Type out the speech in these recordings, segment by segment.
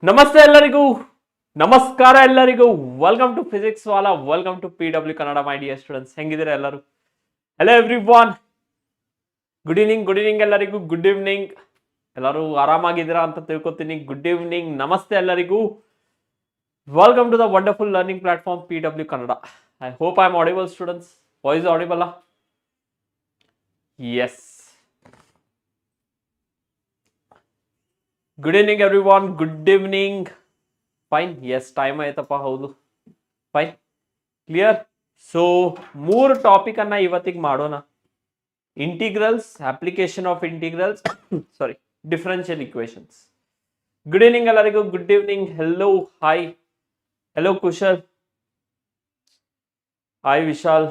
ನಮಸ್ತೆ ಎಲ್ಲರಿಗೂ, ನಮಸ್ಕಾರ ಎಲ್ಲರಿಗೂ. Welcome to physics Wallah, welcome to PW Kannada. My dear students, ಹೆಂಗಿದ್ದೀರಾ ಎಲ್ಲರೂ? Hello everyone, good evening ಎಲ್ಲರಿಗೂ. ಗುಡ್ ಈವ್ನಿಂಗ್, ಎಲ್ಲರೂ ಆರಾಮಾಗಿದ್ದೀರಾ ಅಂತ ತಿಳ್ಕೊತೀನಿ. ಗುಡ್ ಈವ್ನಿಂಗ್, ನಮಸ್ತೆ ಎಲ್ಲರಿಗೂ. Welcome to the wonderful learning platform PW Kannada. I hope I am audible students. Voice audible? Yes. Good evening everyone, good evening. Fine, yes, time ಆಯ್ತಪ್ಪ, ಹೌದು. Fine, clear. So 3 topic ಅನ್ನ ಇವತ್ತಿಗೆ ಮಾಡೋಣ. Integrals, application of integrals, sorry, differential equations. Good evening ಎಲ್ಲರಿಗೂ, good evening. Hello, hi, hello Kushal, hi Vishal.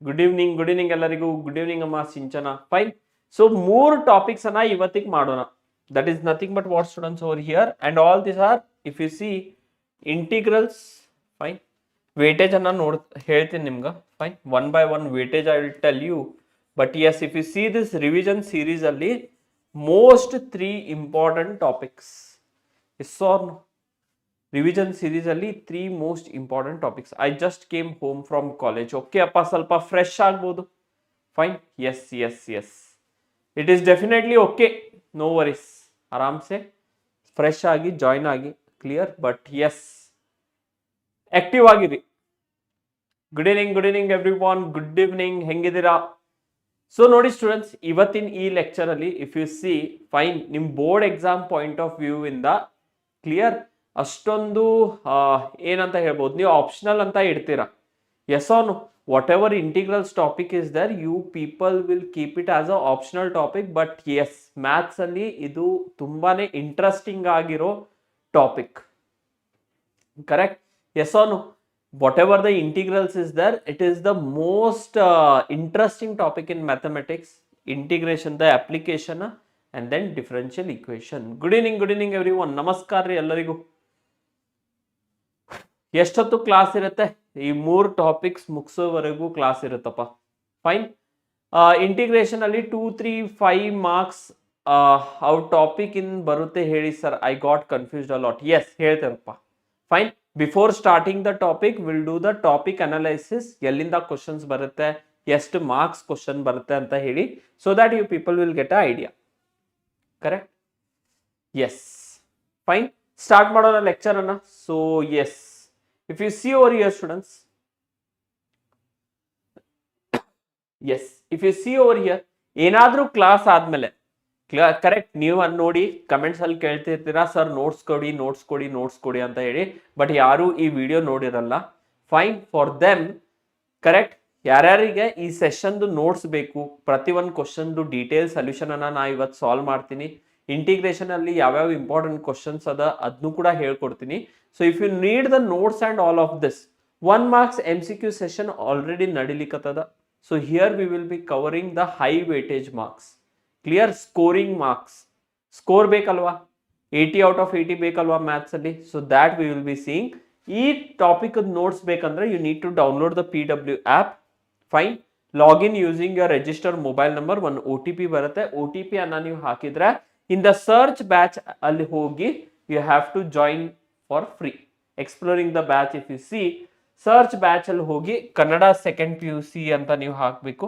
Good evening ಎಲ್ಲರಿಗೂ. Good evening ಅಮ್ಮ Sinchana. Fine. So 3 topics ಅನ್ನ ಇವತ್ತಿಗೆ ಮಾಡೋಣ. That is nothing but what students over here, and all these are, if you see, integrals. Fine, weightage anna ಹೇಳ್ತೀನಿ ನಿಮ್ಗೆ. Fine, one by one weightage I will tell you. But yes, if you see this revision series ಅಲ್ಲಿ most 3 important topics. Yes or no? Revision series ಅಲ್ಲಿ 3 most important topics. I just came home from college. Okay ಅಪ್ಪ, ಸ್ವಲ್ಪ fresh ಆಗ್ಬೋದು. Fine, yes. It is definitely okay, no worries. ಆರಾಮ್ ಸೆ fresh ಆಗಿ join ಆಗಿ, clear. But yes, active ಆಗಿರಿ. Good evening everyone, good evening, ಹೆಂಗಿದ್ದೀರಾ? So ನೋಡಿ ಸ್ಟೂಡೆಂಟ್ಸ್, ಇವತ್ತಿನ ಈ ಲೆಕ್ಚರ್ ಅಲ್ಲಿ ಇಫ್ ಯು ಸಿ, ಫೈನ್, ನಿಮ್ board exam point of view ಇಂದ, ಕ್ಲಿಯರ್, ಅಷ್ಟೊಂದು ಏನಂತ ಹೇಳ್ಬೋದು, ನೀವು ಆಪ್ಷನಲ್ ಅಂತ ಇಡ್ತೀರಾ. Yes or no? Whatever integrals topic is there, you people will keep it as a optional topic. But yes, maths ಅಲ್ಲಿ ಇದು ತುಂಬಾನೇ ಇಂಟ್ರೆಸ್ಟಿಂಗ್ ಆಗಿರೋ topic. Correct? Yes or no? Whatever the integrals is there, it is the most interesting topic in mathematics. Integration, the application, and then differential equation. Good evening everyone. ನಮಸ್ಕಾರ ರೀ ಎಲ್ಲರಿಗೂ. ಎಷ್ಟೊತ್ತು class ಇರುತ್ತೆ? ಈ 3 ಟಾಪಿಕ್ಸ್ ಮುಗಿಸೋವರೆಗೂ ಕ್ಲಾಸ್ ಇರುತ್ತಪ್ಪ. ಫೈನ್. ಇಂಟಿಗ್ರೇಷನ್ ಅಲ್ಲಿ 2, 3, 5 marks ಅವ್ರ topic in ಬರುತ್ತೆ ಹೇಳಿ sir. I got confused a lot. Yes, ಹೇಳ್ತೇನಪ್ಪ. Fine. Before starting the topic, will do the topic analysis. ಎಲ್ಲಿಂದ ಕ್ವಶನ್ಸ್ ಬರುತ್ತೆ, ಎಷ್ಟು ಮಾರ್ಕ್ಸ್ ಕ್ವಶನ್ ಬರುತ್ತೆ ಅಂತ ಹೇಳಿ, so that you people will get a idea. Correct? Yes. Fine, start ಮಾಡೋಣ lecture ಅನ್ನ. So yes, if you see over here students, yes, if you see over here, ಏನಾದ್ರೂ class ಆದ್ಮೇಲೆ, correct, ನೀವು ನೋಡಿ comments ಅಲ್ಲಿ ಕೇಳ್ತಿರ್ತೀರಾ, ಸರ್ ನೋಟ್ಸ್ ಕೊಡಿ ಅಂತ ಹೇಳಿ. ಬಟ್ ಯಾರು ಈ ವಿಡಿಯೋ ನೋಡಿರಲ್ಲ. ಫೈನ್, ಫಾರ್ ದೆಮ್, ಕರೆಕ್ಟ್, ಯಾರ್ಯಾರಿಗೆ ಈ ಸೆಷನ್ದು ನೋಟ್ಸ್ ಬೇಕು, ಪ್ರತಿ ಒಂದು ಕ್ವಶನ್ದು ಡೀಟೇಲ್ ಸೊಲ್ಯೂಷನ್ ಅನ್ನ ನಾ ಇವತ್ತು ಸಾಲ್ವ್ ಮಾಡ್ತೀನಿ. ಇಂಟಿಗ್ರೇಷನ್ ಅಲ್ಲಿ ಯಾವ್ಯಾವ ಇಂಪಾರ್ಟೆಂಟ್ ಕ್ವಶನ್ಸ್ ಅದ ಅದನ್ನು ಕೂಡ ಹೇಳ್ಕೊಡ್ತೀನಿ. So if you need the notes and all of this, 1 marks MCQ session already ನಡಿಲಿಕ್ಕತ್ತದ. So here we will be covering the high weightage marks. Clear? Scoring marks, score ಬೇಕಲ್ವಾ, 80 out of 80 ಬೇಕಲ್ವಾ maths ಅಲ್ಲಿ. So that we will be seeing. ಈ topic notes ಬೇಕಂದ್ರೆ you need to download the PW app. Fine, login using your register mobile number. ಒಂದು OTP ಬರುತ್ತೆ. OTP ಅನ್ನ ನೀವು ಹಾಕಿದ್ರೆ ಇನ್ ದ ಸರ್ಚ್ ಬ್ಯಾಚ್ ಅಲ್ಲಿ ಹೋಗಿ you have to join for free. Exploring the batch, if you see, search batch ಅಲ್ಲಿ ಹೋಗಿ Kannada second PUC ಅಂತ ನೀವು ಹಾಕಬೇಕು.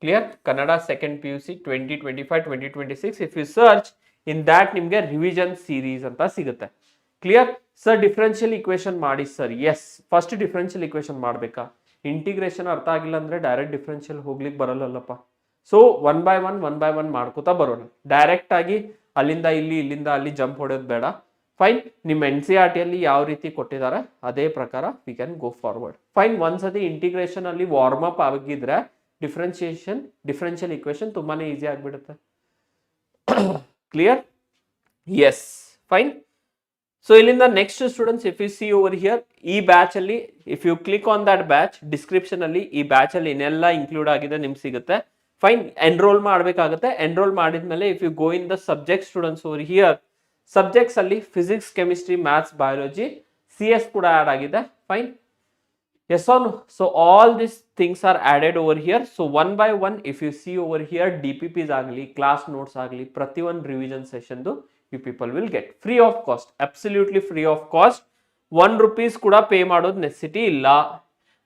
Clear? Kannada second PUC 2025-2026. If you search in that, ನಿಮ್ಗೆ ರಿವಿಷನ್ ಸೀರೀಸ್ ಅಂತ ಸಿಗುತ್ತೆ. ಕ್ಲಿಯರ್? ಸರ್ ಡಿಫರೆನ್ಷಿಯಲ್ ಇಕ್ವೇಶನ್ ಮಾಡಿ sir. Yes, first differential equation ಮಾಡ್ಬೇಕಾ? ಇಂಟಿಗ್ರೇಷನ್ ಅರ್ಥ ಆಗಿಲ್ಲ ಅಂದ್ರೆ ಡೈರೆಕ್ಟ್ ಡಿಫರೆನ್ಷಿಯಲ್ ಹೋಗ್ಲಿಕ್ಕೆ ಬರಲ್ಲಪ್ಪ. ಸೊ ಒನ್ ಬೈ ಒನ್ ಮಾಡ್ಕೋತಾ ಬರೋಣ. ಡೈರೆಕ್ಟ್ ಆಗಿ ಅಲ್ಲಿಂದ ಇಲ್ಲಿ, ಇಲ್ಲಿಂದ ಅಲ್ಲಿ ಜಂಪ್ ಹೊಡೆಯೋದು ಬೇಡ. ಫೈನ್, ನಿಮ್ಮ NCERT ಅಲ್ಲಿ ಯಾವ ರೀತಿ ಕೊಟ್ಟಿದ್ದಾರೆ ಅದೇ ಪ್ರಕಾರ we can go forward. Fine, ಒಂದ್ಸತಿ ಇಂಟಿಗ್ರೇಷನ್ ಅಲ್ಲಿ ವಾರ್ಮ್ ಅಪ್ ಆಗಿದ್ರೆ ಡಿಫರೆನ್ಷಿಯಲ್ ಇಕ್ವೇಶನ್ ತುಂಬಾನೇ ಈಸಿ ಆಗ್ಬಿಡುತ್ತೆ. ಕ್ಲಿಯರ್? Yes, fine. ಸೊ ಇಲ್ಲಿಂದ next students, if you see over here, ಈ ಬ್ಯಾಚ್ ಅಲ್ಲಿ if you click on that batch, description ಅಲ್ಲಿ ಈ ಬ್ಯಾಚ್ ಅಲ್ಲಿ ಇನ್ನೆಲ್ಲ ಇನ್ಕ್ಲೂಡ್ ಆಗಿದೆ ನಿಮ್ಗೆ ಸಿಗುತ್ತೆ. ಫೈನ್, ಎನ್ರೋಲ್ ಮಾಡಬೇಕಾಗುತ್ತೆ. ಎನ್ರೋಲ್ ಮಾಡಿದ್ಮೇಲೆ if you go in the subject students over here, subjects ಅಲ್ಲಿ physics, chemistry, maths, biology, CS ಕೂಡ ಆಡ್ ಆಗಿದೆ. Fine, yes or no? So all this things are added over here. So one by one if you see over here, DPPs ಆಗಲಿ, class notes ಆಗಲಿ, ಪ್ರತಿಯೊಂದು revision ಸೆಷನ್ದು you people will get free of cost, absolutely free of cost. ₹1 ಕೂಡ pay ಮಾಡೋದು necessity ಇಲ್ಲ.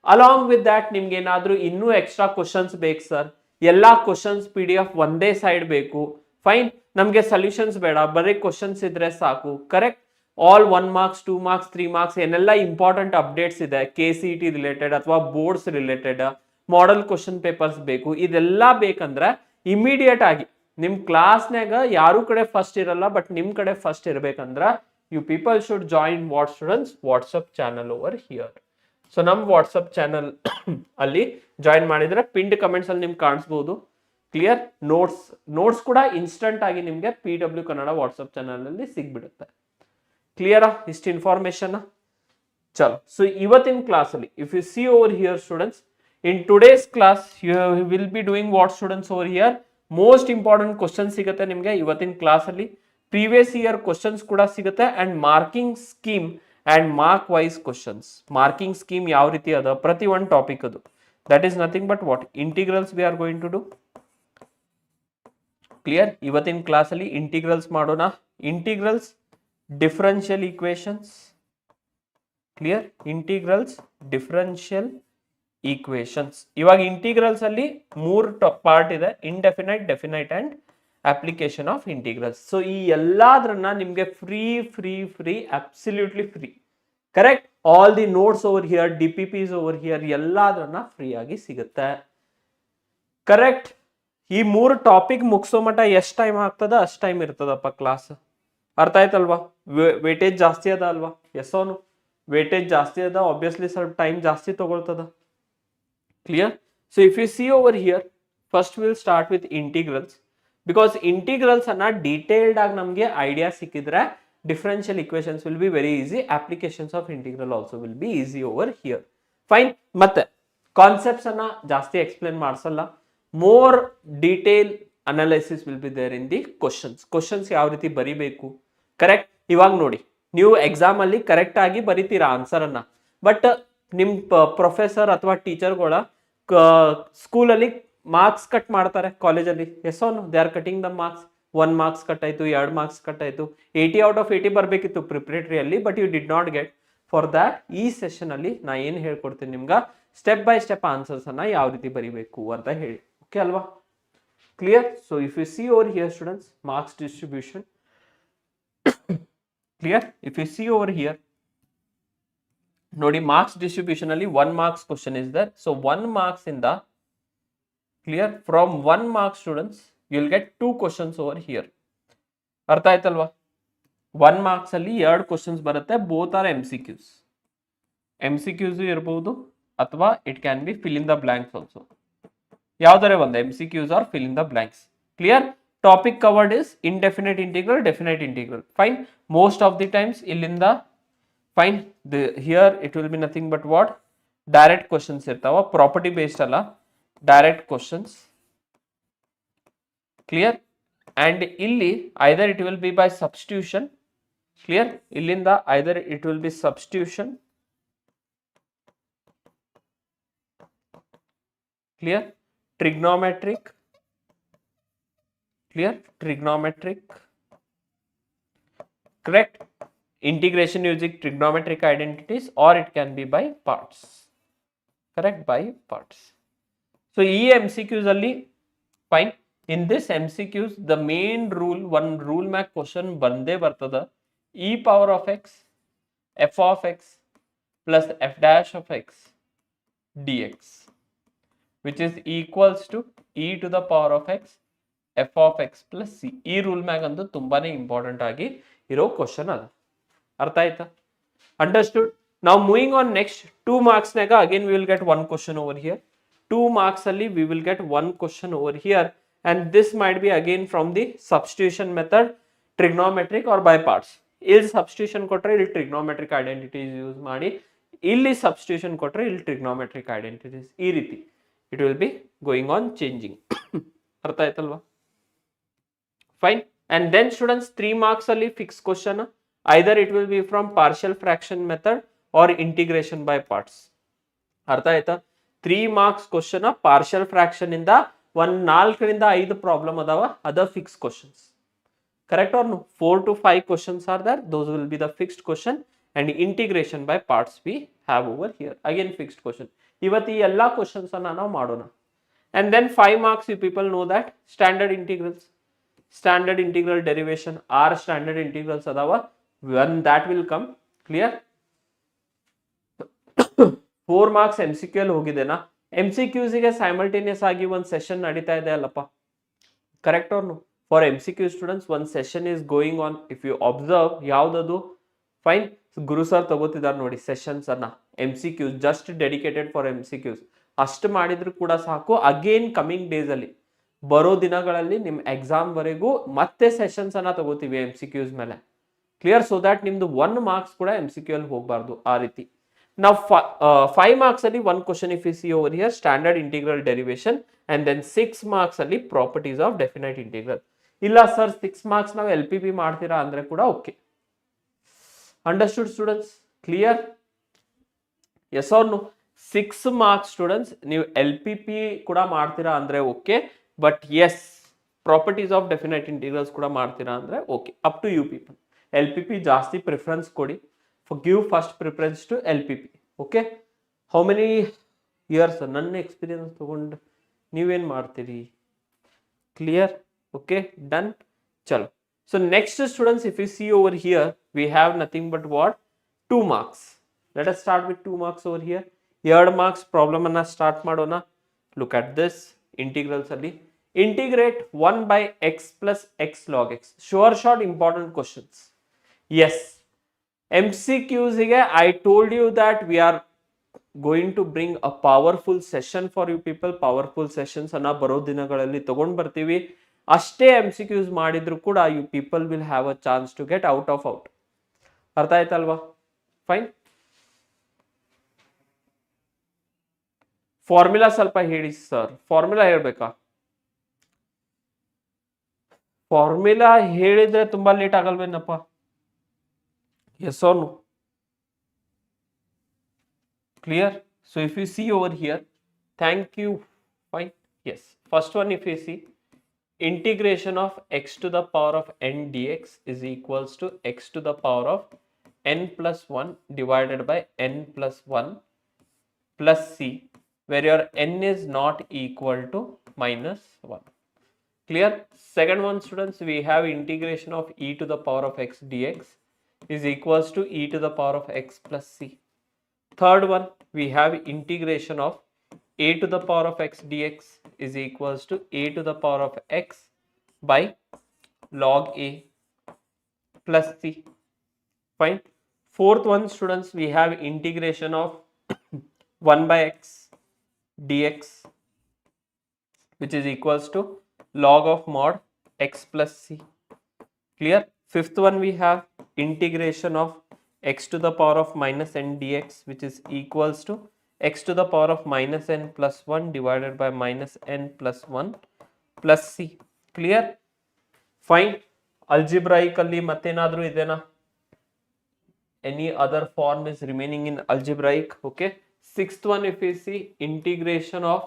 Along with that ನಿಮ್ಗೆ ಏನಾದ್ರೂ ಇನ್ನೂ ಎಕ್ಸ್ಟ್ರಾ ಕ್ವಶನ್ಸ್ ಬೇಕು ಸರ್, ಎಲ್ಲಾ ಕ್ವಶನ್ಸ್ PDF ಒಂದೇ ಸೈಡ್ ಬೇಕು, ಫೈನ್, ನಮ್ಗೆ ಸೊಲ್ಯೂಷನ್ಸ್ ಬೇಡ, ಬರೀ ಕ್ವಶನ್ಸ್ ಇದ್ರೆ ಸಾಕು, correct. All 1 marks 2 marks 3 marks ಏನೆಲ್ಲ ಇಂಪಾರ್ಟೆಂಟ್ ಅಪ್ಡೇಟ್ಸ್ ಇದೆ, KCET ರಿಲೇಟೆಡ್ ಅಥವಾ boards related model question papers ಬೇಕು, ಇದೆಲ್ಲ ಬೇಕಂದ್ರೆ ಇಮಿಡಿಯೇಟ್ ಆಗಿ ನಿಮ್ ಕ್ಲಾಸ್ನಾಗ ಯಾರು ಕಡೆ ಫಸ್ಟ್ ಇರಲ್ಲ, ಬಟ್ ನಿಮ್ ಕಡೆ ಫಸ್ಟ್ ಇರ್ಬೇಕಂದ್ರ you people should join what students WhatsApp channel over here. So ನಮ್ ವಾಟ್ಸಪ್ ಚಾನಲ್ ಅಲ್ಲಿ ಜಾಯಿನ್ ಮಾಡಿದ್ರೆ ಪಿಂಡ್ ಕಮೆಂಟ್ಸ್ ಅಲ್ಲಿ ನಿಮ್ಗೆ ಕಾಣಿಸ್ಬೋದು. ಕ್ಲಿಯರ್. ನೋಟ್ಸ್ ಕೂಡ ಇನ್ಸ್ಟಂಟ್ ಆಗಿ ನಿಮ್ಗೆ PW ಕನ್ನಡ ವಾಟ್ಸಪ್ ಚಾನಲ್ ಅಲ್ಲಿ ಸಿಗ್ಬಿಡುತ್ತೆ. ಕ್ಲಿಯರಾ? ಇಷ್ಟು ಇನ್ಫಾರ್ಮೇಶನ್. ಚಲೋ, ಸೊ ಇವತ್ತಿನ ಕ್ಲಾಸ್ ಅಲ್ಲಿ if you see over here students, in today's class you will be doing what students over here, most important question ಸಿಗುತ್ತೆ ನಿಮ್ಗೆ ಇವತ್ತಿನ ಕ್ಲಾಸ್ ಅಲ್ಲಿ. ಪ್ರೀವಿಯಸ್ ಇಯರ್ ಕ್ವಶನ್ಸ್ ಕೂಡ ಸಿಗುತ್ತೆ and marking scheme and mark wise questions. Marking scheme ಯಾವ ರೀತಿ ಅದ ಪ್ರತಿ ಒಂದು ಟಾಪಿಕ್ ಅದು, that is nothing but what integrals we are going to do. Clear. ಇವತ್ತಿನ ಕ್ಲಾಸ್ ಅಲ್ಲಿ ಇಂಟಿಗ್ರಲ್ಸ್ ಮಾಡೋಣ. Integrals, differential equations. Clear. Integrals, differential equations. ಇವಾಗ ಇಂಟಿಗ್ರಲ್ಸ್ ಅಲ್ಲಿ 3 ಪಾರ್ಟ್ ಇದೆ, indefinite, definite and application of integrals. So ಈ ಎಲ್ಲಾದ್ರನ್ನ ನಿಮ್ಗೆ free absolutely free, correct. All the notes over here, DPPs over here ಎಲ್ಲಾದ್ರನ್ನ free ಆಗಿ ಸಿಗುತ್ತೆ, ಕರೆಕ್ಟ್. ಈ 3 ಟಾಪಿಕ್ ಮುಗಿಸೋ ಮಟ್ಟ ಎಷ್ಟು ಟೈಮ್ ಆಗ್ತದ ಅಷ್ಟು ಟೈಮ್ ಇರ್ತದಪ್ಪ ಕ್ಲಾಸ್. ಅರ್ಥ ಆಯ್ತಲ್ವಾ? ವೇಟೇಜ್ ಜಾಸ್ತಿ ಅದ ಅಲ್ವಾ? ಎಸ್ ಓನು? ವೇಟೇಜ್ ಜಾಸ್ತಿ ಅದ, ಆಬ್ವಿಯಸ್ಲಿ ಸ್ವಲ್ಪ ಟೈಮ್ ಜಾಸ್ತಿ ತಗೊಳ್ತದ. Clear. So if you see over here, first will start with integrals, because integrals ಅನ್ನ ಡೀಟೇಲ್ಡ್ ಆಗಿ ನಮಗೆ ಐಡಿಯಾ ಸಿಕ್ಕಿದ್ರೆ differential equations will be very easy, applications of integral also will be easy over here. Fine. ಮತ್ತೆ concepts ಅನ್ನ ಜಾಸ್ತಿ explain ಮಾಡಿಸಲ್ಲ, more detail analysis will be there in the questions ಯಾವ ರೀತಿ ಬರಿಬೇಕು, ಕರೆಕ್ಟ್. ಇವಾಗ ನೋಡಿ, ನೀವು ಎಕ್ಸಾಮ್ ಅಲ್ಲಿ ಕರೆಕ್ಟ್ ಆಗಿ ಬರಿತೀರಾ ಆನ್ಸರ್ ಅನ್ನ, ಬಟ್ ನಿಮ್ ಪ್ರೊಫೆಸರ್ ಅಥವಾ ಟೀಚರ್ಗಳ ಸ್ಕೂಲಲ್ಲಿ ಮಾರ್ಕ್ಸ್ ಕಟ್ ಮಾಡ್ತಾರೆ, ಕಾಲೇಜಲ್ಲಿ. Yes on they are cutting the marks. 1 marks cut ಆಯ್ತು, 2 ಮಾರ್ಕ್ಸ್ ಕಟ್ ಆಯ್ತು, 80 ಔಟ್ ಆಫ್ 80 ಬರಬೇಕಿತ್ತು ಪ್ರಿಪ್ರೇಟರಿಯಲ್ಲಿ, but you did not get. For that ಈ ಸೆಷನ್ ಅಲ್ಲಿ ನಾ ಏನು ಹೇಳ್ಕೊಡ್ತೀನಿ ನಿಮ್ಗೆ, ಸ್ಟೆಪ್ ಬೈ ಸ್ಟೆಪ್ ಆನ್ಸರ್ಸ್ ಅನ್ನ ಯಾವ ರೀತಿ ಬರಿಬೇಕು ಅಂತ ಹೇಳಿ. ಓಕೆ ಅಲ್ವಾ? Clear. So if you see over here students, marks distribution. Clear. If you see over here ನೋಡಿ, ಮಾರ್ಕ್ಸ್ ಡಿಸ್ಟ್ರಿಬ್ಯೂಷನ್ ಅಲ್ಲಿ 1 marks question is there. So 1 marks ಇಂದ, clear, from 1 marks students you will get 2 questions over here. ಅರ್ಥ ಆಯ್ತಲ್ವಾ? 1 marks ಅಲ್ಲಿ 2 questions ಬರುತ್ತೆ, both are MCQs ಇರಬಹುದು ಅಥವಾ it can be fill in the blanks also. ಯಾವ್ದಾರೆ ಒಂದು MCQs or fill in the blanks. Clear. Topic covered is indefinite integral, definite integral. Fine. Most of the times ಇಲ್ಲಿಂದ fine here it will be nothing but what direct questions ಇರ್ತಾವ, property based ಅಲ್ಲ, direct questions. Clear. And ಇಲ್ಲಿ either it will be by substitution. Clear. ಇಲ್ಲಿಂದ either it will be substitution. Clear. Trigonometric. Clear. Trigonometric. correct. Integration using trigonometric identities, or it can be by parts. Correct, by parts. So E MCQs alli fine. In this MCQs, the main rule, one rule ಮ್ಯಾಗ question ಬಂದೇ ಬರ್ತದ. E power of x, f of x plus f dash of x dx, which is equals to e to the power of x f of x plus c. ಈ rule ಮ್ಯಾಗ ಅಂತೂ ತುಂಬಾನೇ important ಆಗಿ ಇರೋ question ಅದ. ಅರ್ಥ ಆಯ್ತಾ? Understood. ನಾವು ಮೂವಿಂಗ್ ಆನ್ ನೆಕ್ಸ್ಟ್ 2 marks ನಾಗ again we will get 1 question over here. 2 marks ಅಲ್ಲಿ we will get 1 question over here, and this might be again from the substitution method, trigonometric or by parts. ಇಲ್ಲಿ substitution ಕೊಟ್ರೆ ಇಲ್ಲಿ trigonometric identities use ಮಾಡಿ, ಇಲ್ಲಿ substitution ಕೊಟ್ರೆ ಇಲ್ಲಿ trigonometric identities, ಈ ರೀತಿ it will be going on changing. ಅರ್ಥ ಆಯ್ತಲ್ವಾ? Fine. And then students 3 marks ಅಲ್ಲಿ fixed question, either it will be from partial fraction method or integration by parts. ಅರ್ಥ ಆಯ್ತಾ? 3 marks question partial fraction ಇಂದ 4 ರಿಂದ 5 problem ಅದಾವ, other fix questions. Correct or no? 4 to 5 questions are there. Those will be the fixed question, and integration by parts we have over here. Again fixed question. ಇವತ್ತು ಈ ಎಲ್ಲ questions ಅನ್ನ ನಾವು ಮಾಡೋಣ. And then 5 marks, you people know that standard integrals, standard integral derivation are standard integrals adava. When that will come, clear? 4 marks MCQ ಅಲ್ಲಿ ಹೋಗಿದೆನಾ? MCQs ಗೆ simultaneous ಆಗಿ ಒಂದು ಸೆಷನ್ ನಡೀತಾ ಇದೆ ಅಲ್ಲಪ್ಪ. Correct or no? For MCQ students, one session is going on. If you observe, ಯಾವ್ದದು? Fine. So, ಗುರು sir ತಗೋತಿದ್ದಾರೆ ನೋಡಿ sessions ಅನ್ನ MCQs just dedicated for MCQs. ಅಷ್ಟು ಮಾಡಿದ್ರು ಕೂಡ ಸಾಕು. ಅಗೇನ್ ಕಮಿಂಗ್ ಡೇಸ್ ಅಲ್ಲಿ ಬರೋ ದಿನಗಳಲ್ಲಿ ನಿಮ್ ಎಕ್ಸಾಮ್ ವರೆಗೂ ಮತ್ತೆ ಸೆಷನ್ಸ್ ಅನ್ನ ತಗೋತೀವಿ MCQs ಮೇಲೆ. ಕ್ಲಿಯರ್? ಸೊ ದಟ್ ನಿಮ್ದು 1 ಮಾರ್ಕ್ಸ್ ಕೂಡ MCQ ಅಲ್ಲಿ ಹೋಗಬಾರ್ದು ಆ ರೀತಿ. Now 5 marks ಅಲ್ಲಿ one question if you see over here, standard integral derivation, and then 6 marks ಅಲ್ಲಿ properties of definite integral. ಇಲ್ಲ ಸರ್ 6 marks ನಾವು LPP ಮಾಡ್ತೀರಾ ಅಂದ್ರೆ ಕೂಡ okay. Understood students? Clear? Yes or no? 6 marks students ನೀವು LPP ಕೂಡ ಮಾಡ್ತೀರಾ ಅಂದ್ರೆ okay, but yes properties of definite integrals ಕೂಡ ಮಾಡ್ತೀರಾ ಅಂದ್ರೆ okay. Up to you people. LPP ಜಾಸ್ತಿ ಪ್ರಿಫರೆನ್ಸ್ ಕೊಡಿ. Give first preference to LPP. Okay? How many years? ನನ್ನ ಎಕ್ಸ್ಪೀರಿಯನ್ಸ್ ತಗೊಂಡು ನೀವೇನ್ ಮಾಡ್ತೀರಿ? Clear? Okay? Done? ಚಲೋ. So next students, if you see over here, we have nothing but what? 2 marks. Let us start with 2 marks over here. 2 marks problem ಅನ್ನ start ಮಾಡೋಣ. Look at this. Integrals ಅಲ್ಲಿ integrate 1 by x plus x log x. Sure short important questions. Yes. MCQs ಗೆ I told you that we are going to bring a powerful session for you people. Powerful sessions ಅನ್ನ ಬರೋ ದಿನಗಳಲ್ಲಿ ತಗೊಂಡ್ ಬರ್ತೀವಿ. ಅಷ್ಟೇ MCQs ಮಾಡಿದ್ರು ಕೂಡ you people will have a chance to get out of out. ಅರ್ಥ ಆಯ್ತಲ್ವಾ? ಫೈನ್. ಫಾರ್ಮುಲಾ ಸ್ವಲ್ಪ ಹೇಳಿ ಸರ್. ಫಾರ್ಮುಲಾ ಹೇಳ್ಬೇಕಾ? ಫಾರ್ಮುಲಾ ಹೇಳಿದ್ರೆ ತುಂಬಾ late ಆಗಲ್ವೇನಪ್ಪ? Yes or no? Clear? So if you see over here, thank you. Fine. Yes. First one, if you see, integration of x to the power of n dx is equals to x to the power of n plus 1 divided by n plus 1 plus c, where your n is not equal to minus 1. Clear? Second one students, we have integration of e to the power of x dx is equals to e to the power of x plus c. Third one, we have integration of a to the power of x dx is equals to a to the power of x by log a plus c. Fine. Fourth one students, we have integration of 1 by x dx which is equals to log of mod x plus c. Clear? Fifth one, we have integration of x to the power of minus n dx which is equals to x to the power of minus n plus 1 divided by minus n plus 1 plus c. Clear? Fine. Algebraic alli mattenadru idena? Any other form is remaining in algebraic? Okay. Sixth one, if we see, integration of,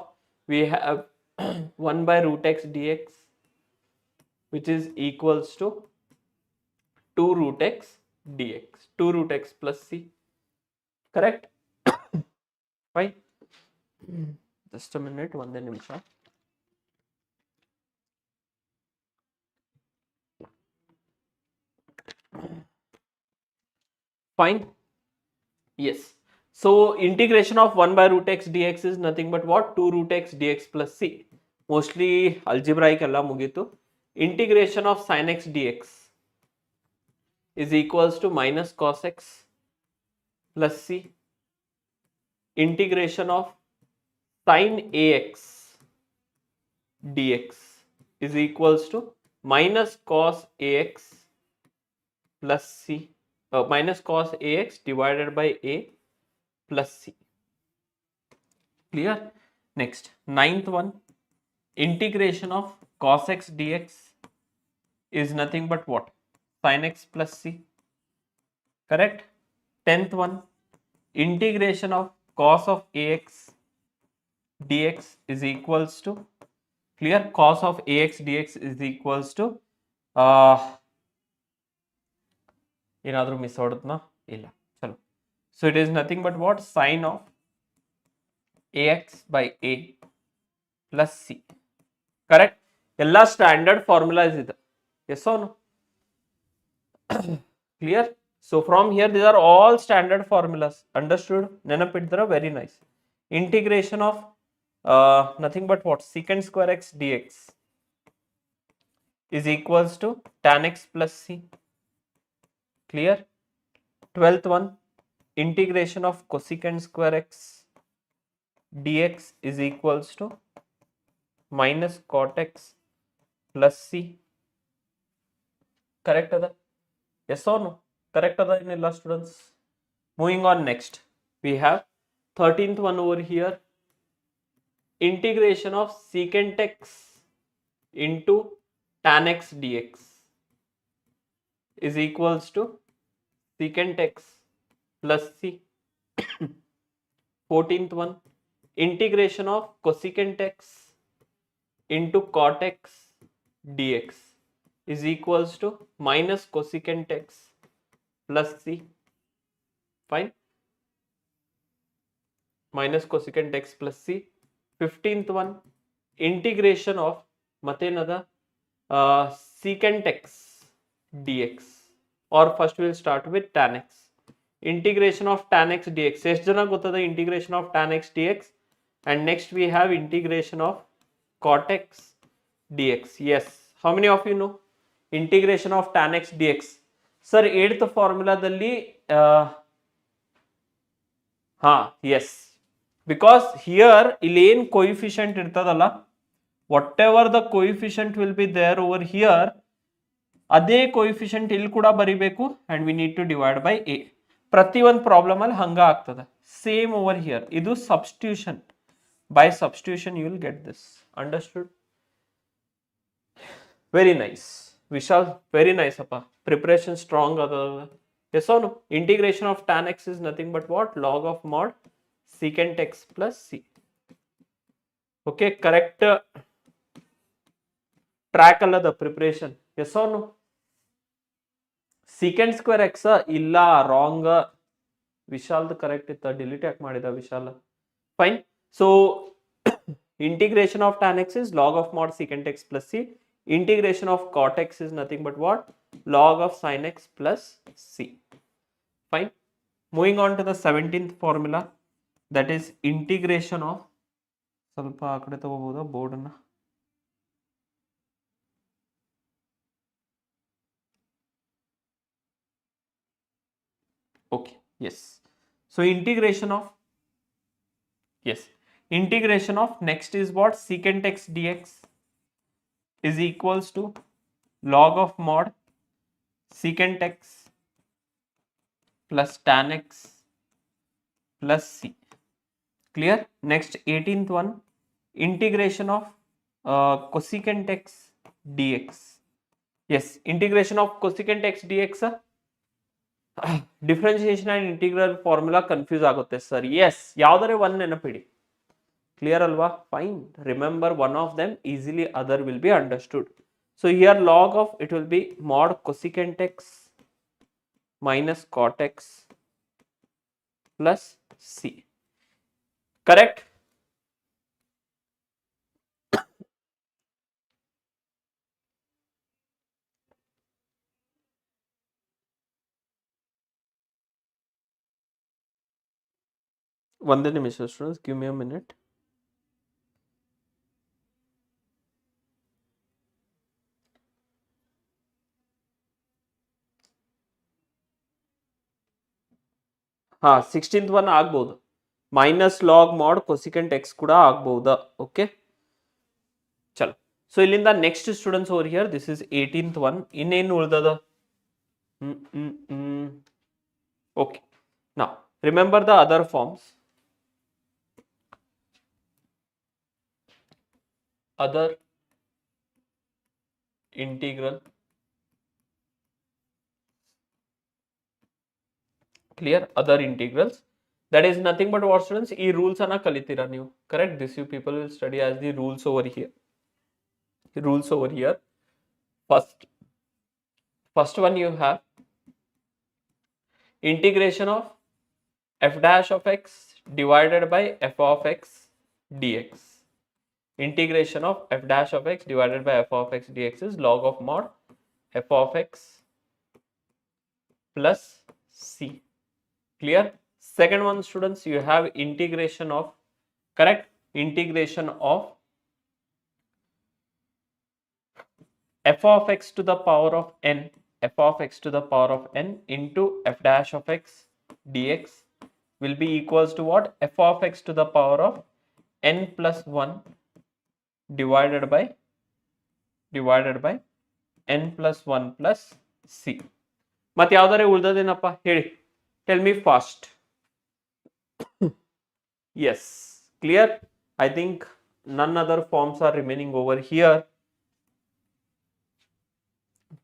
we have 1 by root x dx which is equals to 2 root x dx, 2 root x plus c. Correct? Fine. Just a minute, one ನಿಮಿಷ. Fine. Yes. So integration of 1 by root x dx is nothing but what? 2 root x dx plus c. Mostly algebraic alla mugitu. Integration of sin x dx is equals to minus cos x plus c. Integration of sin ax dx is equals to minus cos ax plus c, minus cos ax divided by a plus c. Clear? Next, ninth one, integration of cos x dx is nothing but what? Sin x plus c. Correct? 10th one, integration of cos of ax dx is equals to, clear? Cos of ax dx is equals to ಏನಾದರೂ miss ಹೊಡೆದ್ನಾ? ಇಲ್ಲ. ಚಲೋ. So it is nothing but what sine of ax by a plus c. Correct. ಎಲ್ಲ standard formulas ಇದೆ. Yes or no? Clear? So from here these are all standard formulas. Understood? ನೆನಪಿಟ್ಟಿದ್ರೆ very nice. Integration of nothing but what secant square x dx is equals to tan x plus c. Clear? 12th one, integration of cosecant square x dx is equals to minus cot x plus c. Correct ada? Yes or no? Correct ada in all students? Moving on next, we have 13th one over here, integration of secant x into tan x dx is equals to secant x plus c. 14th one, integration of cosecant x into cot x dx is equals to minus cosecant x plus c. Fine. Minus cosecant x plus c. 15th one, integration of matenada secant x dx, or first we will start with tan x. Integration of tan x dx. ಎಷ್ಟು ಜನ ಗೊತ್ತದ integration of tan x dx? And next we have integration of cot x dx. Yes. How many of you know integration of tan x dx? Sir, 8th ಫಾರ್ಮುಲಾದಲ್ಲಿ yes. Because here ಇಲ್ಲಿ ಏನು coefficient ಇರ್ತದಲ್ಲ, whatever the coefficient will be there over here, ಅದೇ coefficient ಇಲ್ಲಿ ಕೂಡ ಬರಿಬೇಕು, and we need to divide by a. ಪ್ರತಿ ಒಂದು problem ಅಲ್ಲಿ ಹಂಗ ಆಗ್ತದೆ. Same over here. ಇದು substitution. By substitution you will get this. Understood? Very nice. Vishal, very nice appa. Preparation strong ada. Yes or no? Integration of tan x is nothing but what? Log of mod secant x plus c. Okay, correct track alla the preparation. Yes or no? Secant square x ಇಲ್ಲ wrong. Vishal the correct itta, delete ಯಾಕೆ ಮಾಡಿದ Vishal? Fine. So integration of tan x is log of mod secant x plus c. Integration of cot x is nothing but what? Log of sin x plus c. Fine. Moving on to the 17th formula, that is integration of, ಸ್ವಲ್ಪ ಆ ಕಡೆ ತಗೋಬಹುದಾ board ಅನ್ನ? Okay. Yes. So integration of, yes, integration of next is what? Secant x dx is equals to log of mod secant x plus tan x plus c. Clear? Next 18th one, integration of cosecant x dx. Yes, integration of cosecant x dx. Differentiation and integral formula confuse ಆಗುತ್ತೆ sir. Yes, ಯಾವುದರೆ one ನೆನಪಿಡಿ. Clear alva? Fine. Remember one of them, easily other will be understood. So here log of it will be mod cosecant x minus cot x plus c. Correct? ಒಂದೇ ನಿಮಿಷ students, give me a minute. ಹಾ 16th one ಆಗ್ಬಹುದು. Minus log mod cosecant x ಕೂಡ ಆಗ್ಬಹುದಾ? Okay, ಚಲೋ. So ಇಲ್ಲಿಂದ next students over here, this is 18th one. ಇನ್ನೇನು ಉಳ್ದದ? Okay, now remember the other forms. Other integral. Clear? Other integrals. That is nothing but what students? ಈ rules ಅನ್ನ ಕಲಿತೀರಾ ನೀವು. Correct? This you people will study as the rules over here. The rules over here. First one you have integration of f dash of x divided by f of x dx. Integration of f dash of x divided by f of x dx is log of mod f of x plus c. Clear? Second one, students, you have integration of, correct, integration of f of x to the power of n, f of x to the power of n into f dash of x dx will be equals to what? F of x to the power of n plus 1 divided by n plus 1 plus c. ಮತ್ತೆ ಯಾವ್ದಾರೆ ಉಳ್ದದೇನಪ್ಪ ಹೇಳಿ, tell me fast. Yes, clear? I think none other forms are remaining over here.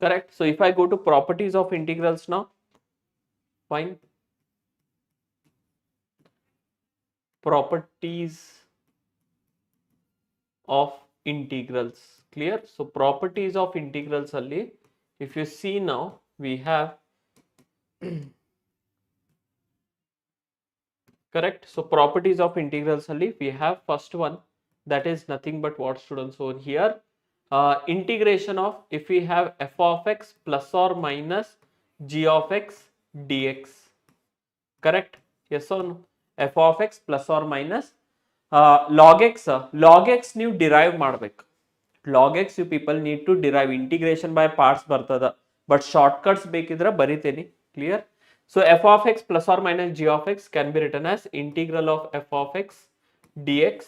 Correct? So if I go to properties of integrals now, fine. Properties of integrals, clear? So properties of integrals alli, if you see now, we have correct. So properties of integrals alli, we have first one, that is nothing but what, students, over here, integration of, if we have f of x plus or minus g of x dx, correct? Yes or no? F of x plus or minus log x ನೀವು derive ಮಾಡಬೇಕು. log x you people need to derive, integration by parts ಬರ್ತದ, but shortcuts ಬೇಕಿದ್ರೆ ಬರಿತೀನಿ. Clear? So f of x plus or minus g of x can be written as integral of f of x dx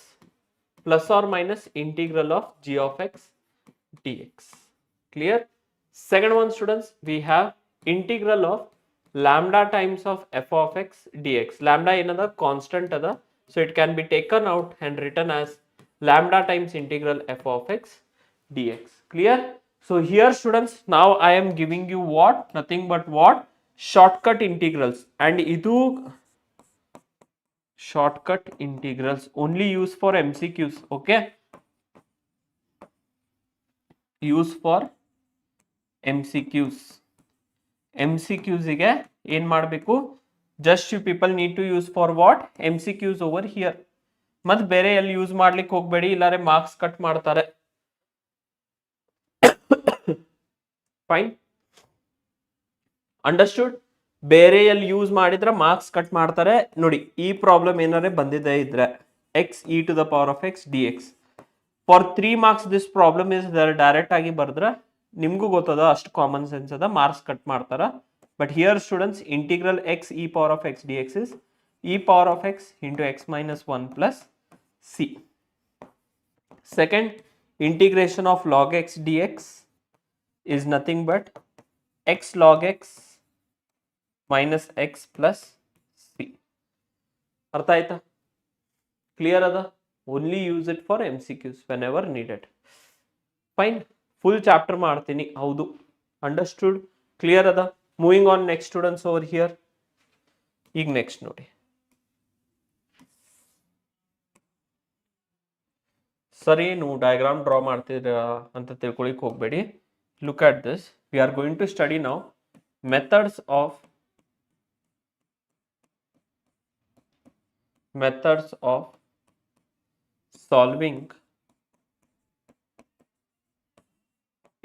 plus or minus integral of g of x dx. Clear? Second one, students, we have integral of lambda times of f of x dx. Lambda another constant ada, so it can be taken out and written as lambda times integral f of x dx. Clear? So here, students, now I am giving you what? Nothing but what? Shortcut integrals, and idu shortcut integrals only use for MCQs. Okay, use for MCQs. MCQs ಗೆ ಏನ್ ಮಾಡಬೇಕು? Just you people need to use for what? MCQs over here. ಮತ್ತೆ ಬೇರೆ ಎಲ್ಲಿ use ಮಾಡ್ಲಿಕ್ಕೆ ಹೋಗಬೇಡಿ, ಇಲ್ಲಾರೆ marks cut ಮಾಡ್ತಾರೆ. Fine, understood? ಬೇರೆ ಎಲ್ಲಿ ಯೂಸ್ ಮಾಡಿದ್ರೆ ಮಾರ್ಕ್ಸ್ ಕಟ್ ಮಾಡ್ತಾರೆ. ನೋಡಿ, ಈ ಪ್ರಾಬ್ಲಮ್ ಏನಾರೆ ಬಂದಿದೆ ಇದ್ರೆ x e to the power of x dx, for 3 marks this problem is there, direct ಆಗಿ ಬರೆದ್ರೆ ನಿಮ್ಗೂ ಗೊತ್ತದ, ಅಷ್ಟು ಕಾಮನ್ ಸೆನ್ಸ್ ಅದ, ಮಾರ್ಕ್ಸ್ ಕಟ್ ಮಾಡ್ತಾರ. But here students, integral x e power of x dx is e power of x into x minus 1 plus c. Second, integration of log x dx is nothing but x log x minus x plus c. ಅರ್ಥ ಆಯ್ತಾ? Clear ಅದ? Only use it for MCQs whenever needed. Fine, full chapter ಮಾಡ್ತೀನಿ, ಹೌದು, understood? Clear ಅದ? Moving on next students over here. ಈಗ next ನೋಡಿ, ಸರಿ, ನೀವು ಡಯಾಗ್ರಾಮ್ ಡ್ರಾ ಮಾಡ್ತಿದ್ದೀರಾ ಅಂತ ತಿಳ್ಕೊಳಿಕ್ ಹೋಗಬೇಡಿ. Look at this, we are going to study now methods of solving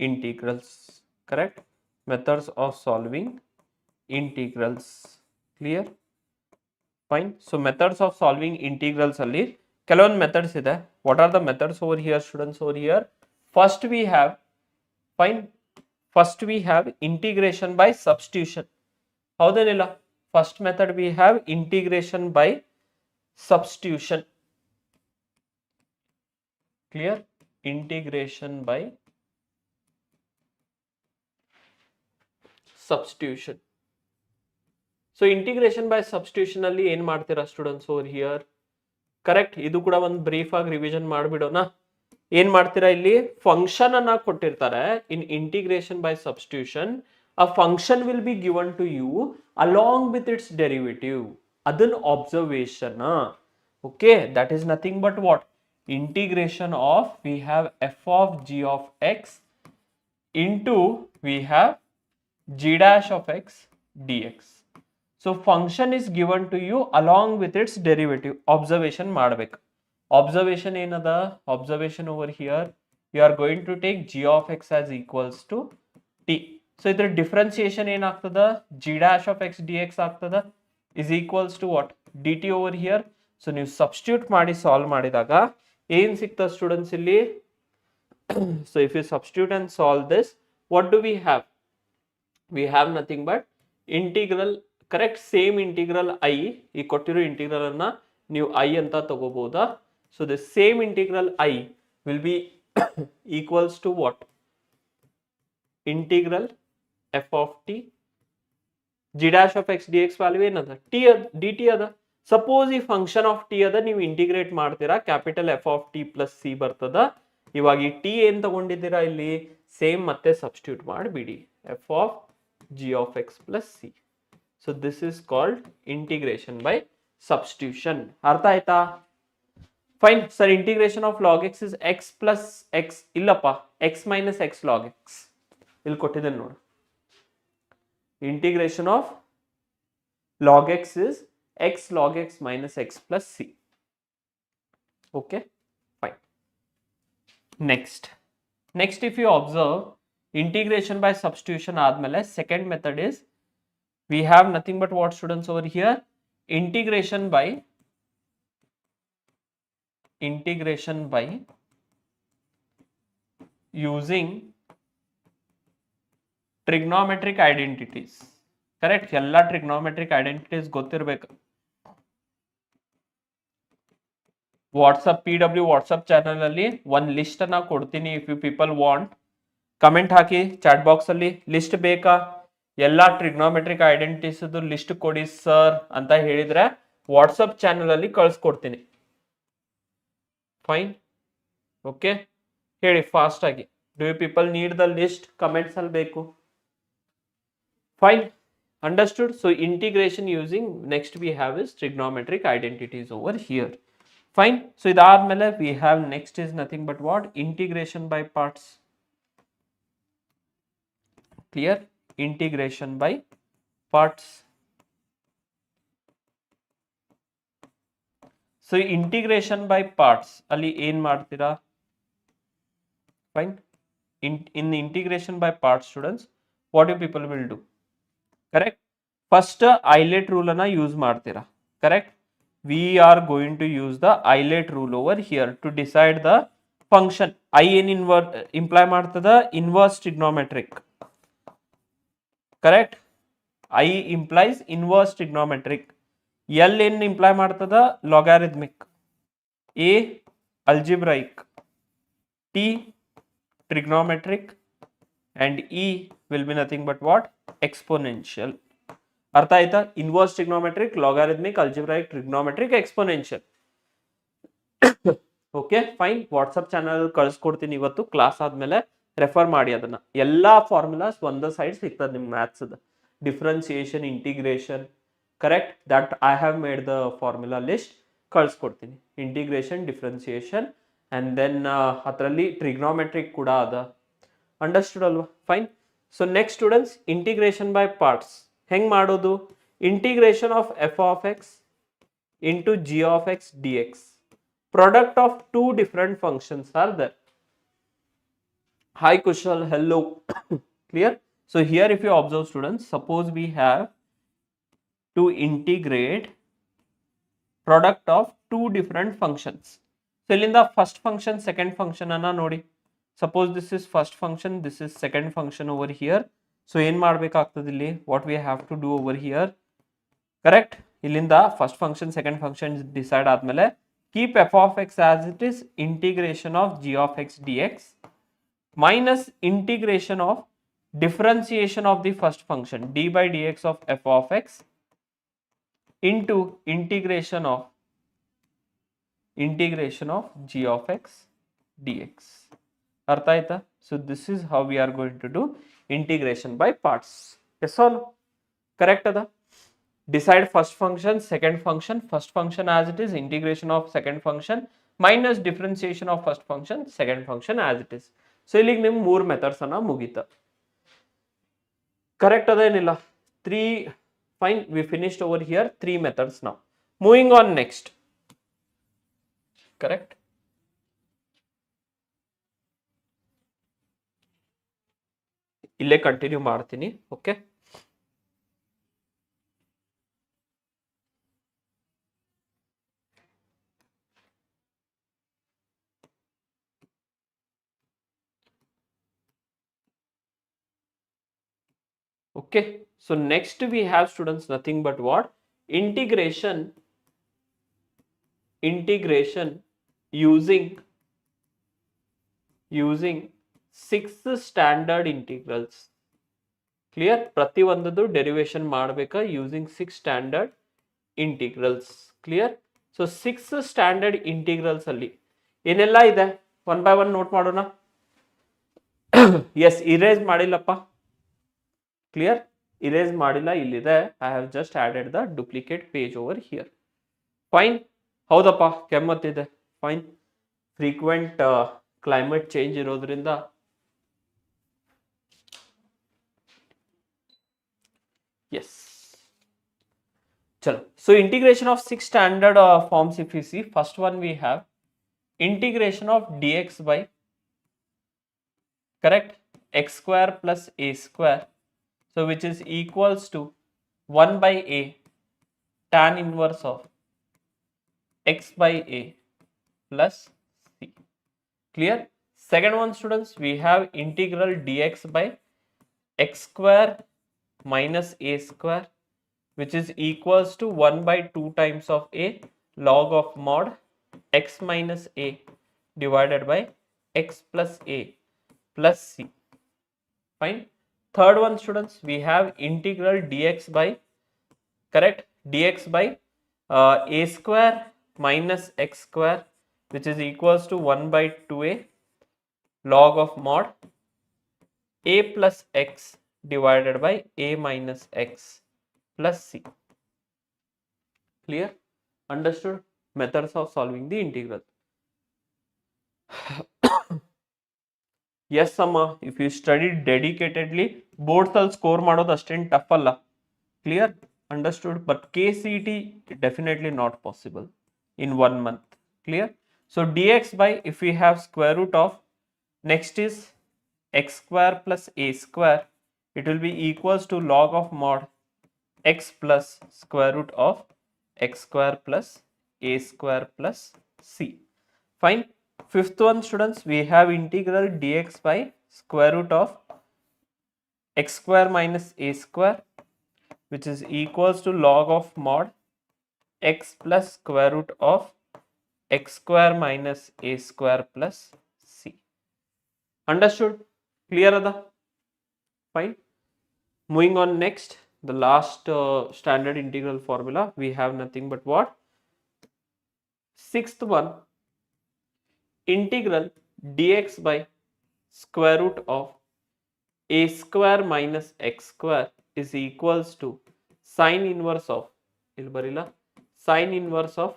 integrals. Correct? Methods of solving integrals. Clear? Fine. So methods of solving integrals alli ಕೆಲವೊಂದು methods ಇದೆ. What are the methods over here, students? Over here, first we have, fine, first we have integration by substitution. ಹೌದೇನಿಲ್ಲ? First method we have integration by substitution. Clear? Integration by substitution. So integration by substitution ಅಲ್ಲಿ ಏನ್ ಮಾಡ್ತೀರಾ students over here? Correct, ಇದು ಕೂಡ ಒಂದು brief ಆಗಿ revision ಮಾಡಿಬಿಡೋಣ. ಏನ್ ಮಾಡ್ತೀರಾ, ಇಲ್ಲಿ ಫಂಕ್ಷನ್ ಅನ್ನ ಕೊಟ್ಟಿರ್ತಾರೆ. In integration by substitution, a function will be given to you along with its derivative. ಅದನ್ನ observation. Okay, that is nothing but what? Integration of, we have f of g of x into we have g dash of x dx. So function is given to you along with its derivative. Observation ಮಾಡ್ಬೇಕು. Observation ಏನದ? Observation over here you are going to take g of x as equals to t. So ಇದ್ರ differentiation ಏನಾಗ್ತದ? g dash of x dx ಆಗ್ತದ is equals to what? dt over here. So ನೀವು substitute ಮಾಡಿ solve ಮಾಡಿದಾಗ ಏನ್ ಸಿಗ್ತದೆ students ಇಲ್ಲಿ? So if you substitute and solve this, what do we have? We have nothing but integral, correct? Same integral I, ಈ ಕೊಟ್ಟಿರೋ integral ಅನ್ನ ನೀವು I ಅಂತ ತಗೋಬಹುದಾ? So the same integral I will be equals to what? Integral f of t g dash of x dx value ಏನದ? t dt ಅದ. Suppose ಈ function of T ಅದ, ನೀವು ಇಂಟಿಗ್ರೇಟ್ ಮಾಡ್ತೀರಾ, capital F of T plus C ಬರ್ತದ. ಇವಾಗ ಈ T ಏನ್ ತಗೊಂಡಿದ್ದೀರಾ ಇಲ್ಲಿ? ಸೇಮ್ ಮತ್ತೆ ಸಬ್ಸ್ಟಿಟ್ಯೂಟ್ ಮಾಡಿಬಿಡಿ, f of g of x plus C. So this is called integration by substitution. ಅರ್ಥ ಆಯ್ತಾ? Fine sir. Integration of log x is x plus x. ಇಲ್ಲಪ್ಪ, x minus x log x ಇಲ್ಲಿ ಕೊಟ್ಟಿದ್ದೇನೆ ನೋಡು. Integration of log x is x log x minus x plus c. Okay, fine. Next if you observe integration by substitution ಆದ್ಮೇಲೆ second method is we have nothing but what students over here? Integration by using trigonometric identities. Correct? ಎಲ್ಲ trigonometric identities ಗೊತ್ತಿರಬೇಕು. WhatsApp PW WhatsApp channel ಅಲ್ಲಿ ಒಂದು list ಅನ್ನ ಕೊಡ್ತೀನಿ. If you people want, comment ಹಾಕಿ chat box ಅಲ್ಲಿ. List ಬೇಕಾ? ಎಲ್ಲ ಟ್ರಿಗ್ನೋಮೆಟ್ರಿಕ್ ಐಡೆಂಟಿಟೀಸ್ ಲಿಸ್ಟ್ ಕೊಡಿ ಸರ್ ಅಂತ ಹೇಳಿದ್ರೆ ವಾಟ್ಸಪ್ ಚಾನಲ್ ಅಲ್ಲಿ ಕಳಿಸ್ಕೊಡ್ತೀನಿ. ಫೈನ್, ಓಕೆ, ಹೇಳಿ ಫಾಸ್ಟ್ ಆಗಿ. Do you people need the list? Comments ಅಲ್ಲಿ ಬೇಕು. Fine, understood. So integration using, next we have is trigonometric identities over here. Fine. So idaadmele we have next is nothing but what? Integration by parts. Clear? Integration by parts. So integration by parts ಅಲ್ಲಿ ಏನ್ ಮಾಡ್ತೀರಾ? Fine. In the integration by parts, students, what do people will do? Correct? First islet rule ಅನ್ನ use ಮಾಡ್ತೀರಾ. Correct? We are going to use the islet rule over here to decide the function. I ಏನ್ imply ಮಾಡ್ತದ? Inverse trigonometric. Correct? I implies inverse trigonometric. L ಏನ್ imply ಮಾಡ್ತದ? logarithmic. A algebraic. T trigonometric and E will be nothing but what? Exponential. ಅರ್ಥ ಆಯ್ತಾ? Inverse trigonometric, logarithmic, algebraic, trigonometric, exponential. Okay fine. WhatsApp channel ಕಳಿಸ್ಕೊಡ್ತೀನಿ ಇವತ್ತು class ಆದ್ಮೇಲೆ, refer ಮಾಡಿ ಅದನ್ನ. ಎಲ್ಲಾ ಫಾರ್ಮುಲಾಸ್ ಒಂದ ಸೈಡ್ ಸಿಗ್ತದೆ ನಿಮ್ maths. Differentiation, integration, correct? That I have made the formula list, ಕಳಿಸ್ಕೊಡ್ತೀನಿ. ಇಂಟಿಗ್ರೇಷನ್, ಡಿಫ್ರೆನ್ಸಿಯೇಷನ್ ಅಂಡ್ ದೆನ್ ಅದರಲ್ಲಿ ಟ್ರಿಗ್ನೋಮೆಟ್ರಿಕ್ ಕೂಡ ಅದ. ಅಂಡರ್ಸ್ಟುಡ್ ಅಲ್ವಾ? Fine. So next students, integration by parts ಹೆಂಗ್ ಮಾಡೋದು? Integration of F of X into G of x d X. Product of two different functions are there. Hi Kushal, hello. Clear? So here if you observe students, suppose we have to integrate product of two different functions. So in the first function, second function anna nodi. Suppose this is first function, this is second function over here. So ಏನು ಮಾಡಬೇಕಾಗ್ತದೆ ಇಲ್ಲಿ? What we have to do over here, correct? ಇಲ್ಲಿಂದ first function, second function decide ಆದ್ಮೇಲೆ keep f of x as it is, integration of g of x dx minus integration of differentiation of the first function d by dx of f of x into integration of g of x dx. Artha aita? So this is how we are going to do integration by parts. Yes or no? Correct ada? Decide first function, second function, first function as it is, integration of second function minus differentiation of first function, second function as it is. So ಇಲ್ಲಿಗೆ ನಿಮ್ 3 methods ಅನ್ನ ಮುಗೀತ. Correct ಅದೇನಿಲ್ಲ? 3 Fine, we finished over here 3 methods now. Moving on next. Correct. ಇಲ್ಲೇ continue ಮಾಡ್ತೀನಿ. Okay, okay, so next we have students nothing but what? Integration using 6 standard integrals. Clear? ಪ್ರತಿ ಒಂದದ್ದು derivation ಮಾಡಬೇಕಾ using 6 standard integrals. Clear? So 6 standard integrals ಅಲ್ಲಿ ಏನೆಲ್ಲ ಇದೆ one by one note ಮಾಡೋಣ. Yes, erase ಮಾಡಿಲ್ಲಪ್ಪ. ಕ್ಲಿಯರ್? ಇರೇಸ್ ಮಾಡಿಲ್ಲ, ಇಲ್ಲಿದೆ. I have just added the duplicate page over here. Fine. ಹೌದಪ್ಪ, ಕೆಮ್ಮತ್ತಿದೆ. ಫೈನ್. ಫ್ರೀಕ್ವೆಂಟ್ ಕ್ಲೈಮೇಟ್ ಚೇಂಜ್ ಇರೋದ್ರಿಂದ yes. Chalo. So integration of 6 standard forms, if you see, first one we have integration of dx by, correct, x square plus a square, so which is equals to 1 by a tan inverse of x by a plus c. Clear? Second one, students, we have integral dx by x square minus a square, which is equals to 1 by 2 times of a log of mod x minus a divided by x plus a plus c. Fine. Third one, students, we have integral dx by, correct, dx by a square minus x square, which is equals to 1 by 2a log of mod a plus x divided by a minus x plus c. Clear? Understood? Methods of solving the integral. Yes, Amma, if you study dedicatedly, boards all score ಮಾಡೋದು ಅಷ್ಟೇನು tough ಅಲ್ಲ. Clear? Understood? But KCET definitely not possible in 1 month. Clear? So dx by, if we have square root of, next is x square plus a square, it will be equals to log of mod x plus square root of x square plus a square plus c. Fine. Fifth one, students, we have integral dx by square root of x square minus a square, which is equals to log of mod x plus square root of x square minus a square plus c. Understood? Clear ada? Fine. Moving on next, the last standard integral formula, we have nothing but what? Sixth one, integral dx by square root of a square minus x square is equals to sine inverse of, sine inverse of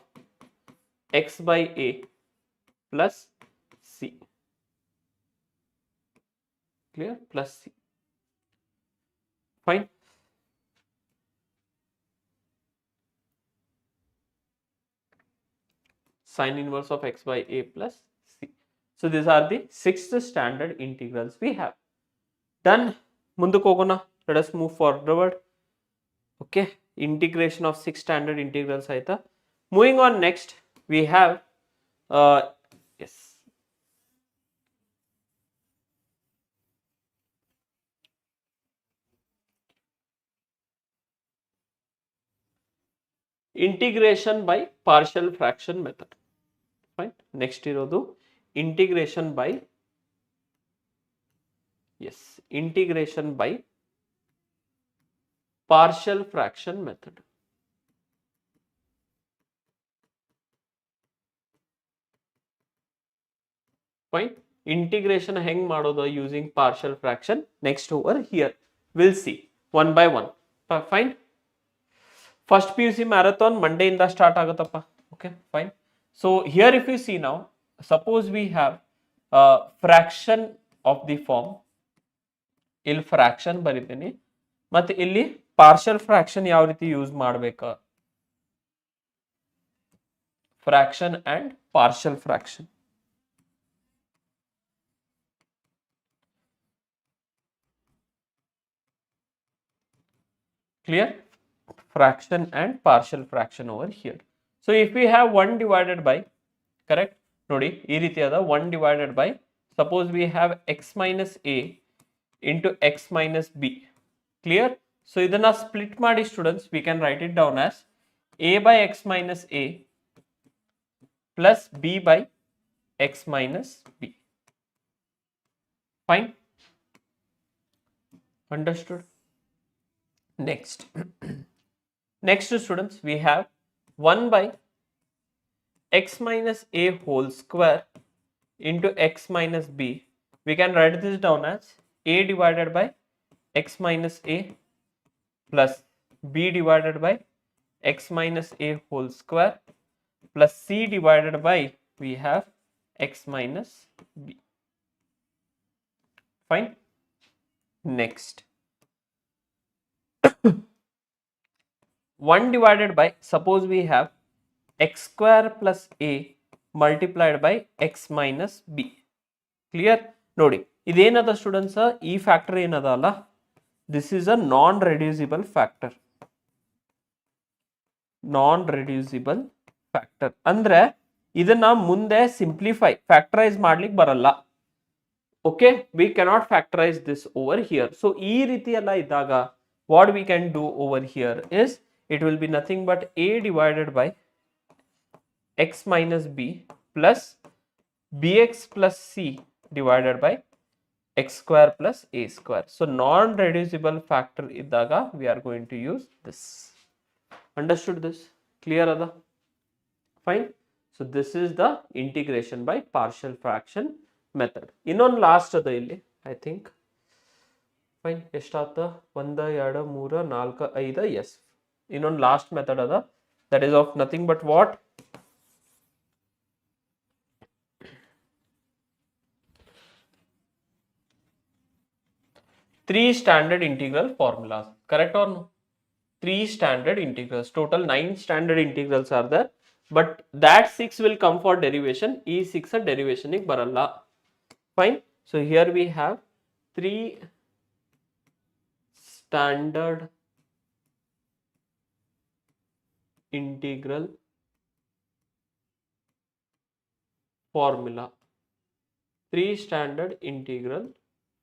x by a plus c. Clear? Plus c. Fine. Sine inverse of x by a plus c. So these are the 6 standard integrals we have. Done. Munduku hogona. Let us move forward. Okay. Integration of 6 standard integrals aita. Moving on next, we have yes. Integration by partial fraction method. Fine. Next irodu integration by, yes, integration by partial fraction method. Fine. Integration heng ಮಾಡೋದು using partial fraction. Next over here, we'll see one by one. Fine. First PUC marathon Monday ಇಂದ start ಆಗುತ್ತಪ್ಪ. Okay, fine. So here if you see now, suppose we have a fraction of the form, ಇಲ್ಲಿ fraction ಬರೀತೀನಿ, ಮತ್ತೆ ಇಲ್ಲಿ partial fraction ಯಾವ ರೀತಿ use ಮಾಡಬೇಕು? Fraction and partial fraction. Clear? Fraction and partial fraction over here. So if we have 1 divided by, correct? ನೋಡಿ ಈ ರೀತಿಯಾದ 1 divided by, suppose we have x minus a into x minus b. Clear? So ಇದನ್ನ split ಮಾಡಿ students, we can write it down as a by x minus a plus b by x minus b. Fine? Understood? Next. Next students, we have 1 by x minus a whole square into x minus b. We can write this down as a divided by x minus a plus b divided by x minus a whole square plus c divided by, we have x minus b. Fine? Next. 1 divided by, suppose we have x square plus a multiplied by x minus b. Clear? ನೋಡಿ ಇದೇನದ students, ಈ factor ಏನದ ಅಲ್ಲ, this is a non ರೆಡ್ಯೂಸಿಬಲ್ factor. Non ರೆಡ್ಯೂಸಿಬಲ್ factor ಅಂದ್ರೆ ಇದನ್ನ ಮುಂದೆ simplify factorise ಮಾಡ್ಲಿಕ್ಕೆ ಬರಲ್ಲ. Okay, we cannot factorise this over here. So ಈ ರೀತಿ ಎಲ್ಲ ಇದ್ದಾಗ what we can do over here is, it will be nothing but a divided by x minus b plus bx plus c divided by x square plus a square. So non-reducible factor iddaga we are going to use this. Understood this? Clear ada? Fine. So this is the integration by partial fraction method. Innond last ada illi, I think. Fine. ಎಷ್ಟಾತ? 1 2 3 4 5. Yes. ಇನ್ನೊಂದು last method ಅದ, that is of nothing but what? Three standard integral formulas. Correct or no? 3 standard integrals. Total 9 standard integrals are there. But that 6 will come for derivation. E 6 derivation ಗೆ ಬರಲ್ಲ. Fine. So here we have 3 standard integral formula. 3 standard integral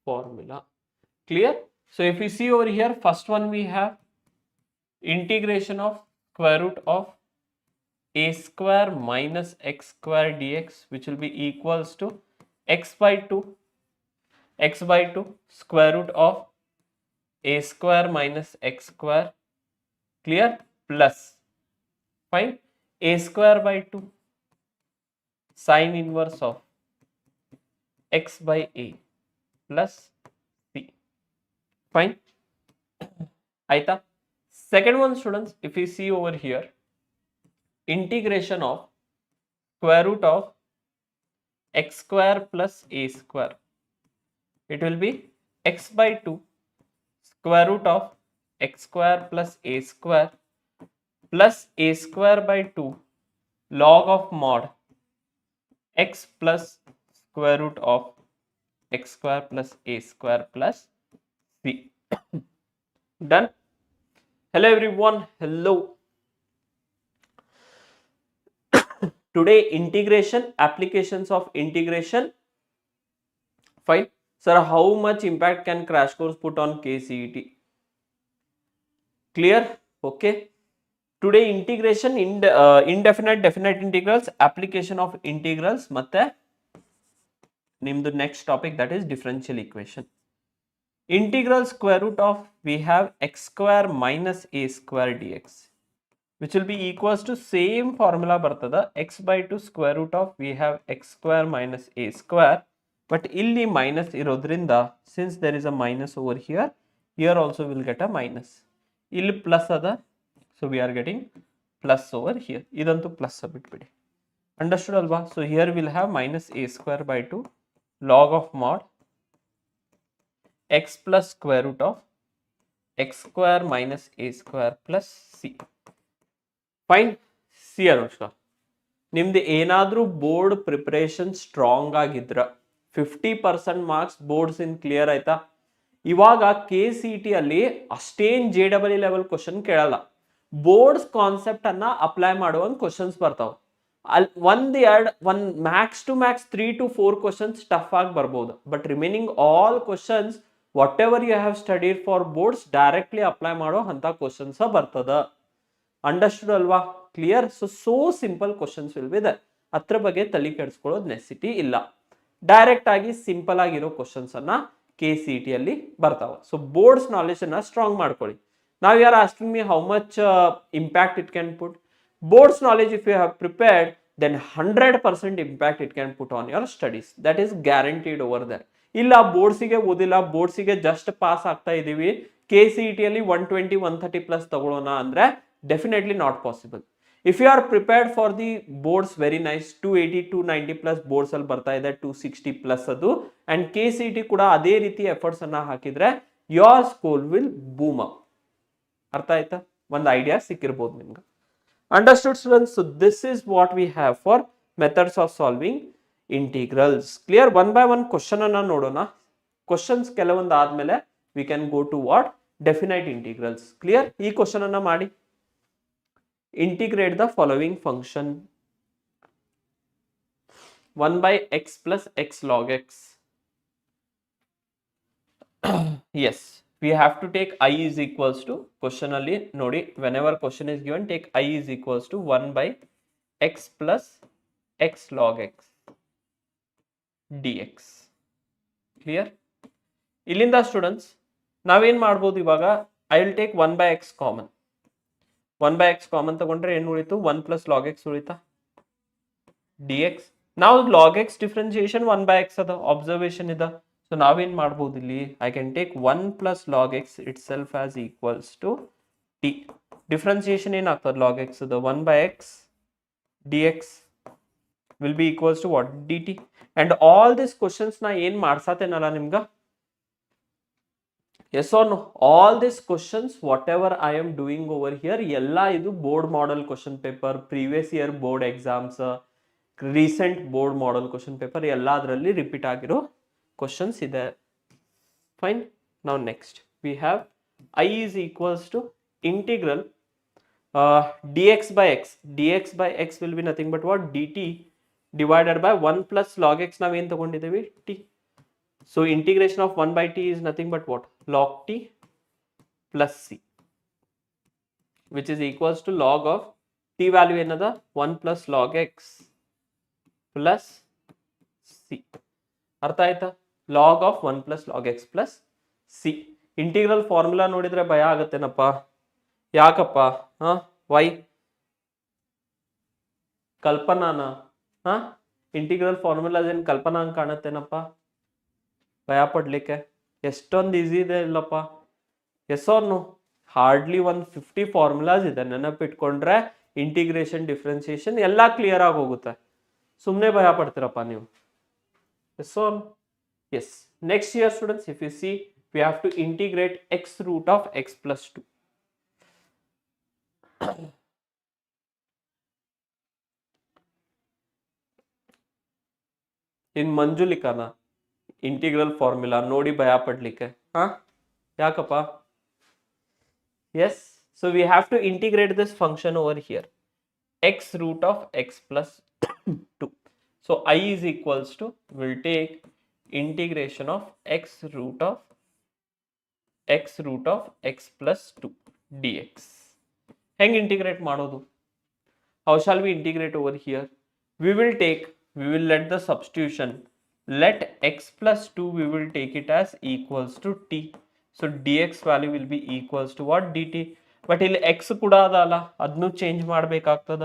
formula. Clear? So if you see over here, first one we have integration of square root of a square minus x square dx, which will be equals to x by 2 square root of a square minus x square. Clear? Plus, fine, a square by 2 sine inverse of x by a plus c. Fine. Aita. Second one students, if you see over here, integration of square root of x square plus a square. It will be x by 2 square root of x square plus a square plus a square by 2 log of mod x plus square root of x square plus a square plus c. Done? Hello everyone. Hello. Today integration, applications of integration. Fine. Sir, how much impact can crash course put on KCET? Clear? Okay. Today integration, indefinite, definite integrals, application of integrals, ಮತ್ತೆ ನಿಮ್ದು next topic, that is differential equation. Integral square root of, we have x square minus a square dx, which will be equals to same formula bartada, x by 2 square root of, we have x square minus a square. But illi minus irodrinda, since there is a minus over here, here also we will get a minus. Illi plus ada, so we are getting plus over here. Idantu plus a bit bidi. Understood alva? So here we will have minus a square by 2 log of mod x plus square root of x square minus a square plus c. Fine. C Anushka, ನಿಮ್ದು ಏನಾದರೂ board preparation strong ಆಗಿದ್ರ 50% marks boards ಇನ್ clear ಆಯ್ತಾ. ಇವಾಗ KCET ಅಲ್ಲಿ ಅಷ್ಟೇನ್ JEE level question ಕೇಳಲ್ಲ. Boards concept ಅನ್ನ apply ಮಾಡುವಂತ ಕ್ವಶನ್ಸ್ ಬರ್ತಾವ. ಅಲ್ಲಿ ಒಂದ್ max to max 3 to 4 questions tough ಆಗಿ ಬರ್ಬೋದು. But remaining all questions whatever you have studied for boards directly apply ಮಾಡೋ ಅಂತ ಕ್ವಶನ್ಸ್ ಬರ್ತದ. ಅಂಡರ್ಸ್ಟುಡ್ ಅಲ್ವಾ? Clear. So simple questions will be there. ಅದ್ರ ಬಗ್ಗೆ ತಲೆ ಕೆಡಿಸ್ಕೊಳ್ಳೋದು ನೆಸಿಟಿ ಇಲ್ಲ. ಡೈರೆಕ್ಟ್ ಆಗಿ ಸಿಂಪಲ್ ಆಗಿರೋ ಕ್ವಶನ್ಸ್ ಅನ್ನ KCET ಅಲ್ಲಿ ಬರ್ತಾವ. ಸೊ ಬೋರ್ಡ್ಸ್ ನಾಲೆಜ್ ಅನ್ನ ಸ್ಟ್ರಾಂಗ್ ಮಾಡ್ಕೊಳ್ಳಿ. ನಾವ್ ಯಾರು asking me how much impact it can put boards knowledge if you have prepared then 100% impact it can put on your studies. That is guaranteed over there. ಇಲ್ಲ ಬೋರ್ಡ್ಸಿಗೆ ಓದಿಲ್ಲ, ಬೋರ್ಡ್ಸಿಗೆ just pass ಆಗ್ತಾ ಇದೀವಿ, KCET ಅಲ್ಲಿ 120 130 plus ತಗೊಳ್ಳೋಣ ಅಂದ್ರೆ definitely not possible. If you are prepared for the boards very nice, 280 290 plus boards ಅಲ್ಲಿ ಬರ್ತಾ ಇದೆ, 260 ಪ್ಲಸ್ ಅದು. ಅಂಡ್ KCET ಕೂಡ ಅದೇ ರೀತಿ ಎಫರ್ಟ್ಸ್ ಅನ್ನ ಹಾಕಿದ್ರೆ your score will boom up. ಅರ್ಥ ಆಯ್ತಾ? ಒಂದು ಐಡಿಯಾ ಸಿಕ್ಕಿರ್ಬೋದು ನಿಮ್ಗೆ. Understood students? So this is what we have for methods of solving integrals. Clear? One by one question ಅನ್ನ ನೋಡೋಣ. ಕ್ವಶನ್ಸ್ ಕೆಲವೊಂದು ಆದ್ಮೇಲೆ we can go to what definite integrals. Clear? ಈ ಕ್ವಶನ್ ಅನ್ನ ಮಾಡಿ. Integrate the following function 1 by x plus x log x. Yes, we have to take I is equals to, question alli nodi, whenever question is given take I is equals to 1 by x plus x log x dx. Clear? ಇಲ್ಲಿಂದ students ನಾವೇನ್ ಮಾಡ್ಬೋದು ಇವಾಗ, I will take 1 by x common. 1 by x common ತಗೊಂಡ್ರೆ ಏನು ಉಳಿತು? 1 plus log x ಉಳಿತಾ dx. ನಾವು log x differentiation 1 by x ಅದ, ಅಬ್ಸರ್ವೇಷನ್ ಇದೆ. ಸೊ ನಾವೇನ್ ಮಾಡ್ಬೋದು ಇಲ್ಲಿ, I can take 1 plus log x itself as equals to t. Differentiation ಏನಾಗ್ತದೆ log x ಅದ? 1 by x dx will be equals to what? dt. And all this questions ನಾ ಏನ್ ಮಾಡ್ಸಾತೇನಲ್ಲ ನಿಮ್ಗ, yes or no? All these questions whatever I am doing over here ella idu board model question paper, previous year board exams, recent board model question paper ella adralli repeat agiro questions ide. Fine. Now next we have I is equals to integral dx by x. Dx by x will be nothing but what? dt divided by 1 plus log x ನಾವ್ ಏನ್ ತಗೊಂಡಿದ್ದೀವಿ? t. So integration of 1 by t is nothing but what? Log t plus c, which is equals to log of t value another 1 plus log x plus c. ಅರ್ಥ ಆಯ್ತಾ? log of 1 plus log x plus c. Integral formula ನೋಡಿದ್ರೆ ಭಯ ಆಗತ್ತೇನಪ್ಪ? ಯಾಕಪ್ಪ? Y? ಕಲ್ಪನಾನ? Integral formulas ಏನ್ ಕಲ್ಪನಾ ಹಂಗೆ ಕಾಣತ್ತೇನಪ್ಪ? ಭಯ ಪಡ್ಲಿಕ್ಕೆ ಎಷ್ಟೊಂದು easy ಇದೆ ಇಲ್ಲಪ್ಪ? Yes or no? Hardly 150 formulas ಇದೆ. ನೆನಪಿಟ್ಕೊಂಡ್ರೆ ಇಂಟಿಗ್ರೇಷನ್, ಡಿಫ್ರೆನ್ಸಿಯೇಷನ್ ಎಲ್ಲ ಕ್ಲಿಯರ್ ಆಗಿ ಹೋಗುತ್ತೆ. ಸುಮ್ಮನೆ ಭಯ ಪಡ್ತೀರಪ್ಪ ನೀವು. Yes or? Yes. Next year students, if you see we have to integrate x root of x plus 2. In ಮಂಜುಲಿಕಾನ ಇಂಟಿಗ್ರಲ್ ಫಾರ್ಮುಲಾ ನೋಡಿ ಭಯ ಪಡ್ಲಿಕ್ಕೆ ಯಾಕಪ್ಪ? Yes. So we have to integrate this function over here, x root of x plus 2. So I is equals to, will take integration of x root of x plus 2 dx. ಹೆಂಗ್ integrate ಮಾಡೋದು? How shall we integrate over here? We will let the substitution, let x plus 2 we will take it as equals to t. So dx value will be equals to what? dt. But ಇಲ್ಲಿ x ಕೂಡ ಅದಲ್ಲ, ಅದನ್ನು change ಮಾಡಬೇಕಾಗ್ತದ.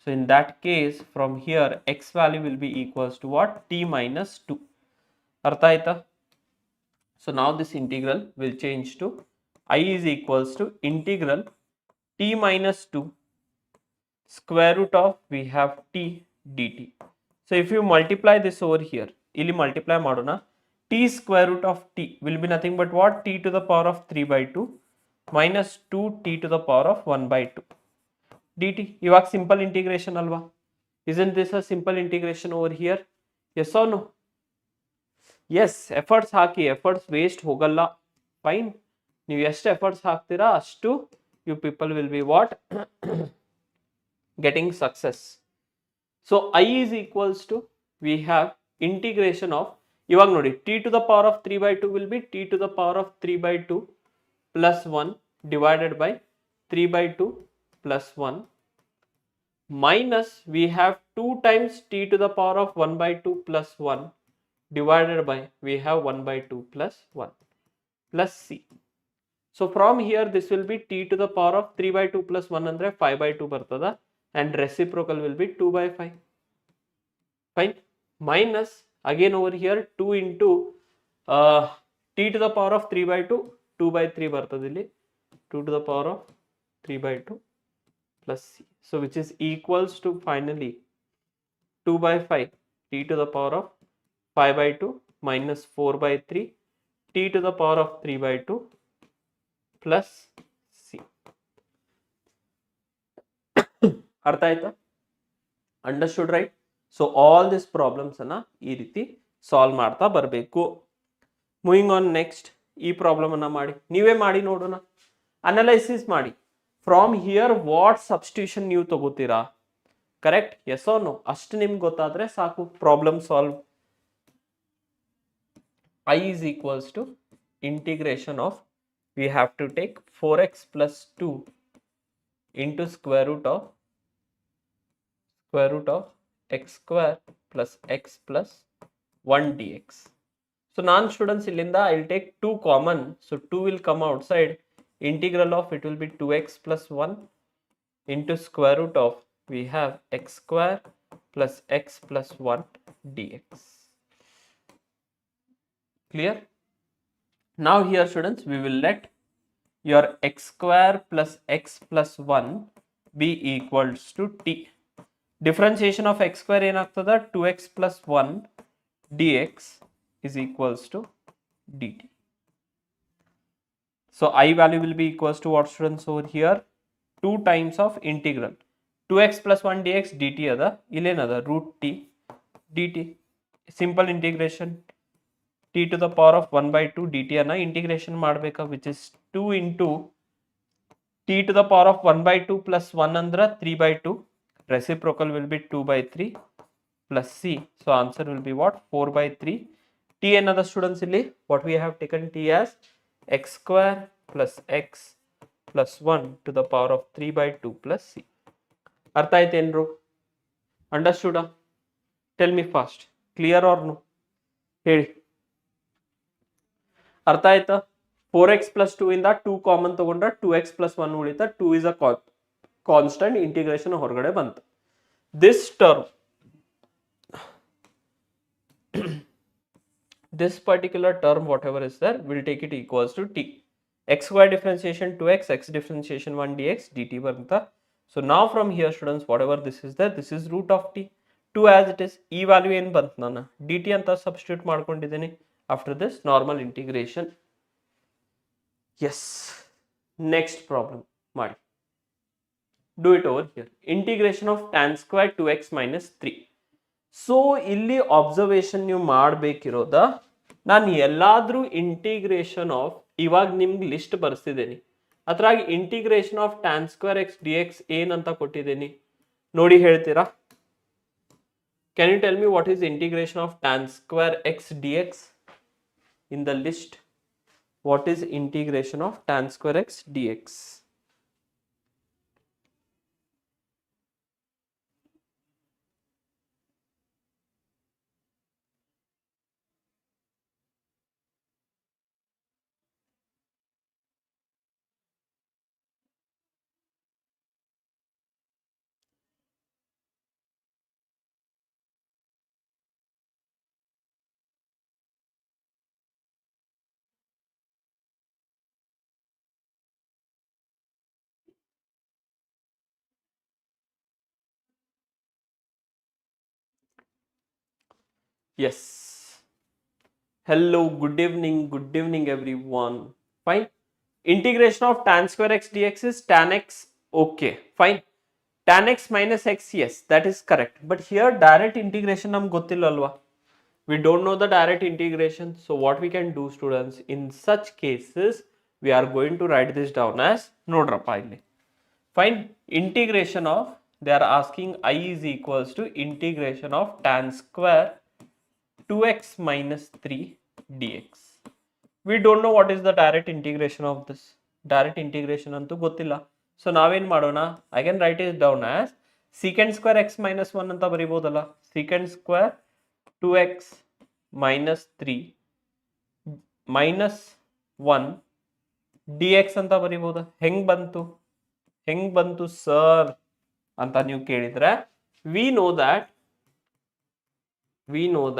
So in that case from here x value will be equals to what? t minus 2. ಅರ್ಥ ಆಯ್ತಾ? So now this integral will change to I is equals to integral t minus 2 square root of, we have t dt. So if you multiply this over here, ಇಲ್ಲಿ multiply ಮಾಡೋಣ, t square root of t will be nothing but what? t to the power of 3 by 2 minus 2t to the power of 1 by 2 dt. ಇವಾಗ simple integration ಅಲ್ವಾ? Isn't this a simple integration over here? Yes or no? Yes, efforts hockey, efforts waste ಹೋಗಲ್ಲ. Fine. ನೀವು ಎಷ್ಟು efforts ಹಾಕ್ತೀರಾ ಅಷ್ಟು you people will be what? Getting success. So I is equals to, we have integration of, ಇವಾಗ ನೋಡಿ t to the power of 3 by 2 will be t to the power of 3 by 2 plus 1 divided by 3 by 2 plus 1 minus we have 2 times t to the power of 1 by 2 plus 1 divided by we have 1 by 2 plus 1 plus c. So from here this will be t to the power of 3 by 2 plus 1 andre 5 by 2 bartada and reciprocal will be 2 by 5. Fine. Minus again over here 2 into t to the power of 3 by 2 2 by 3 bartada illi 2 to the power of 3 by 2 plus c. So which is equals to finally 2 by 5 t to the power of 5 by 2 minus 4 by 3 t to the power of 3 by 2 plus c. ಅರ್ಥ ಆಯ್ತಾ? Understood right? So all this problems ಅನ್ನ ಈ ರೀತಿ solve ಮಾಡ್ತಾ ಬರಬೇಕು. Moving on next, ಈ problem ಅನ್ನ ಮಾಡಿ, ನೀವೇ ಮಾಡಿ ನೋಡೋಣ, ಅನಲೈಸಿಸ್ ಮಾಡಿ. ಫ್ರಾಮ್ ಹಿಯರ್ ವಾಟ್ ಸಬ್ಸ್ಟಿಟ್ಯೂಷನ್ ನೀವು ತಗೋತೀರಾ, ಕರೆಕ್ಟ್? Yes or no? ಅಷ್ಟು ನಿಮ್ಗೆ ಗೊತ್ತಾದ್ರೆ ಸಾಕು, problem solve. I is equals to integration of, we have to take 4x plus 2 into square root of x square plus x plus 1 dx. So non-students illinda I'll take 2 common, so 2 will come outside. Integral of it will be 2x plus 1 into square root of we have x square plus x plus 1 dx. Clear? Now here students we will let your x square plus x plus 1 be equals to t. Differentiation of x square ಏನಾಗ್ತದ 2x plus 1 dx is equals to dt. So I value will be equals to what students over here? 2 times of integral 2x plus 1 dx dt ಅದ, ಇಲ್ಲೇನದ root t dt. Simple integration t to the power of 1 by 2 dt ಅನ್ನ integration ಮಾಡಬೇಕಾ, which is 2 into t to the power of 1 by 2 plus 1 andra 3 by 2, reciprocal will be 2 by 3 plus c. So answer will be what? 4 by 3. T another students illi what we have taken t as x square plus x plus 1 to the power of 3 by 2 plus c. ಅರ್ಥ ಆಯ್ತೇನ್ರು? Understood? Tell me fast, clear or no ಹೇಳಿ. ಅರ್ಥ ಆಯ್ತಾ? 4x plus 2 ಇಂದ 2 common ತಗೊಂಡ್ರೆ 2x plus 1 ಉಳಿತಾ, 2 is a constant, integration ಹೊರಗಡೆ ಬಂತು. This term, this particular term whatever is there, we'll take it equals to t. x square differentiation 2x, x differentiation 1 dx dt banta. So now from here students whatever this is there, this is root of t, 2 as it is. E value ಏನು ಬಂತು, ನಾನು dt ಅಂತ substitute ಮಾಡ್ಕೊಂಡಿದ್ದೀನಿ. After this normal integration. Yes, next problem ಮಾಡಿ. Do it over here. Integration of tan square 2x minus 3. So ಇಲ್ಲಿ observation ನೀವು ಮಾಡಬೇಕಿರೋದ, ನಾನು ಎಲ್ಲಾದ್ರೂ ಇಂಟಿಗ್ರೇಷನ್ ಆಫ್, ಇವಾಗ ನಿಮ್ಗೆ ಲಿಸ್ಟ್ ಬರ್ಸಿದ್ದೀನಿ, ಅದ್ರಾಗ integration of tan square x d x ಏನಂತ ಕೊಟ್ಟಿದ್ದೀನಿ ನೋಡಿ, ಹೇಳ್ತೀರಾ? Can you tell me what is integration of tan square x d x in the list? What is integration of tan square x d x? Yes. Hello, good evening everyone. Fine. Integration of tan square x dx is tan x. Okay, fine. Tan x minus x, yes, that is correct. But here direct integration nam gottilla alva. We don't know the direct integration. So what we can do, students, in such cases, we are going to write this down as nodrappa illi. Fine. Integration of, they are asking I is equals to integration of tan square 2x minus 3 dx. We don't know what is the direct integration of this. Direct integration antu gottilla. So naven madona, I can write it down as secant square x minus 1 anta baribodalla. Secant square 2x minus 3 minus 1 dx anta bariboda. Heng bantu sir anta ನೀವು ಕೇಳಿದ್ರೆ we know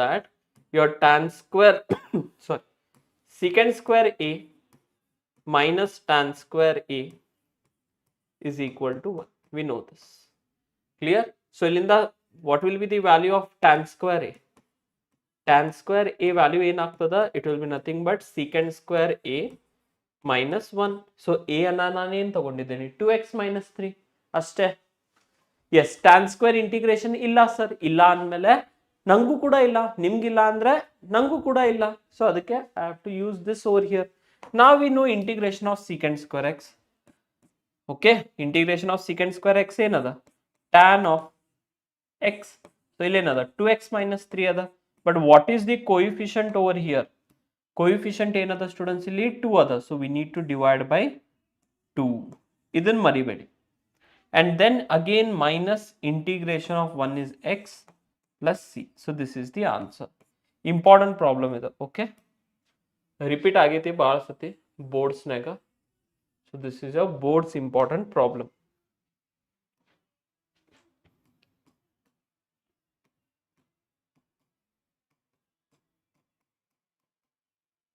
that your tan square sorry, secant square a minus tan square a is equal to 1. We know this. Clear? So ilinda what will be the value of tan square a? Tan square a value ಏನಾಗ್ತದ? It will be nothing but secant square a minus 1. So a ಅನ್ನ ನಾನು ಏನು ತಗೊಂಡಿದ್ದೇನೆ? 2x minus 3 ಅಷ್ಟೇ. Yes, tan square integration ಇಲ್ಲ sir. ಇಲ್ಲ ಅಂದಮೇಲೆ ನಂಗೂ ಕೂಡ ಇಲ್ಲ, ನಿಮ್ಗಿಲ್ಲ ಅಂದ್ರೆ ನಂಗೂ ಕೂಡ ಇಲ್ಲ. So ಅದಕ್ಕೆ I have to use this over here. Now we know integration of secant square x. Okay, integration of secant square x ಏನದ? Tan of x. So ಇಲ್ಲಿ ಏನದ? 2x minus 3 ಅದ. But what is the coefficient over here? Coefficient ಏನದ students ಇಲ್ಲಿ 2 ಅದ. So we need to divide by 2. ಇದನ್ನ ಮರಿಬೇಡಿ. And then again minus integration of 1 is x plus c. So this is the answer. Important problem ಇದು. Okay. Repeat ಆಗೈತಿ ಭಾಳ ಸತಿ boards ನಾಗ. So this is a board's important problem.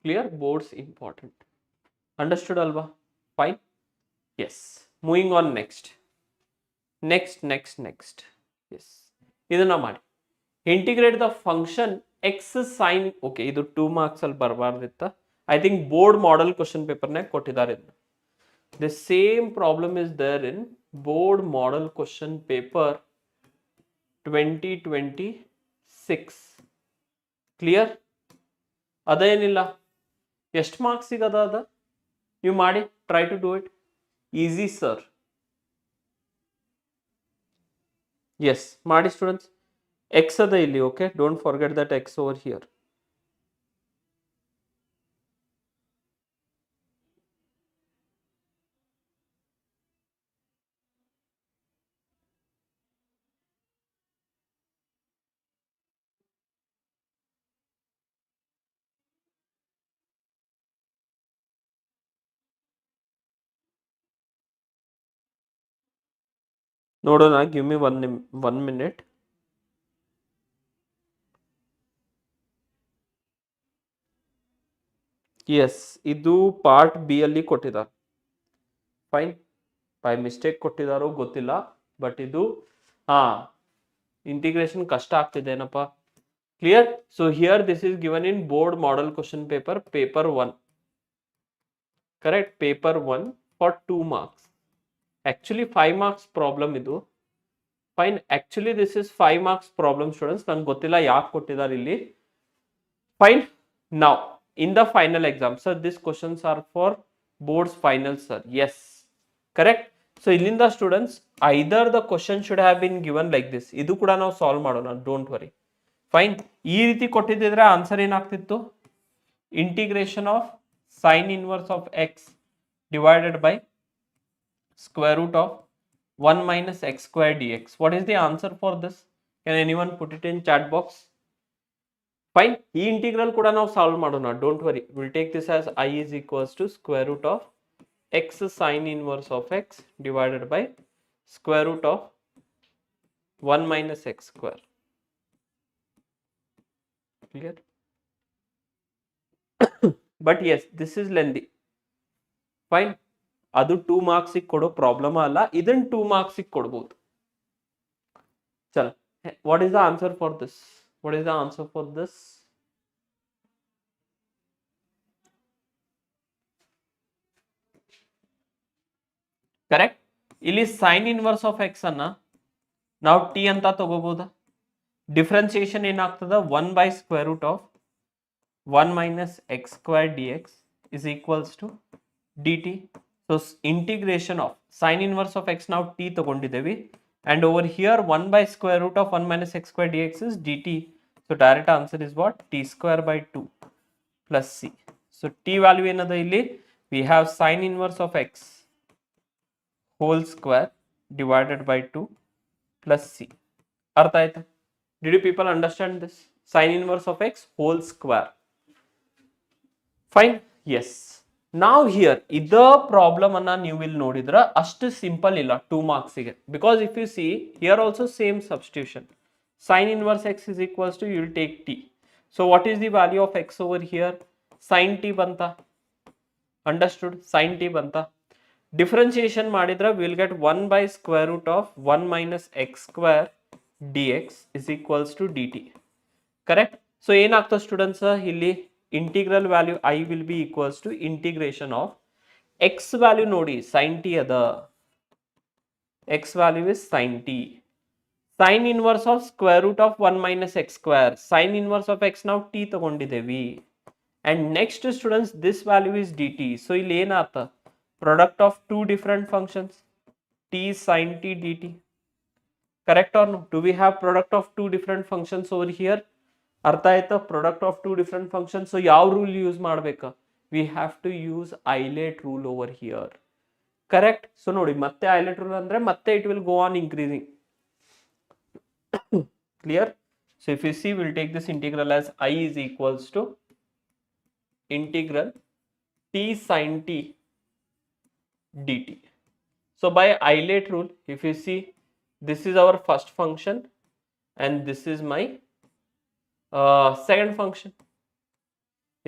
Clear? Boards important. Understood alva? Fine. Yes. Moving on next. Next. Yes. ಇದನ್ನ ಮಾಡಿ. Integrate the function x sin. Okay, ಇದು 2 marks ಅಲ್ಲಿ ಬರಬಾರ್ದಿತ್ತ. I think board model question paper ನಾಗ ಕೊಟ್ಟಿದ್ದಾರೆ ಇದನ್ನ. The same problem is there in board model question paper 2026. Clear? ಅದೇನಿಲ್ಲ. ಎಷ್ಟು marks ಸಿಗದ ಅದ? ನೀವು ಮಾಡಿ, try to do it. Easy sir. Yes, ಮಾಡಿ students. X ಅದ ಇಲ್ಲಿ, okay? Don't forget that x over here. ನೋಡೋಣ, give me one minute. Yes, ಇದು ಪಾರ್ಟ್ ಬಿ ಅಲ್ಲಿ ಕೊಟ್ಟಿದ್ದಾರೆ. ಫೈನ್, ಬೈ ಮಿಸ್ಟೇಕ್ ಕೊಟ್ಟಿದ್ದಾರೋ ಗೊತ್ತಿಲ್ಲ, ಬಟ್ ಇದು ಇಂಟಿಗ್ರೇಷನ್ ಕಷ್ಟ ಆಗ್ತಿದೆ ಏನಪ್ಪ. Clear? So here this is given in board model question paper 1. Correct? Paper 1 for 2 marks. Actually 5 marks problem ಇದು. Fine, actually this is 5 marks problem students. ನಂಗೆ ಗೊತ್ತಿಲ್ಲ ಯಾಕೆ ಕೊಟ್ಟಿದ್ದಾರೆ ಇಲ್ಲಿ. Fine, now in the final exam, sir, these questions are for board's final, sir. Yes, correct. So ilinda students, either the question should have been given like this. Idu kuda ನಾವು solve ಮಾಡೋಣ, don't worry. Fine, ಈ ರೀತಿ ಕೊಟ್ಟಿದ್ದಿದ್ರೆ answer ಏನಾಗ್ತಿತ್ತು? Integration of sin inverse of x divided by square root of 1 minus x square dx. What is the answer for this? Can anyone put it in chat box? Fine, ಈ integral ಕೂಡ ನಾವು solve ಮಾಡೋಣ, don't worry. Will take this as I is equals to square root of x sin inverse of x divided by square root of 1 minus x square. Clear? But yes, this is lengthy. Fine, ಅದು 2 marks ಕೊಡೋ problem ಅಲ್ಲ, ಇದನ್ನ 2 marks ಕೊಡ್ಬೋದು. ಚಲ, what is the answer for this? What is the answer for this? Correct. ಇಲ್ಲಿ sign inverse of X ಅನ್ನ ನಾವು T ಅಂತ ತಗೋಬಹುದಾ? ಡಿಫ್ರೆನ್ಸಿಯೇಷನ್ ಏನಾಗ್ತದ, 1/√of 1 minus x square dx is equals to dt. So integration of sine inverse of x now t ತಗೊಂಡಿದ್ದೇವೆ, and over here 1/√of 1 minus x square dx is dt. So direct answer is what? t square by 2 plus c. So t value ಏನದ ಇಲ್ಲಿ? We have sine inverse of x whole square divided by 2 plus c. ಅರ್ಥ ಆಯ್ತಾ? Did you people understand this? Sine inverse of x whole square. Fine. Yes. Now here ಇದ problem ಅನ್ನ ನೀವು ಇಲ್ಲಿ ನೋಡಿದ್ರ ಅಷ್ಟು ಸಿಂಪಲ್ ಇಲ್ಲ 2 marks ಗೆ, because if you see here also same substitution. Sine inverse x is equals to, you will take t. So what is the value of x over here? Sin t banta. Understood? Sin t banta. Differentiation ಮಾಡಿದ್ರ we will get 1/√of 1 minus x square dx is equals to dt. Correct? So ಏನಾಗ್ತದೆ students, ಇಲ್ಲಿ integral value I will be equals to integration of x value ನೋಡಿ sin t ಅದ, x value is sin t. Sin inverse of square root of 1 minus x square, sin inverse of x ನಾವು t ತಗೊಂಡಿದ್ದೇವಿ, and next students this value is dt. So ಇಲ್ಲಿ ಏನಾತ, product of two different functions, t sin t dt. Correct or no? Do we have product of two different functions over here? ಅರ್ಥ ಆಯ್ತಾ? Product of two different functions. So ಯಾವ rule use ಮಾಡ್ಬೇಕಾ? We have to use ILATE rule over here. Correct. So ನೋಡಿ ಮತ್ತೆ ILATE rule ಅಂದ್ರೆ ಮತ್ತೆ it will go on increasing. Clear? So if you see will take this integral as I is equals to integral t sin t dt. So by Eilert rule, if you see this is our first function and this is my second function.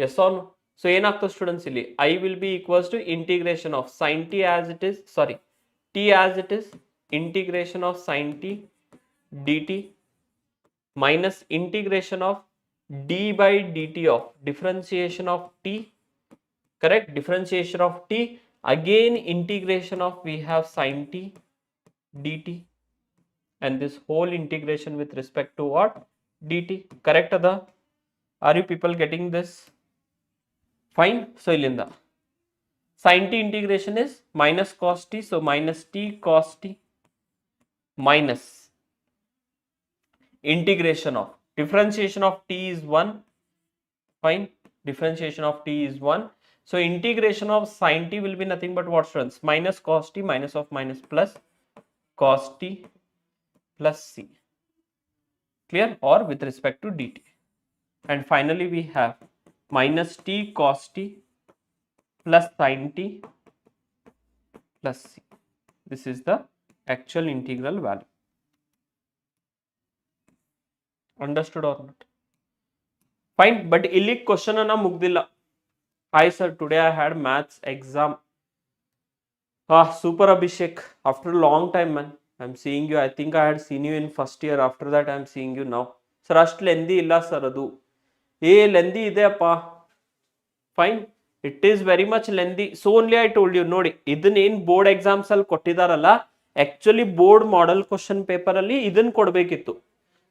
Yes or no? So ಏನಾಗ್ತದೆ students, ಇಲ್ಲಿ I will be equals to integration of sin t as it is, sorry, t as it is, integration of sin t dt minus integration of d by dt of differentiation of t. Correct? Differentiation of t, again integration of, we have sin t dt, and this whole integration with respect to what? dt. Correct ada? Are you people getting this? Fine. So ilinda sin t integration is minus cos t, so minus t cos t minus integration of differentiation of t is 1. Fine. Differentiation of t is 1. So integration of sin t will be nothing but what, students? Minus cos t, minus of minus plus cos t plus c. Clear? Or with respect to dt. And finally we have minus t cos t plus sin t plus c. This is the actual integral value. Understood or not? Fine. But illi question ana mugdilla. Hi sir, today I had maths exam. Super Abhishek, after a long time man, I'm seeing you. I think I had seen you in first year. After that I'm seeing you now. Sir ಅಷ್ಟು lengthy ಇಲ್ಲ sir, ಅದು lengthy ಇದೆ ಅಪ್ಪ. Fine, it is very much lengthy. So only I told you, ನೋಡಿ ಇದನ್ನೇನು board exams ಅಲ್ಲಿ ಕೊಟ್ಟಿದಾರಲ್ಲ, actually board model question paper ಅಲ್ಲಿ ಇದನ್ನ ಕೊಡಬೇಕಿತ್ತು.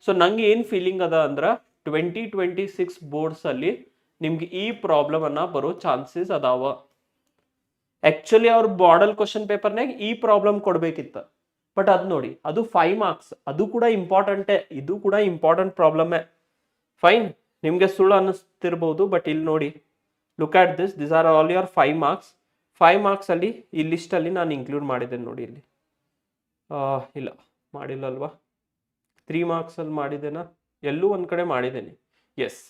ಸೊ ನಂಗೆ ಏನು ಫೀಲಿಂಗ್ ಅದ ಅಂದ್ರೆ 2026 ಬೋರ್ಡ್ಸ್ ಅಲ್ಲಿ ನಿಮ್ಗೆ ಈ ಪ್ರಾಬ್ಲಮ್ ಅನ್ನ ಬರೋ ಚಾನ್ಸಸ್ ಅದಾವ. ಆಕ್ಚುಲಿ ಅವ್ರ ಮಾಡೆಲ್ ಕ್ವಶನ್ ಪೇಪರ್ನಾಗ ಈ ಪ್ರಾಬ್ಲಮ್ ಕೊಡ್ಬೇಕಿತ್ತು, ಬಟ್ ಅದು ನೋಡಿ ಅದು 5 marks, ಅದು ಕೂಡ ಇಂಪಾರ್ಟೆಂಟೇ, ಇದು ಕೂಡ ಇಂಪಾರ್ಟೆಂಟ್ ಪ್ರಾಬ್ಲಮ್ಮೇ. ಫೈನ್, ನಿಮಗೆ ಸುಳ್ಳು ಅನ್ನಿಸ್ತಿರ್ಬೋದು, ಬಟ್ ಇಲ್ಲಿ ನೋಡಿ, look at this, this are all your 5 marks. 5 marks ಅಲ್ಲಿ ಈ ಲಿಸ್ಟಲ್ಲಿ ನಾನು ಇನ್ಕ್ಲೂಡ್ ಮಾಡಿದ್ದೇನೆ ನೋಡಿ. ಇಲ್ಲಿ ಇಲ್ಲ ಮಾಡಿಲ್ಲ ಅಲ್ವಾ, 3 marks ಅಲ್ಲಿ ಮಾಡಿದ್ದೇನಾ, ಎಲ್ಲೂ ಒಂದು ಕಡೆ ಮಾಡಿದ್ದೇನೆ. ಎಸ್,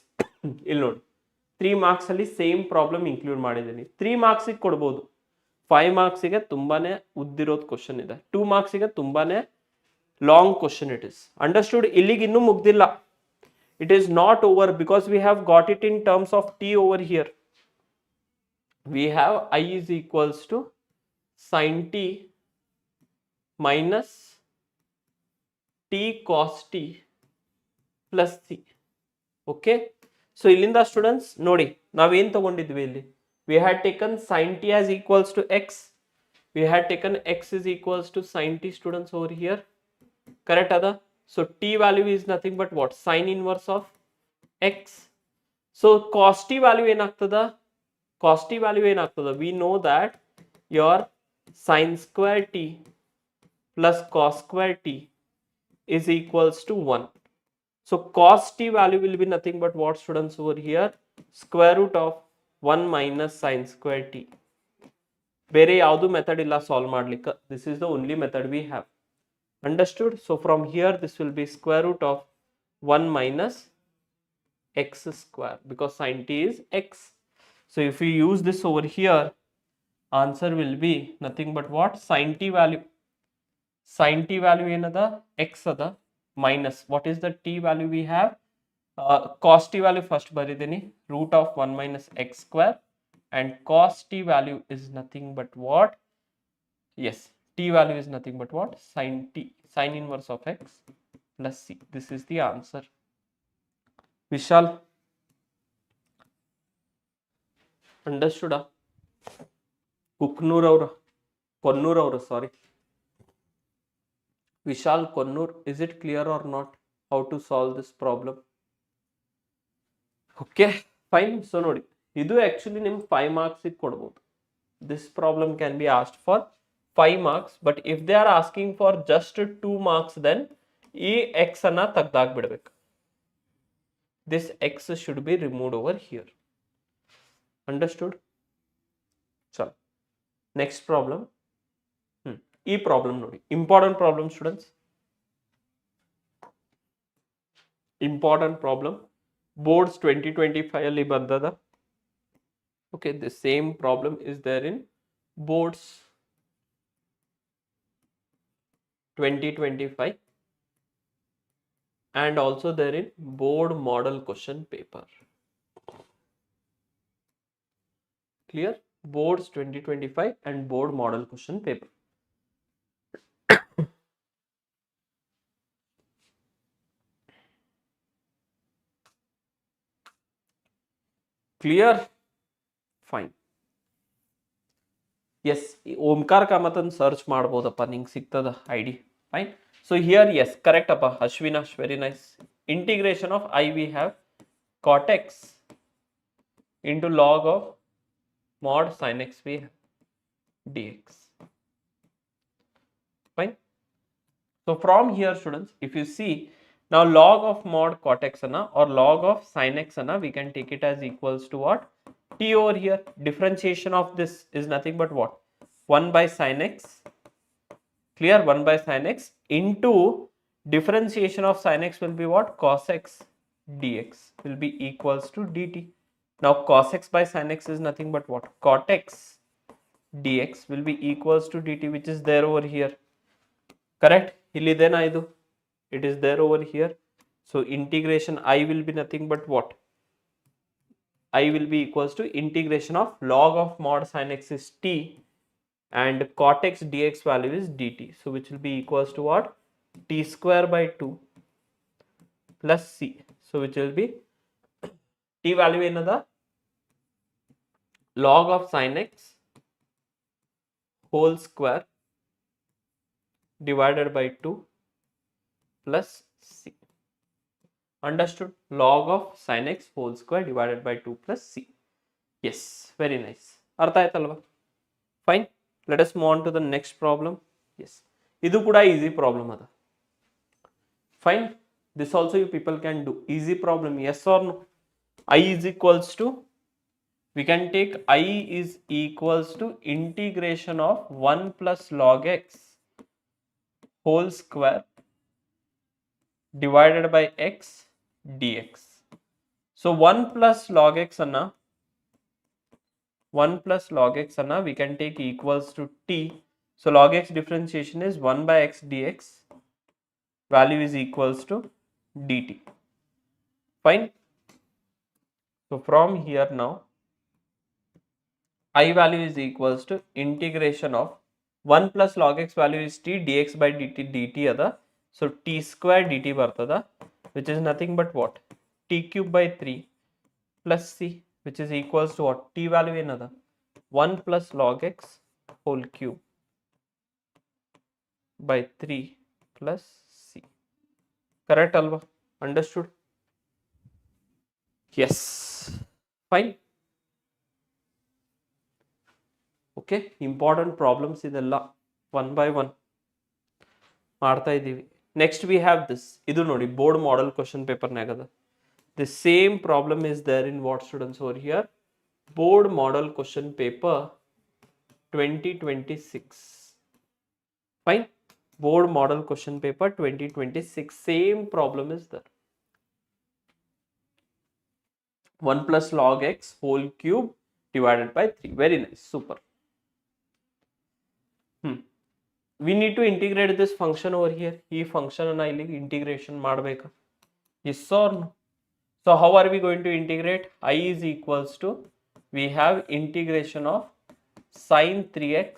ಇಲ್ಲಿ ನೋಡಿ 3 marks ಅಲ್ಲಿ ಸೇಮ್ ಪ್ರಾಬ್ಲಮ್ ಇನ್ಕ್ಲೂಡ್ ಮಾಡಿದ್ದೀನಿ. 3 marks ಕೊಡ್ಬೋದು, 5 marks ತುಂಬಾನೇ ಉದ್ದಿರೋದು ಕ್ವಶನ್ ಇದೆ, 2 marks ತುಂಬಾನೇ long question it is. Understood? ಇಲ್ಲಿಗೆ ಇನ್ನೂ ಮುಗ್ದಿಲ್ಲ. It is not over because we have got it in terms of t over here. We have I is equals to sin t minus t cos t plus c. Okay. So ಇಲ್ಲಿಂದ students ನೋಡಿ ನಾವೇನ್ ತಗೊಂಡಿದ್ವಿ ಇಲ್ಲಿ, we had taken sin t as equals to x, we had taken x is equals to sin t students over here. Correct ada? So t value is nothing but what? Sine inverse of x. So cos t value enagtada? Cos t value enagtada? We know that your sin square t plus cos square t is equals to 1. So cos t value will be nothing but what students over here? Square root of 1 minus sin square t. ಬೇರೆ ಯಾವುದು method ಇಲ್ಲ solve ಮಾಡ್ಲಿಕ್ಕೆ. This is the only method we have. Understood? So from here this will be square root of 1 minus x square because sin t is x. So if we use this over here, answer will be nothing but what? Sin t value. Sin t value ಏನದ? X ಅದ minus what is the t value we have? Cos t value first ಬರಿದೀನಿ root of 1 minus x square and cos t value is nothing but what? Yes, t value is nothing but what? Sin t, sin inverse of x plus c. This is the answer. Vishal, understood? Kuknur avra, Konnur avra, sorry. Vishal Konnur, is it clear or not how to solve this problem? Okay, fine. So ನೋಡಿ ಇದು actually ನಿಮ್ 5 marks ಗೆ ಕೊಡಬಹುದು. This problem can be asked for 5 marks, but if they are asking for just 2 marks, then ಈ x ಅನ್ನ ತೆಗೆದಾಕ್ಬಿಡಬೇಕು. This x should be removed over here. Understood? So next problem. ಈ problem ನೋಡಿ important problem students, important problem boards 2025 ಅಲ್ಲಿ ಬಂದದ. Okay, the same problem is there in boards 2025 and also there in board model question paper. Clear? Boards 2025 and board model question paper. Clear? Fine. Yes, Omkara ಕಾಮತನ್ search ಮಾಡ್ಬೋದಪ್ಪ, ನಿಂಗೆ ಸಿಗ್ತದ ID. Fine. So here yes correct ಅಪ್ಪ Ashwinash, very nice. Integration of I we have cot x into log of mod sin x we have dx. Fine. So from here students, if you see now log of mod cot x or log of sin x we can take it as equals to what? T over here. Differentiation of this is nothing but what? 1 by sin x. Clear? 1 by sin x into differentiation of sin x will be what? Cos x dx will be equals to dt. Now cos x by sin x is nothing but what? Cot x dx will be equals to dt, which is there over here. Correct? Illidena idu. It is there over here. So integration I will be nothing but what? I will be equals to integration of log of mod sin x is t and cot x dx value is dt. So which will be equals to what? T square by 2 plus c. So which will be t value another log of sin x whole square divided by 2 plus c. Understood? Log of sin x whole square divided by 2 plus c. Yes, very nice. Artha aitalva? Fine. Let us move on to the next problem. Yes, idu kuda easy problem ada. Fine. This also you people can do. Easy problem, yes or no? I is equals to, we can take I is equals to integration of 1 plus log x whole square divided by x dx. So 1 plus log x anna, 1 plus log x anna we can take equals to t. So log x differentiation is 1 by x dx, value is equals to dt. Fine. So from here now I value is equals to integration of 1 plus log x value is t dx by dt dt ada. So t square dt bartada, which is nothing but what? T cube by 3 plus c, which is equals to what? T value another 1 plus log x whole cube by 3 plus c. Correct alva? Understood? Yes. Fine. Okay, important problems ಇದೆಲ್ಲ one by one ಮಾಡ್ತಾ ಇದ್ದೀವಿ. Next we have this. ಇದು ನೋಡಿ board model question paper ನಾಗದ. The same problem is there in what students over here? Board model question paper 2026. Fine. Board model question paper 2026. Same problem is there. 1 plus log x whole cube divided by 3. Very nice. Super. We need to integrate this function over here. ಈ function ಅನ್ನ ಇಲ್ಲಿ integration ಮಾಡಬೇಕು. Yes or no? So how are we going to integrate? I is equals to, we have integration of sin 3x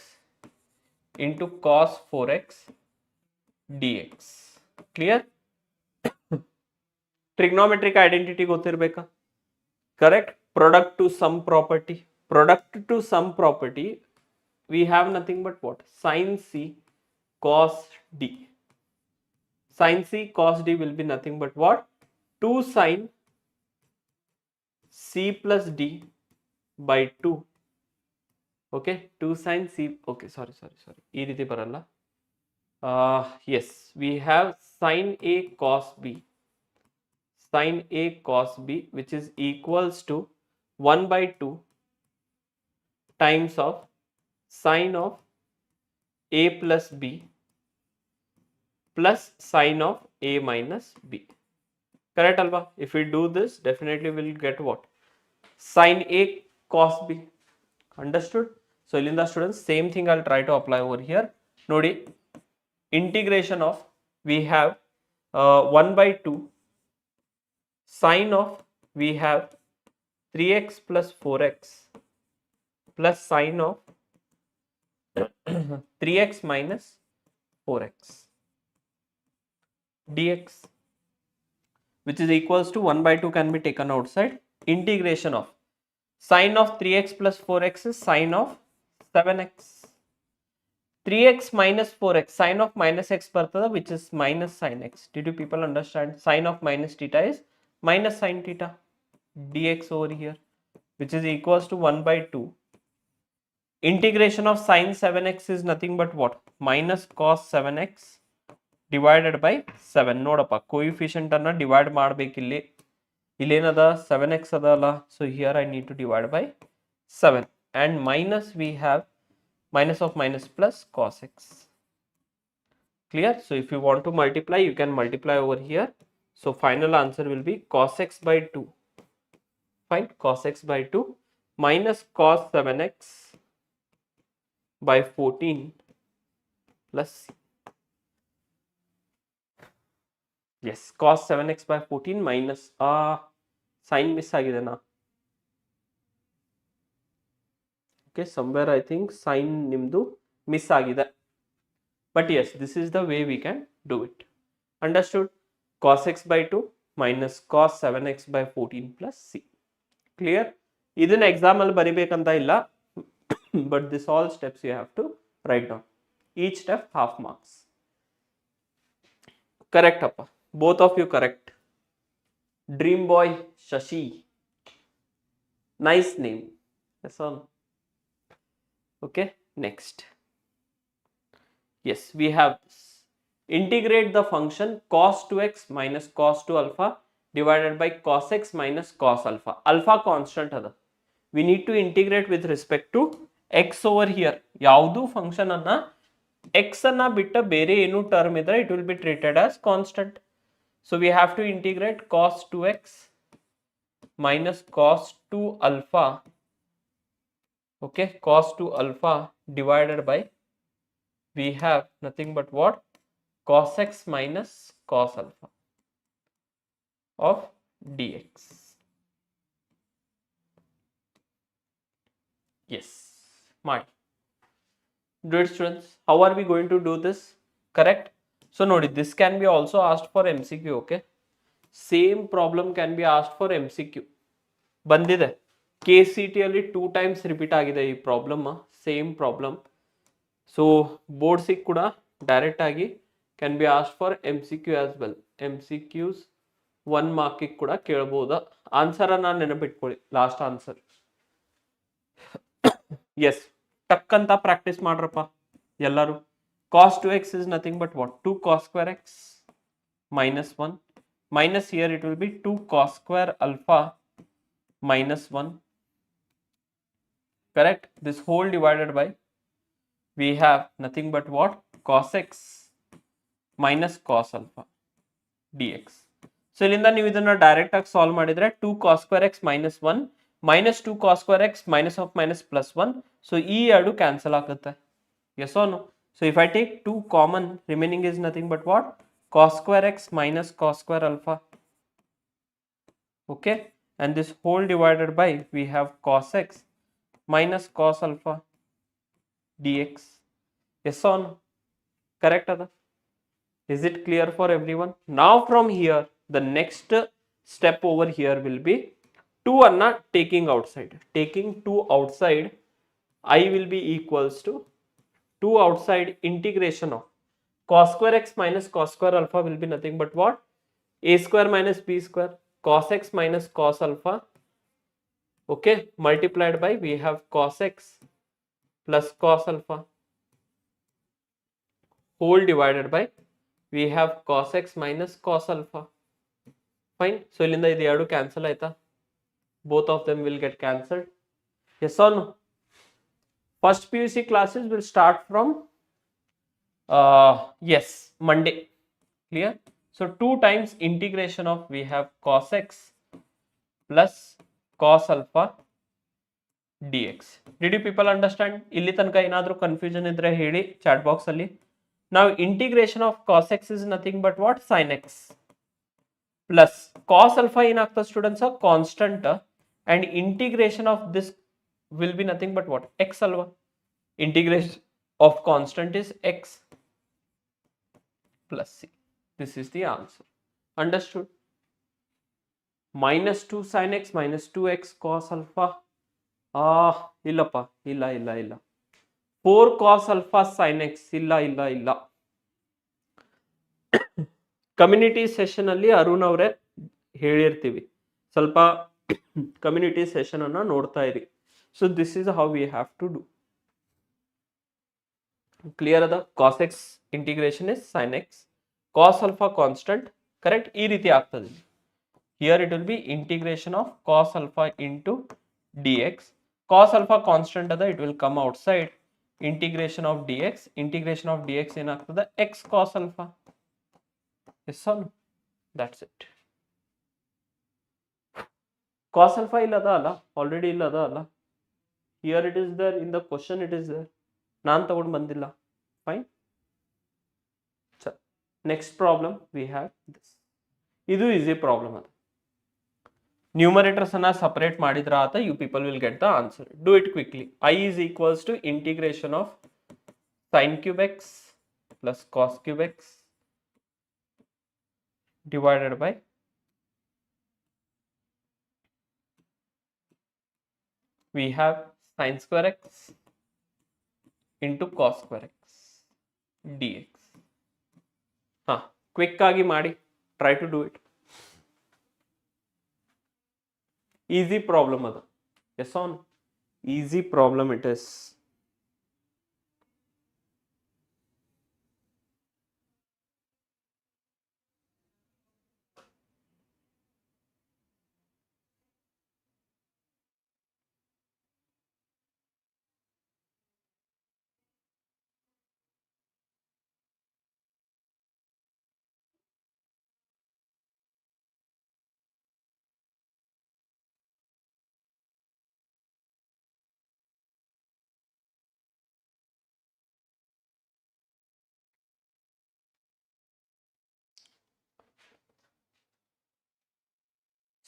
into cos 4x dx. Clear? Trigonometric identity ಗೊತ್ತಿರಬೇಕಾ? Correct? Product to sum property. Product to sum property, we have nothing but what? Sin c cos d. Sin c cos d will be nothing but what? 2 sin c plus d by 2. Okay, 2 sin c. Okay, sorry. ಈ ರೀತಿ ಬರಲ್ಲ. Yes, we have sin a cos b. Sin a cos b, which is equals to 1 by 2 times of sin of a plus b plus sin of a minus b. Correct alva? If we do this, definitely we'll get what? Sin a cos b. Understood? So ilinda students, same thing I'll try to apply over here. Nodi, integration of, we have 1 by 2 sin of, we have 3x plus 4x plus sin of 3x minus 4x dx, which is equals to 1 by 2 can be taken outside. Integration of sin of 3x plus 4x is sin of 7x. 3x minus 4x, sin of minus x bartada, which is minus sin x. Did you people understand? Sin of minus theta is minus sin theta dx over here, which is equals to 1 by 2. Integration of sin 7x is nothing but what? Minus cos 7x divided by 7. ನೋಡಪ್ಪ, coefficient ಅನ್ನ divide ಮಾಡಬೇಕಿಲ್ಲಿ. ಇಲ್ಲೇನದ 7x ಅದಲ್ಲ, so here I need to divide by 7, and minus we have minus of minus plus cos x. Clear? So if you want to multiply, you can multiply over here. So final answer will be cos x by 2. Fine, cos x by 2 minus cos 7x by 14 plus c. Yes, cos 7x by 14 minus sign miss agide na. Okay, somewhere I think sign nimdu miss agide. But yes, this is the way we can do it. Understood? Cos x by 2 minus cos 7x by 14 plus c. Clear? Idin exam alli baribekanta illa, but this all steps you have to write down. Each step half marks. Correct appa. Both of you correct. Dream boy Shashi. Nice name. That's all. Okay, next. Yes, we have this. Integrate the function cos 2x minus cos 2 alpha divided by cos x minus cos alpha. Alpha constant ada. We need to integrate with respect to x over here. Yaudu function anna x anna bitta bere enu term idre, it will be treated as constant. So we have to integrate cos 2x minus cos 2 alpha. Okay, cos 2 alpha divided by, we have nothing but what? Cos x minus cos alpha of dx. Yes, smart. Do it, students. How are we going to do this? Correct? So nodi, this can be also asked for MCQ. Okay, same problem can be asked for MCQ. Bandide KCET alli 2 times repeat agide ee problem, same problem. So board sig kuda direct ಆಗಿ can be ask for MCQ as well. MCQs 1 ಮಾರ್ಕಿಗೆ ಕೂಡ ಕೇಳ್ಬೋದಾ. Answer ನಾನು ನೆನಪಿಟ್ಕೊಳ್ಳಿ, last answer. S, ಟಕ್ ಅಂತ practice ಮಾಡ್ರಪ್ಪ ಎಲ್ಲರೂ. cos 2x is nothing but what? 2 cos square x minus 1 minus here it will be 2 cos square alpha minus 1. Correct? This whole divided by we have nothing but what? Cos x minus cos alpha dx. So ಇಲ್ಲಿಂದ ನೀವು ಇದನ್ನ direct ಆಗಿ solve ಮಾಡಿದ್ರೆ 2 cos square x minus 1 minus 2 cos square x minus of minus plus 1. So ಈ ಎರಡು cancel ಆಗುತ್ತೆ. Yes or no? So if I take 2 common, remaining is nothing but what? Cos square x minus cos square alpha. Okay, and this whole divided by we have cos x minus cos alpha dx. Yes or no? Correct ada? Is it clear for everyone? Now from here the next step over here will be 2 anna taking outside. Taking 2 outside, I will be equals to 2 outside integration of cos square x minus cos square alpha will be nothing but what? A square minus b square cos x minus cos alpha. Okay, multiplied by we have cos x plus cos alpha whole divided by we have cos x minus cos alpha. Fine. So ilinda idu ಎರಡು cancel ಆಯ್ತಾ? Both of them will get cancelled. Yes or no? First PUC classes will start from yes, Monday. Clear? So 2 times integration of we have cos x plus cos alpha dx. Did you people understand? ಇಲ್ಲಿ ತನಕ ಏನಾದರೂ confusion ಇದ್ರೆ ಹೇಳಿ chat box ಅಲ್ಲಿ. Now integration of cos x is nothing but what? Sin x plus cos alpha ಏನಾಗ್ತದೆ students? Constant, and integration of this will be nothing but what? X alpha. Integration of constant is x plus c. This is the answer. Understood? Minus 2 sin x minus 2x cos alpha. Illappa, illa. 4 cos alpha sin x, illa. Community session ಅಲ್ಲಿ ಅರುಣ್ ಅವರೇ ಹೇಳಿರ್ತೀವಿ, ಸ್ವಲ್ಪ community session ಅನ್ನ ನೋಡ್ತಾ ಇರಿ. So this is how we have to do. Clear ಅದ? Cos x integration is sine x, cos alpha constant. Correct? ಈ ರೀತಿ ಆಗ್ತದೆ. Here it will be integration of cos alpha into d x. Cos alpha constant ಅದ, it will come outside. Integration of d x, integration of d x ಏನಾಗ್ತದೆ? X cos alpha. Yes or no? That's it. Cos alpha illada alla, already illada alla. Here it is there, in the question it is there. Naan tagond bandilla. Fine. So, next problem we have this. Idu easy problem adu. Numerators anna separate madidra ata, you people will get the answer. Do it quickly. I is equals to integration of sin cube x plus cos cube x divided by we have sin square x into cos square x dx. Quick agi ಮಾಡಿ, try to do it. Easy problem ಅದು. Yes or no? Easy problem it is.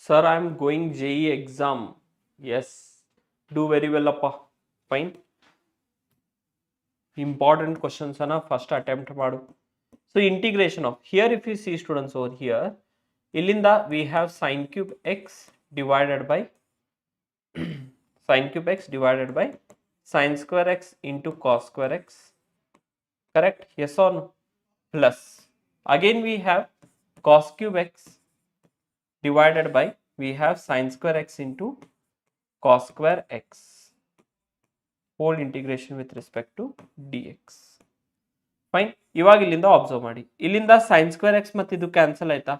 Sir, I am going JE exam. Yes, do very well appa. Fine. Important questions ana first attempt maadu. So integration of, here if you see students over here, illinda we have sin cube x divided by sin cube x divided by sin square x into cos square x correct? Yes or no? Plus, again we have cos cube x divided by, we have sin square x into cos square x whole integration with respect to dx. Fine. ಇವಾಗ ಇಲ್ಲಿಂದ observe ಮಾಡಿ, ಇಲ್ಲಿಂದ sin square x ಮತ್ತೆ ಇದು cancel ಆಯ್ತಾ,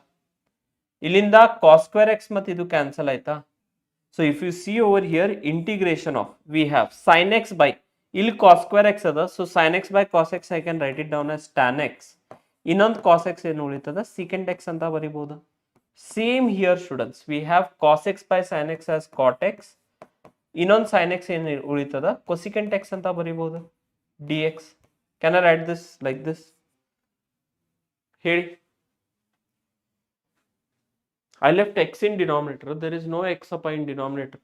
ಇಲ್ಲಿಂದ cos square x ಮತ್ತೆ ಇದು ಕ್ಯಾನ್ಸಲ್ ಆಯ್ತಾ. So if you see over here integration of, we have sin x by, ಇಲ್ಲಿ cos square x ಅದ, so sin x by cos x I can write it down as tan x. ಇನ್ನೊಂದು cos x ಏನು ಉಳಿತದ, secant x ಅಂತ ಬರಿಬಹುದು. Same here students, we have cos x by sin x as cot x. ಇನ್ನೊಂದು sin x ಏನು ಉಳಿತದ, cosecant x ಅಂತ ಬರಿಬಹುದು, dx. Can I write this like this? ಹೇಳಿ. I left x in denominator. There is no x up in denominator.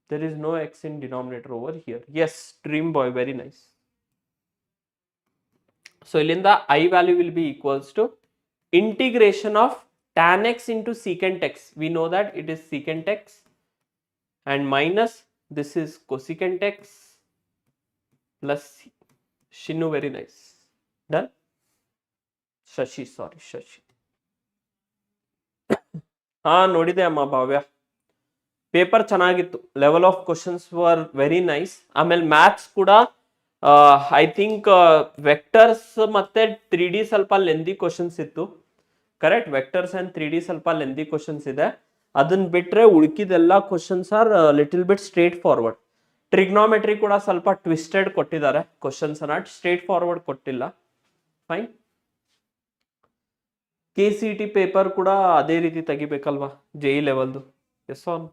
There is no x in denominator over here. Yes, dream boy, very nice. So ilinda I value will be equals to integration of tan x into secant x. We know that it is secant x, and minus this is cosecant x plus Shinu, very nice. Done? Shashi, sorry, Shashi. ಹಾ ನೋಡಿದೆ ಅಮ್ಮ Bhavya, paper ಚೆನ್ನಾಗಿತ್ತು, level of questions were very nice. ಆಮೇಲೆ maths ಕೂಡ I think vectors ಮತ್ತೆ 3D ಸ್ವಲ್ಪ lengthy questions ಇತ್ತು, correct? Vectors and 3D ಸ್ವಲ್ಪ ಲೆಂದಿ ಕ್ವಶನ್ಸ್ ಇದೆ. ಅದನ್ನ ಬಿಟ್ರೆ ಉಳ್ಕಿದೆಲ್ಲ questions are little bit straightforward. Trigonometry ಕೂಡ ಸ್ವಲ್ಪ ಟ್ವಿಸ್ಟೆಡ್ ಕೊಟ್ಟಿದ್ದಾರೆ ಕ್ವಶನ್ಸ್ ಅನ್ನ, ಸ್ಟ್ರೇಟ್ ಫಾರ್ವರ್ಡ್ ಕೊಟ್ಟಿಲ್ಲ. ಫೈನ್. KCET ಪೇಪರ್ ಕೂಡ ಅದೇ ರೀತಿ ತೆಗಿಬೇಕಲ್ವಾ, JE ಲೆವೆಲ್ದು. Yes on?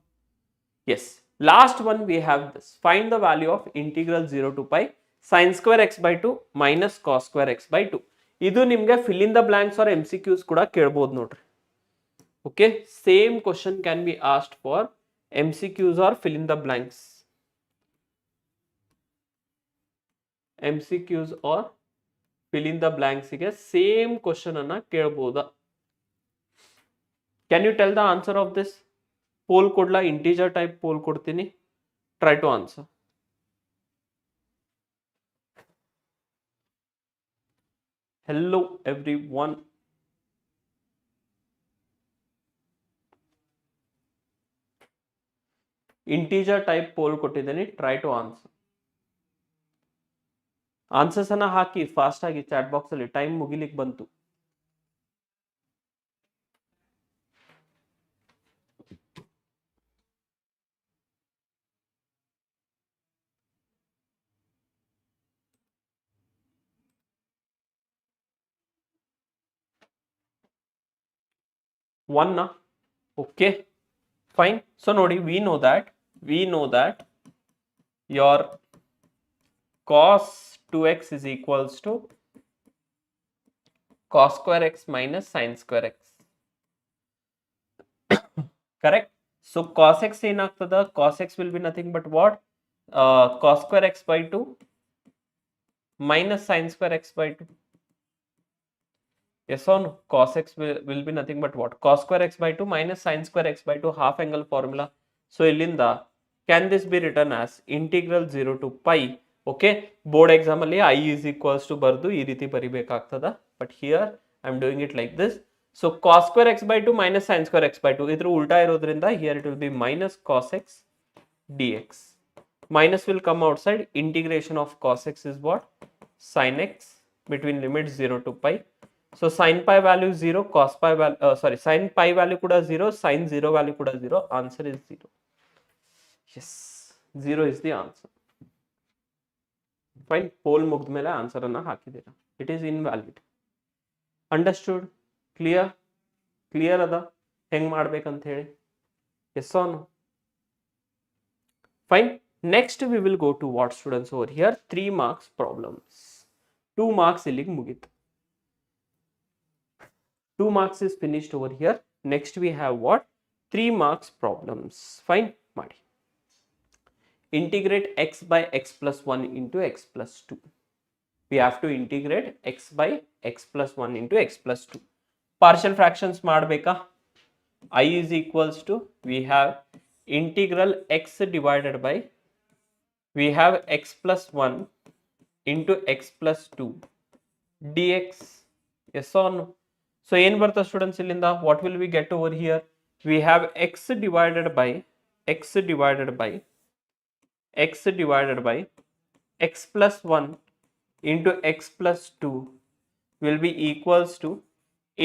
Yes. Last one we have this, find the value of integral 0 to pi sin square x by 2 minus cos square x by 2. ಇದು ನಿಮ್ಗೆ fill in the blanks or MCQs ಕೂಡ ಕೇಳ್ಬೋದು ನೋಡ್ರಿ. Okay, same question can be asked for MCQs or fill in the blanks. MCQs or fill in the blanks ಗೆ same question ಅನ್ನ ಕೇಳಬಹುದಾ? Can you tell the answer of this? Poll ಕೊಡ್ಲಾ? Integer type poll ಕೊಡ್ತೀನಿ, try to answer. Hello everyone. Integer type poll ಕೊಟ್ಟಿದ್ದೀನಿ, try to answer. Answers ಅನ್ನ ಹಾಕಿ fast ಆಗಿ chat box ಅಲ್ಲಿ, ಟೈಮ್ ಮುಗಿಲಿಕ್ಕೆ ಬಂತು. ಒನ್. Okay fine. ಸೊ ನೋಡಿ, we know that your cos 2x is equals to cos square x minus sin square x. Correct? So cos x ಏನಾಗ್ತದ, cos x will be nothing but what? Cos square x by 2 minus sin square x by 2. Yes or no? Cos x will be nothing but what? Cos square x by 2 minus sin square x by 2, half angle formula. So ಇಲ್ಲಿಂದ can this be written as integral 0 to pi? Okay, board exam ಅಲ್ಲಿ I is equals to ಬರ್ದು ಈ ರೀತಿ ಬರಿಬೇಕಾಗ್ತದ, but here I am doing it like this. So cos square x by 2 minus sin square x by 2, ಇದ್ರ ಉಲ್ಟಾ ಇರೋದ್ರಿಂದ here it will be minus cos x dx. Minus will come outside. Integration of cos x is what? Sin x between limit 0 to pi. So sin pi value 0, cos pi value sin pi value kuda 0, sin 0 value kuda 0. Answer is 0. Yes, 0 is the answer. Fine. Poll mugdmele answer anna hakidira. It is invalid. Understood? Clear? Clear ada heng ಮಾಡ್ಬೇಕಂತ ಹೇಳಿ? Yes or no? Fine. Next we will go to what, students, over here? 3 marks problems. 2 marks ಇಲ್ಲಿಗೆ ಮುಗಿತು. 2 marks is finished over here. Next we have what? 3 marks problems. Fine. ಮಾಡಿ. Integrate x by x plus 1 into x plus 2. We have to integrate x by x plus 1 into x plus 2. Partial fractions ಮಾಡಬೇಕಾ? I is equals to, we have integral x divided by, we have x plus 1 into x plus 2 dx. Yes or no? So ಏನು ಬರ್ತದೆ students ಇಲ್ಲಿಂದ? What will we get over here? We have x divided by x divided by x divided by x plus 1 into x plus 2 will be equals to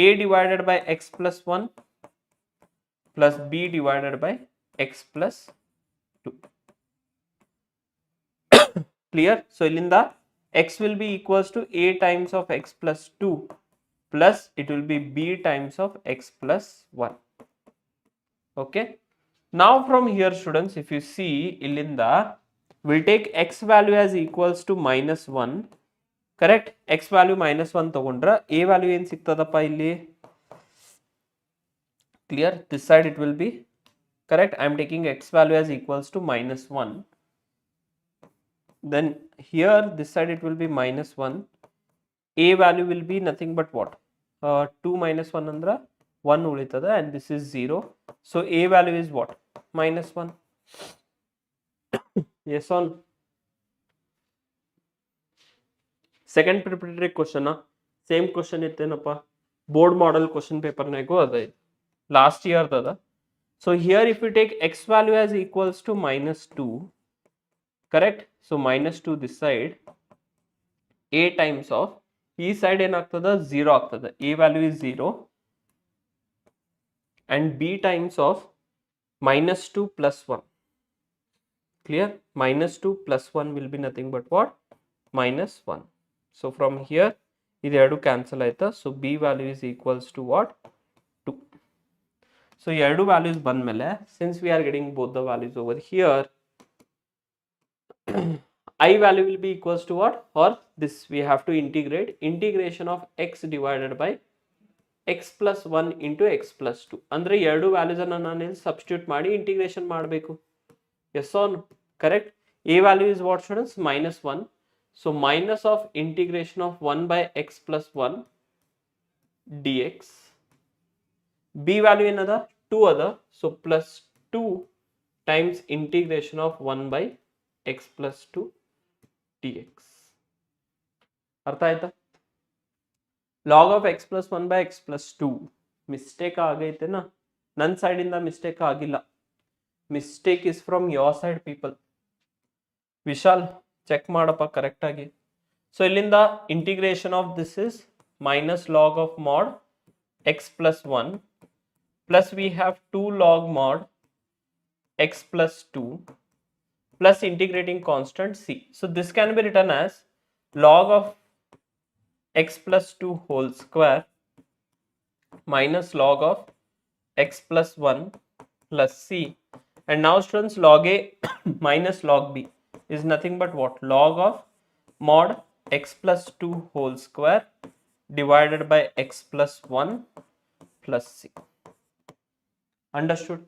a divided by x plus 1 plus b divided by x plus 2. Clear? So ilinda x will be equals to a times of x plus 2 plus it will be b times of x plus 1. Okay. Now from here students, if you see ilinda we'll take x value as equals to minus 1. Correct? X value minus 1 ತಗೊಂಡ್ರೆ a value ಏನು ಸಿಗ್ತದಪ್ಪ ಇಲ್ಲಿ? Clear? This side it will be correct. I am taking x value as equals to minus 1. Then here this side it will be minus 1. A value will be nothing but what? 2 minus 1 andra 1 ಉಳಿತದ and this is 0. So a value is what? Minus 1. Yes on. Second preparatory question same question ಇತ್ತೇನಪ್ಪ board model question paper ನಾಗೂ ಅದ last year ದದ. So here if you take x value as equals to minus 2, correct? So minus 2 this side, a times of ಈ side ಏನಾಗ್ತದ 0 ಆಗ್ತದ, a value is 0 and b times of minus 2 plus 1. Clear? Minus 2 plus 1 will be nothing but what? Minus 1. So from here ಇದೆರಡು cancel ಆಯ್ತಾ. So b value is equals to what? 2. So ಎರಡು values ಬಂದ್ಮೇಲೆ since we are getting both the values over here, I value will be equals to what? Or this we have to integrate. Integration of x divided by x plus 1 into x plus 2. ಅಂದ್ರೆ ಎರಡು values ಅನ್ನು ನಾನು substitute ಮಾಡಿ integration ಮಾಡಬೇಕು. Yes or no? Correct? A value is what students? Minus 1. So minus of integration of 1 by x plus 1 dx. B value ಏನದ? 2 ಅದ. So plus 2 times integration of 1 by x plus 2 dx. ಅರ್ಥ ಆಯ್ತಾ? log of x plus 1 by x plus 2 mistake ಆಗೈತೆನಾ? ನನ್ನ ಸೈಡಿಂದ mistake ಆಗಿಲ್ಲ. Mistake is from your side people. Vishal check ಮಾಡಪ್ಪ correct ಆಗಿ. ಸೊ ಇಲ್ಲಿಂದ integration of this is minus log of mod x plus 1 plus we have 2 log mod x plus 2 plus integrating constant c. So this can be written as log of x plus 2 whole square minus log of x plus 1 plus c. And now students, log a minus log b is nothing but what? Log of mod x plus 2 whole square divided by x plus 1 plus c. Understood?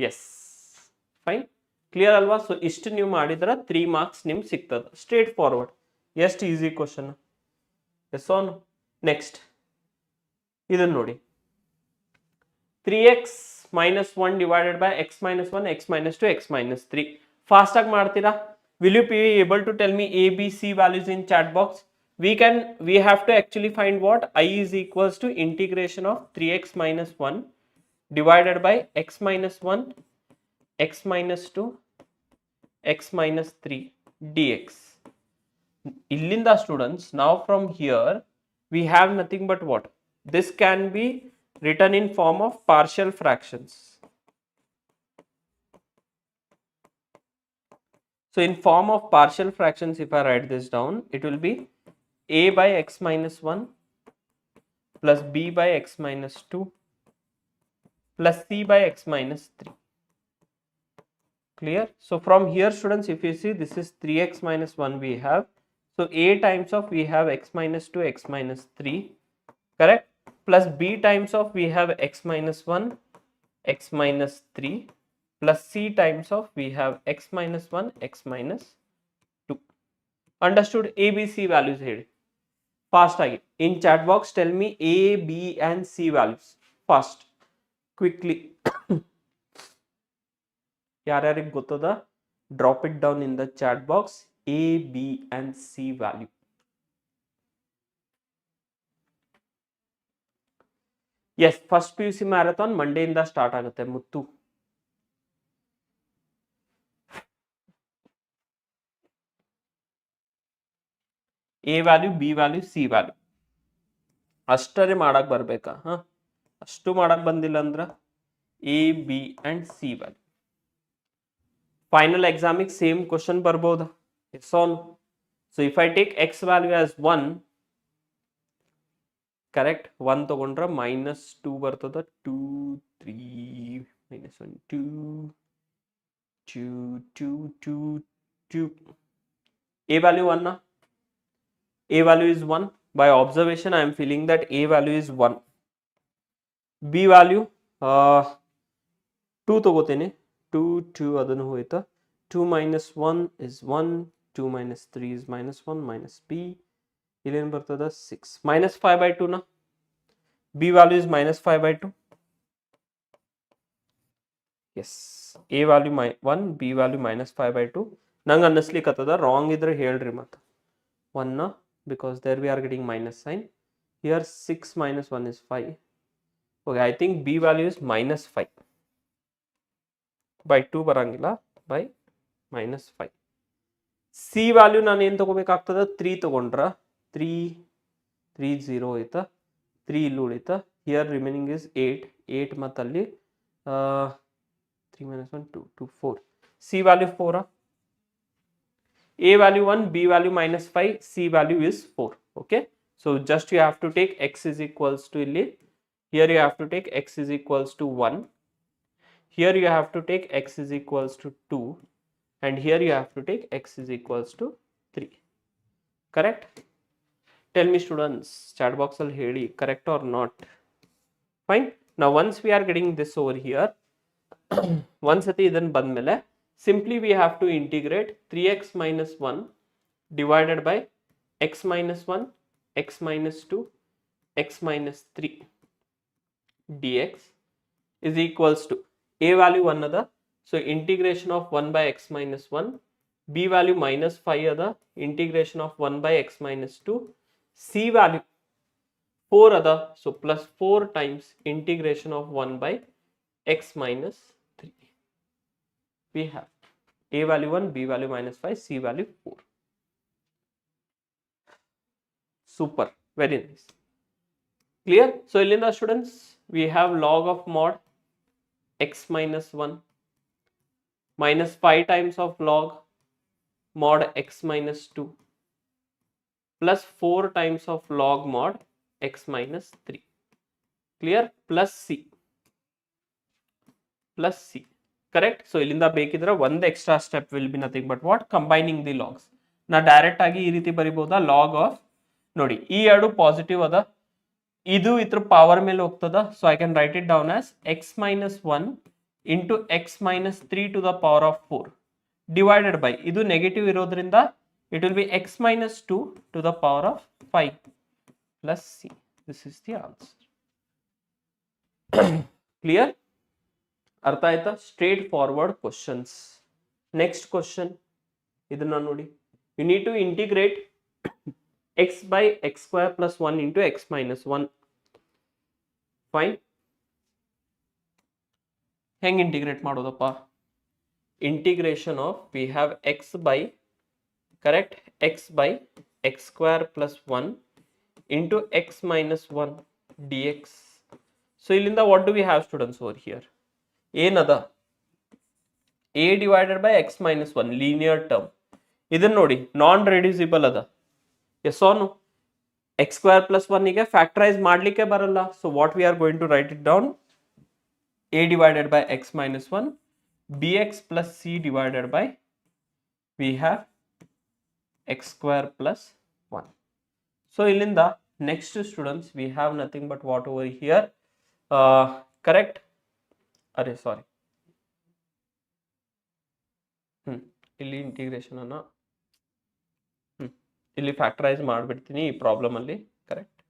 Yes. Fine. Clear alva? So ಇಷ್ಟು ನೀವು ಮಾಡಿದ್ರೆ 3 marks ನಿಮ್ಗೆ ಸಿಗ್ತದೆ. Straight forward. ಎಷ್ಟು easy question. Yes or no? Next. ಇದನ್ನು ನೋಡಿ. 3x minus 1 divided by x minus 1, x minus 2, x minus 3. Fast ಆಗಿ ಮಾಡ್ತೀರಾ? Will you be able to tell me A, B, C values in chat box? We have to actually find what? I is equals to integration of 3x minus 1 divided by x minus 1, x minus 2, x minus 3 dx. Illinda students, now from here we have nothing but what? This can be written in form of partial fractions. So in form of partial fractions, if I write this down, it will be a by x minus 1 plus b by x minus 2 plus c by x minus 3. Clear? So from here students, if you see, this is 3x minus 1 we have. So a times of we have x minus 2, x minus 3, correct? Plus b times of we have x minus 1, x minus 3, plus c times of we have x minus 1, x minus 2. Understood? A, B, C values here. Fast again. In chat box, tell me A, B and C values. Fast. Quickly. ಯಾರ್ಯಾರಿಗೆ ಗೊತ್ತದ Drop it down in the chat box. A, B and C value. Yes, first PUC marathon Monday ಇಂದ start ಆಗುತ್ತೆ ಮುತ್ತು. A value, B value, C value. ಅಷ್ಟರೇ ಮಾಡಕ್ ಬರ್ಬೇಕಾ? ಅಷ್ಟು ಮಾಡಕ್ ಬಂದಿಲ್ಲ ಅಂದ್ರ A, B and C value. Final examic same question ಬರ್ಬೋದಾ? Yes or no? So if I take x value as 1, correct, 1 ತಗೊಂಡ್ರ minus 2 ಬರ್ತದ, 2, 3, minus 1, 2, 2, 2, 2, 2. A value 1 na? A value is 1. By observation, I am feeling that A value is 1. B value 2 ತಗೋತೇನೆ. 2, 2 ಅದನ್ನು ಹೋಯ್ತಾ. 2 minus 1 is 1. 2 minus 3 is minus 1 minus B. ಇಲ್ಲೇನು ಬರ್ತದ 6. Minus 5 by 2 na? B value is minus 5 by 2. Yes. A value 1, B value minus 5 by 2. ನಂಗೆ ಅನ್ನಿಸ್ಲಿಕ್ಕತ್ತದ, wrong ಇದ್ರೆ ಹೇಳ್ರಿ ಮತ್ತೆ. 1 na? Because there we are getting minus sign. Here 6 minus 1 is 5. Okay, I think B value is minus 5. By 2 ಬರಂಗಿಲ್ಲ, by minus 5. C value ನಾನು ಏನು ತಗೋಬೇಕಾಗ್ತದ? 3 ತಗೊಂಡ್ರ 3, 3, 0 ಐತಾ, 3 ಇಲ್ಲಿ ಉಳಿತಾ. Here remaining is 8. 8 ಮತ್ತು ಅಲ್ಲಿ 3 minus 1, 2, 2, 4. C value 4. A value 1, B value minus 5, C value is 4. Okay. So just you have to take x is equals to illi. Here you have to take x is equals to 1. Here you have to take x is equals to 2. And here you have to take x is equals to 3. Correct? Tell me students, chat box will heli, correct or not? Fine. Now once we are getting this over here, once ati idan bandmele, simply we have to integrate 3x minus 1 divided by x minus 1, x minus 2, x minus 3 dx is equals to A value 1 ada, so integration of 1 by x minus 1, B value minus 5 ada, integration of 1 by x minus 2, C value 4 ada, so plus 4 times integration of 1 by x minus 3. We have A value 1, B value minus 5, C value 4. Super, very nice. Clear? So illinda students, we have log of mod x minus 1 minus 5 times of log mod x minus 2 plus 4 times of log mod x minus 3. Clear? Plus C. Plus C. Correct? So ಇಲ್ಲಿಂದ ಬೇಕಿದ್ರೆ ಒಂದು extra step will be nothing but what, combining the logs. ನಾ direct ಆಗಿ ಈ ರೀತಿ ಬರಿಬಹುದಾ? Log of, ನೋಡಿ ಈ ಎರಡು ಪಾಸಿಟಿವ್ ಅದ, ಇದು ಇದ್ರ ಪವರ್ ಮೇಲೆ ಹೋಗ್ತದ, so I can write it down as x minus 1 into x minus 3 to the power of 4 divided by, ಇದು ನೆಗೆಟಿವ್ ಇರೋದ್ರಿಂದ it will be x minus 2 to the power of 5 plus c. This is the answer. Clear? ಅರ್ಥ ಆಯ್ತಾ? Straightforward questions. Next question ಇದನ್ನ ನೋಡಿ. You need to integrate x by x square plus 1 into x minus 1. Fine. ಹೆಂಗೆ integrate ಮಾಡೋದಪ್ಪ? Integration of, we have x by, correct, x by x square plus 1 into x minus 1 dx. So ಇಲ್ಲಿಂದ what do we have students over here? ಏನದ? a divided by x minus 1 linear term. ಇದನ್ನ ನೋಡಿ, ನಾನ್ ರೆಡ್ಯೂಸಿಬಲ್ ಅದ. Yes or no? x square plus 1 ಗೆ factorise ಮಾಡ್ಲಿಕ್ಕೆ ಬರಲ್ಲ. So what we are going to write it down, a divided by x minus 1 bx plus c divided by, we have x square plus 1. So ಇಲ್ಲಿಂದ next students we have nothing but what over here, correct, ಅರೆ ಸಾರಿ, ಇಲ್ಲಿ integration ಅನ್ನ ಇಲ್ಲಿ factorise ಮಾಡಿಬಿಡ್ತೀನಿ ಈ problem ಅಲ್ಲಿ. Correct?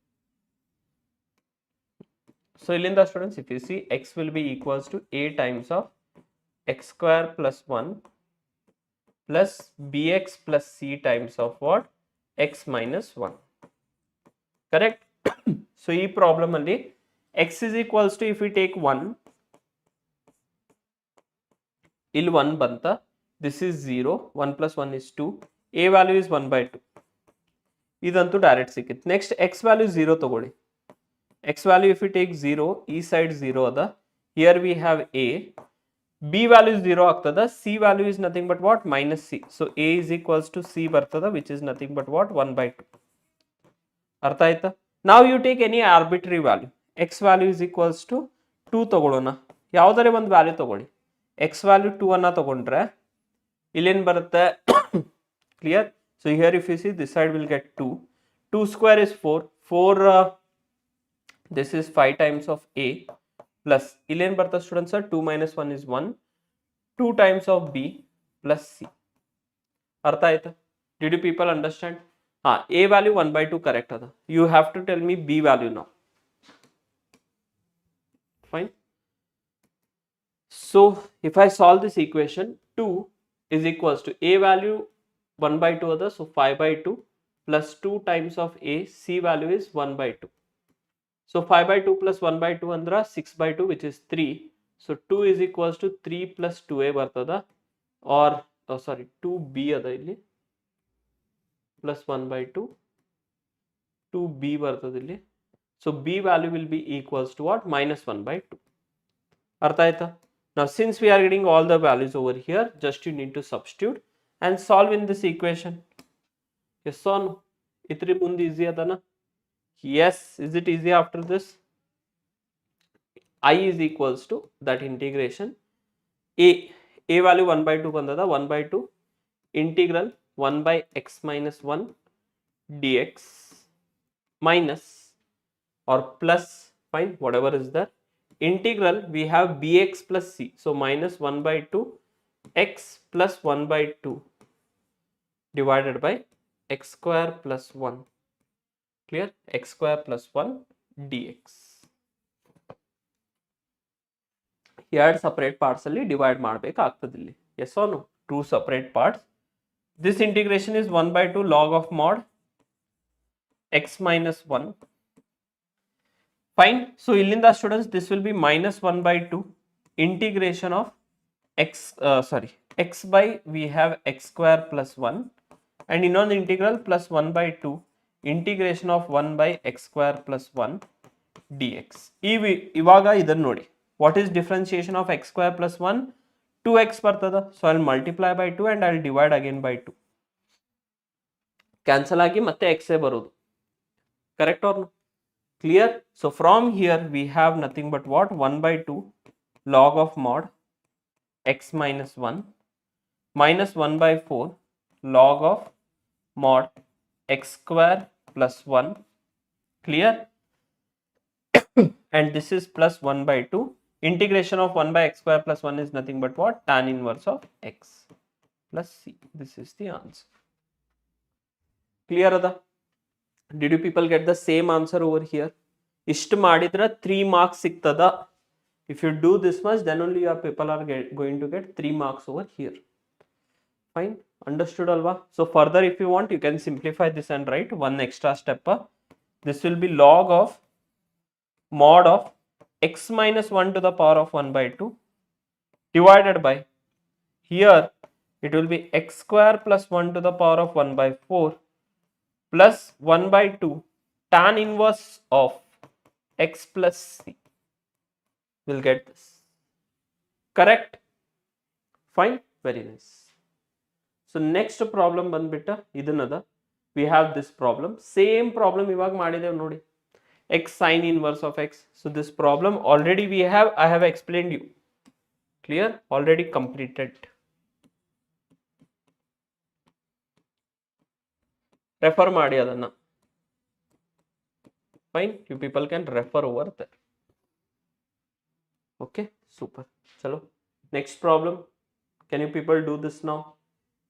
So ಇಲ್ಲಿಂದ students, if you C, x will be equals to a times of x square plus 1 plus bx plus c times of what? X minus 1. Correct? So ಈ problem ಅಲ್ಲಿ x is equals to, if we take 1, ಇಲ್ಲಿ 1 ಬಂತ, this is 0, 1 plus 1 is 2, a value is 1 by 2. ಇದಂತೂ direct ಸಿಕ್ಕಿತ್ತು. Next x value 0 ತಗೊಳ್ಳಿ. x value if we take 0, ಈ side 0 ಅದ, here we have a, b value is 0 ಆಗ್ತದ, c value is nothing but what? Minus c. So a is equals to c ಬರ್ತದ, which is nothing but what? 1 by 2. ಅರ್ಥ ಆಯ್ತಾ? Now you take any arbitrary value. x value is equals to 2 ತಗೊಳ್ಳೋಣ. ಯಾವುದಾರೆ ಒಂದು value ತಗೊಳ್ಳಿ. x value 2 ಅನ್ನ ತಗೊಂಡ್ರೆ ಇಲ್ಲೇನು ಬರುತ್ತೆ? Clear? So here if you see, this side will get 2. 2 square is 4. 4 this is 5 times of a plus illen bartha students sir, 2 minus 1 is 1. 2 times of b plus c. Artha aita? Did you people understand? A value 1 by 2 correct ada. You have to tell me b value now. Fine. So if I solve this equation, 2 is equals to a value 1 by 2 ada, so 5 by 2 plus 2 times of a, c value is 1 by 2. So 5 by 2 plus 1 by 2 andra 6 by 2, which is 3. So 2 is equals to 3 plus 2a bartada, or sorry 2b ada illi, plus 1 by 2, 2b bartada illi. So b value will be equals to what? Minus 1 by 2. Artha aita? Now since we are getting all the values over here, just you need to substitute and solve in this equation. Yes or no? Itri mundu easy adana? Yes. Is it easy after this? I is equals to that integration. A value 1 by 2 bandada, 1 by 2 integral 1 by x minus 1 dx minus or plus, fine, whatever is there, integral we have bx plus c. So minus 1 by 2 x plus 1 by 2 divided by x square plus 1. Clear? X square plus 1 dx. Here separate parts alli divide ಮಾಡಬೇಕಾಗ್ತದೆ ಇಲ್ಲಿ. Yes or no? Two separate parts. This integration is 1 by 2 log of mod x minus 1. Fine. So illinda students, this will be minus 1 by 2 integration of x x by we have x square plus 1, and ಇನ್ನೊಂದು integral plus 1 by 2 integration of 1 by x square plus 1 dx. ಇವಾಗ ಇದನ್ನು ನೋಡಿ, what is differentiation of x square plus 1? 2x ಬರ್ತದ. So I'll multiply by 2 and I'll divide again by 2. Cancel ಆಗಿ ಮತ್ತೆ x ಬರೋದು. Correct or no? Clear? So from here we have nothing but what? 1 by 2 log of mod x minus 1 minus 1 by 4 log of mod x square plus 1. Clear? And this is plus 1 by 2. Integration of 1 by x square plus 1 is nothing but what? Tan inverse of x plus c. This is the answer. Clear ada? Did you people get the same answer over here? Ishtu madidra 3 marks sigtada. If you do this much, then only your people are going to get 3 marks over here. Fine. Understood alva? So further if you want, you can simplify this and write one extra step. This will be log of mod of x minus 1 to the power of 1 by 2 divided by, here it will be x square plus 1 to the power of 1 by 4 plus 1 by 2 tan inverse of x plus c. We'll get this. Correct? Fine. Very nice. So next problem ಬಂದ್ಬಿಟ್ಟ ಇದನ್ನದ, we have this problem, same problem ಇವಾಗ ಮಾಡಿದೇವೆ ನೋಡಿ, x sin inverse of x. So this problem already I have explained you. Clear? Already completed. Refer ಮಾಡಿ ಅದನ್ನ. Fine. You people can refer over there. Okay. Super. Chalo. Next problem. Can you people do this now?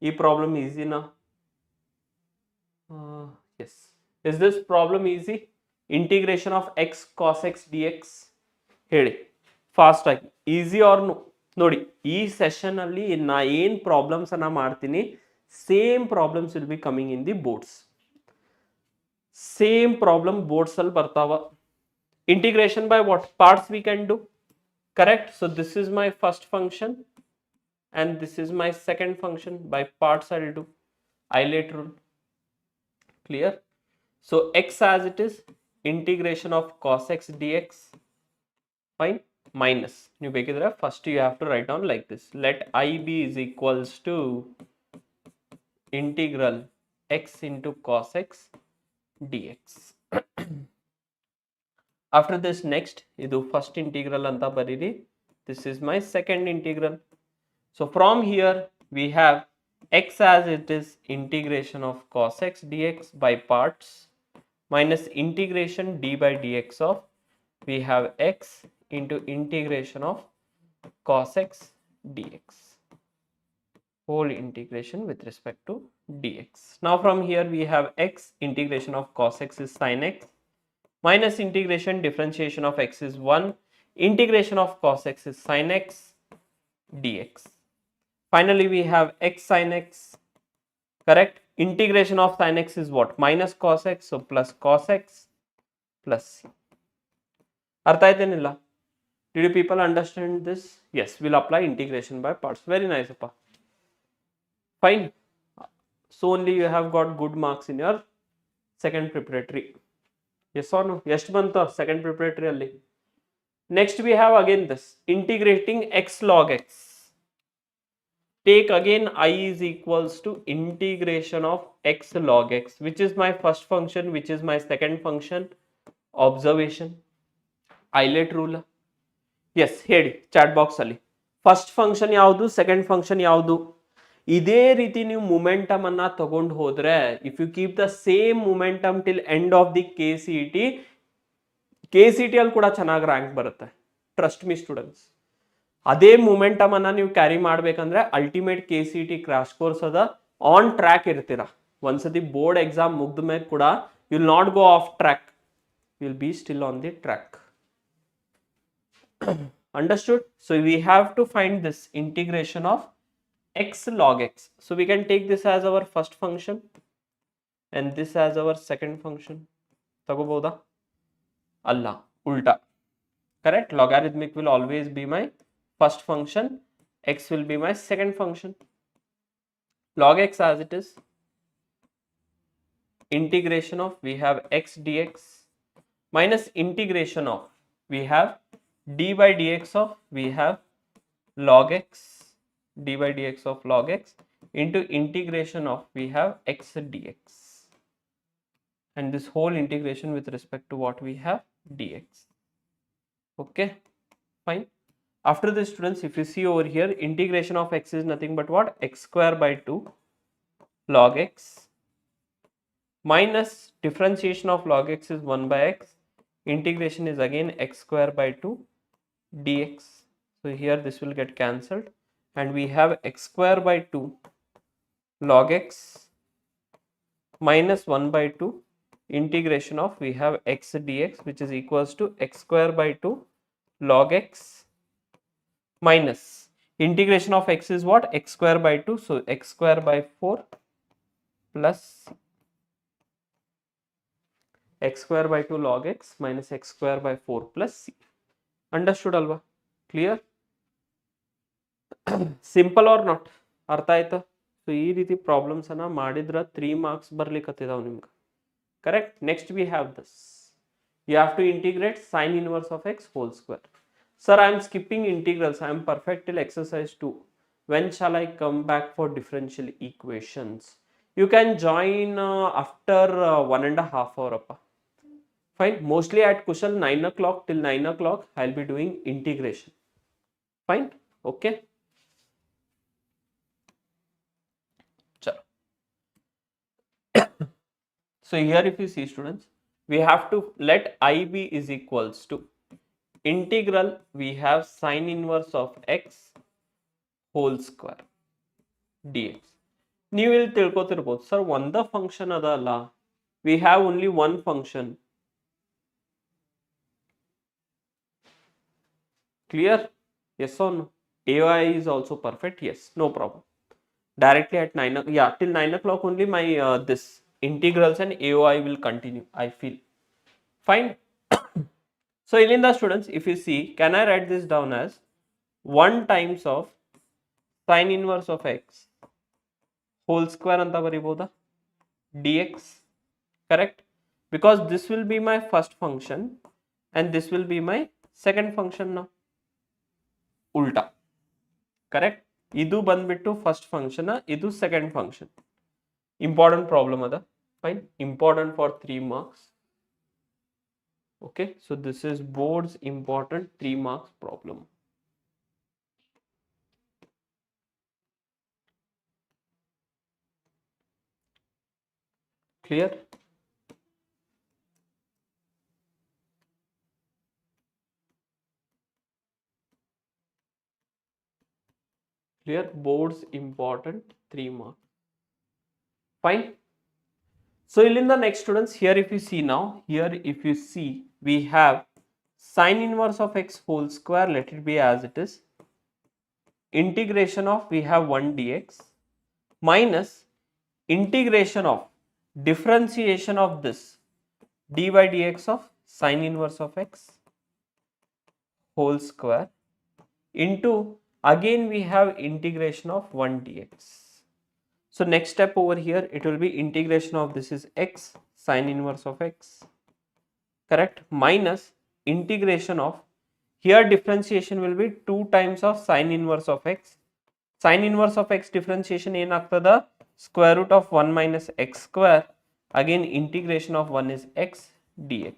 E problem easy na? Yes. Is this problem easy? Integration of x cos x dx. Hedi. Fast agi. Easy or no? ನೋಡಿ ಈ session ಅಲ್ಲಿ ನಾ ಏನ್ problems ಅನ್ನ ಮಾಡ್ತೀನಿ, same problems will be coming in the boards. Same problem boards ಅಲ್ಲಿ ಬರ್ತಾವ. Integration by what parts we can do, correct. So this is my first function and this is my second function. By parts I'll do eilate rule. Clear? So x as it is, integration of cos x dx, fine, minus ನೀವು ಬೇಕಿದ್ರೆ first you have to write down like this. Let I be is equals to integral x into cos x dx. After this next ಇದು first integral ಅಂತ ಬರೀರಿ. This is my second integral. So from here we have x as it is, integration of cos x dx by parts, minus integration d by dx of, we have x into integration of cos x dx, whole integration with respect to dx. Now from here we have x, integration of cos x is sin x, minus integration differentiation of x is 1, integration of cos x is sin x dx. Finally we have x sin x, correct. Integration of sin x is what, minus cos x, so plus cos x plus c. ಅರ್ಥ ಆಯ್ತೇನಿಲ್ಲ? Did you people understand this? Yes, we'll apply integration by parts. Very nice appa. Fine. So only you have got good marks in your second preparatory. Yes or no? ಎಷ್ಟು ಬಂತು second preparatory ಅಲ್ಲಿ? Next we have again this integrating x log x. Take again I is equals to integration of x log x, which is my first function, which is my second function. Observation, eilate rule. Yes, ಹೇಳಿ chat box ಅಲ್ಲಿ first function ಯಾವುದು, second function ಯಾವುದು. ಇದೇ ರೀತಿ ನೀವು momentum ಅನ್ನ ತಗೊಂಡು ಹೋದ್ರೆ, if you keep the same momentum till end of the KCET ಅಲ್ಲಿ ಕೂಡ ಚೆನ್ನಾಗಿ ರ್ಯಾಂಕ್ ಬರುತ್ತೆ. Trust me students. ಅದೇ ಮೊಮೆಂಟಮ್ ಅನ್ನ ನೀವು ಕ್ಯಾರಿ ಮಾಡ್ಬೇಕಂದ್ರೆ ಅಲ್ಟಿಮೇಟ್ KCET ಕ್ರಾಶ್ ಕೋರ್ಸ್ ಅದ, ಆನ್ ಟ್ರ್ಯಾಕ್ ಇರ್ತೀರಾ. ಒಂದ್ಸತಿ ಬೋರ್ಡ್ ಎಕ್ಸಾಮ್ ಮುಗ್ದ ಮೇಲೆ ಕೂಡ you will not go off track, you will be still on the track. Understood? So we have to find this integration of x log x. So we can take this as our first function and this as our second function. ತಗೋಬಹುದಾ? ಅಲ್ಲ, ಉಲ್ಟಾ. Correct? Logarithmic will always be my first function, x will be my second function. Log x as it is, integration of, we have x dx, minus integration of, we have d by dx of, we have log x, d by dx of log x, into integration of, we have x dx, and this whole integration with respect to what we have, dx. Okay, fine. After this students, if you see over here, integration of x is nothing but what, x square by 2 log x, minus differentiation of log x is 1 by x, integration is again x square by 2 dx. So here this will get cancelled and we have x square by 2 log x minus 1 by 2 integration of, we have x dx, which is equals to x square by 2 log x minus integration of x is what, x square by 2, so x square by 4 plus x square by 2 log x minus x square by 4 plus c. Understood alva? Clear? Simple or not? ಅರ್ಥ ಆಯ್ತಾ? So ಈ ರೀತಿ problems ಅನ್ನ ಮಾಡಿದ್ರ 3 marks ಬರ್ಲಿಕ್ಕತ್ತಿದಾವ್ ನಿಮ್ಗೆ. Correct. Next we have this, you have to integrate sine inverse of x whole square. Sir, I am skipping integrals, I am perfect till exercise 2. when shall I come back for differential equations? You can join after 1.5 hour appa. Fine. Mostly at Kushal 9 o'clock till 9 o'clock I'll be doing integration. Fine. Okay. Chalo. So here if you see students, we have to let IB is equals to integral, we have sine inverse of x whole square dx. ನೀವು ಇಲ್ಲಿ ತಿಳ್ಕೊತಿರ್ಬೋದು, sir ಒಂದ function ಅದ ಅಲ್ಲ, we have only one function. Clear? Yes or no? AOI is also perfect. Yes, no problem. Directly at 9, yeah, till 9 o'clock only my this integrals and AOI will continue, I feel. Fine. So ilinda students, if you see, can I write this down as 1 times of sine inverse of x whole square anta bariboda dx, correct? Because this will be my first function and this will be my second function now. Ulta, correct? Idu bandbittu first function, idu second function. Important problem ada. Fine. Important for 3 marks. Okay. So this is board's important 3 marks problem. Clear? Clear? Board's important 3 marks. Fine. So in the next students, here if you see now, here if you see, we have sine inverse of x whole square, let it be as it is, integration of, we have 1 dx minus integration of differentiation of this dy dx of sine inverse of x whole square into, again we have integration of 1 dx. So next step over here, it will be integration of this is x sine inverse of x, correct, minus integration of, here differentiation will be 2 times of sine inverse of x. Sine inverse of x differentiation ಏನಾಗ್ತದ square root of 1 minus x square, again integration of 1 is x dx.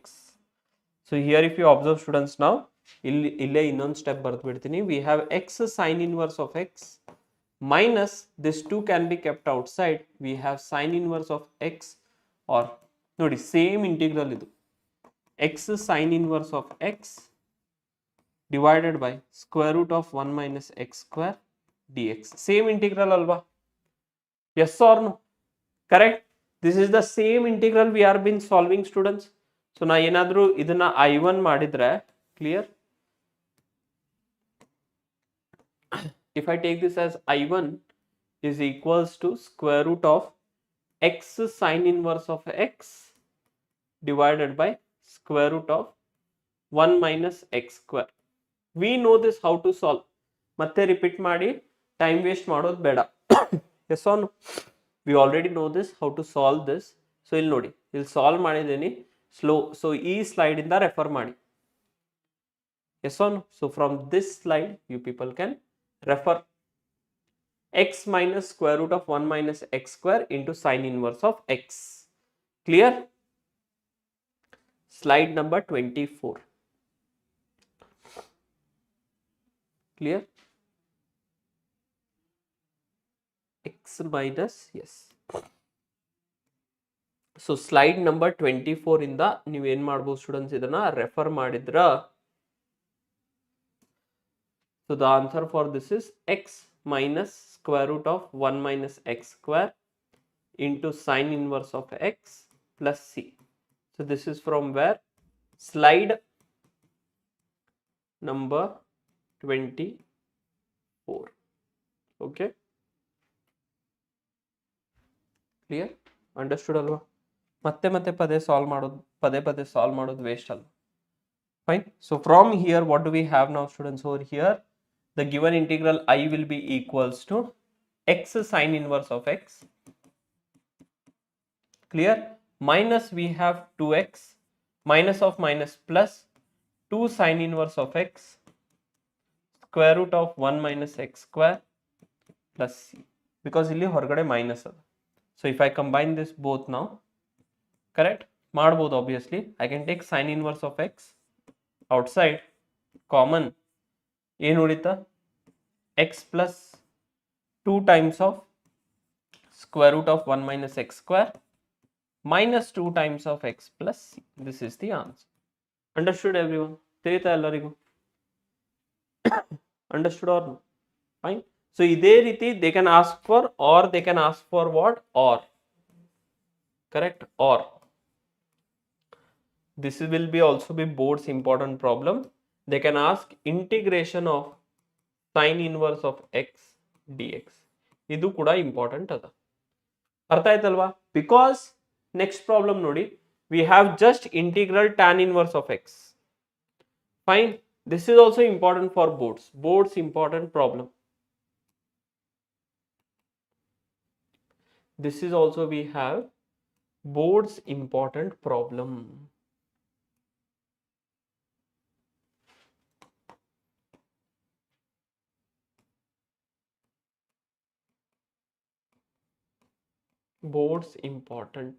So here if you observe students now, ille innond step bardu bidtini, we have x sine inverse of x minus this 2 can be kept outside, we have sine inverse of x, or nodi same integral idu, x sine inverse of x divided by square root of 1 minus x square dx. Same integral alva? Yes or no? Correct? This is the same integral we are been solving students. So na yenadru idana I1 madidre, clear? If I take this as I1 is equals to square root of x sine inverse of x divided by square root of 1 minus x square. We know this how to solve. Matte repeat ಮಾಡಿ time waste ಮಾಡೋದು ಬೇಡ. Yes or no? We already know this how to solve this. So ಇಲ್ಲಿ ನೋಡಿ, ಇಲ್ಲಿ solve ಮಾಡಿದ್ದೀನಿ slow. So ಈ slide ಇಂದ refer ಮಾಡಿ. Yes or no? So from this slide you people can refer x minus square root of 1 minus x square into sine inverse of x. Clear? Slide number 24. Clear? X minus, yes. So slide number 24 ಇಂದ ನೀವು ಏನು ಮಾಡಬಹುದು students, ಇದನ್ನ refer ಮಾಡಿದ್ರ, so the answer for this is x minus square root of 1 minus x square into sine inverse of x plus c. So this is from where? Slide number 24. Okay, clear? Understood alva? ಮತ್ತೆ ಮತ್ತೆ ಪದೇ solve ಮಾಡೋದು waste ಅಲ್ಲ. Fine. So from here what do we have now students? Over here the given integral I will be equals to x sine inverse of x, clear, minus we have 2x minus of minus plus 2 sine inverse of x square root of 1 minus x square plus c, because ಇಲ್ಲಿ ಹೊರಗಡೆ minus ಅದ. So if I combine this both now, correct, ಮಾಡಬಹುದು obviously. I can take sine inverse of x outside, common, ಏನು ಉಳಿತಾ, x plus 2 times of square root of 1 minus x square minus 2 times of x plus c. This is the answer. Understood everyone? ತಿಳಿತಾ ಎಲ್ಲರಿಗೂ? Understood or no? Fine. So ಇದೇ ರೀತಿ they can ask for, or they can ask for what? Or. Correct? Or. This will be also be board's important problem. They can ask integration of sin inverse of x dx. ಇದು ಕೂಡ important ಅದ. ಅರ್ಥ ಆಯ್ತಲ್ವಾ? Because next problem ನೋಡಿ, we have just integral tan inverse of x. Fine. This is also important for boards. Boards important problem. This is also we have boards important problem. Boards important.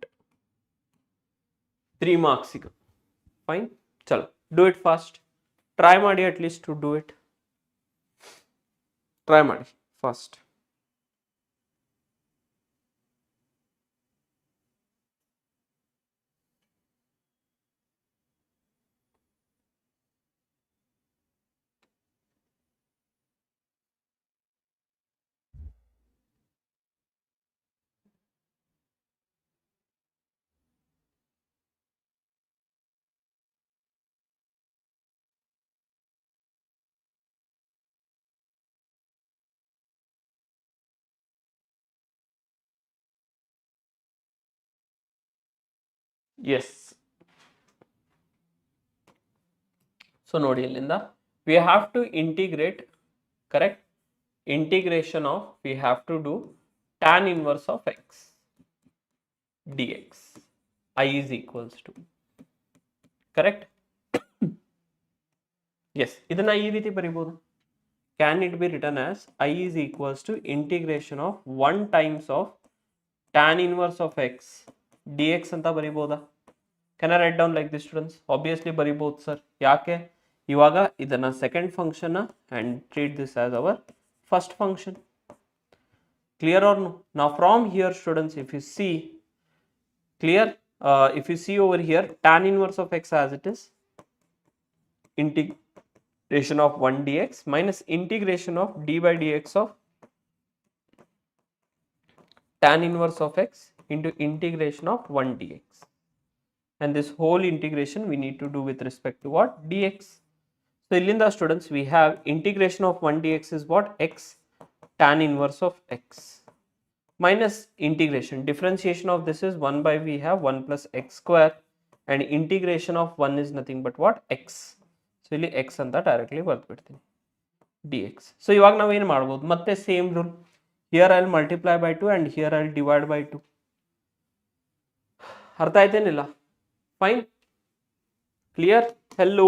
3 marks. Fine. Chalo, do it fast. Try ಮಾಡಿ at least to do it. Try ಮಾಡಿ fast. Yes. So ನೋಡಿ ಇಲ್ಲಿಂದ we have to integrate, correct? Integration of, we have to do tan inverse of x dx. I is equals to, correct? Yes, ಇದನ್ನ ಈ ರೀತಿ ಬರೀಬಹುದು. Can it be written as I is equals to integration of 1 times of tan inverse of x dx ಅಂತ ಬರೀಬಹುದಾ? Can I write down like this, students? Obviously ಬರೀಬಹುದು sir. ಯಾಕೆ? ಇವಾಗ ಇದನ್ನ second function and treat this as our first function. Clear or no? Now from here, students, if you see, clear? If you see over here, tan inverse of x as it is, integration of 1 dx minus integration of d by dx of tan inverse of x into integration of 1 dx. And this whole integration we need to do with respect to what? Dx. So illinda students, we have integration of 1 dx is what? X tan inverse of x minus integration, differentiation of this is 1 by, we have 1 plus x square, and integration of 1 is nothing but what? X. So ಇಲ್ಲಿ x ಅಂತ directly ಬರ್ದ್ಬಿಡ್ತೀನಿ dx. So ಇವಾಗ ನಾವು ಏನು ಮಾಡ್ಬೋದು? ಮತ್ತೆ same rule, here I'll multiply by 2 and here I'll divide by 2. ಅರ್ಥ ಆಯ್ತೇನಿಲ್ಲ? Fine. Clear? Hello.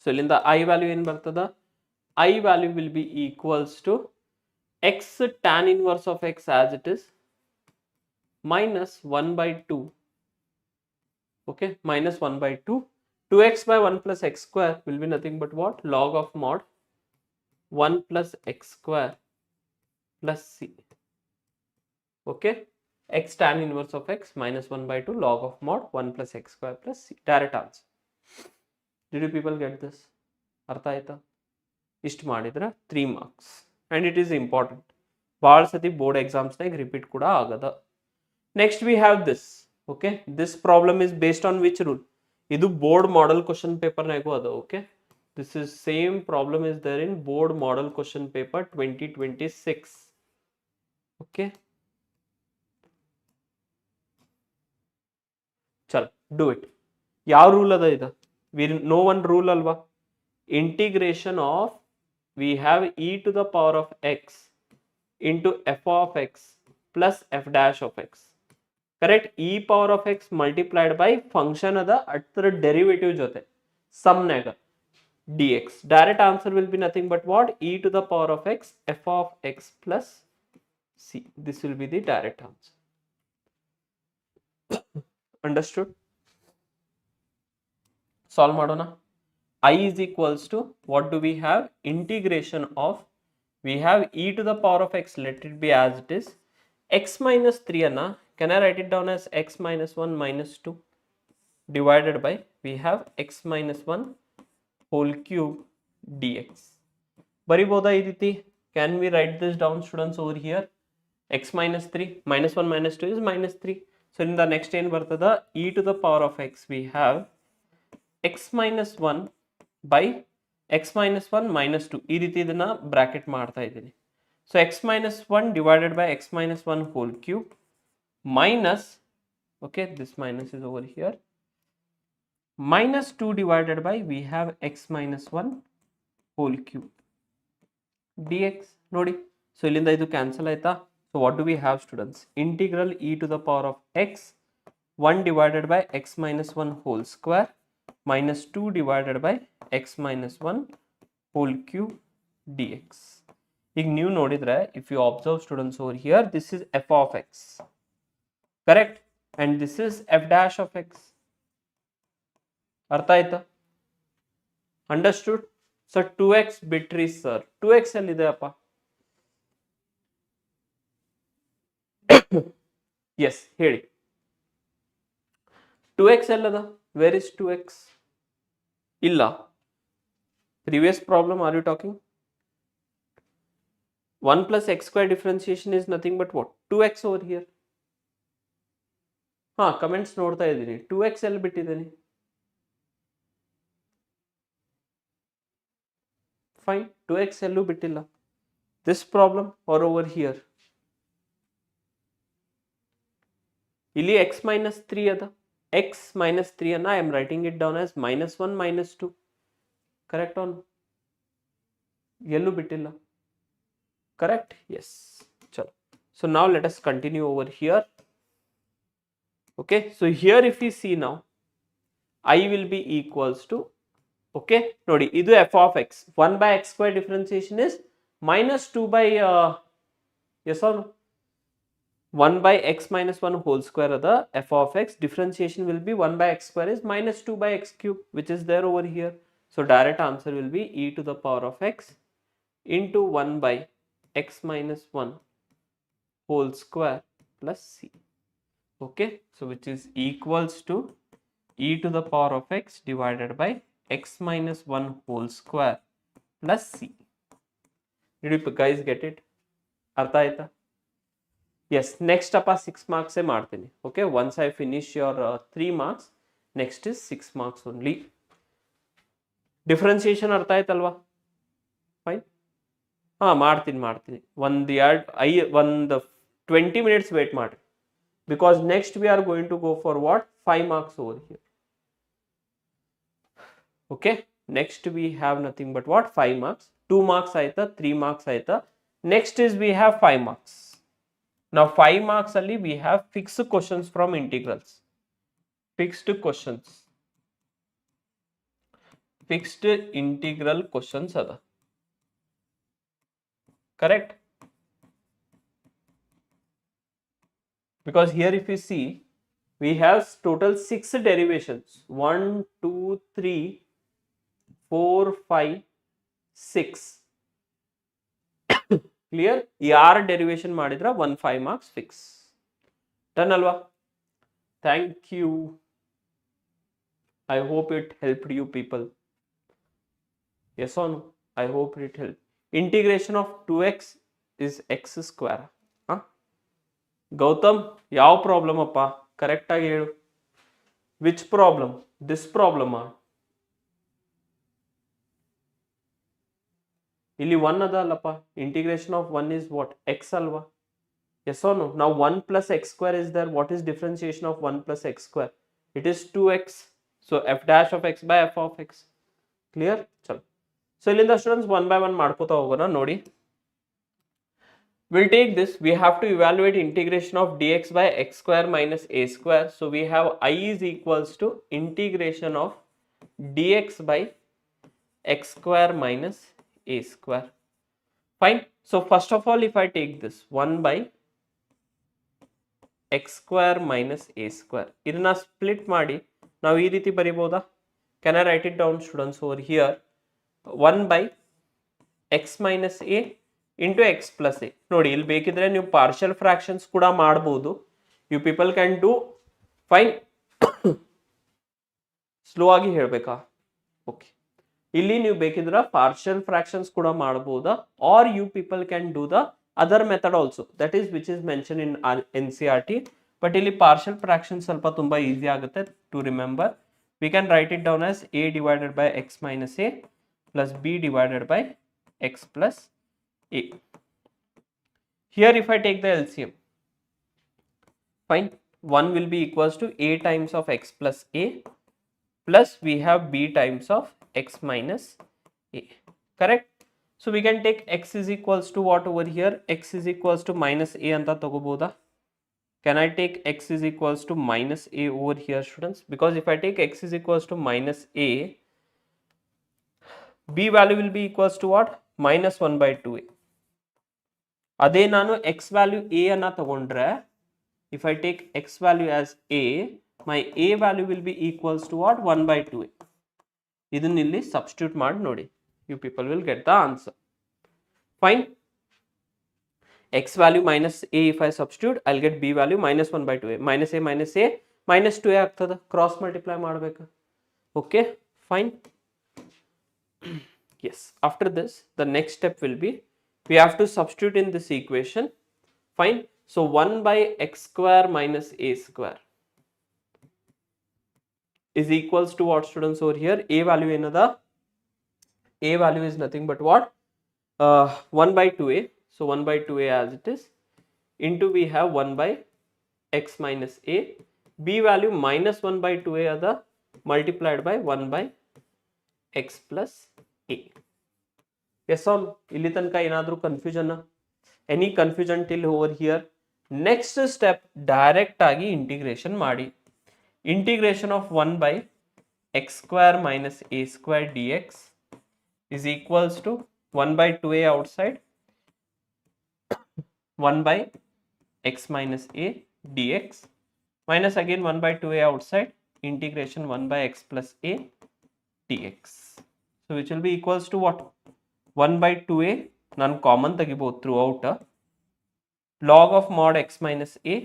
So ಇಲ್ಲಿಂದ I value ಏನು ಬರ್ತದ? I value will be equals to x tan inverse of x as it is minus 1 by 2. Okay, minus 1 by 2. 2x by 1 plus x square will be nothing but what? Log of mod 1 plus x square plus c. Okay, x tan inverse of x minus 1 by 2 log of mod 1 plus x square plus c. Direct answer. Did you people get this? ಅರ್ಥ ಆಯ್ತಾ? ಇಷ್ಟು ಮಾಡಿದ್ರೆ 3 marks. And it is important. ಭಾಳ ಸತಿ board ಎಕ್ಸಾಮ್ಸ್ನಾಗ repeat ಕೂಡ ಆಗದ. Next we have this. Okay, this problem is based on which rule? ಇದು board model question ಪೇಪರ್ನಾಗೂ ಅದ. Okay, this is same problem is there in board model question paper 2026. Okay, ಚಲ್ do it. ಯಾವ rule ಅದ ಇದು? We know one rule ಅಲ್ವಾ? Integration of, we have e to the power of x into f of x plus f dash of x. Correct? E power of x multiplied by function of the at derivative jote sum naga dx. Direct answer will be nothing but what? E to the power of x f of x plus c. This will be the direct answer. Understood? Solve madona. I is equals to, what do we have? Integration of, we have e to the power of x, let it be as it is, x minus 3 anna, can I write it down as x minus 1 minus 2 divided by, we have x minus 1 whole cube dx. ಬರಿಬೋದಾ ಈ ರೀತಿ? Can we write this down, students, over here? X minus 3 minus 1 minus 2 is minus 3. So in the next ಏನು ಬರ್ತದ? E to the power of x, we have x minus 1 by X minus one minus two ಈ ರೀತಿ ಇದನ್ನ bracket ಮಾಡ್ತಾ ಇದ್ದೀನಿ. So X minus one divided by X minus one whole cube minus, okay, this minus is over here, minus 2 divided by we have x minus 1 whole cube dx. ನೋಡಿ, so ಇಲ್ಲಿಂದ ಇದು cancel ಆಯ್ತಾ? So what do we have students? Integral e to the power of x 1 divided by x minus 1 whole square minus 2 divided by x minus 1 whole cube dx. ಈಗ ನೀವು ನೋಡಿದ್ರೆ, if you observe students over here, this is f of x, correct, and this is f dash of x. ಅರ್ಥ ಆಯ್ತಾ? Understood? So 2x ಬಿಟ್ರಿ sir, 2x ಎಲ್ಲಿದೆ ಅಪ್ಪ? S ಹೇಳಿ, 2x ಎಲ್ಲದ? Where is 2x? ಇಲ್ಲ, previous problem are you talking? 1 plus x square differentiation is nothing but what? 2x over here. ಹಾ, comments ನೋಡ್ತಾ ಇದ್ದೀನಿ. 2x ಎಲ್ಲಿ ಬಿಟ್ಟಿದ್ದೀನಿ? ಫೈನ್, 2x ಎಲ್ಲೂ ಬಿಟ್ಟಿಲ್ಲ. This problem are over here. ಇಲ್ಲಿ x minus 3 ಅದ. x minus 3 ಅನ್ನ I am writing it down as minus 1 minus 2. Correct ಆನ್? ಎಲ್ಲೂ ಬಿಟ್ಟಿಲ್ಲ. Correct? Yes. Chalo. So now let us continue over here. Okay, so here if we see now, I will be equals to, okay, nodi, idu f of x, 1 by x square differentiation is minus 2 by, yes or no? 1 by x minus 1 whole square of the f of x, differentiation will be 1 by x square is minus 2 by x cube, which is there over here. So direct answer will be e to the power of x into 1 by x minus 1 whole square plus c. Okay, so which is equals to e to the power of x divided by x minus 1 whole square plus c. Did you guys get it? Artha aita? Yes, next appa 6 marks se martini. Okay, once I finish your 3 marks, next is 6 marks only. Differentiation artha aitalva? Fine. ಹಾ, ಮಾಡ್ತೀನಿ. ಒಂದು 20 minutes wait ಮಾಡಿ, because next we are going to go for what? 5 marks over here. Okay, next we have nothing but what? 5 marks. 2 marks ಆಯ್ತಾ, 3 marks ಆಯ್ತಾ. Next is we have 5 marks. Now 5 marks ಅಲ್ಲಿ we have fixed questions from integrals. Fixed questions. Fixed integral questions ಅದ. Correct? Because here if you see, we have total 6 derivations. 1, 2, 3, 4, 5, 6. Clear? ಈ 6 derivation ಮಾಡಿದ್ರ 5 marks fix. Done ಅಲ್ವಾ? Thank you. I hope it helped you people. Yes or no? I hope it helped. Integration of 2x is x square. Gautam, ಯಾವ problem ಅಪ್ಪ? Correct ಆಗಿ ಹೇಳು. Which problem? This problem. ಇಲ್ಲಿ 1 ಅದ ಅಲ್ಲಪ್ಪ. Integration of 1 is what? x ಅಲ್ವಾ? Yes or no? Now 1 plus x square is there. What is differentiation of 1 plus x square? It is 2x. So f dash of x by f of x. Clear? ಚಲೋ. So ಇಲ್ಲಿಂದ students 1 by 1 ಮಾಡ್ಕೋತಾ ಹೋಗೋಣ. ನೋಡಿ, we'll take this. We have to evaluate integration of dx by x square minus a square. So we have I is equals to integration of dx by x square minus a square. Fine. So first of all, if I take this 1 by x square minus a square, ಇದನ್ನ split ಮಾಡಿ ನಾವು ಈ ರೀತಿ ಬರಿಬಹುದಾ? Can I write it down students over here? 1 by x minus a into x plus a. ನೋಡಿ, ಇಲ್ಲಿ ಬೇಕಿದ್ರೆ ನೀವು partial fractions ಕೂಡ ಮಾಡಬಹುದು. You people can do. Fine. Slow ಆಗಿ ಹೇಳ್ಬೇಕಾ? ಓಕೆ. ಇಲ್ಲಿ ನೀವು ಬೇಕಿದ್ರೆ ಪಾರ್ಷಿಯಲ್ ಫ್ರಾಕ್ಷನ್ಸ್ ಕೂಡ ಮಾಡಬಹುದಾ, are you people can do the other method also, that is which is mention in NCERT. But ಇಲ್ಲಿ ಪಾರ್ಷಿಯಲ್ ಫ್ರಾಕ್ಷನ್ ಸ್ವಲ್ಪ ತುಂಬಾ ಈಸಿ ಆಗುತ್ತೆ to remember. We can write it down as a divided by x minus a plus b divided by x plus a. Here if I take the LCM, fine, 1 will be equals to a times of x plus a plus we have b times of x minus a, correct? So we can take x is equals to what over here? X is equals to minus a anta tagoboda. Can I take x is equals to minus a over here, students? Because if I take x is equals to minus a, b value will be equals to what? Minus 1 by 2a. ಅದೇ ನಾನು x value a ಅನ್ನ ತಗೊಂಡ್ರೆ, if I take x value as a, my a value will be equals to what? 1 by 2a. ಇದನ್ನ ಇಲ್ಲಿ substitute ಮಾಡಿ ನೋಡಿ. You people will get the answer. Fine. X value minus a if I substitute, I'll get b value minus 1 by 2a. Minus a minus 2a ಆಗ್ತದ. Cross multiply ಮಾಡಬೇಕು. Okay, fine. Yes, after this, the next step will be, we have to substitute in this equation. Fine. So 1 by x square minus a square is equals to what, students, over here? A value another. A value is nothing but what? 1 by 2a. So 1 by 2a as it is, into we have 1 by x minus a. B value minus 1 by 2a other multiplied by 1 by x plus a. Yes or no? ಇಲ್ಲಿ ತನಕ ಏನಾದರೂ confusion? Any confusion till over here? Next step direct ಆಗಿ integration ಮಾಡಿ. Integration of 1 by x square minus a square dx is equals to 1 by 2a outside, 1 by x minus a dx minus again 1 by 2a outside, integration 1 by x plus a dx. So which will be equals to what? 1 by 2a ನಾನು common ತೆಗಿಬಹುದು throughout, log of mod x minus a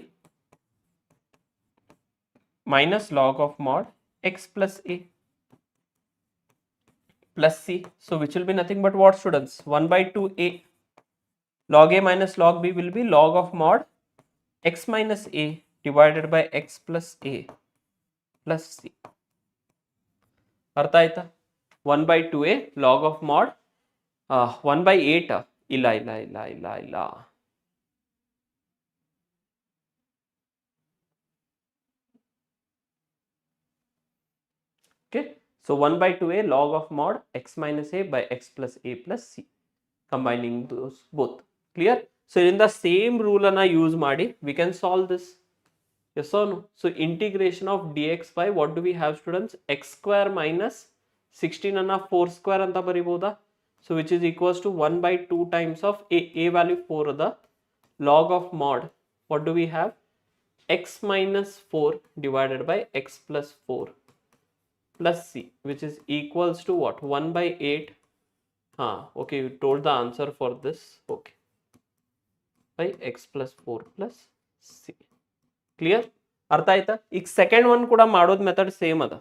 minus log of mod x plus a plus c. So which will be nothing but what, students? 1 by 2a. Log a minus log b will be log of mod x minus a divided by x plus a plus c. ಅರ್ಥ ಆಯ್ತಾ? 1 by 2a log of mod 1 by 8 ಇಲ್ಲ. Okay, so 1 by 2a log of mod x minus a by x plus a plus c, combining those both. Clear? So in the same rule ana use ಮಾಡಿ we can solve this. Yes or no? So integration of dx by what do we have, students? X square minus 16 ಅನ್ನ 4 square ಅಂತ ಬರಿಬಹುದಾ? So which is equals to 1 by 2 times of a value 4 the log of mod, what do we have? X minus 4 divided by x plus 4 plus c, which is equals to what? 1 by 8. Okay, you told the answer for this. Okay, by x plus 4 plus c. Clear? ಅರ್ಥ ಆಯ್ತಾ? ಈಗ second one ಕೂಡ ಮಾಡೋದು method same ಅದ.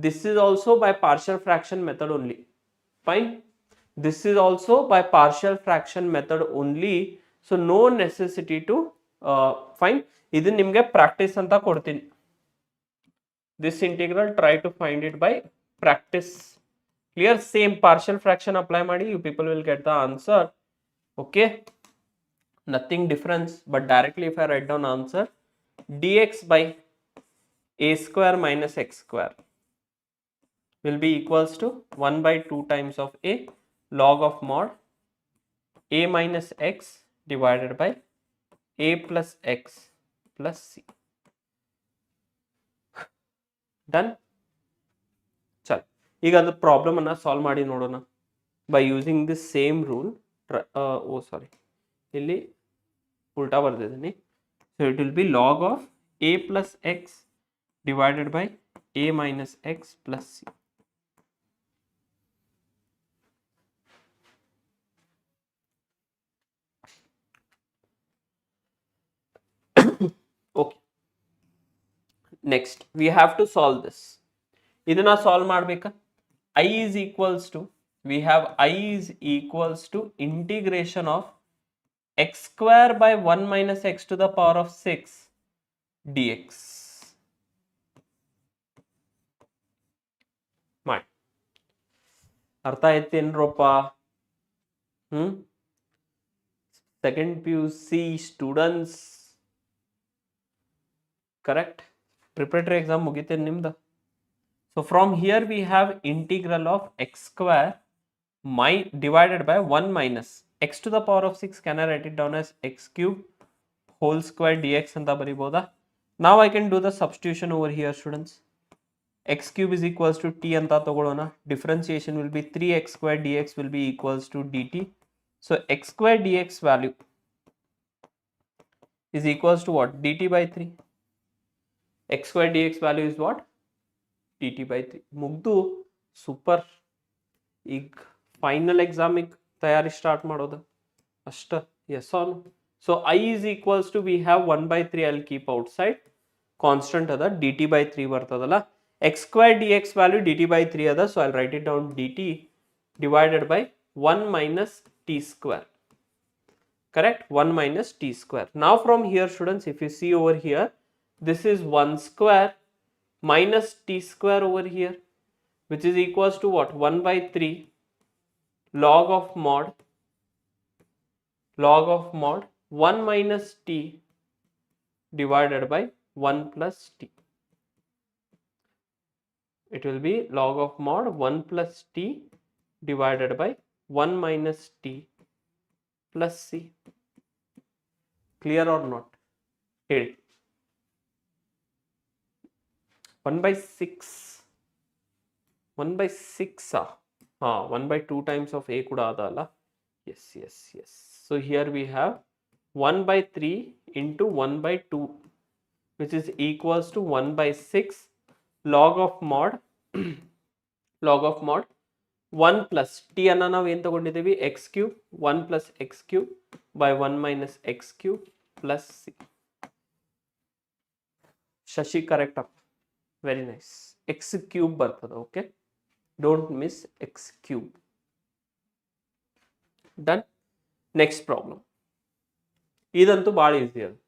This is also by partial fraction method only. Fine, this is also by partial fraction method only. So no necessity to fine. ಇದನ್ನ ನಿಮಗೆ practice ಅಂತ ಕೊಡ್ತೀನಿ. This integral try to find it by practice. Clear? Same partial fraction apply ಮಾಡಿ, you people will get the answer. Okay, nothing difference, but directly if I write down answer, dx by a square minus x square will be equals to 1 by 2 times of a log of mod a minus x divided by a plus x plus c. Done? ಚಲ್, ಈಗ ಅದು problem ಅನ್ನ solve ಮಾಡಿ ನೋಡೋಣ by using this same rule. ಇಲ್ಲಿ ಉಲ್ಟಾ ಬರ್ದಿದ್ದೀನಿ. So it will be log of a plus x divided by a minus x plus c. Okay, next we have to solve this. ಇದನ್ನ solve ಮಾಡಬೇಕಾ? I is equals to, we have I is equals to integration of x square by 1 minus x to the power of 6 dx. ಮಾಡಿ ಅರ್ಥ ಆಯ್ತೇನ್ರಪ್ಪ? Second PUC students, correct. Preparatory exam ಮುಗಿತೇನೆ ನಿಮ್ದು. So from here we have integral of x square divided by 1 minus x to the power of 6. Can I write it down as x cube whole square dx ಅಂತ ಬರಿಬೋದಾ? Now I can do the substitution over here, students. X cube is equals to t ಅಂತ ತಗೊಳ್ಳೋಣ. Differentiation will be 3x square dx will be equals to dt. So x square dx value is equals to what? dt by 3. X square dx value is what? dt by 3. ಮುಗ್ದು super. ಈಗ final ಎಕ್ಸಾಮಿಗೆ ತಯಾರಿ start ಮಾಡೋದು ಅಷ್ಟ. Yes on. So I is equals to we have 1/3. I'll keep outside. Constant ಅದ, dt by 3 ಬರ್ತದಲ್ಲ. X square dx value dt by 3 ಅದ. So I'll write it down dt divided by 1 minus t square. Correct? 1 minus t square. Now from here, students, if you see over here, this is 1 square minus t square over here, which is equals to what? 1/3 log of mod 1 minus t divided by 1 plus t. It will be log of mod 1 plus t divided by 1 minus t plus c. Clear or not? ಹೇಳಿ. 1/6 1/2 times of a ಕೂಡ ಅದ ಅಲ್ಲ. yes. So here we have 1/3 into 1/2, which is equals to 1/6 log of mod 1 plus t ಅನ್ನ ನಾವು ಏನು ತಗೊಂಡಿದ್ದೀವಿ? x cube 1 plus x cube by 1 minus x cube plus c. Shashi correct up. Very nice. x cube ಬರ್ತದೆ. Okay, don't miss x cube. Done. Next problem. ಇದಂತೂ ಭಾಳ easy ಅದು.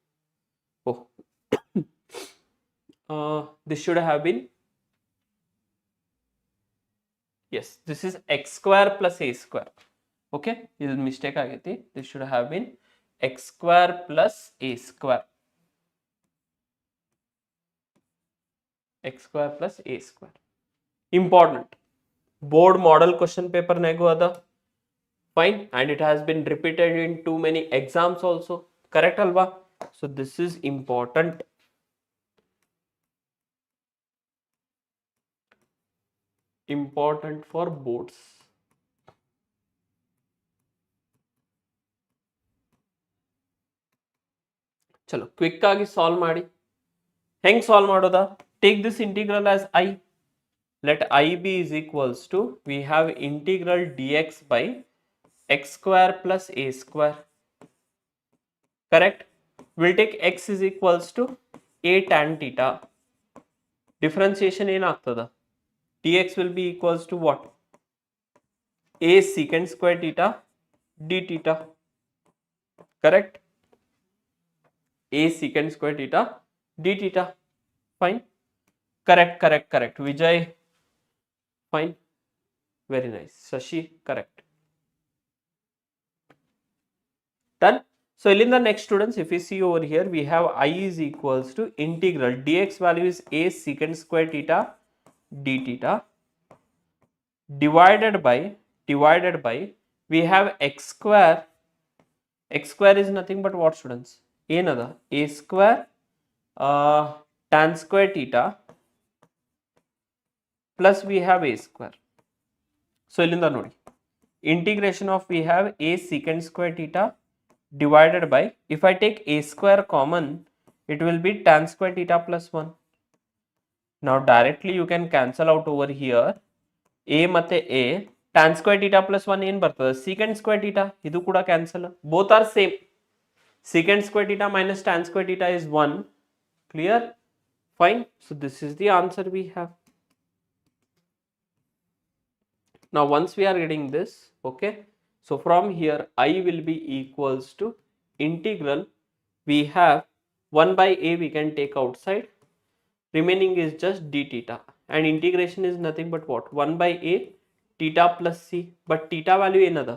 This should have been, yes, this is x square plus a square. Okay, this mistake agaithi. This should have been x square plus a square. x square plus a square. Important. Board model question paper nego ada. Fine, and it has been repeated in too many exams also. Correct alva? So this is important. Important for boards. ಚಲೋ quick ಆಗಿ solve ಮಾಡಿ. ಹೆಂಗ್ solve ಮಾಡೋದಾ? Take this integral as I. Let I be is equals to, we have integral dx by x square plus a square. Correct? We'll take x is equals to a tan theta. Differentiation ಏನಾಗ್ತದ? dx will be equals to what? a secant square theta d theta. Correct? a secant square theta d theta. Fine. Correct. Vijay. Fine. Very nice. Shashi. Correct. Done. So in the next, students, if you see over here, we have I is equals to integral dx value is a secant square theta d theta divided by we have x square. X square is nothing but what, students? Another a square tan square theta plus we have a square. So ilinda nodi, integration of we have a secant square theta divided by, if I take a square common, it will be tan square theta plus 1. Now directly you can cancel out over here a ಮತ್ತೆ a. tan square theta plus 1 ಏನು ಬರ್ತದೆ? secant square theta. ಇದು ಕೂಡ cancel. Both are same. secant square theta minus tan square theta is 1. Clear? Fine. So this is the answer we have. Now once we are getting this, okay, so from here I will be equals to integral, we have 1 by a we can take outside, remaining is just d theta, and integration is nothing but what? 1 by a theta plus c, but theta value ಏನದ?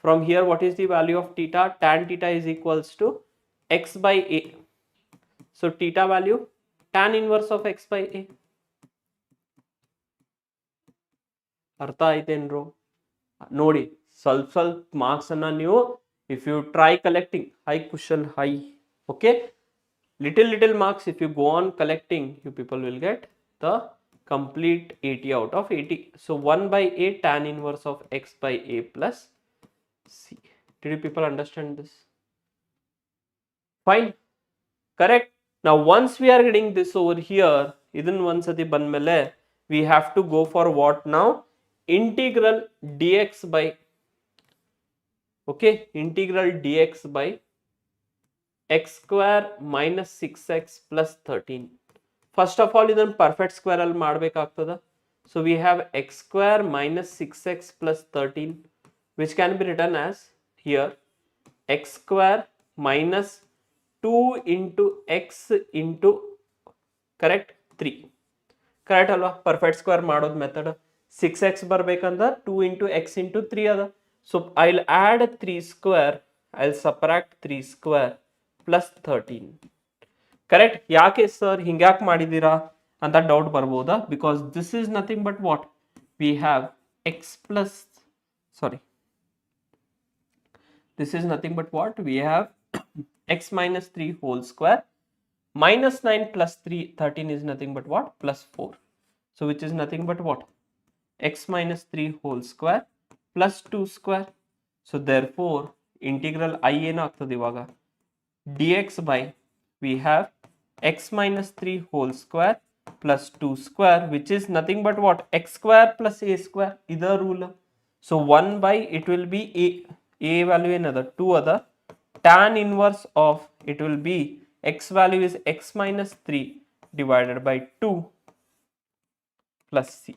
From here what is the value of theta? Tan theta is equals to x by a. So theta value tan inverse of x by a. ಅರ್ಥ ಆಯ್ತೇನ್ರು? ನೋಡಿ ಸ್ವಲ್ಪ marks ಅನ್ನ ನೀವು if you try collecting high question high, okay, little marks if you go on collecting, you people will get the complete 80 out of 80. So 1 by a tan inverse of x by a plus c. Did you people understand this? Fine, correct. Now once we are getting this over here, idun ondsati bandmele we have to go for what now? Integral dx by, okay, integral dx by x square minus 6x plus 13. First of all ಇದನ್ನು perfect square ಅಲ್ಲಿ ಮಾಡಬೇಕಾಗ್ತದ. So we have x square minus 6x plus 13, which can be written as here x square minus 2 into x into, correct, 3. Correct ಅಲ್ವಾ? Perfect square ಮಾಡೋದು method. 6x ಬರ್ಬೇಕಂದ್ರೆ 2 into x into 3 ಅದ. So I'll add 3 square, I'll subtract 3 square plus 13. Correct? ಯಾಕೆ sir ಹಿಂಗ್ಯಾಕೆ ಮಾಡಿದ್ದೀರಾ ಅಂತ doubt ಬರ್ಬೋದಾ? Because this is nothing but what we have X plus, sorry, this is nothing but what we have x minus 3 whole square minus 9 plus 13 is nothing but what? Plus 4. So which is nothing but what? X minus 3 whole square plus 2 square. So therefore integral I ಏನಾಗ್ತದೆ ಇವಾಗ? dx by we have x minus 3 whole square plus 2 square, which is nothing but what? X square plus a square. Either rule. So 1 by it will be a value another 2 other, tan inverse of it will be x value is x minus 3 divided by 2 plus c.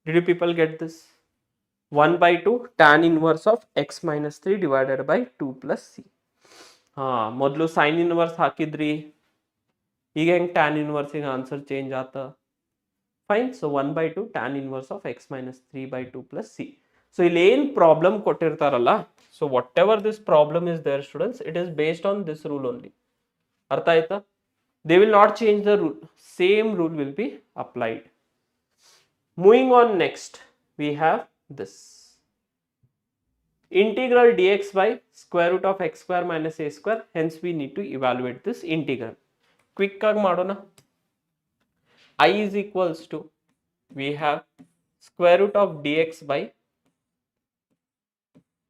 Did you people get this? 1 by 2 tan inverse of x minus 3 divided by 2 plus c. ಮೊದಲು sine inverse ಹಾಕಿದ್ರಿ, ಈಗ ಹೆಂಗೆ tan ಇನ್ವರ್ಸಿಗೆ answer change ಆತ? Fine. So 1 by 2 tan inverse of x minus 3 by 2 plus c. So ಇಲ್ಲಿ ಏನು problem ಕೊಟ್ಟಿರ್ತಾರಲ್ಲ, so whatever this problem is there students, it is based on this rule only. ಅರ್ಥ ಆಯ್ತಾ? They will not change the rule, same rule will be applied. Moving on next we have this integral dx by square root of x square minus a square. Hence we need to evaluate this integral. Quick ಆಗಿ ಮಾಡೋಣ. I is equals to we have square root of dx by,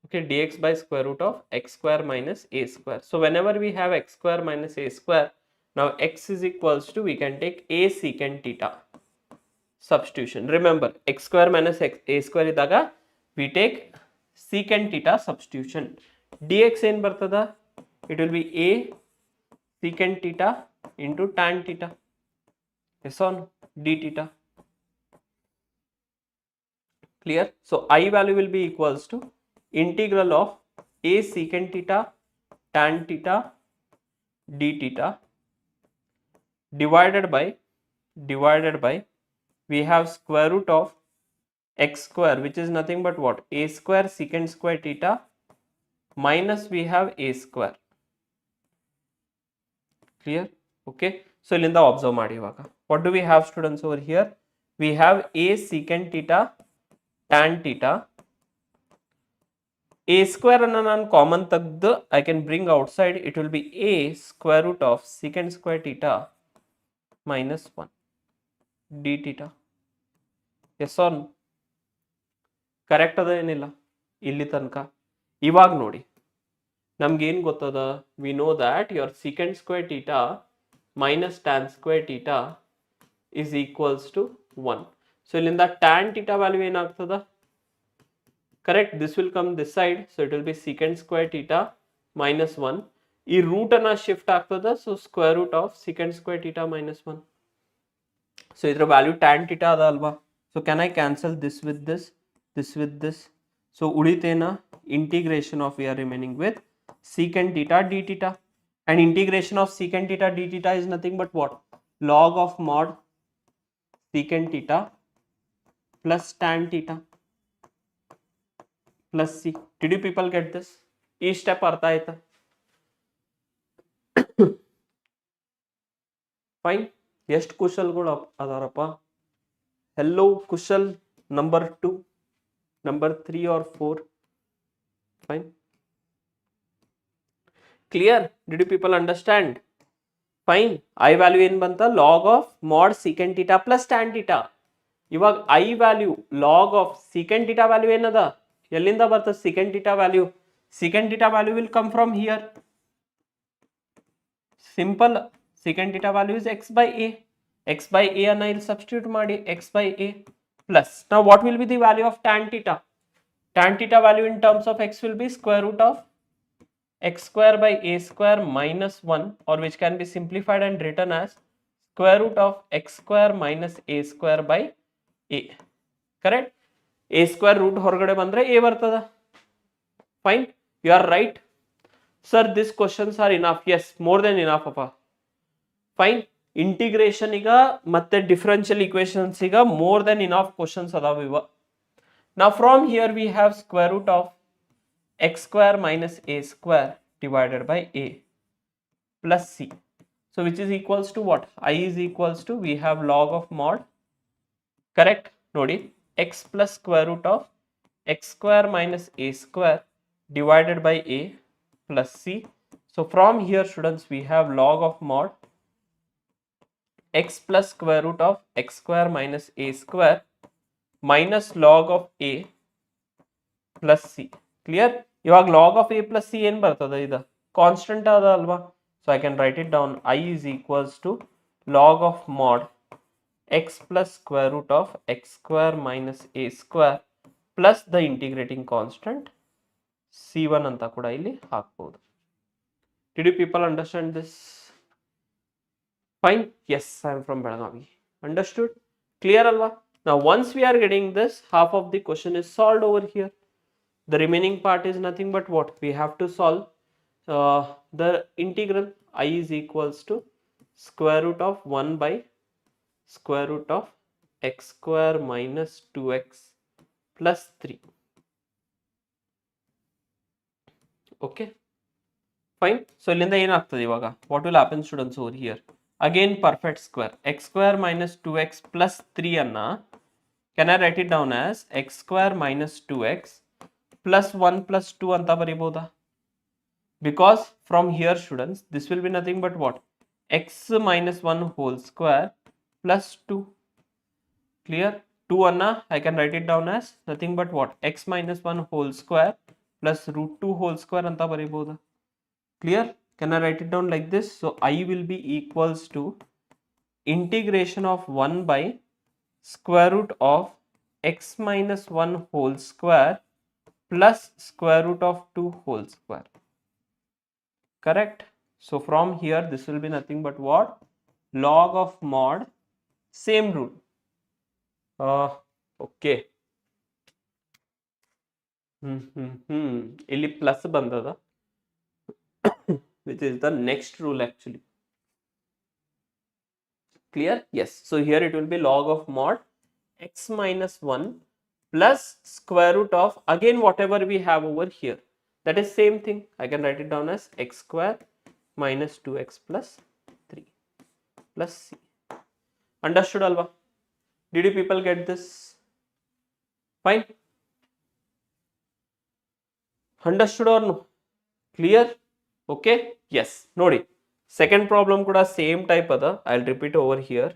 okay, dx by square root of x square minus a square. So whenever we have x square minus a square, now x is equals to we can take a secant theta. Substitution. Remember x square minus a square ಇದ್ದಾಗ we take secant theta substitution. dx ಏನು ಬರ್ತದ? It will be a secant theta into tan theta. Yes or no? d theta. Clear? So I value will be equals to integral of a secant theta tan theta d theta divided by we have square root of x square, which is nothing but what? A square secant square theta minus we have a square. Clear? Okay. So ಇಲ್ಲಿಂದ observe ಮಾಡಿ ಇವಾಗ. What do we have students over here? We have a secant theta tan theta. A square ಅನ್ನ ನಾನು common ತೆಗೆದು I can bring outside. It will be a square root of secant square theta minus 1 d theta. Yes or no? Correct ಅದ ಏನಿಲ್ಲ ಇಲ್ಲಿ ತನಕ? ಇವಾಗ ನೋಡಿ ನಮ್ಗೇನು ಗೊತ್ತದ? We know that your secant square theta minus tan square theta is equals to 1. So ಇಲ್ಲಿಂದ tan theta value ಏನಾಗ್ತದ? Correct, this will come this side. So it will B secant square theta minus 1. ಈ root ಅನ್ನ shift ಆಗ್ತದ. So square root of secant square theta minus 1. So ಇದ್ರ value tan theta ಅದ ಅಲ್ವಾ? So can I cancel this with this with this? So uditena integration of we are remaining with secant theta d theta, and integration of secant theta d theta is nothing but what? Log of mod secant theta plus tan theta. plus c. Did you people get this? ಈ step ಅರ್ಥ ಆಯ್ತಾ? Fine. ಎಷ್ಟು ಕುಶಲ್ಗಳು ಅದಾರಪ್ಪ? Hello Kushal number 2, number 3 or 4. Fine. Clear? Did you people understand? Fine. I value ಏನು ಬಂತ? Log of mod secant theta plus tan theta. ಇವಾಗ I value log of secant theta value ಏನದ? ಎಲ್ಲಿಂದ ಬರ್ತದೆ secant theta value? Secant theta value will come from here. Simple. Secant theta value is x by a. X by A ಅನ್ನ ಇಲ್ಲಿ substitute ಮಾಡಿ, x by a plus. Now what will be the value of tan theta? Tan theta value in terms of x will be square root of x square by a square minus 1, or which can be simplified and written as square root of x square minus a square by a. Correct? a square root ಹೊರಗಡೆ ಬಂದ್ರೆ a ಬರ್ತದ. Fine. You are right. Sir, these questions are enough. Yes, more than enough ಅಪ್ಪ. Fine. Integration ಈಗ ಮತ್ತೆ differential equations ಈಗ more than enough questions ಅದಾವ ಇವ. Now from here we have square root of x square minus a square divided by a plus c. So which is equals to what? I is equals to, we have log of mod, correct? Nodi, x plus square root of x square minus a square divided by a plus c. So from here students we have log of mod x plus square root of x square minus a square minus log of a plus c. Clear? ಇವಾಗ log of a plus c ಏನು ಬರ್ತದೆ? ಇದು constant ಅದ ಅಲ್ವಾ? So I can write it down. I is equals to log of mod x plus square root of x square minus a square plus the integrating constant c1 ಅಂತ ಕೂಡ ಇಲ್ಲಿ ಹಾಕ್ಬೋದು. Did you people understand this? Fine. Yes, I am from Belagavi. Understood? Clear ಅಲ್ವಾ? ನಾವು once we are getting this, half of the question is solved over here. The remaining part is nothing but what? We have to solve the integral. I is equals to square root of 1 by square root of x square minus 2x plus 3. Okay, fine. So ಇಲ್ಲಿಂದ ಏನಾಗ್ತದೆ ಇವಾಗ? What will happen students over here? Again perfect square. X square minus 2x plus 3 ಅನ್ನ can I write it down as x square minus 2x plus 1 plus 2 ಅಂತ ಬರಿಬೋದಾ? Because from here students this will be nothing but what? X minus 1 whole square plus 2. Clear? 2 anna I can write it down as nothing but what? X minus 1 whole square plus root 2 whole square ಅಂತ ಬರಿಬೋದಾ? Clear? Can I write it down like this? So I will be equals to integration of 1 by square root of x minus 1 whole square plus square root of 2 whole square. Correct? So from here this will be nothing but what? Log of mod, same rule. Okay. Illi plus bandada, which is the next rule actually. Clear? Yes. So here it will be log of mod x minus 1 plus square root of again whatever we have over here. That is same thing. I can write it down as x square minus 2x plus 3 plus c. Understood alva? Did you people get this? Fine. Understood or no? Clear? Okay. Yes. Nodi. Second problem kuda same type ada. I'll repeat over here.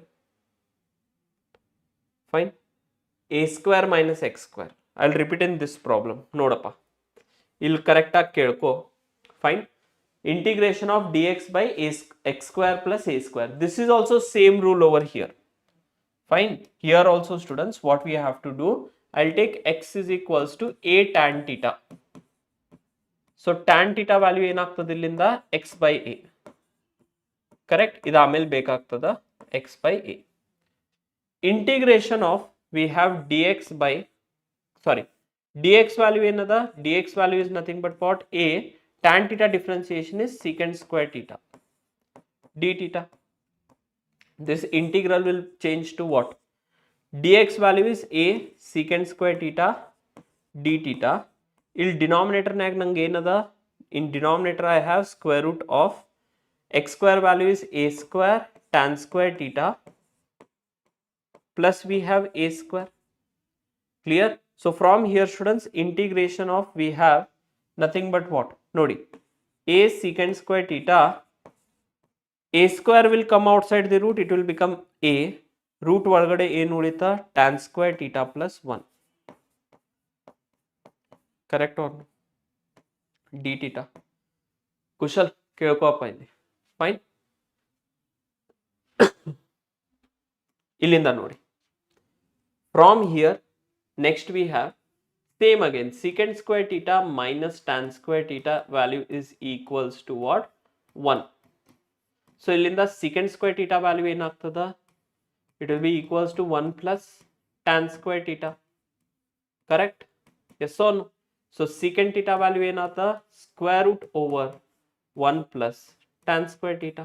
Fine. A square minus x square. I'll repeat in this problem. Nodappa. Illi correct ಆಗಿ ಕೇಳ್ಕೊ. Fine. Integration of dx by x square plus a square. This is also same rule over here. Fine. Here also students what we have to do, I'll take x is equals to a tan theta. So tan theta value ಏನಾಗ್ತದೆ ಇಲ್ಲಿಂದ x by a. Correct? ಇದು ಆಮೇಲೆ ಬೇಕಾಗ್ತದ x by a. Integration of we have dx by, sorry, dx value ಏನದ? dx value is nothing but what? A tan theta differentiation is secant square theta d theta. This integral will change to what? dx value is a secant square theta d theta. ಇಲ್ಲಿ ಡಿನಾಮಿನೇಟರ್ನಾಗ ನಂಗೆ ಏನದ, in denominator I have square root of x square value is a square tan square theta plus we have a square. Clear? So from here students, integration of we have nothing but what? Nodi, a secant square theta, a square will come outside the root, it will become a, root ಒಳಗಡೆ ಏನು ಉಳಿತಾ tan square theta plus 1. Correct or no? d theta. Kushal ಕೇಳ್ಕೋಪ್ಪ ಇಲ್ಲಿ. Fine. ಇಲ್ಲಿಂದ ನೋಡಿ, from here next we have same again secant square theta minus tan square theta value is equals to what? 1. So illinda secant square theta value ಏನಾಗ್ತದ, it will be equals to 1 plus tan square theta. Correct? Yes or no? So secant theta value ಏನಾತ, square root over 1 plus tan square theta.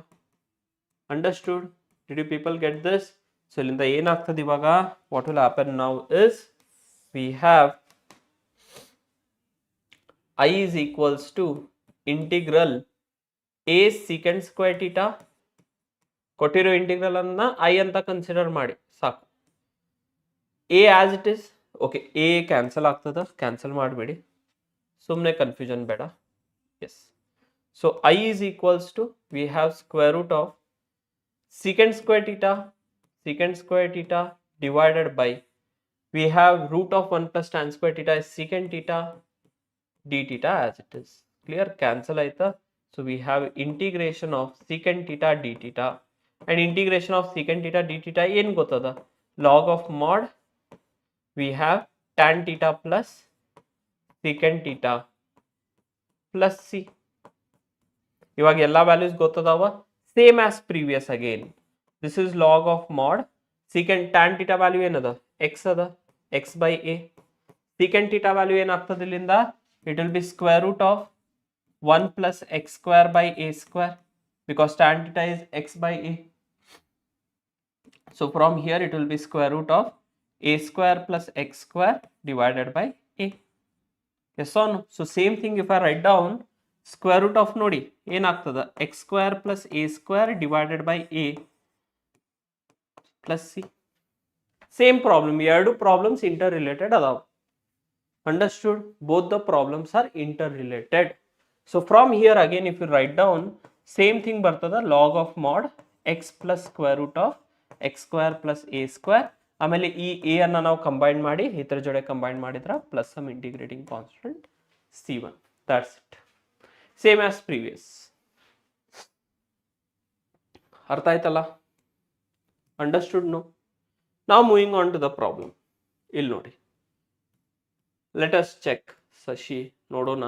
Understood? Did you people get this? So illinda ಏನಾಗ್ತದೆ ಇವಾಗ, what will happen now is we have I is equals to integral a secant square theta, ಕೊಟ್ಟಿರೋ integral ಅನ್ನ I ಅಂತ consider ಮಾಡಿ ಸಾಕು. a as it is, okay a cancel ಆಗ್ತದ, cancel ಮಾಡಬೇಡಿ, ಸುಮ್ಮನೆ ಕನ್ಫ್ಯೂಷನ್ ಬೇಡ. Yes, so I is equals to we have square root of secant square theta divided by we have root of 1 plus tan square theta is secant theta d theta as it is. Clear? Cancel aita. So we have integration of secant theta d theta, and integration of secant theta d theta ಏನು ಗೊತ್ತದ, log of mod we have tan theta plus secant theta plus c. ಇವಾಗ ಎಲ್ಲ values ಗೊತ್ತದಾವ, same as previous again. This is log of mod secant tan theta value ಏನದ, x ಅದ, x by a. secant theta value ಏನಾಗ್ತದೆ ಇಲ್ಲಿಂದ, it will be square root of 1 plus x square by a square, because tan theta is x by a. So from here it will be square root of a square plus x square divided by a. Yes or no? So same thing if I write down square root of ನೋಡಿ ಏನಾಗ್ತದ, x square plus a square divided by a plus c. Same problem, ಎರಡು problems interrelated ಅದಾವ. Understood? Both the problems are interrelated. So from here again if you write down same thing ಬರ್tada, log of mod x plus square root of x square plus a square, ಆಮೇಲೆ ಈ a ಅನ್ನ ನಾವು combine ಮಾಡಿ ಇದರ ಜೊತೆ combine ಮಾಡಿದ್ರ plus some integrating constant c1. That's it. Same as previous. ಅರ್ಥ ಆಯ್ತಲ್ಲ? Understood? No? Now moving on to the problem. ಇಲ್ಲಿ ನೋಡಿ, let us check. Sashi ನೋಡೋಣ.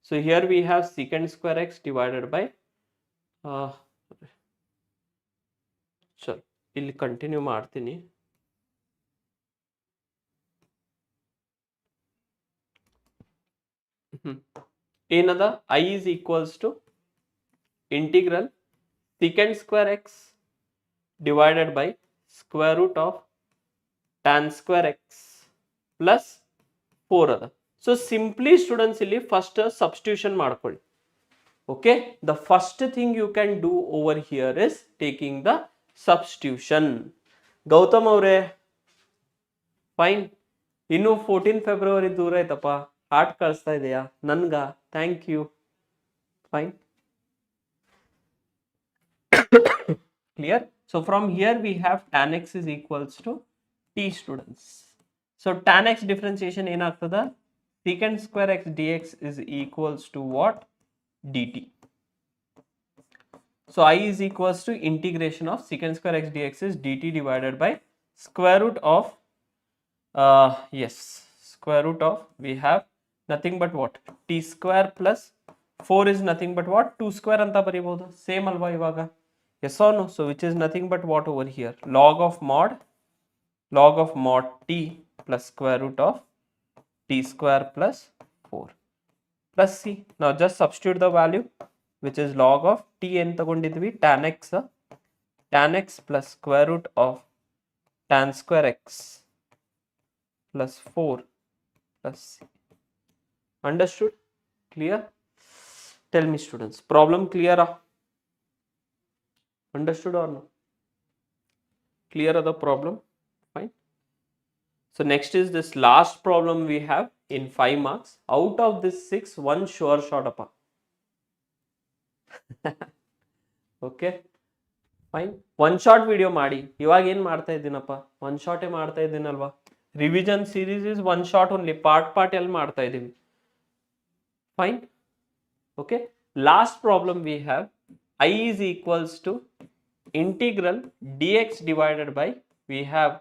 So here we have secant square x divided by ಚಲ್ ಇಲ್ಲಿ continue ಮಾಡ್ತೀನಿ. ಏನದ, I is equals to integral secant square x divided by square root of tan square x plus 4 ಅದ. So simply students ಇಲ್ಲಿ first substitution ಮಾಡ್ಕೊಳ್ಳಿ. Okay, the first thing you can do over here is taking the substitution. Gautam ಅವರೇ fine, ಇನ್ನು 14 February ದೂರ ಐತಪ್ಪ, heart ಕಳಿಸ್ತಾ ಇದೆಯಾ ನನ್ಗ, thank you. Fine, clear? So from here we have tan x is equals to t students. So tan x differentiation ಏನಾಗ್ತದ, secant square x dx is equals to what? dt. So I is equals to integration of secant square x dx is dt divided by square root of square root of we have nothing but what, t square plus 4 is nothing but what, 2 square ಅಂತ ಬರೀಬಹುದು. Same ಅಲ್ವಾ ಇವಾಗ? Yes or no? So which is nothing but what over here, log of mod t plus square root of t square plus 4 plus c. Now just substitute the value, which is log of t ಏನು ತಗೊಂಡಿದ್ವಿ, tan x plus square root of tan square x plus 4 plus c. Understood? Clear? Tell me students, problem clear? Understood or no? Clear the problem? Fine. So next is this last problem we have in 5 marks. Out of this 6, one sure shot appa. Okay. Fine. One shot video ಮಾಡಿ ಇವಾಗ ಏನು ಮಾಡ್ತಾ ಇದ್ದೀನಪ್ಪ, one ಶಾಟೇ ಮಾಡ್ತಾ ಇದ್ದೀನಲ್ವಾ. Revision series is one shot only, part ಎಲ್ಲಿ ಮಾಡ್ತಾ ಇದ್ದೀವಿ. Fine. Okay, last problem we have I is equals to integral dx divided by, we have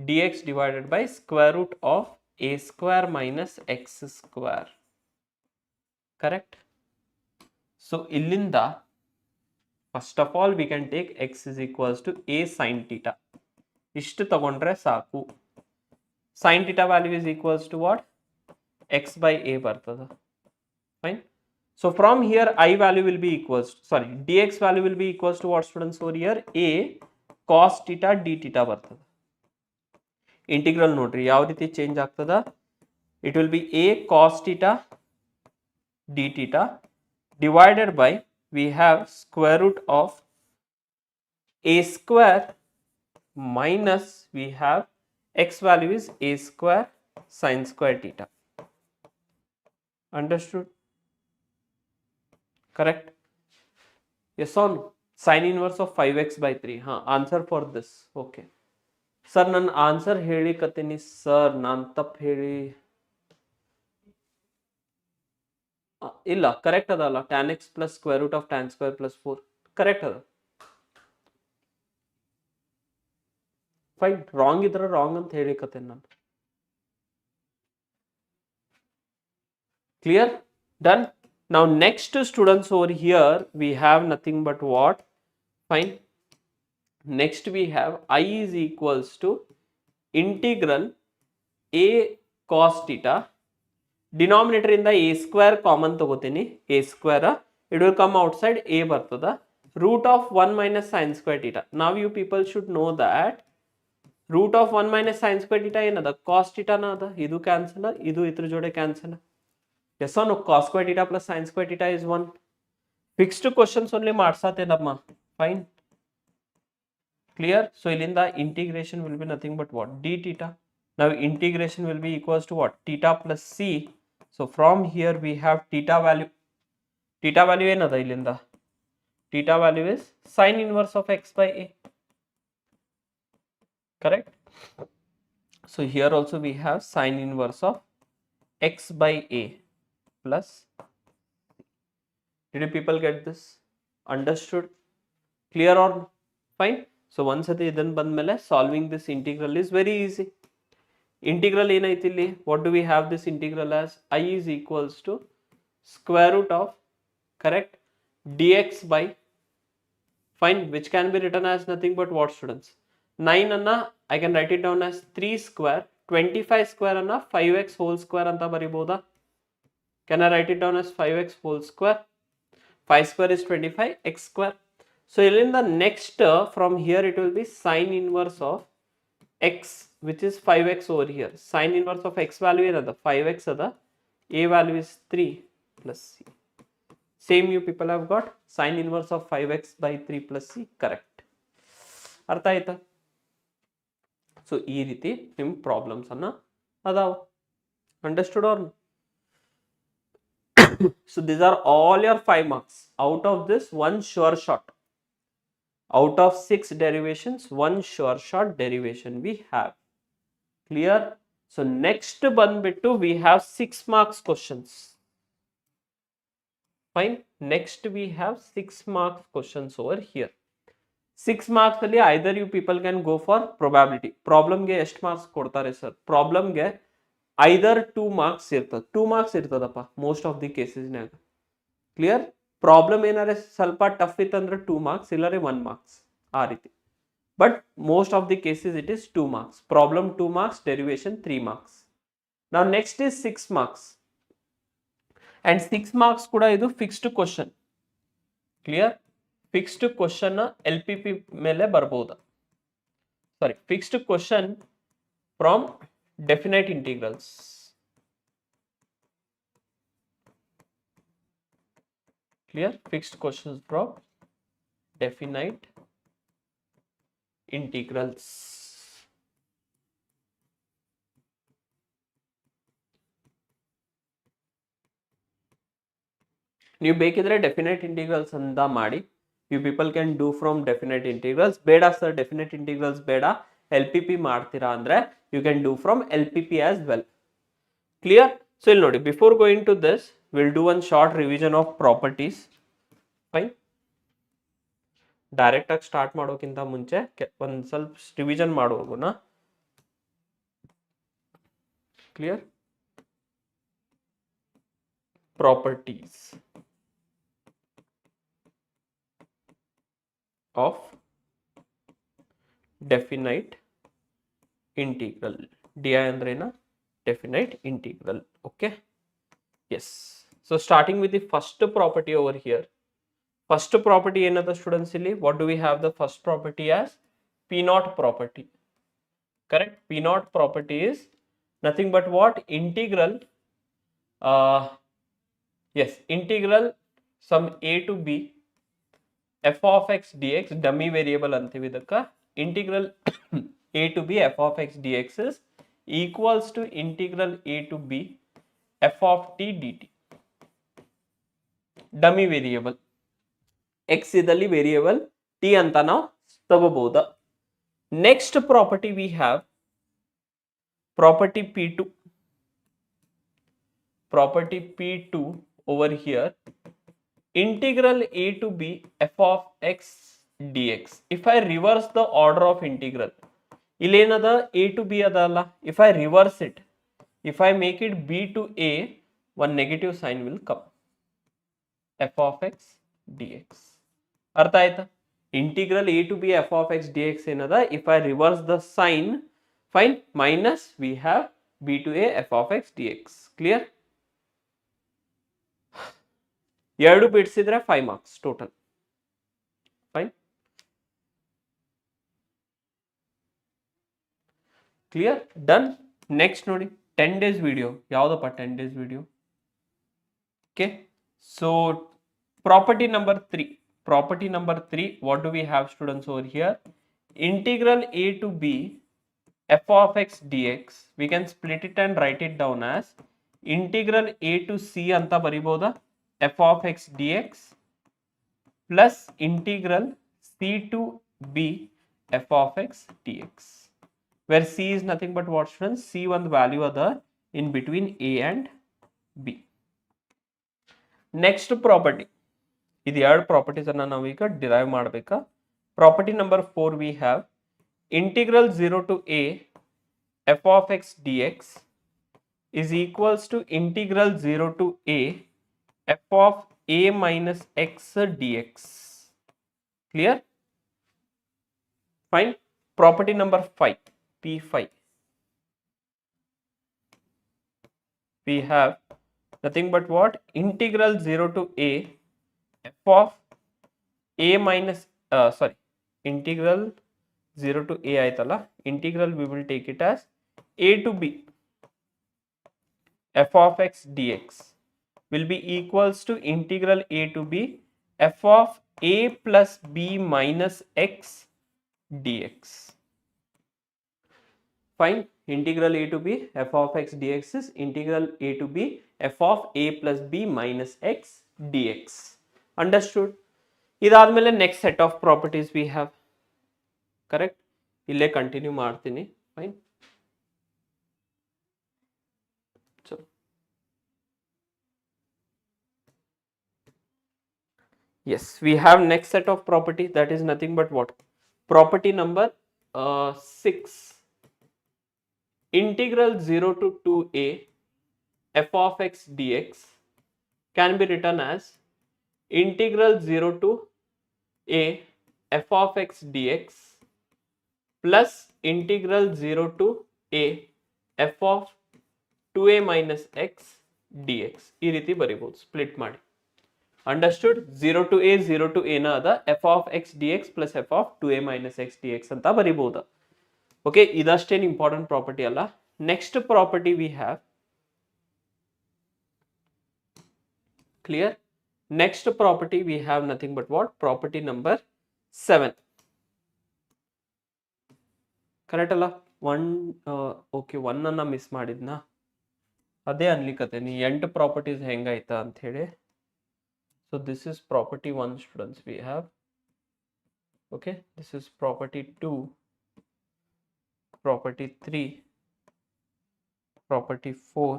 dx divided by square root of a square minus x square. Correct? So illinda first of all we can take x is equals to a sin theta. Ishtu tagondre saku. Sin theta value is equals to what? X by a bartada. Fine. So from here I value will be equals to, sorry, dx value will be equals to what students over here? A cos theta d theta bartada. Integral nodri yav riti change agtada? It will be a cos theta d theta divided by, we have square root of a square minus, we have x value is a square sin square theta. Understood? Correct? Yes or no? Sin inverse of 5x by 3. Answer for this. Okay. Sir, nan answer heli katini. Sir, nan tap heli. Illa, correct adala. Tan x plus square root of tan square plus 4. Correct ada. Fine. Wrong idra wrong ant heli katini nan. Clear? Done? Now next students over here we have nothing but what? Fine. Next we have I is equals to integral a cos theta. Denominator in the a square common tagotini. A square, it will come outside a bartada. Root of 1 minus sin square theta. Now you people should know that root of 1 minus sin square theta enada? Cos theta na ada. Idu cancel, idu itru jode cancel. Yes or no? Cos square theta plus sin square theta is 1. Fixed questions only marsate namma. Fine. Clear? So ilinda integration will be nothing but what? D theta. Now integration will be equals to what? Theta plus c. So from here we have theta value. Theta value enada ilinda? Theta value is sin inverse of x by a. Correct? So here also we have sin inverse of x by a plus. Did you people get this? Understood? Clear or fine? So once idan bandmele solving this integral is very easy. Integral enaiti illi, what do we have this integral as? I is equals to square root of, correct, dx by, fine, which can be written as nothing but what students? 9 anna I can write it down as 3 square, 25 square anna 5x whole square anta bariboda. Can I write it down as 5x whole square? 5 square is 25, x square. So in the next from here it will be sin inverse of x, which is 5x over here. Sin inverse of x value is 5x, a value is 3 plus c. Same you people have got sin inverse of 5x by 3 plus c. Correct. Artha aita? So ee riti nim problems anna adav. Understood or no? So these are all your 5 marks. Out of this, one sure shot. Out of 6 derivations, one sure shot derivation we have. Clear? So next banbittu we have 6 marks questions. Fine. Next we have 6 marks questions over here. 6 marks alli either you people can go for probability. Problem ge ಎಷ್ಟು marks ಕೊಡ್ತಾರೆ sir? Problem ge either 2 marks ಇರ್ತದೆ. 2 marks ಇರ್ತದಪ್ಪ most of the cases ನಾಗ. Clear? Problem ಏನಾರೆ ಸ್ವಲ್ಪ tough ಇತ್ತಂದ್ರೆ 2 marks ಇಲ್ಲರೆ 1 marks ಆ ರೀತಿ. But most of the cases it is 2 marks. Problem 2 marks, derivation 3 marks. Now next is 6 marks. And 6 marks kuda idu fixed question. Clear? Fixed question LPP ಮೇಲೆ ಬರಬಹುದು. Sorry, fixed question from definite integrals. Clear? Fixed questions drop. Definite integrals. ನೀವು ಬೇಕಿದ್ರೆ definite integrals ಅಂತ ಮಾಡಿ. You people can do from definite integrals. ಬೇಡ sir definite integrals ಬೇಡ, LPP ಮಾಡ್ತೀರಾ ಅಂದ್ರೆ you can do from LPP as well. Clear? So ಇಲ್ಲಿ ನೋಡಿ, before going to this will do one short revision of properties. Fine. Direct ಆಗಿ start ಮಾಡೋಕ್ಕಿಂತ ಮುಂಚೆ ಒಂದು ಸ್ವಲ್ಪ ರಿವಿಷನ್ ಮಾಡೋಗೋಣ. Clear? Properties of definite integral. di ಅಂದ್ರೇನ? Definite integral. Okay, yes. So starting with the first property over here. First property ಏನದ students ಇಲ್ಲಿ? What do we have the first property as? P naught property. Correct? P naught property is nothing but what? Integral yes, integral some a to b f of x dx, dummy variable ಅಂತೀವಿ ಇದಕ್ಕ. Integral a to b f of x dx is equals to integral a to b f of t dt. Dummy variable x ಇದಲ್ಲಿ variable t ಅಂತ ನಾವು ತಗೋಬಹುದು. Next property we have property p2. Property p2 over here, integral a to b f of x dx. If I reverse the order of integral, ಇಲ್ಲೇನದ a to b ಅದ ಅಲ್ಲ, if I reverse it, if I make it b to a, one negative sign will come. f of x dx. ಅರ್ಥ ಆಯ್ತಾ? Integral a to b f of x dx ಏನದ, if I reverse the sign, fine, minus we have b to a f of x dx. Clear? ಎರಡು ಬಿಡಿಸಿದ್ರೆ 5 marks total. Fine. Clear? Done. Next ನೋಡಿ 10 days video. ಯಾವುದಪ್ಪ 10 days video? Okay, so property number 3. Property number 3, what do we have students over here? Integral a to b f of x dx, we can split it and write it down as integral a to c ಅಂತ ಬರಿಬೋದಾ? f of x dx plus integral c to b f of x dx, where c is nothing but what students? c ಒಂದು value ಅದ in between a and b. Next property, ಇದು ಎರಡು properties ಅನ್ನ ನಾವು ಈಗ derive ಮಾಡಬೇಕಾ. Property number 4 V have integral 0 to a f of x dx is equals to integral 0 to a f of a minus x dx. Clear? Fine. Property number 5, p5, we have nothing but what? Integral 0 to a f of a minus integral 0 to a ಆಯ್ತಲ್ಲ, integral we will take it as a to b f of x dx will be equals to integral a to b f of a plus b minus x dx. Fine. Integral a to b f of x dx is integral a to b f of a plus b minus x dx. Understood? ಇದಾದ್ಮೇಲೆ next set of properties we have. Correct? ಇಲ್ಲೇ continue ಮಾಡ್ತೀನಿ. Fine. So yes, we have next set of property, that is nothing but what? Property number 6. Integral 0 to 2a f of x dx can be written as integral 0 to a f of x dx plus integral 0 to a f of 2a minus x dx. ಈ ರೀತಿ ಬರೀಬಹುದು split ಮಾಡಿ. Understood? 0 to a 0 to a ನ ಅದ f of x dx plus f of 2a minus x dx ಅಂತ ಬರೀಬಹುದು. Okay, ಇದಷ್ಟೇನು important property ಅಲ್ಲ. Next property we have, clear? Next property we have nothing but what? Property number 7. Correct ಅಲ್ಲ? Okay 1 ಅನ್ನ miss ಮಾಡಿದ್ನಾ? ಅದೇ ಅನ್ಲಿಕ್ಕತ್ತೇನಿ 8 properties ಹೆಂಗಾಯ್ತಾ ಅಂತ ಹೇಳಿ. So this is property 1 students we have. Okay, this is property 2, property 3, property 4,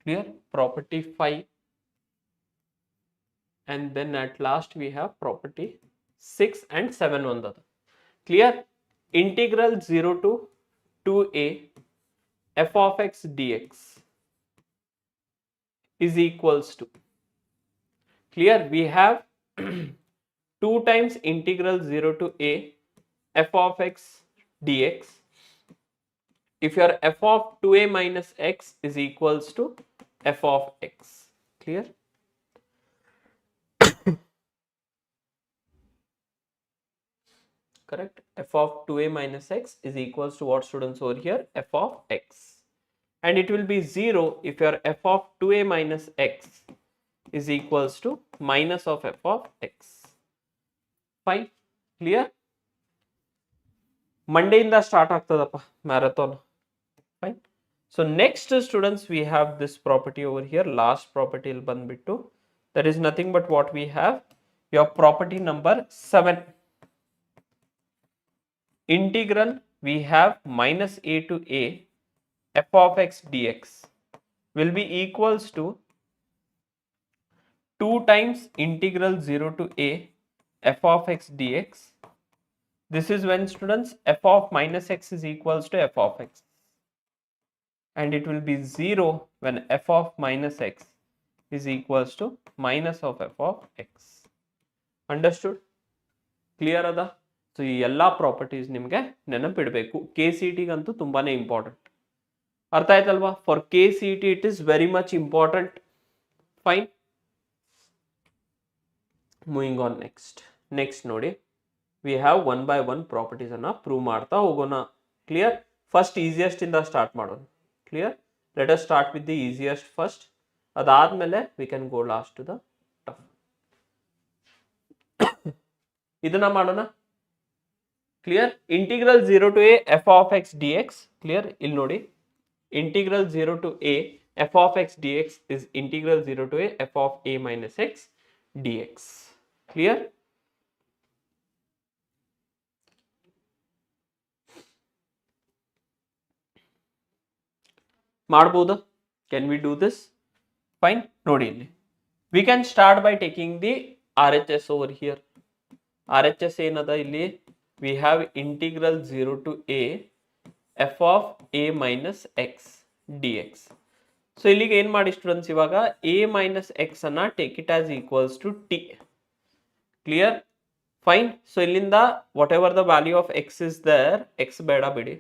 clear, property 5, and then at last we have property 6 and 7 on the other. Clear? Integral 0 to 2a f of x dx is equals to, clear, we have 2 times integral 0 to a f of x dx. If your f of 2a minus x is equals to f of x. Clear? Correct? F of 2a minus x is equals to what, students, over here? F of x. And it will be 0 if your f of 2a minus x is equals to minus of f of x. Fine? Clear? Monday in the start ಆಗ್ತದಪ್ಪ marathon. Fine? So next, students, we have this property over here. Last property will ಬಂದ್ಬಿಟ್ಟು, that is nothing but what we have, your property number 7. Integral we have minus a to a f of x dx will be equals to 2 times integral 0 to a f of x dx. This is when, students, f of minus x is equals to f of x, and it will be 0 when f of minus x is equals to minus of f of x. Understood? Clear ada? So ಈ ಎಲ್ಲ properties ನಿಮಗೆ ನೆನಪಿಡಬೇಕು. KCET ಗಂತೂ ತುಂಬಾನೇ important. ಅರ್ಥ ಆಯ್ತಲ್ವಾ? For KCET it is very much important. Fine. Moving on next ನೋಡಿ, we have 1 by 1 properties ಅನ್ನ prove ಮಾಡ್ತಾ ಹೋಗೋಣ. ಕ್ಲಿಯರ್? ಫಸ್ಟ್ ಈಸಿಯೆಸ್ಟ್ ಇಂದ ಸ್ಟಾರ್ಟ್ ಮಾಡೋಣ. Clear? Let us start with the easiest first. ಅದಾದ್ಮೇಲೆ we can go last to the tough. ಇದನ್ನ ಮಾಡೋಣ. Clear? Integral 0 to a f of x dx. Clear? ಇಲ್ಲಿ ನೋಡಿ, integral 0 to a f of x dx is integral 0 to a f of a minus x dx. Clear? ಮಾಡಬಹುದು. Can we do this? Fine. ನೋಡಿ ಇಲ್ಲಿ we can start by taking the RHS over here. RHS ಏನದ ಇಲ್ಲಿ? we have integral 0 to a f of a minus x dx. So ಇಲ್ಲಿಗೆ ಏನು ಮಾಡಿ students, ಇವಾಗ a minus x ಅನ್ನ take it as equals to t. Clear? Fine. So ಇಲ್ಲಿಂದ whatever the value of x is there, x ಬೇಡ ಬಿಡಿ,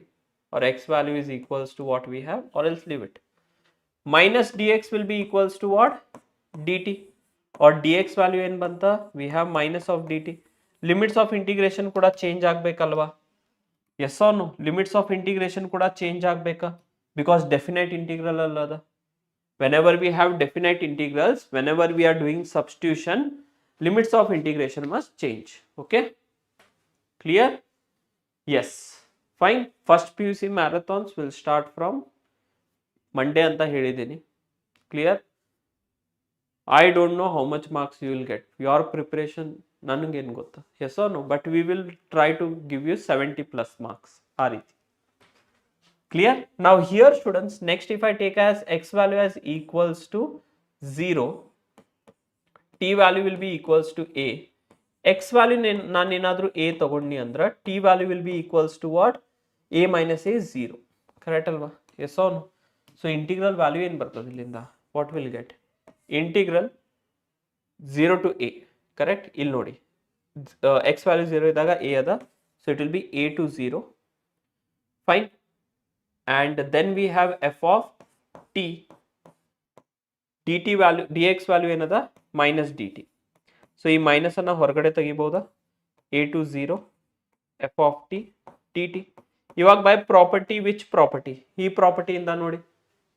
or x value is equals to what we have, or else leave it. Minus dx will be equals to what? dt. or dx value ಏನು ಬಂತ? we have minus of dt. Limits of integration ಕೂಡ change ಆಗ್ಬೇಕಲ್ವಾ? Yes or no? Limits of integration ಕೂಡ change ಆಗ್ಬೇಕಾ? Because definite integral ಅಲ್ಲದ. whenever we have definite integrals, whenever we are doing substitution, limits of integration must change. Okay? Clear? Yes. Fine. First PUC marathons will start from Monday ಅಂತ ಹೇಳಿದ್ದೀನಿ. Clear? I don't know how much marks you will get. Your preparation ನನಗೇನು ಗೊತ್ತಾ? yes or no? but we will try to give you 70 plus marks. ಆ ರೀತಿ. Clear? Now here, students, next if I take as x value as equals to 0, t value will be equals to a. x value ನಾನು ಏನಾದರೂ a ತಗೊಂಡ್ನಿ ಅಂದ್ರೆ t value will be equals to what? a minus a 0. Correct ಅಲ್ವಾ? yes or no? So integral value ಏನು ಬರ್ತದೆ ಇಲ್ಲಿಂದ? what will get? Integral 0 to a. Correct? ಇಲ್ಲಿ ನೋಡಿ, x value 0 ಇದ್ದಾಗ a ಅದ, so it will B a to 0. Fine. and then we have f of t. dt value, dx value ಏನದ? minus dt. So ಈ minus ಅನ್ನ ಹೊರಗಡೆ ತೆಗಿಬಹುದಾ? a to 0 f of t dt. ಇವಾಗ by property, which property? ಈ property ಇಂದ ನೋಡಿ,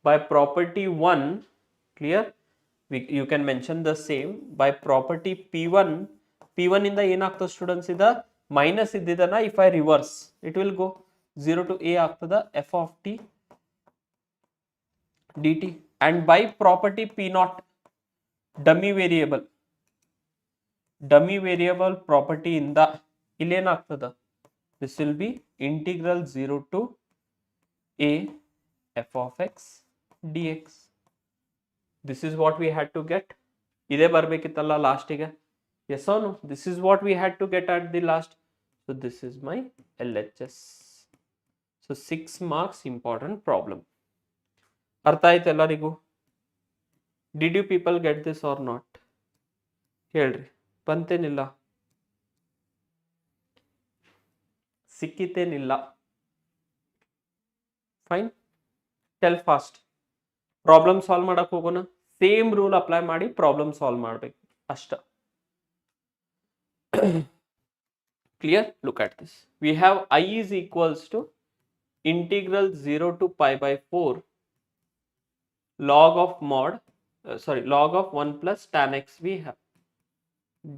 by property 1. Clear? you can mention the same by property p1 ಇಂದ ಏನಾಗ್ತದೆ ಸ್ಟೂಡೆಂಟ್ಸ್ ಇದ ಮೈನಸ್ ಇದ್ದಿದ್ದನ್ನ if I reverse it will go 0 to a ಆಗ್ತದ f of t dt and by property p0 dummy variable property ಇಂದ ಇಲ್ಲೇನಾಗ್ತದ this will be integral 0 to a f of x dx. This is what we had to get. ಇದೇ ಬರಬೇಕಿತ್ತಲ್ಲ ಲಾಸ್ಟಿಗೆ. Yes or no? This is what we had to get at the last. So this is my LHS. So 6 marks important problem. ಅರ್ಥ ಆಯ್ತು ಎಲ್ಲರಿಗೂ? Did you people get this or not? ಹೇಳ್ರಿ, ಬಂತೇನಿಲ್ಲ? ಸಿಕ್ಕಿತೇನಿಲ್ಲ? Fine. Tell fast. Problem solve ಮಾಡಕ್ ಹೋಗೋಣ. Same rule apply ಮಾಡಿ problem solve ಮಾಡ್ಬೇಕು ಅಷ್ಟ. Clear? Look at this. We have I is equals to integral 0 to pi by 4 log of log of 1 plus tan x we have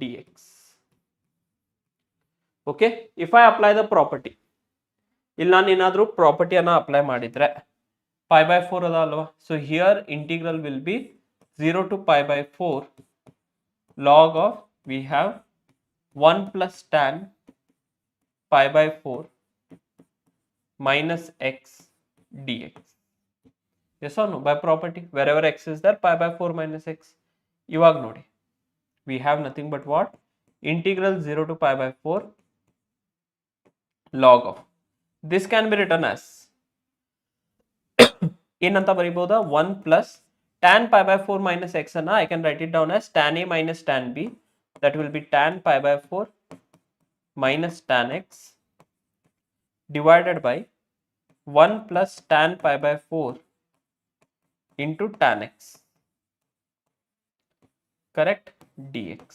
dx. Okay, if I apply the property, ಇಲ್ಲಿ ನಾನು ಏನಾದರೂ ಪ್ರಾಪರ್ಟಿಯನ್ನು apply ಮಾಡಿದ್ರೆ pi by 4 ಅದ ಅಲ್ವಾ, so here integral will be 0 to pi by 4 log of we have 1 plus tan pi by 4 minus x dx. Yes or no? By property, wherever x is there, pi by 4 minus x. ಇವಾಗ ನೋಡಿ, we have nothing but what? Integral 0 to pi by 4 log of. This can be written as ಏನಂತ ಬರೀಬಹುದಾ? 1 plus tan pi by 4 minus x ಅನ್ನ I can write it down as tan a minus tan b. That will be tan pi by 4 minus tan x divided by 1 plus tan pi by 4 into tan x. Correct? dx.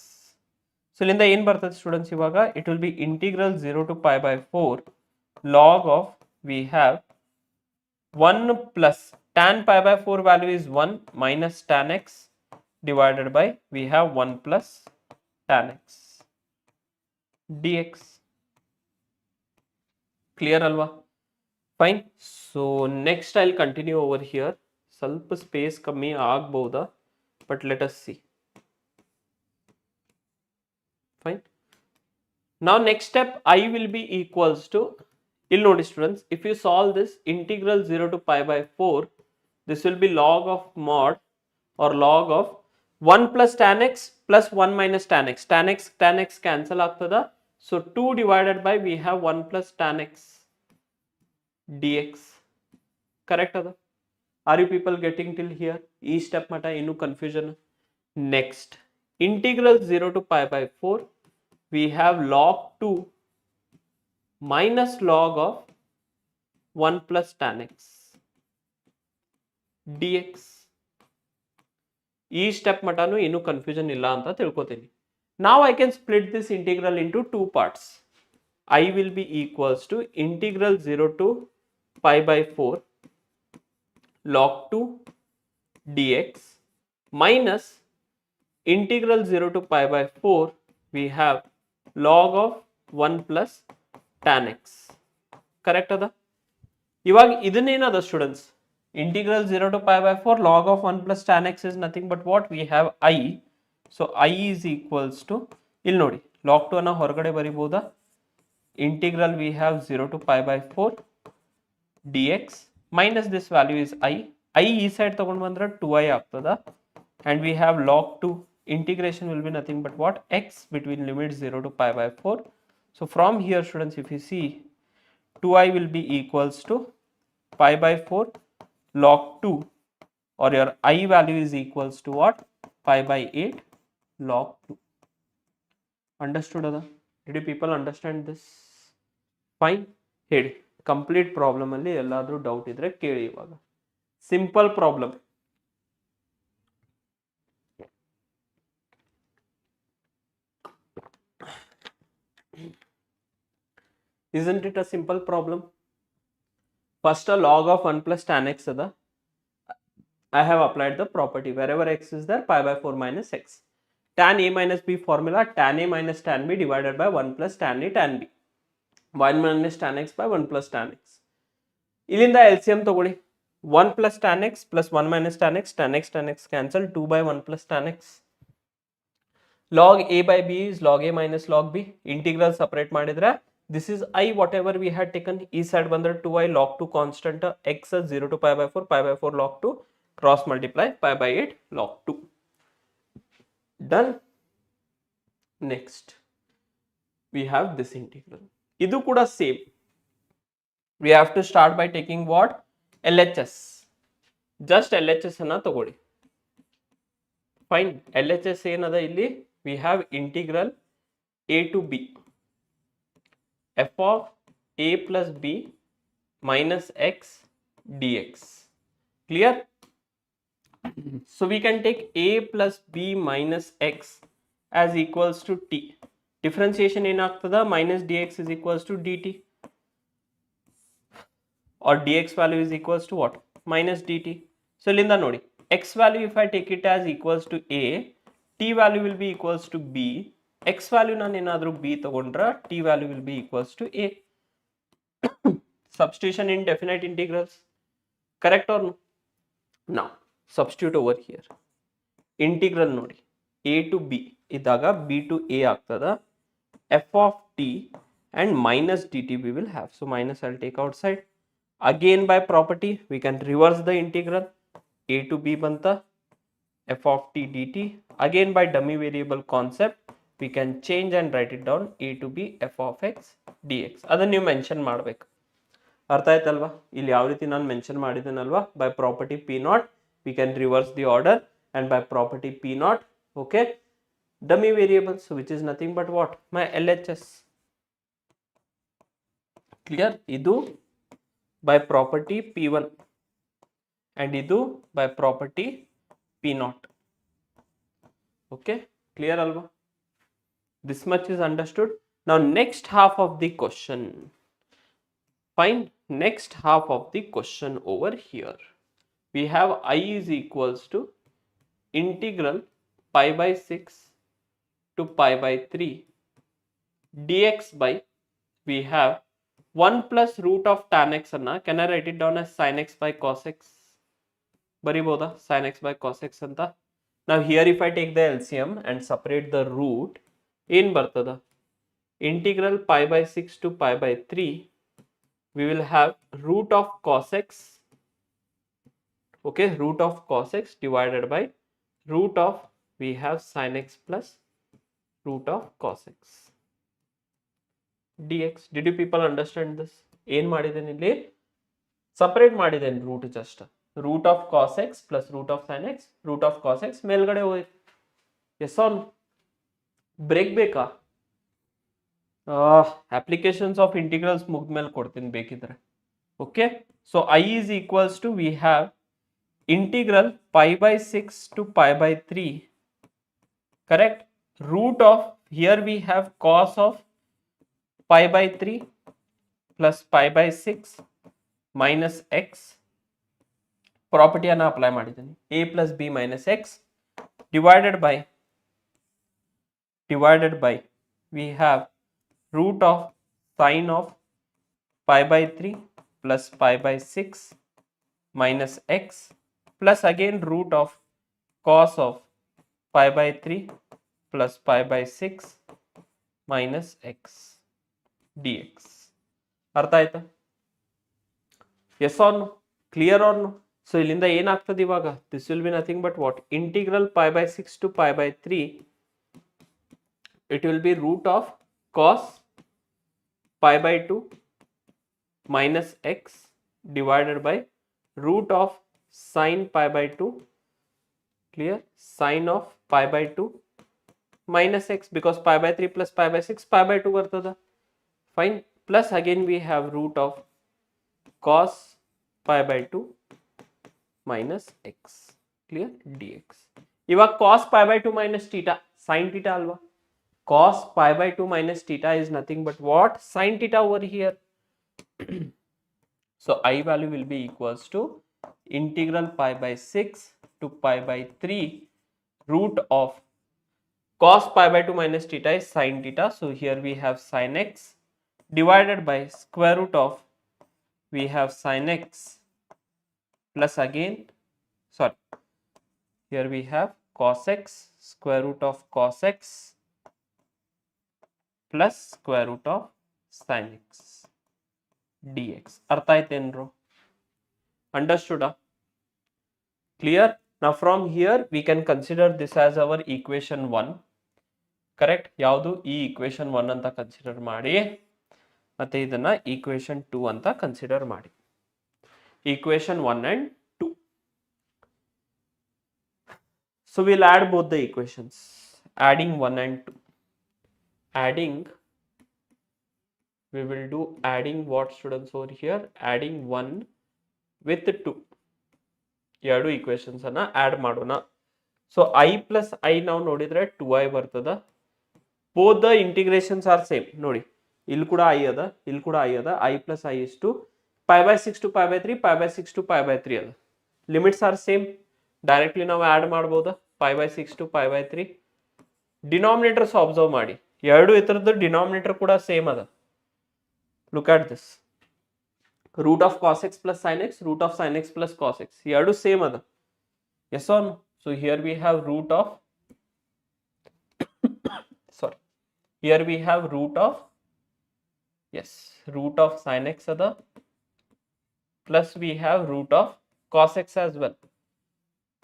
So ಇಲ್ಲಿಂದ ಏನು ಬರ್ತದೆ students ಇವಾಗ? It will be integral 0 to pi by 4 log of we have 1 plus tan pi by 4 value is 1 minus tan x divided by we have 1 plus tan x dx. Clear alva? Fine. So next I'll continue over here. ಸ್ವಲ್ಪ space ಕಮ್ಮಿ ಆಗಬಹುದಾ, but let us see. Fine. Now next step I will be equals to, ಇಲ್ಲಿ ನೋಡಿ students, if you solve this integral 0 to pi by 4, this will be log of mod or log of 1 plus tan x plus 1 minus tan x. Tan x cancel ಆಗ್ತದ, so 2 divided by we have 1 plus tan x dx. Correct ಅದ? Are you people getting till here? ಈ step ಮಟ ಇನ್ನೂ confusion. Next, integral 0 to pi by 4 we have log 2 minus log of 1 plus tan x dx. ಈ step mutton ಇನ್ನೂ confusion ಇಲ್ಲ ಅಂತ ತಿಳ್ಕೊತೀನಿ. Now I can split this integral into two parts. I will be equals to integral 0 to pi by 4 log 2 dx minus integral 0 to pi by 4 we have log of 1 plus tan x. Correct ಅದ? ಇವಾಗ ಇದನ್ನೇನದ students? Integral 0 to pi by 4 log of 1 plus tan x is nothing but what? We have I. So I is equals to, ಇಲ್ಲಿ ನೋಡಿ, log 2 ಅನ್ನ ಹೊರಗಡೆ ಬರಿಬಹುದಾ? Integral we have 0 to pi by 4 dx minus this value is I. I ಈ side ತಗೊಂಡು ಬಂದ್ರೆ 2i ಆಗ್ತದ, and we have log 2 integration will be nothing but what? X between limit 0 to pi by 4. So from here students, if you see, 2i will be equals to pi by 4 log 2, or your I value is equals to what? Pi by 8 log 2. Understood ada? Did you people understand this? Fine. ಹೇಳಿ, complete problem ಅಲ್ಲಿ ಎಲ್ಲಾದರೂ doubt ಇದ್ರೆ ಕೇಳಿ. ಇವಾಗ simple problem. Isn't it a simple problem? First a log of 1 plus tan x ada, I have applied the property. Wherever x is there, pi by 4 minus x. Tan a minus b formula, tan a minus tan b divided by 1 plus tan a tan b. 1 minus tan x by 1 plus tan x. ಇಲ್ಲಿಂದ LCM ತಗೊಳ್ಳಿ. 1 plus tan x plus 1 minus tan x cancel, 2 by 1 plus tan x. Log a by b is log a minus log b. Integral separate ಮಾಡಿದ್ರೆ this is I whatever we had taken. ಈ side ಬಂದ್ರೆ 2i log 2 constant x 0 to pi by 4 log 2 cross multiply pi by 8 log 2. Done. Next we have this integral. ಇದು ಕೂಡ same. We have to start by taking what? LHS. Just LHS ಅನ್ನ ತಗೊಳ್ಳಿ. Fine. LHS ಏನದ ಇಲ್ಲಿ? We have integral a to b f of a plus b minus x dx. Clear? So we can take a plus b minus x as equals to t. Differentiation ಏನಾಗ್ತದ? Minus dx is equals to dt. Or dx value is equals to what? Minus dt. So ಇಲ್ಲಿಂದ ನೋಡಿ, x value if I take it as equals to a, t value will be equals to b, x value ನಾನು ಏನಾದರೂ b ತಗೊಂಡ್ರೆ t value will be equals to a. Substitution in definite integrals. Correct or no? Now substitute over here. Integral ನೋಡಿ, a to b ಇದ್ದಾಗ b to a ಆಗ್ತದ, f of t and minus dt we will have. So minus I'll take outside. Again by property we can reverse the integral. A to b banta f of t dt. Again by dummy variable concept we can change and write it down. A to b f of x dx. ಅದನ್ನ ನೀವು mention ಮಾಡಬೇಕು. ಅರ್ಥ ಆಯ್ತಲ್ವಾ? ಇಲ್ಲಿ ಯಾವ ರೀತಿ ನಾನು mention ಮಾಡಿದ್ದೇನಲ್ವಾ? By property p naught we can reverse the order, and by property p naught, okay, dummy variables, which is nothing but what? My LHS. Clear? ಇದು by property p1 and idu by property p0. Okay, clear alva? This much is understood. Now next half of the question. Find next half of the question over here. We have I is equals to integral pi by 6 to pi by 3 dx by, we have 1 plus root of tan x anna, can I write it down as sin x by cos x? ಬರಿಬೋದಾ? sin x by cos x ಅಂತ. Now here if I take the LCM and separate the root, ಏನು ಬರ್ತದ? Integral pi by 6 to pi by 3, we will have root of cos x, okay, root of cos x divided by root of, we have sin x plus root of cos x dx. Did you people understand this? ಏನು ಮಾಡಿದ್ದೇನೆ ಇಲ್ಲಿ? Separate ಮಾಡಿದ್ದೇನೆ root. Just root of cos x plus root of sin x, root of cos x ಮೇಲ್ಗಡೆ ಹೋಯ್ತು. S on break ಬೇಕಾ? Applications of integrals ಮುಗಿದ್ಮೇಲೆ ಕೊಡ್ತೀನಿ ಬೇಕಿದ್ರೆ. Okay, so I is equals to, we have integral pi by 6 to pi by 3, correct, root of, here we have cos of pi by 3 plus pi by 6 minus x. Property ಅನ್ನು apply ಮಾಡಿದ್ದೀನಿ. a plus b minus x divided by we have root of sin of pi by 3 plus pi by 6 minus x plus again root of cos of pi by 3 plus pi by 6 minus x dx. ಅರ್ಥ ಆಯ್ತಾ? Yes or no? Clear or no? So ಇಲ್ಲಿಂದ ಏನಾಗ್ತದೆ ಇವಾಗ? This will be nothing but what? Integral pi by 6 to pi by 3, it will be root of cos pi by 2 minus x divided by root of sin pi by 2, clear, sin of pi by 2 minus x, because pi by 3 plus pi by 6 pi by 2 ಬರ್ತದ. Fine, plus again we have root of cos pi by 2 minus x, clear, dx. ಇವಾಗ cos pi by 2 minus theta, sin theta ಅಲ್ವಾ? Cos pi by 2 minus theta is nothing but what? Sin theta over here. So I value will be equals to integral pi by 6 to pi by 3 root of cos pi by 2 minus theta is sin theta. So here we have sin x divided by square root of, we have sin x plus again, sorry, here we have cos x, square root of cos x plus square root of sin x dx. Artha aithenro? Understood? Clear? Now from here we can consider this as our equation 1. Correct? Yaudu ee equation 1 anta consider ಮಾಡಿ ಮತ್ತೆ ಇದನ್ನ equation 2 ಅಂತ consider ಮಾಡಿ. Equation 1 and 2. So we'll add both the equations. Adding 1 and 2. Adding, we will do adding what students over here? Adding 1 with 2. ಎರಡು equations ಅನ್ನ add ಮಾಡೋಣ. So I plus I ನಾವು ನೋಡಿದ್ರೆ 2i ಬರ್ತದ. Both the integrations are same. ನೋಡಿ ಇಲ್ಲಿ ಕೂಡ I ಅದ, ಇಲ್ಲಿ ಕೂಡ I ಅದ. I plus I is to pi by 6 to pi by 3, pi by 6 to pi by 3 ಅದ. Limits are same. Directly ನಾವು add ಮಾಡಬಹುದು. Pi by 6 to pi by 3. Denominators observe ಮಾಡಿ. ಎರಡು ಇತರದ್ದು denominator ಕೂಡ same ಅದ. Look at this. Root of cos x plus sin x, root of sin x plus cos x. ಎರಡು same ಅದ. Yes or no? So here we have root of, sorry, here we have root of, yes, root of sin x ada, plus we have root of cos x as well.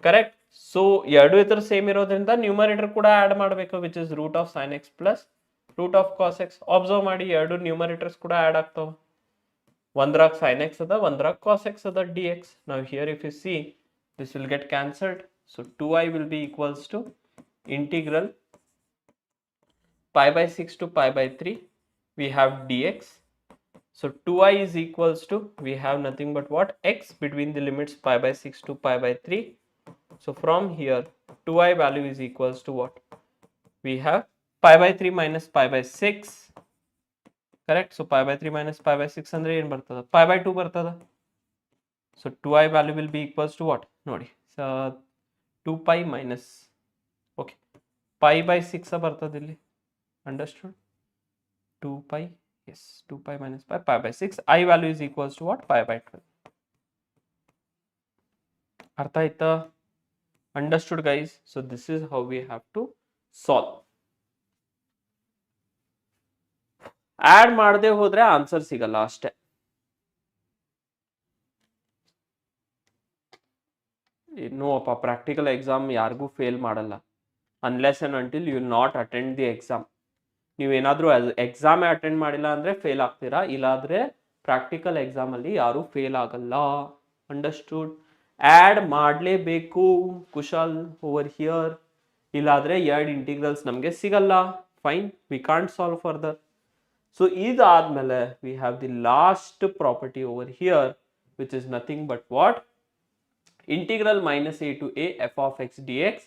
Correct? So ಎರಡು ಇತರ same ಇರೋದ್ರಿಂದ numerator ಕೂಡ add ಮಾಡಬೇಕು, which is root of sin x plus root of cos x. Observe ಮಾಡಿ ಎರಡು numerators ಕೂಡ add ಆಗ್ತಾವ. ಒಂದ್ರಾಗ sin x ಅದ, ಒಂದ್ರಾಗ cos x ಅದ dx. Now here if you see, this will get cancelled. So 2i will be equals to integral pi by 6 to pi by 3. We have dx. So 2i is equals to, we have nothing but what? X between the limits pi by 6 to pi by 3. So from here 2i value is equals to what? We have pi by 3 minus pi by 6. Correct? So pi by 3 minus pi by 6 andre ಏನು ಬರ್ತದ? Pi by 2 ಬರ್ತದ. So 2i value will be equals to what? ನೋಡಿ, so 2 pi minus, okay, pi by 6 ಬರ್ತದ ಇಲ್ಲಿ. Understood? 2 pi, yes, 2 pi minus pi, pi by 6. I value is equals to what? Pi by 12. Artha aita? Understood guys? So this is how we have to solve. Add ಮಾಡದೆ ಹೋದ್ರೆ answer ಸಿಗಲ್ಲ ಅಷ್ಟೇ. No ಅಪ್ಪ, practical exam ಯಾರಿಗೂ fail ಮಾಡಲ್ಲ, unless and until you will not attend the exam. ನೀವೇನಾದರೂ ಎಕ್ಸಾಮೇ attend ಮಾಡಿಲ್ಲ ಅಂದರೆ ಫೇಲ್ ಆಗ್ತೀರಾ, ಇಲ್ಲಾದರೆ ಪ್ರಾಕ್ಟಿಕಲ್ ಎಕ್ಸಾಮಲ್ಲಿ ಯಾರೂ ಫೇಲ್ ಆಗಲ್ಲ. ಅಂಡರ್ಸ್ಟೂಡ್? ಆ್ಯಡ್ ಮಾಡಲೇಬೇಕು ಕುಶಲ್ ಓವರ್ ಹಿಯರ್, ಇಲ್ಲಾದರೆ ಎರಡು ಇಂಟಿಗ್ರಲ್ಸ್ ನಮಗೆ ಸಿಗಲ್ಲ. Fine, we can't solve further. So ಇದಾದ್ಮೇಲೆ we have the last property over here, which is nothing but what? Integral minus a to a f of x dx.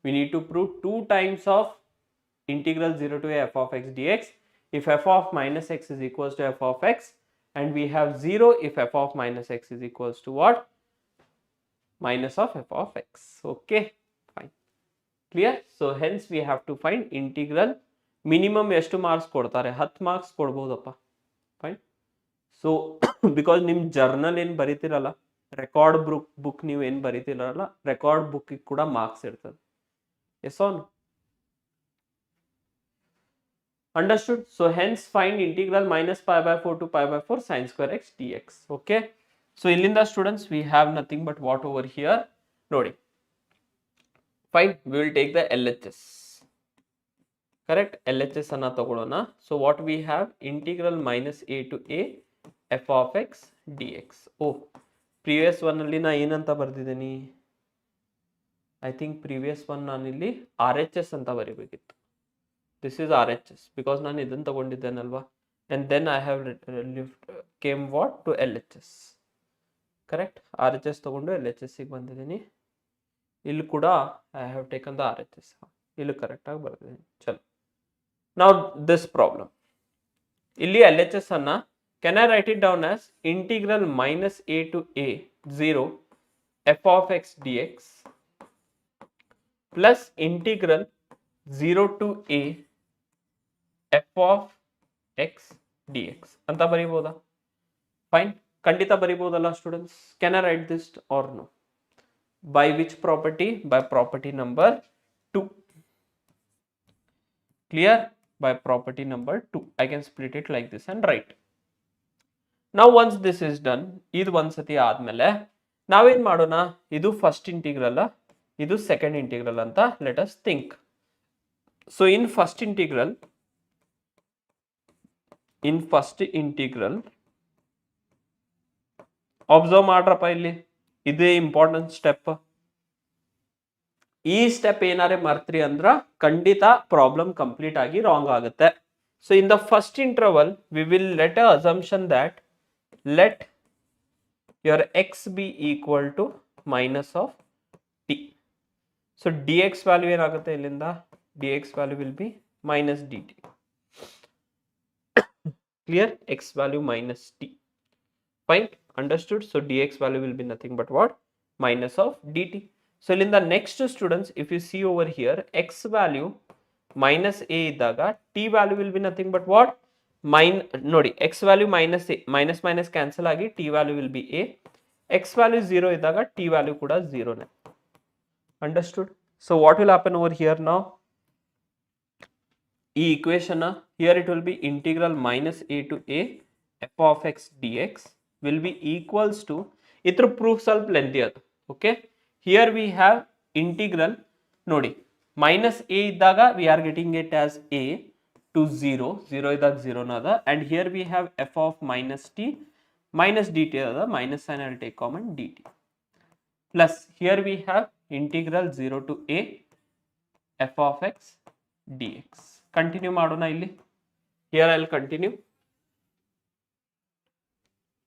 We need to prove 2 times of integral 0 to a f of x dx if f of minus x is equals to f of x, and we have 0 if f of minus x is equals to what? Minus of f of x. Okay, fine, clear? So hence we have to find integral. Minimum ಎಷ್ಟು marks ಕೊಡ್ತಾರೆ? 10 marks ಕೊಡ್ಬೋದಪ್ಪ. Fine. So because ನಿಮ್ಮ journal ಏನು ಬರೀತಿರಲ್ಲ, record book ನೀವು ಏನು ಬರೀತಿರಲ್ಲ, record ಬುಕ್ಕಿಗೆ ಕೂಡ marks ಇರ್ತದೆ. Yes on? Understood? So hence find integral minus pi by 4 to pi by 4 sin square x dx. Okay, so ಇಲ್ಲಿಂದ students we have nothing but what over here ನೋಡಿ. Fine, we will take the LHS. Correct? LHS ಅನ್ನ ತಗೊಳ್ಳೋಣ. So what we have? Integral minus a to a f of x dx. Previous one ಅಲ್ಲಿ ನಾ ಏನಂತ ಬರ್ದಿದ್ದೀನಿ? I think previous one ನಾನಿಲ್ಲಿ RHS ಅಂತ ಬರೀಬೇಕಿತ್ತು. ದಿಸ್ ಈಸ್ RHS ಬಿಕಾಸ್ ನಾನು ಇದನ್ನು ತಗೊಂಡಿದ್ದೇನಲ್ವಾ. And then I have came what to LHS. Correct? RHS ತಗೊಂಡು LHSಗೆ ಬಂದಿದ್ದೀನಿ. ಇಲ್ಲಿ ಕೂಡ I have taken the RHS. ಇಲ್ಲಿ ಕರೆಕ್ಟಾಗಿ ಬರ್ದಿದ್ದೀನಿ. ಚಲೋ, ನಾವು ದಿಸ್ ಪ್ರಾಬ್ಲಮ್ ಇಲ್ಲಿ LHS ಅನ್ನ can I write it down as integral minus a to a 0 f of x dx plus integral 0 to a f of x dx ಅಂತ ಬರೀಬಹುದಾ? Fine, ಖಂಡಿತ ಬರೀಬಹುದಲ್ಲ students? Can I write this or no? By which property? By property number 2. Clear? By property number 2. I can split it like this and write. Now once this is done, ಇದು ಒಂದ್ಸತಿ ಆದ್ಮೇಲೆ ನಾವೇನ್ ಮಾಡೋಣ, ಇದು first integral, ಇದು second integral ಅಂತ let us think. So in first integral observe ಮಾಡ್ರಪ್ಪ, ಇಲ್ಲಿ ಇದೇ ಇಂಪಾರ್ಟೆಂಟ್ ಸ್ಟೆಪ್. ಈ ಸ್ಟೆಪ್ ಏನಾರೆ ಮರ್ತ್ರಿ ಅಂದ್ರ ಖಂಡಿತ ಪ್ರಾಬ್ಲಮ್ ಕಂಪ್ಲೀಟ್ ಆಗಿ ರಾಂಗ್ ಆಗುತ್ತೆ. So in the first interval we will let a assumption that let your x be equal to minus of t. So dx value ಏನಾಗುತ್ತೆ ಇಲ್ಲಿಂದ? dx value will be minus dt. Clear? X value minus t. Fine, understood? So dx value will be nothing but what? Minus of dt. So in the next students, if you see over here, x value minus a ಇದ್ದಾಗ t value will be nothing but what? ನೋಡಿ, x value minus a, minus minus cancel ಆಗಿ t value will be a. x value 0 ಇದ್ದಾಗ t value ಕೂಡ 0 ನೇ. Understood? So what will happen over here now? ಈ equation here it will be integral minus a to a f of x dx will be equals to, ಇದ್ರ proof ಸ್ವಲ್ಪ lengthy ಅದು. Okay, here we have integral, ನೋಡಿ minus a ಇದ್ದಾಗ we are getting it as a to 0 ಇದ್ದಾಗ 0 ನದ, and here we have f of minus t minus dt ಅದ, minus sign I'll take common dt, plus here we have integral 0 to a f of x dx. Continue ಮಾಡೋಣ ಇಲ್ಲಿ. here I'll continue.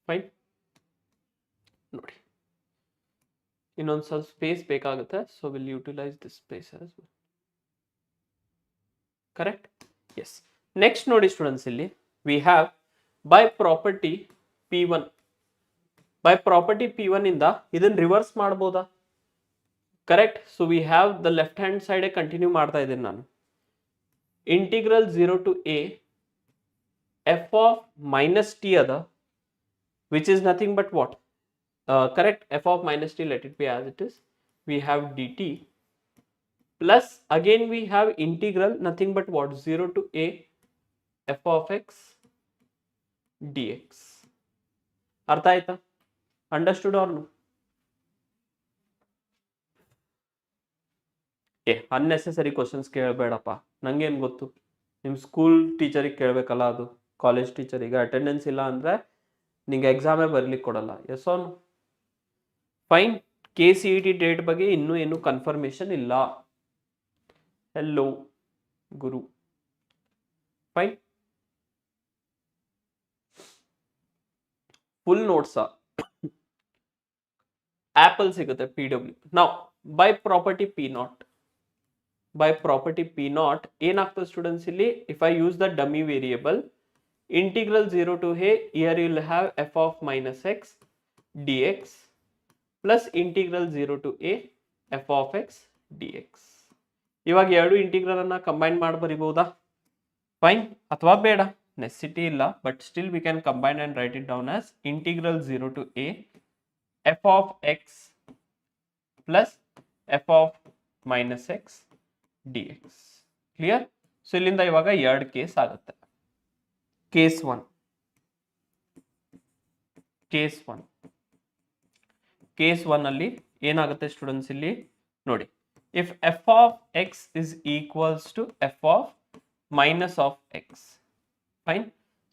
Fine, ನೋಡಿ ಇನ್ನೊಂದು ಸ್ವಲ್ಪ space ಬೇಕಾಗುತ್ತೆ, so we'll utilize this space as well. Correct? Yes. Next ನೋಡಿ students, ಇಲ್ಲಿ we have by property p1. by property p1 ಇಂದ ಇದನ್ನ ರಿವರ್ಸ್ ಮಾಡಬಹುದಾ? Correct. So we have the left hand side continue ಮಾಡ್ತಾ ಇದ್ದೀನಿ ನಾನು. integral 0 to a f of minus t ಅದ, which is nothing but what? Correct, f of minus t, let it be as it is. We have dt plus again we have integral nothing but what? 0 to a f of x dx. ಅರ್ಥ ಆಯ್ತಾ? Understood or no? Unnecessary questions ಕೇಳಬೇಡಪ್ಪ, ನಂಗೇನು ಗೊತ್ತು, ನಿಮ್ಮ school ಟೀಚರಿಗೆ ಕೇಳಬೇಕಲ್ಲ, ಅದು college ಟೀಚರಿಗೆ. Attendance ಇಲ್ಲ ಅಂದರೆ ನಿಂಗೆ ಎಕ್ಸಾಮೇ ಬರಲಿಕ್ಕೆ ಕೊಡಲ್ಲ. Yes on? Fine. KCET date ಬಗ್ಗೆ ಇನ್ನೂ ಏನು ಕನ್ಫರ್ಮೇಷನ್ ಇಲ್ಲ. ಹೆಲೋ ಗುರು. ಫೈನ್, ಫುಲ್ ನೋಟ್ಸಾ? ಆಪಲ್ ಸಿಗುತ್ತೆ PW. ನಾವು by property P0, by property P0 ಏನಾಗ್ತದೆ ಸ್ಟೂಡೆಂಟ್ಸ್ ಇಲ್ಲಿ? If I use the dummy variable integral 0 to a, here you will have f of minus x dx plus integral 0 to a f of x dx. ಇವಾಗ ಎರಡು integral ಅನ್ನ combine ಮಾಡಿ ಬರೀಬಹುದಾ? Fine, ಅಥವಾ ಬೇಡ, necessity ಇಲ್ಲ, but still we can combine and write it down as integral 0 to a f of x plus f of minus x dx. Clear? So ಇಲ್ಲಿಂದ ಇವಾಗ ಎರಡು ಕೇಸ್ ಆಗುತ್ತೆ. ಕೇಸ್ ಒನ್, ಕೇಸ್ ಒನ್ ಅಲ್ಲಿ ಏನಾಗುತ್ತೆ students? ಇಲ್ಲಿ ನೋಡಿ, if f of x is equals to f of minus of x. Fine.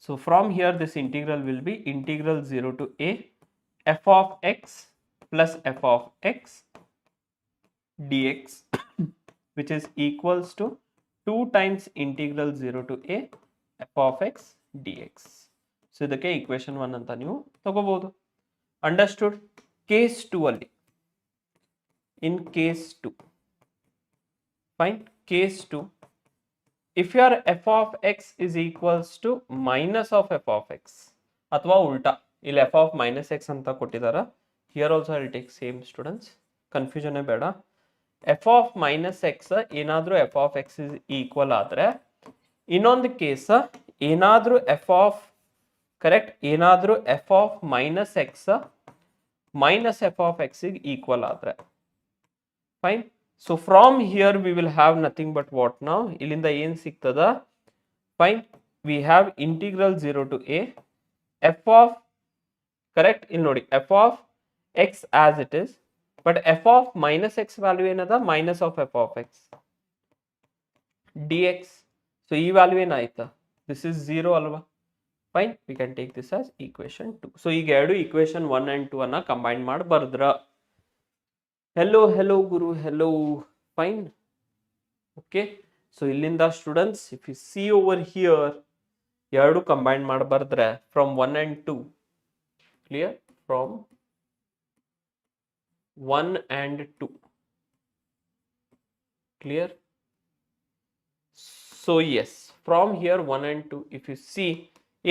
So from here this integral will be integral 0 to a f of x plus f of x dx which is equals to 2 times integral 0 to a f of x dx. So ಇದಕ್ಕೆ equation 1 ಅಂತ ನೀವು ತಗೋಬಹುದು. Understood? Case 2 ಅಲ್ಲಿ, in case 2, fine, case 2, if your f of x is equals to minus of f of x, ಅಥವಾ ಉಲ್ಟಾ ಇಲ್ಲಿ f of minus x ಅಂತ ಕೊಟ್ಟಿದಾರ, here also I'll take same students, confusion ಬೇಡ. f of minus x ಏನಾದ್ರೂ f of x is equal ಆದ್ರೆ ಇನ್ನೊಂದು case ಏನಾದ್ರೂ f of correct ಏನಾದ್ರೂ f of minus x minus f of x is equal ಆದ್ರೆ fine. So from here we will have nothing but what now ಇಲ್ಲಿಂದ ಏನು ಸಿಗ್ತದ fine, we have integral 0 to a f of correct ಇಲ್ಲಿ ನೋಡಿ f of x as it is, but f of minus x value ಏನದ minus of f of x dx. So ಈ value ಏನಾಯ್ತಾ this is 0 ಅಲ್ವಾ fine, we can take this as equation 2. So ಈಗ ಎರಡು equation 1 and 2 ಅನ್ನ combine ಮಾಡಿ ಬರ್ದ್ರ hello guru hello fine. Okay, so ಇಲ್ಲಿಂದ students if you see over here ಎರಡು combine ಮಾಡಿ ಬರ್ದ್ರೆ from 1 and 2 clear, from 1 and 2 clear. So yes, from here 1 and 2 if you see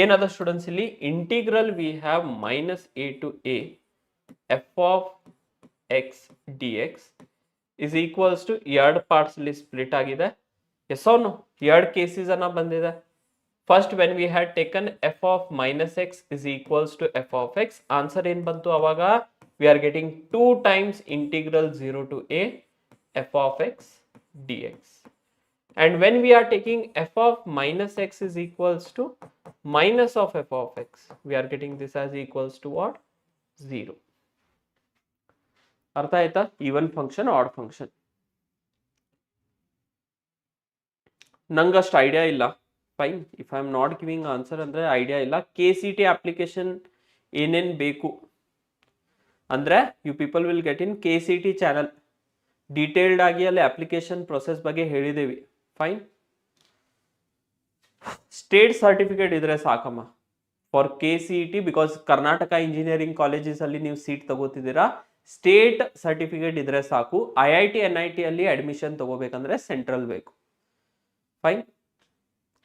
another students ಇಲ್ಲಿ integral we have minus a to a f of x dx is equals to ಎರಡು parts ಇಲ್ಲಿ split ಆಗಿದೆ. yes or no, ಎರಡು cases ಅನ್ನ ಬಂದಿದೆ. First when we had taken f of minus x is equals to f of x, answer ಏನು ಬಂತು ಅವಾಗ we are getting 2 times integral 0 to a f of x dx. And when we are taking f of minus x is equals to minus of f of x, we are getting this as equals to what? 0. ಅರ್ಥ ಆಯ್ತಾ? even function odd function ನಂಗಷ್ಟು idea ಇಲ್ಲ fine. If I am not giving answer ಅಂದರೆ idea ಇಲ್ಲ. KCET application ಏನೇನು ಬೇಕು ಅಂದರೆ you people will get in KCET channel detailed ಆಗಿ ಅಲ್ಲಿ ಅಪ್ಲಿಕೇಶನ್ ಪ್ರೊಸೆಸ್ ಬಗ್ಗೆ ಹೇಳಿದ್ದೇವೆ ಫೈನ್. ಸ್ಟೇಟ್ ಸರ್ಟಿಫಿಕೇಟ್ ಇದ್ರೆ ಸಾಕಮ್ಮ for KCET, because Karnataka engineering colleges ಅಲ್ಲಿ ನೀವು ಸೀಟ್ ತಗೋತಿದ್ದೀರಾ, ಸ್ಟೇಟ್ ಸರ್ಟಿಫಿಕೇಟ್ ಇದ್ರೆ ಸಾಕು. IIT NIT ಅಲ್ಲಿ ಅಡ್ಮಿಷನ್ ತಗೋಬೇಕಂದ್ರೆ ಸೆಂಟ್ರಲ್ ಬೇಕು ಫೈನ್.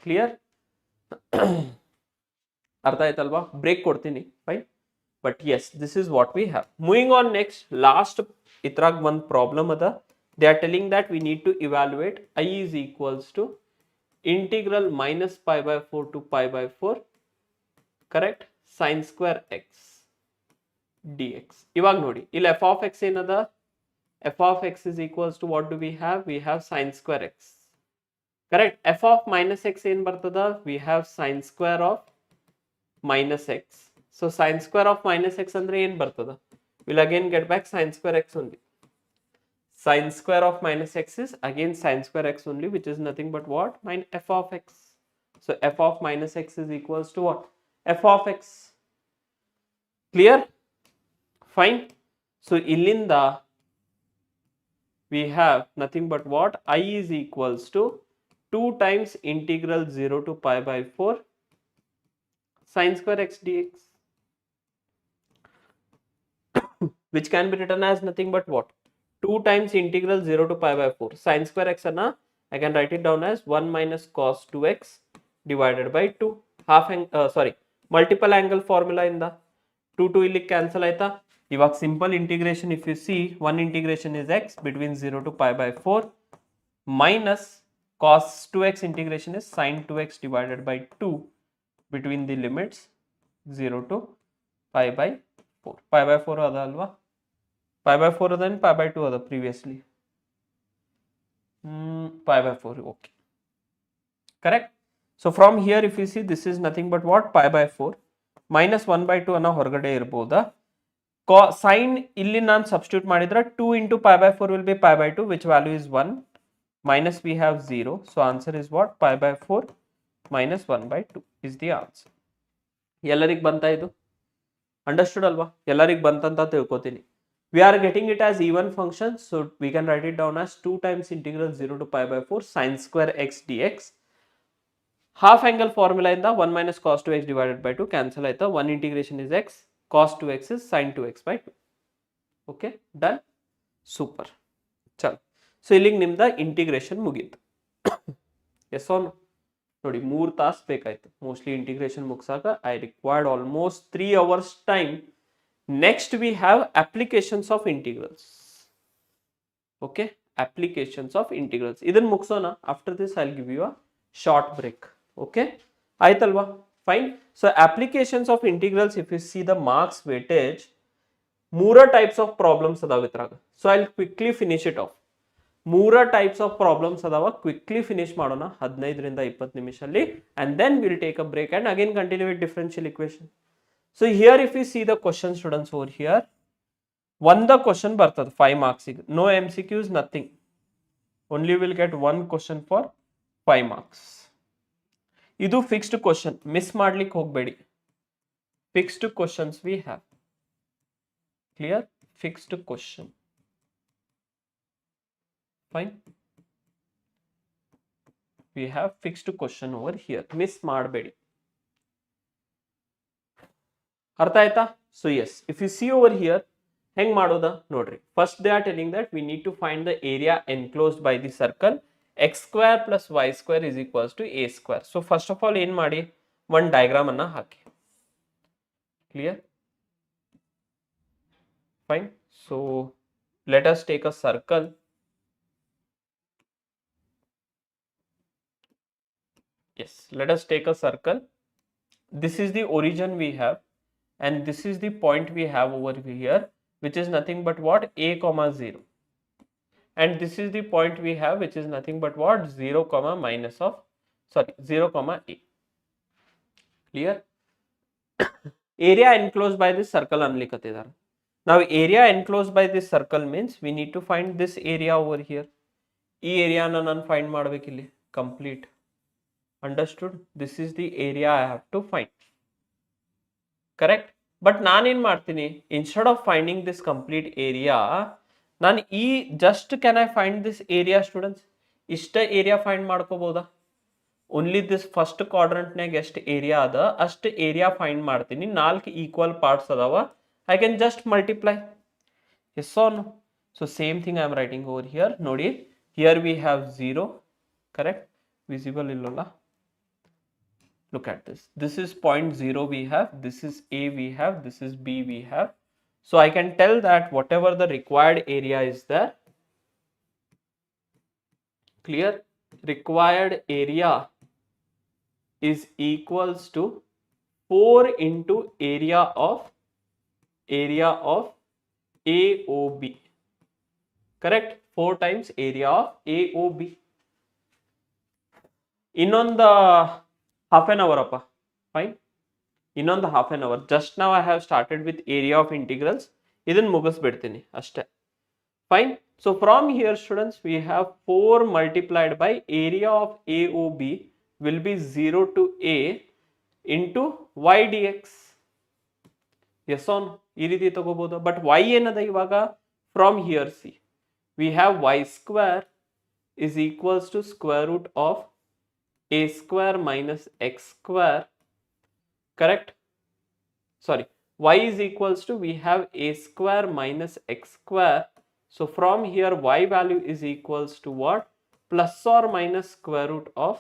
ಕ್ಲಿಯರ್? ಅರ್ಥ ಆಯ್ತಲ್ವಾ? ಬ್ರೇಕ್ ಕೊಡ್ತೀನಿ fine. But yes this is what we have. Moving on next last ಇದ್ರಾಗ ಒಂದು ಪ್ರಾಬ್ಲಮ್ ಅದ. They are telling that we need to evaluate I is equals to integral minus pi by 4 to pi by 4 correct sin square x dx. ಇವಾಗ ನೋಡಿ ಇಲ್ಲಿ f of x ಏನದ, f of x is equals to what do we have sin square x correct. f of minus x ಏನು ಬರ್ತದ, we have sin square of minus x. so sin square of minus x ಅಂದ್ರೆ ಏನು ಬರ್ತದ, we'll again get back sin square x only. Sin square of minus x is again sin square x only, which is nothing but what, f of x. So f of minus x is equals to what, f of x. Clear? Fine. So illinda we have nothing but what, I is equals to 2 times integral 0 to pi by 4 sin square x dx, which can be written as nothing but what, 2 times integral 0 to pi by 4 sin square x anna I can write it down as 1 minus cos 2x divided by 2 half multiple angle formula ಇಂದ 2 ಇಲ್ಲಿ cancel ಆಯ್ತಾ. ಇವಾಗ simple integration if you see, one integration is x between 0 to pi by 4 minus cos 2x integration is sin 2x divided by 2 between the limits 0 to pi by 4. pi by 4 ಅದ ಅಲ್ವಾ, pi by 4 then pi by 2 other previously pi by 4 okay correct. so from here if you see this is nothing but what, pi by 4 minus 1 by 2 ಅನ್ನ ಹೊರಗಡೆ ಇರಬಹುದಾ. sin ಇಲ್ಲಿ ನಾನು substitute ಮಾಡಿದ್ರೆ 2 into pi by 4 will be pi by 2 which value is 1 minus we have 0. so answer is what, pi by 4 minus 1 by 2 is the answer. ಎಲ್ಲರಿಗೆ ಬಂತಾ ಇದು? Understood ಅಲ್ವಾ? ಎಲ್ಲರಿಗೆ ಬಂತಂತ ತಿಳ್ಕೊತೀನಿ. we are getting it as even function, so we can write it down as 2 times integral 0 to pi by 4 sin square x dx. half angle formula ಇಂದ 1 minus cos 2x divided by 2 cancel ಆಯ್ತಾ, 1 integration is x, cos 2x is sin 2x by 2. okay done, super. ಚಲ್, so ಇಲ್ಲಿಗೆ ನಿಮ್ದ integration ಮುಗೀತು. Yes on ನೋಡಿ 3 ತಾಸು ಬೇಕಾಯ್ತು mostly integration ಮುಗಿಸಾಕ. I required almost 3 hours time Next we have applications of integrals. Okay, applications of integrals. Idan mugsona. After this I'll give you a short break. Okay, aitalva? Fine. So applications of integrals, if you see the marks weightage, ಮೂರ types of problems ಅದಾವ ಇದ್ರಾಗ. So I quickly finish it off. ಮೂರ types of problems ಅದಾವ, quickly finish ಮಾಡೋಣ 15ರಿಂದ 20 ನಿಮಿಷಲ್ಲಿ, and then will take a break and again continue with differential equation. So here if you see the question students over here, ಒಂದ question ಬರ್ತದೆ 5 ಮಾರ್ಕ್ಸಿಗೆ, no MCQs, nothing, only will get one question for 5 marks. ಇದು fixed question, miss ಮಾಡ್ಲಿಕ್ಕೆ ಹೋಗಬೇಡಿ. Fixed questions we have. Clear? Fixed question. Fine. We have fixed question over here. Miss ಮಾಡಬೇಡಿ. ಅರ್ಥ ಆಯ್ತಾ? So yes, if you see over here, ಹೆಂಗ್ ಮಾಡೋದ ನೋಡ್ರಿ. First they are telling that we need to find the area enclosed by the circle x square plus y square is equals to a square. So first of all ಏನ್ ಮಾಡಿ, one diagram ಅನ್ನ ಹಾಕಿ. Clear? Fine. So let us take a circle. Yes, let us take a circle. This is the origin we have, and this is the point we have over here, which is nothing but what, a comma 0, and this is the point we have, which is nothing but what, 0 comma minus of, sorry, 0 comma a. Clear? Area enclosed by this circle anlikatidare. Now area enclosed by this circle means we need to find this area over here. ಈ ಏರಿಯಾನ ನಾನು find ಮಾಡಬೇಕಿಲ್ಲಿ, complete. Understood? This is the area I have to find. Correct? But ನಾನೇನು ಮಾಡ್ತೀನಿ, instead of finding this complete area, ನಾನು ಈ just can I find this area students? ಇಷ್ಟ area find ಮಾಡ್ಕೋಬೋದಾ? ಓನ್ಲಿ ದಿಸ್ ಫಸ್ಟ್ ಕ್ವಾಡ್ರಂಟ್ನಾಗ ಎಷ್ಟು area ಅದ ಅಷ್ಟು ಏರಿಯಾ ಫೈಂಡ್ ಮಾಡ್ತೀನಿ. 4 ಈಕ್ವಲ್ ಪಾರ್ಟ್ಸ್ ಅದಾವ, I can just multiply. Yes or no? So same thing I am writing over here. Nodi, here we have 0, correct? Visible illolla. Look at this. This is point 0 we have, this is A we have, this is B we have. So I can tell that whatever the required area is there. Clear? Required area is equals to 4 into area of AOB. Correct? 4 times area of AOB. ಇನ್ನೊಂದು half an hour appa. Fine. ಇನ್ನೊಂದು half an hour. Just now I have started with area of integrals. ಇದನ್ನ ಮುಗಿಸ್ಬಿಡ್ತೀನಿ ಅಷ್ಟೇ. Fine. So from here students we have 4 multiplied by area of AOB will be 0 to A into y dx. Yes or no? ಈ ರೀತಿ ತಗೋಬಹುದು. But y ಏನದ ಇವಾಗ, from here C we have y square is equals to square root of a square minus x square. Correct? Sorry, y is equals to, we have a square minus x square. So from here y value is equals to what? Plus or minus square root of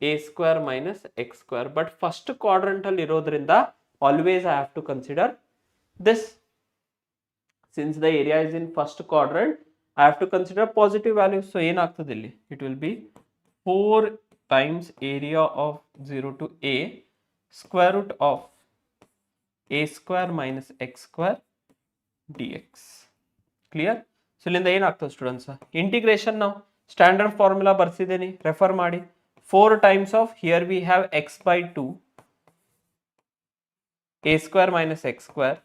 a square minus x square. But first quadrant ಅಲ್ಲಿ ಇರೋದ್ರಿಂದ always I have to consider this. Since the area is in first quadrant, I have to consider positive values. So ಏನಾಗ್ತದೆ ಇಲ್ಲಿ? It will be 4 times area of 0 to A square root of a square minus x square dx. Clear? So ಇಲ್ಲಿಂದ ಏನಾಗ್ತದೆ students, integration ನಾವು standard formula ಬರ್ಸಿದ್ದೀನಿ, refer ಮಾಡಿ. 4 times of, here we have x by 2 a square minus x square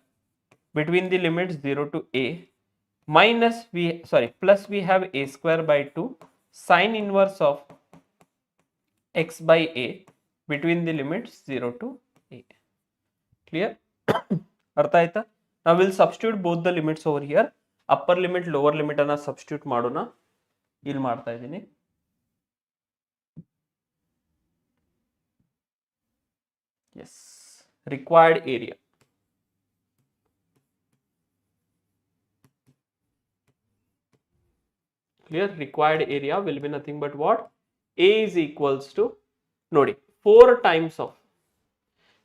between the limits 0 to a, minus plus we have a square by 2 sine inverse of x by a between the limits 0 to a. Clear? ಅರ್ಥ ಆಯ್ತಾ? Now we'll substitute both the limits over here. Upper limit lower limit ಅನ್ನ substitute ಮಾಡೋಣ. ಇಲ್ಲಿ ಮಾಡ್ತಾ ಇದ್ದೀನಿ. Yes, required area. Clear? Required area will be nothing but what? A is equals to, nodi, 4 times of,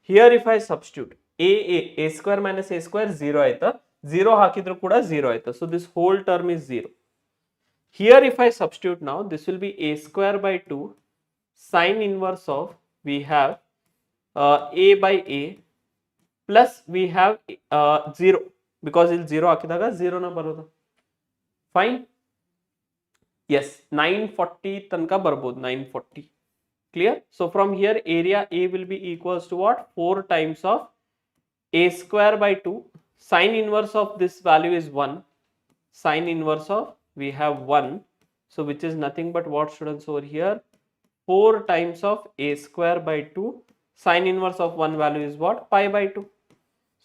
here if I substitute a square minus a square 0 ಆಯ್ತಾ, 0 ಹಾಕಿದ್ರು ಕೂಡ 0 ಆಯ್ತಾ. So this whole term is 0. Here if I substitute now, this will be a square by 2 sine inverse of, we have a by a plus we have 0, because ಇಲ್ಲಿ 0 ಹಾಕಿದಾಗ 0 ನ ಬರೋದು. Fine. Yes, 940 ತನಕ ಬರ್ಬೋದು, 940. Clear? So from here area A will be equals to what? 4 times of a square by 2. Sine inverse of this value is 1. Sine inverse of, we have 1. So which is nothing but what, students, over here? 4 times of a square by 2. Sine inverse of 1 value is what? Pi by 2.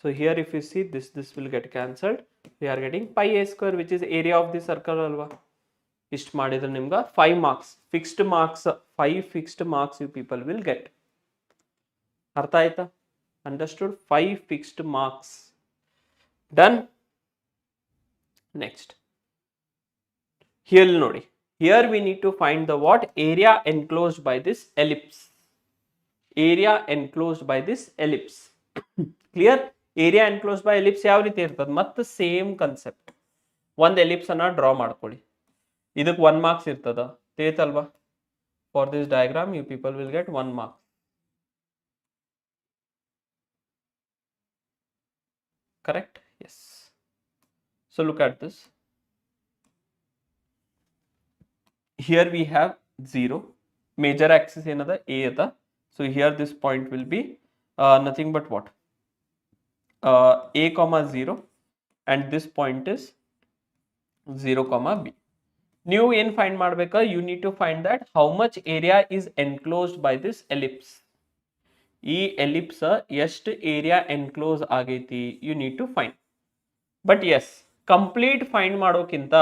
So here if you see this will get cancelled. We are getting pi a square, which is area of the circle alva. ಇಷ್ಟು ಮಾಡಿದ್ರೆ ನಿಮ್ಗೆ 5 marks, fixed marks, 5 fixed marks you people will get. ಅರ್ಥ ಆಯ್ತಾ? Understood? 5 fixed marks. Done. Next. Here ನೋಡಿ. Here we need to find the what? Area enclosed by this ellipse. Area enclosed by this ellipse. Clear? Area enclosed by ellipse ಯಾವ ರೀತಿ ಇರ್ತದೆ? ಮತ್ತೆ same concept. ಒಂದು ellipse ಅನ್ನ draw ಮಾಡ್ಕೊಳ್ಳಿ. ಇದಕ್ಕೆ 1 marks ಇರ್ತದ, ತಿಳಿತಲ್ವಾ? For this diagram you people will get 1 mark. Correct? Yes. So look at this. Here we have 0. Major axis ಏನದ? A ಅದ. So here this point will be nothing but what? A comma 0, and this point is 0 comma B. ನೀವು ಏನು find ಮಾಡಬೇಕಾ? You need to find that how much area is enclosed by this ellipse. ಈ ellipse ಎಷ್ಟು area enclose ಆಗೈತಿ you need to find. But yes, complete find ಮಾಡೋಕ್ಕಿಂತ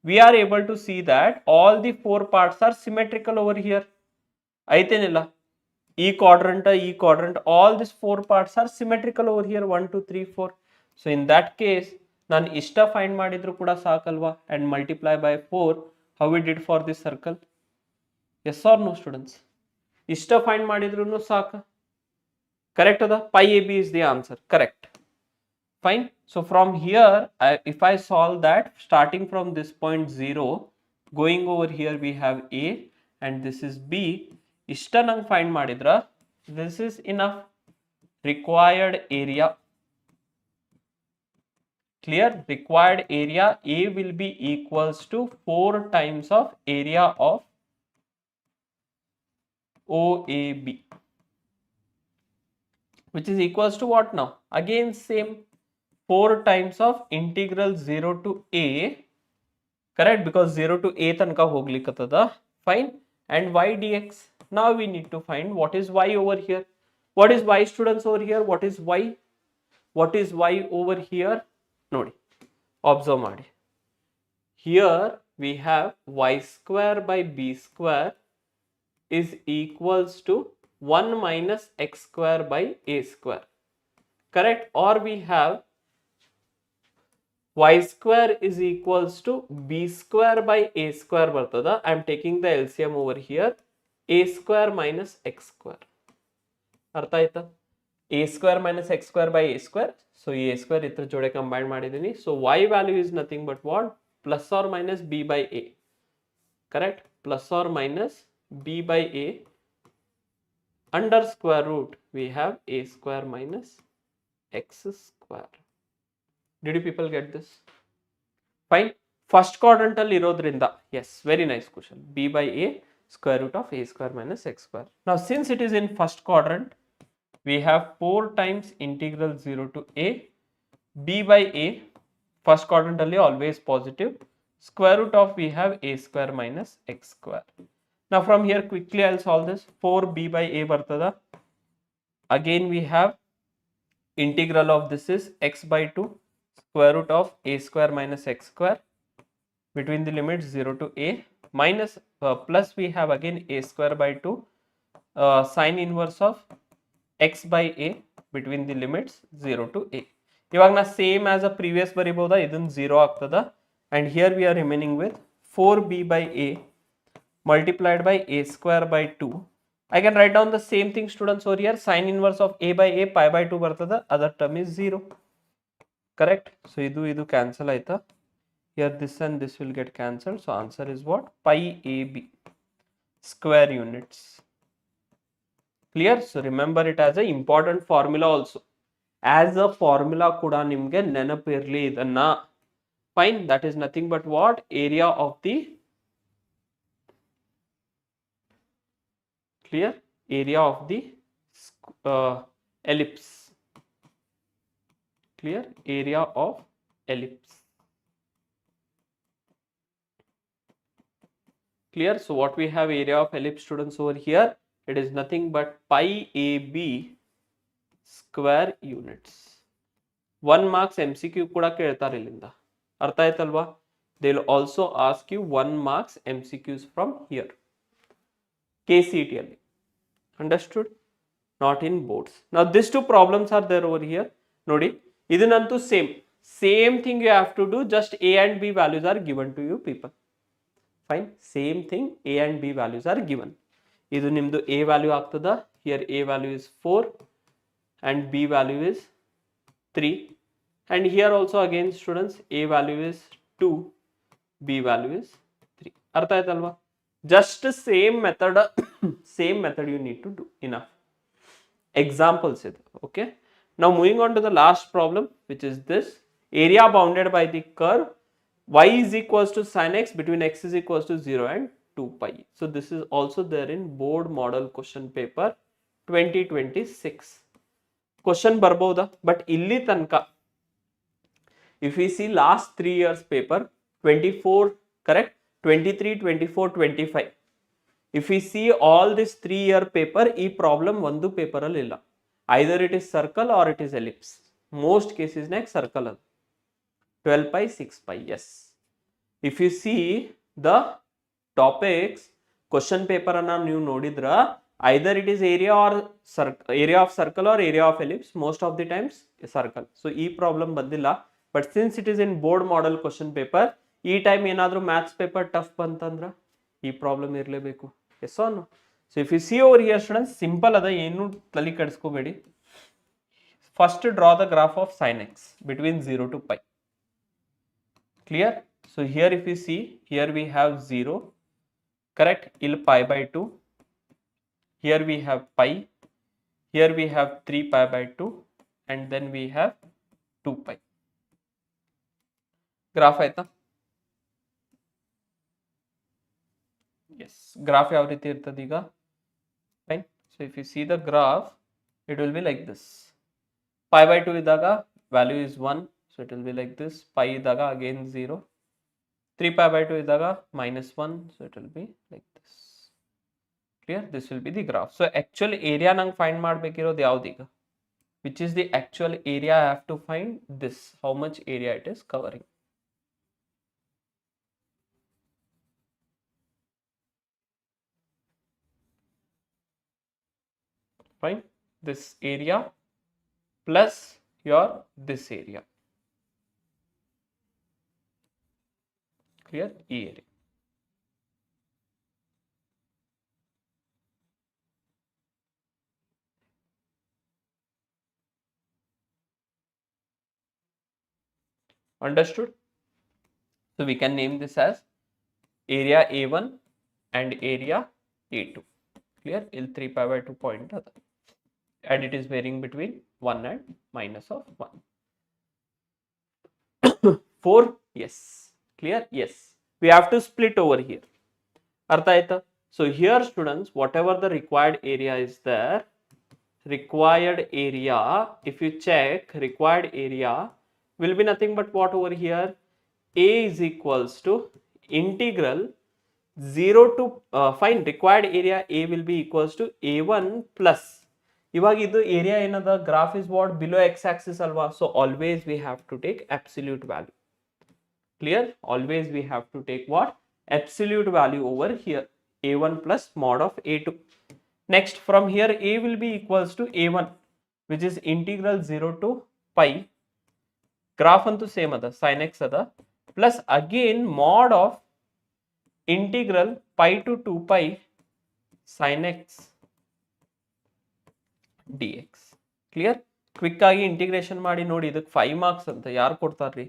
we are able to see that all the 4 parts are symmetrical over here. ಐತೇನಿಲ್ಲ? ಈ quadrant all this 4 parts are symmetrical over here, 1 2 3 4. So in that case ನಾನು ಇಷ್ಟ find ಮಾಡಿದ್ರು ಕೂಡ ಸಾಕಲ್ವಾ? And multiply by 4 how we did for this circle. Yes or no students? ಇಷ್ಟ find ಮಾಡಿದ್ರು ಸಾಕ. ಕರೆಕ್ಟ್ ಅದ? Pi A B is the answer. Correct. Fine. So from here if I solve that, starting from this point 0 going over here we have A and this is B. ಇಷ್ಟ ನಂಗೆ find ಮಾಡಿದ್ರ this is enough. Required area. Clear? Required area A will be equals to 4 times of area of OAB, which is equals to what now? Again same, 4 times of integral 0 to A. Correct? Because 0 to A tanka hoglikattada. Fine. And y dx. Now we need to find what is y over here. What is y, students, over here? What is y? What is y over here? ನೋಡಿ, observe ಮಾಡಿ. Here we have y square by b square is equals to 1 minus x square by a square. Correct? Or we have y square is equals to b square by a square bartada. I am taking the LCM over here. A square minus x square. ಅರ್ಥ ಆಯ್ತಾ? a square minus x square by a square. So a square ಇದ್ರ ಜೋಡೆ combine ಮಾಡಿದೀನಿ. So y value is nothing but what? Plus or minus b by a. Correct? Plus or minus b by a under square root we have a square minus x square. Did you people get this? Fine. First quadrant ಅಲ್ಲಿ ಇರೋದ್ರಿಂದ, yes, very nice question. b by a square root of a square minus x square. Now since it is in first quadrant, we have 4 times integral 0 to a, b by a, first quadrant alli always positive, square root of we have a square minus x square. Now from here quickly I'll solve this. 4b by a bartada. Again we have integral of this is x by 2, square root of a square minus x square between the limits 0 to a, minus plus we have again a square by 2, sine inverse of x by a between the limits 0 to a. ಇವಾಗ ನಾ same as a previous ಬರಿಬಹುದಾ? ಇದನ್ನ 0 ಆಗ್ತದ. and here we are remaining with 4b by a multiplied by a square by 2 I can write down the same thing students over here. Sine inverse of a by a pi by 2 ಬರ್ತದ. Other term is 0. Correct? So ಇದು cancel ಆಯ್ತಾ? Here this and this will get cancelled. So answer is what? Pi ab square units. Clear? So remember it as a important formula also. As a formula kuda nimge ನೆನಪಿರಲಿ ಇದನ್ನ. Fine, that is nothing but what? Area of the clear? Area of the ellipse. Clear? Area of ellipse. Clear? So what we have area of ellipse students over here, it is nothing but pi ab square units. 1 marks MCQ kuda keltare illinda. Artha aithalva? They will also ask you 1 marks MCQs from here. KCET alli. Understood? Not in boards. Now these two problems are there over here. Nodi, idanantu same thing you have to do, just A and B values are given to you people. Fine, same thing, A and B values are given. Idu nimdu A value ಆಗ್ತದ, here A value is 4 and B value is 3, and here also again students A value is 2, B value is 3. ಅರ್ಥ ಆಯ್ತಲ್ವಾ? Just same method same method you need to do. Enough examples ಇದೆ. Okay, now moving on to the last problem, which is this: area bounded by the curve y is equals to sin x between x is equals to 0 and 2 pi. So this is also there in board model question paper 2026. Question ಬರ್ಬೋದಾ? But ಇಲ್ಲಿ ತನಕ if we see last 3 years paper 24, correct, 23, 24, 25, if we see all this 3-year paper, ಈ problem ಒಂದು paper ಅಲ್ಲಿ ಇಲ್ಲ. Either it is circle or it is ellipse. Most cases next circle ಅದು 12 pi 6 pi. Yes, if you see the topics question paper ಅನ್ನ ನೀವು ನೋಡಿದ್ರ either it is area or area of circle or area of ellipse, most of the times circle. So ಈ problem ಬಂದಿಲ್ಲ, but since it is in board model question paper, ಈ time ಏನಾದರೂ maths paper tough ಬಂತಂದ್ರ ಈ problem ಇರಲೇಬೇಕು. Yes or no? So if you see over here students, simple ಅದ, ಏನು ತಲೆ ಕೆಡಿಸ್ಕೋಬೇಡಿ. First draw the graph of sin x between 0 to pi. Clear? So here if you see, here we have 0, correct, il pi by 2, here we have pi, here we have 3 pi by 2, and then we have 2 pi. Graph aita? Yes, graph yav riti irtadi iga. Fine. So if you see the graph, it will be like this. Pi by 2 idaga value is 1, so it will be like this. Pi idaga again 0. 3 pi by 2 idaga minus 1, so it will be like this. Clear? This will be the graph. So actual area nang find ಮಾಡಬೇಕಿರೋದು ಯಾವುದು? Which is the actual area I have to find? This, how much area it is covering. Fine, this area plus your this area. Clear? E area. Understood? So we can name this as area A1 and area A2. Clear? Il 3 pi by 2 point ada, and it is varying between 1 and minus of 1. 4, yes. Clear? Yes. We have to split over here. Artha aita? So here students, whatever the required area is there, required area, if you check, required area will be nothing but what over here? A is equals to integral 0 to find required area A will be equals to A1 plus. ಇವಾಗ ಇದು area ಏನದ, graph is what? Below x axis ಅಲ್ವಾ? So always we have to take absolute value. Clear? Always we have to take what? Absolute value over here. A1 plus mod of A2. Next, from here A will be equals to A1, which is integral 0 to pi. Graph antu same ada, sin x ada, plus again mod of integral pi to 2 pi sin x dx. Clear? Quick ಆಗಿ integration ಮಾಡಿ ನೋಡಿ, ಇದಕ್ಕೆ 5 marks ಅಂತ ಯಾರು ಕೊಡ್ತಾರ್ರಿ?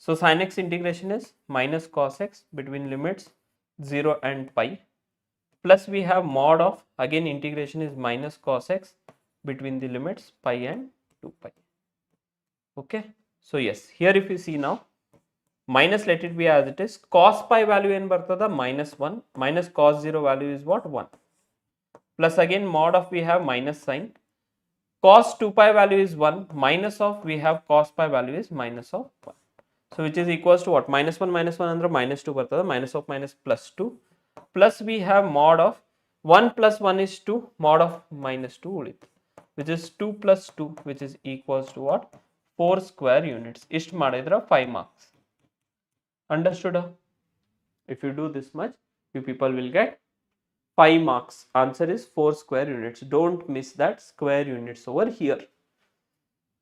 So sin x integration is minus cos x between limits 0 and pi, plus we have mod of, again integration is minus cos x between the limits pi and 2 pi. Okay, so yes, here if you see now, minus, let it be as it is, cos pi value in bartada minus 1, minus cos 0 value is what? 1, plus again mod of we have minus sign, cos 2 pi value is 1, minus of we have cos pi value is minus of 1. So which is equals to what? Minus 1 andre minus 2 bartada, minus of minus plus 2, plus we have mod of 1 plus 1 is 2, mod of minus 2 ulite, which is 2 plus 2, which is equals to what? 4 square units. Ist madidra 5 marks. Understood? If you do this much, you people will get 5 marks. Answer is 4 square units. Don't miss that square units over here.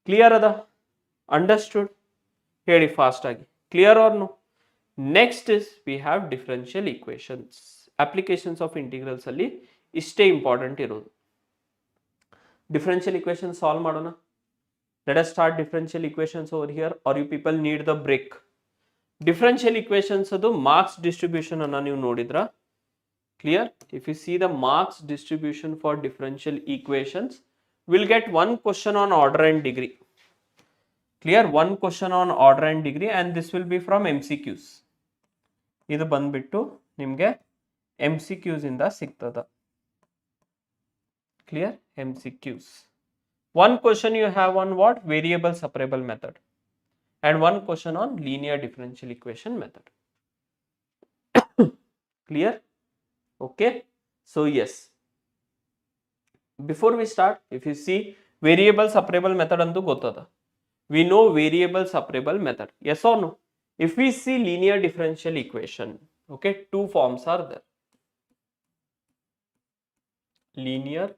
Clear ada? Understood? Hear it fast agi. Clear or no? Next is we have differential equations. Applications of integrals alli ishte important irodu. Differential equations solve madona. Let us start differential equations over here, or you people need the break. Differential equations adu marks distribution anna ನೀವು ನೋಡಿದ್ರಾ? Clear? If you see the marks distribution for differential equations, we'll get one question on order and degree. Clear? One question on order and degree, and this will be from MCQs. ಇದು ಬಂದ್ಬಿಟ್ಟು ನಿಮಗೆ MCQs ಇಂದ ಸಿಗ್ತದ. Clear? MCQs. One question you have on what? Variable separable method, and one question on linear differential equation method. Clear? Okay, so yes, before we start, if you see variable separable method antu gotada, we know variable separable method, yes or no? If we see linear differential equation, okay, two forms are there. Linear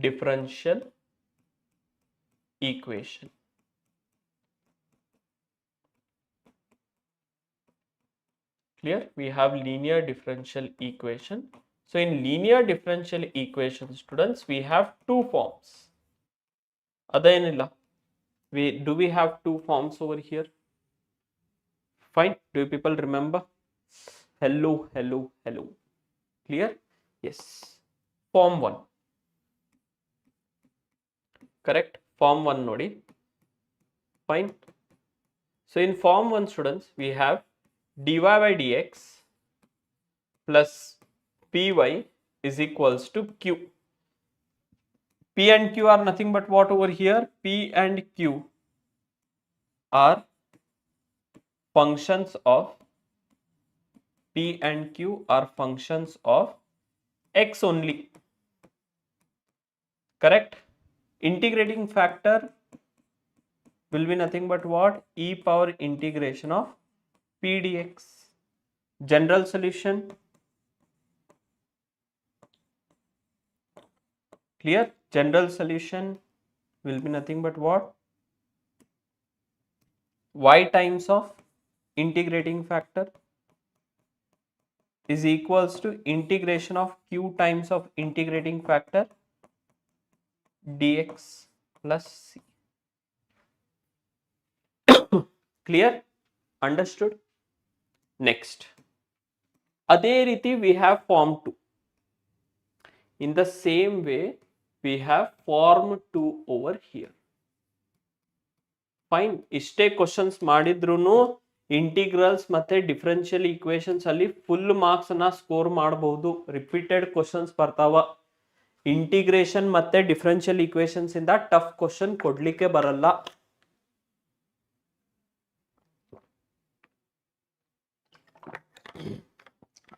differential equation. Clear? We have linear differential equation. So in linear differential equation, students, we have two forms. Adayanilla. Do we have two forms over here? Fine. Do you people remember? Hello. Clear? Yes. Form 1. Correct? Form 1 nodi. Fine. So in form 1, students, we have dy by dx plus py is equals to q. P and q are nothing but what over here? P and q are functions of x only. Correct? Integrating factor will be nothing but what? E power integration of p dx. General solution. Clear? General solution will be nothing but what? Y times of integrating factor is equals to integration of q times of integrating factor dx plus c. Clear? Understood? Next, ade riti we have form 2. In the same way, we have form 2 over here. Fine. Ishte questions madidrunu integrals matte differential equations alli full marks na score ಮಾಡಬಹುದು. Repeated questions ಬರ್ತಾವ. Integration matte differential equations ಇಂದ tough question ಕೊಡ್ಲಿಕ್ಕೆ ಬರಲ್ಲ.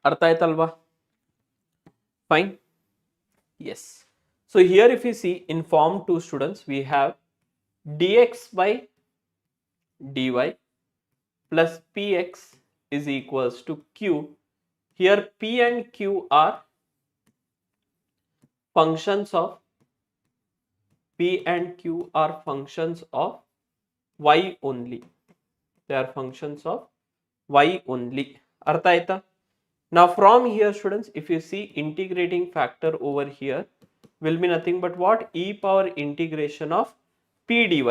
ಅರ್ಥ ಆಯ್ತಲ್ವಾ? Fine. Yes. So here if you see in form 2, students, we have dx by dy plus px is equals to q. Here p and q are functions of y only. They are functions of y only. Artha aita? Now from here students, if you see integrating factor over here will be nothing but what? E power integration of p dy,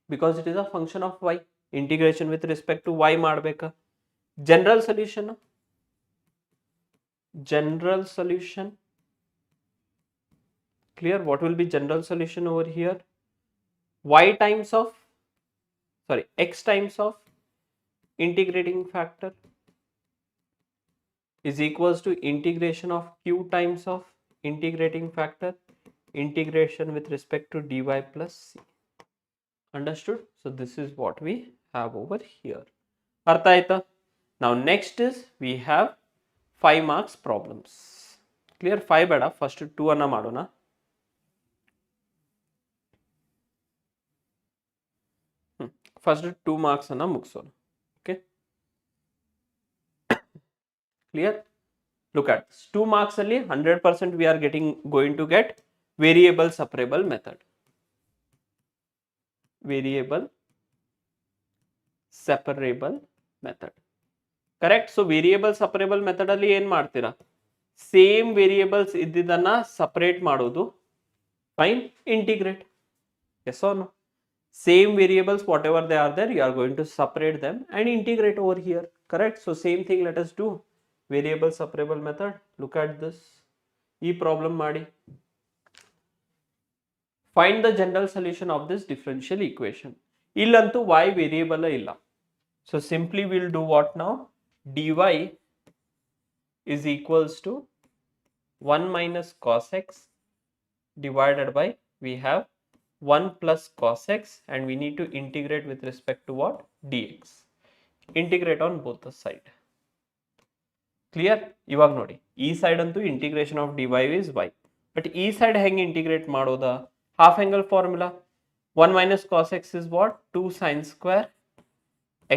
because it is a function of y. Integration with respect to y ಮಾಡಬೇಕಾ? General solution, clear? What will be general solution over here? Y times of, sorry, x times of integrating factor is equals to integration of q times of integrating factor, integration with respect to dy plus c. Understood? So this is what we have over here. Artha aita? Now next is we have 5 marks problems. Clear? 5 beda, first 2 anna madona. First 2 marks anna mugsona. Okay? Clear? Look at this. 2 marks only, 100% we are going to get variable separable method. Variable separable method. Correct? So variable separable method alli ಏನು ಮಾಡ್ತೀರಾ? Same variables ಇದ್ದಿದ್ದನ್ನ separate ಮಾಡೋದು. Fine? Integrate. Yes or no? Same variables, whatever they are there, you are going to separate them and integrate over here. Correct? So same thing let us do. Variable separable method. Look at this. E problem ಮಾಡಿ. Find the general solution of this differential equation. Illantu y variable illa. So simply we'll do what now? Dy is equals to 1 minus cos x divided by, we have 1 plus cos x, and we need to integrate with respect to what? Dx. Integrate on both the side. Clear? ಇವಾಗ ನೋಡಿ, ಈ side ಅಂತೂ integration of dy is y. But ಈ side ಹೆಂಗೆ integrate ಮಾಡೋದಾ? Half angle formula. 1 minus cos x is what? 2 sin square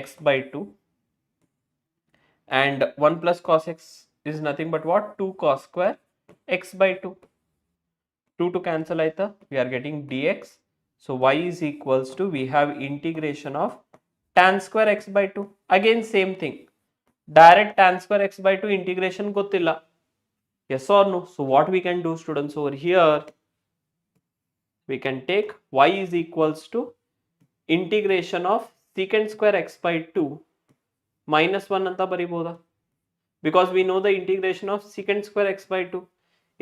x by 2. And 1 plus cos x is nothing but what? 2 cos square x by 2. 2 to cancel aita, we are getting dx. So y is equals to, we have integration of tan square x by 2. Again same thing. Direct tan square x by 2 integration gottilla. Yes or no? So what we can do students over here? We can take y is equals to integration of secant square x by 2 minus 1 anta bariboda, because we know the integration of secant square x by 2.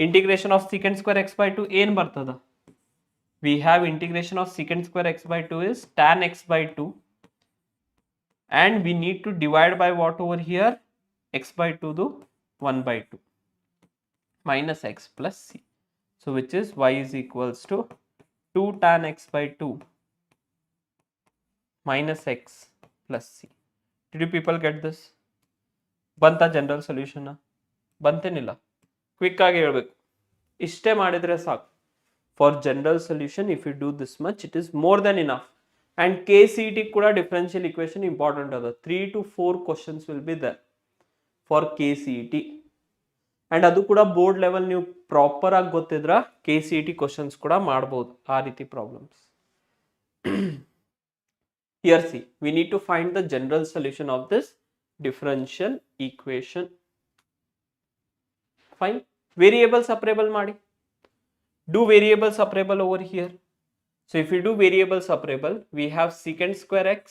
Integration of secant square x by 2 ಏನು ಬರ್ತದ? We have integration of secant square x by 2 is tan x by 2, and we need to divide by what over here? X by 2 do 1 by 2 minus x plus c. So which is y is equals to 2 tan x by 2 minus x plus c. Did you people get this? Banta general solution? Bantenilla. Quick ಆಗಿ ಹೇಳಬೇಕು. ಇಷ್ಟೇ ಮಾಡಿದ್ರೆ ಸಾಕು. For general solution, if you do this much, it is more than enough. And KCET ಕೂಡ differential equation important ಅದ. 3 to 4 questions will be there for KCET. And ಅದು ಕೂಡ board level ನೀವು ಪ್ರಾಪರ್ ಆಗಿ ಗೊತ್ತಿದ್ರ KCET questions ಕೂಡ ಮಾಡಬಹುದು ಆ ರೀತಿ problems. Here see, we need to find the general solution of this differential equation. Fine. Variable separable ಮಾಡಿ. Do variable separable over here. So if we do variable separable, we have secant square x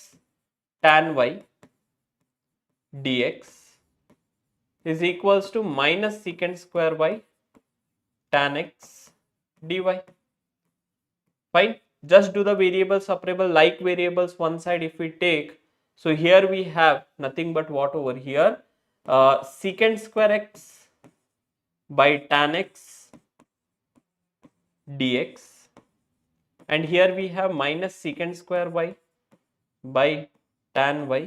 tan y dx is equals to minus secant square y tan x dy. Fine. Just do the variable separable like variables one side if we take. So here we have nothing but what over here? Secant square x by tan x dx, and here we have minus secant square y by tan y.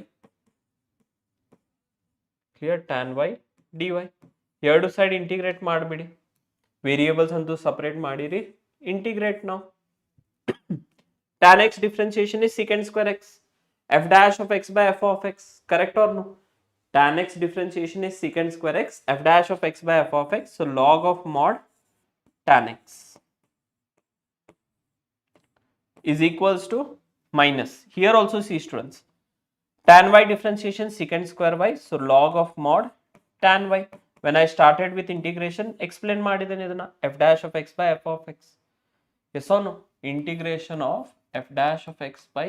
Clear? Tan y dy. ಎರಡು side integrate ಮಾಡಬೇಡಿ, variables ಅಂತೂ separate ಮಾಡಿರಿ. Integrate now. Tan x differentiation is secant square x. F dash of x by f of x. Correct or no? Tan x differentiation is secant square x. F dash of x by f of x. So log of mod tan x is equals to minus. Here also see students. Tan y differentiation secant square y. So log of mod tan y. When I started with integration, explain ಮಾಡಿದ್ದೇನೆ ಇದನ್ನ f dash of x by f of x. Yes or no? Integration of f dash of x by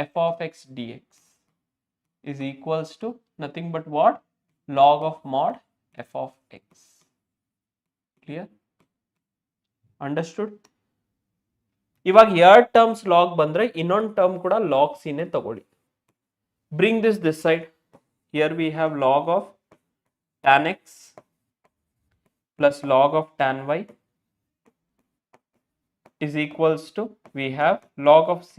f of x dx is equals to nothing but what? Log of mod f of x. Clear? Understood? ಇವಾಗ ಎರಡು terms log ಬಂದ್ರೆ ಇನ್ನೊಂದು term ಕೂಡ log C ನೇ ತಗೊಳ್ಳಿ. Bring this side. Here we have log of tan x plus log of tan y is equals to we have log of c.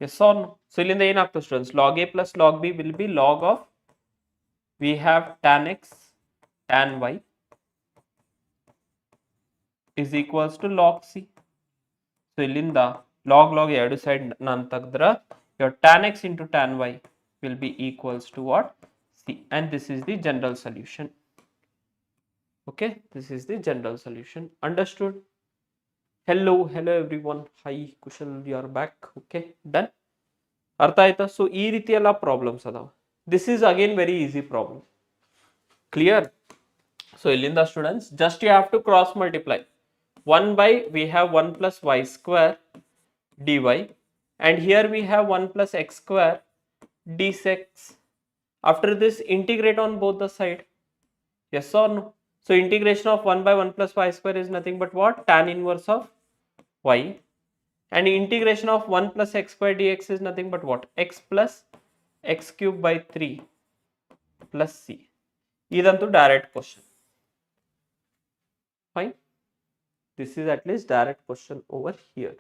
Yes or no? So ಇಲ್ಲಿಂದ ಏನಾಗ್ತದೆ students? log a plus log b will be log of we have tan x tan y is equals to log c. So ಇಲ್ಲಿಂದ log ಎರಡು side ನಾನು ತೆಗೆದ್ರೆ your tan x into tan y will be equals to what? C. And this is the general solution. Okay, this is the general solution. Understood? Hello everyone. Hi Kushal, you are back. Okay, done. ಅರ್ಥ ಆಯ್ತಾ? So ಈ ರೀತಿ ಎಲ್ಲ problems ಅದಾವ. This is again very easy problem. Clear? So ಇಲ್ಲಿಂದ students just you have to cross multiply 1 by we have 1 plus y square dy and here we have 1 plus x square dx. After this integrate on both the side. Yes or no? So integration of 1 by 1 plus y square is nothing but what? Tan inverse of y. And integration of 1 plus x square dx is nothing but what? X plus x cube by 3 plus c. Idantu direct question. Fine. This is at least direct question over here.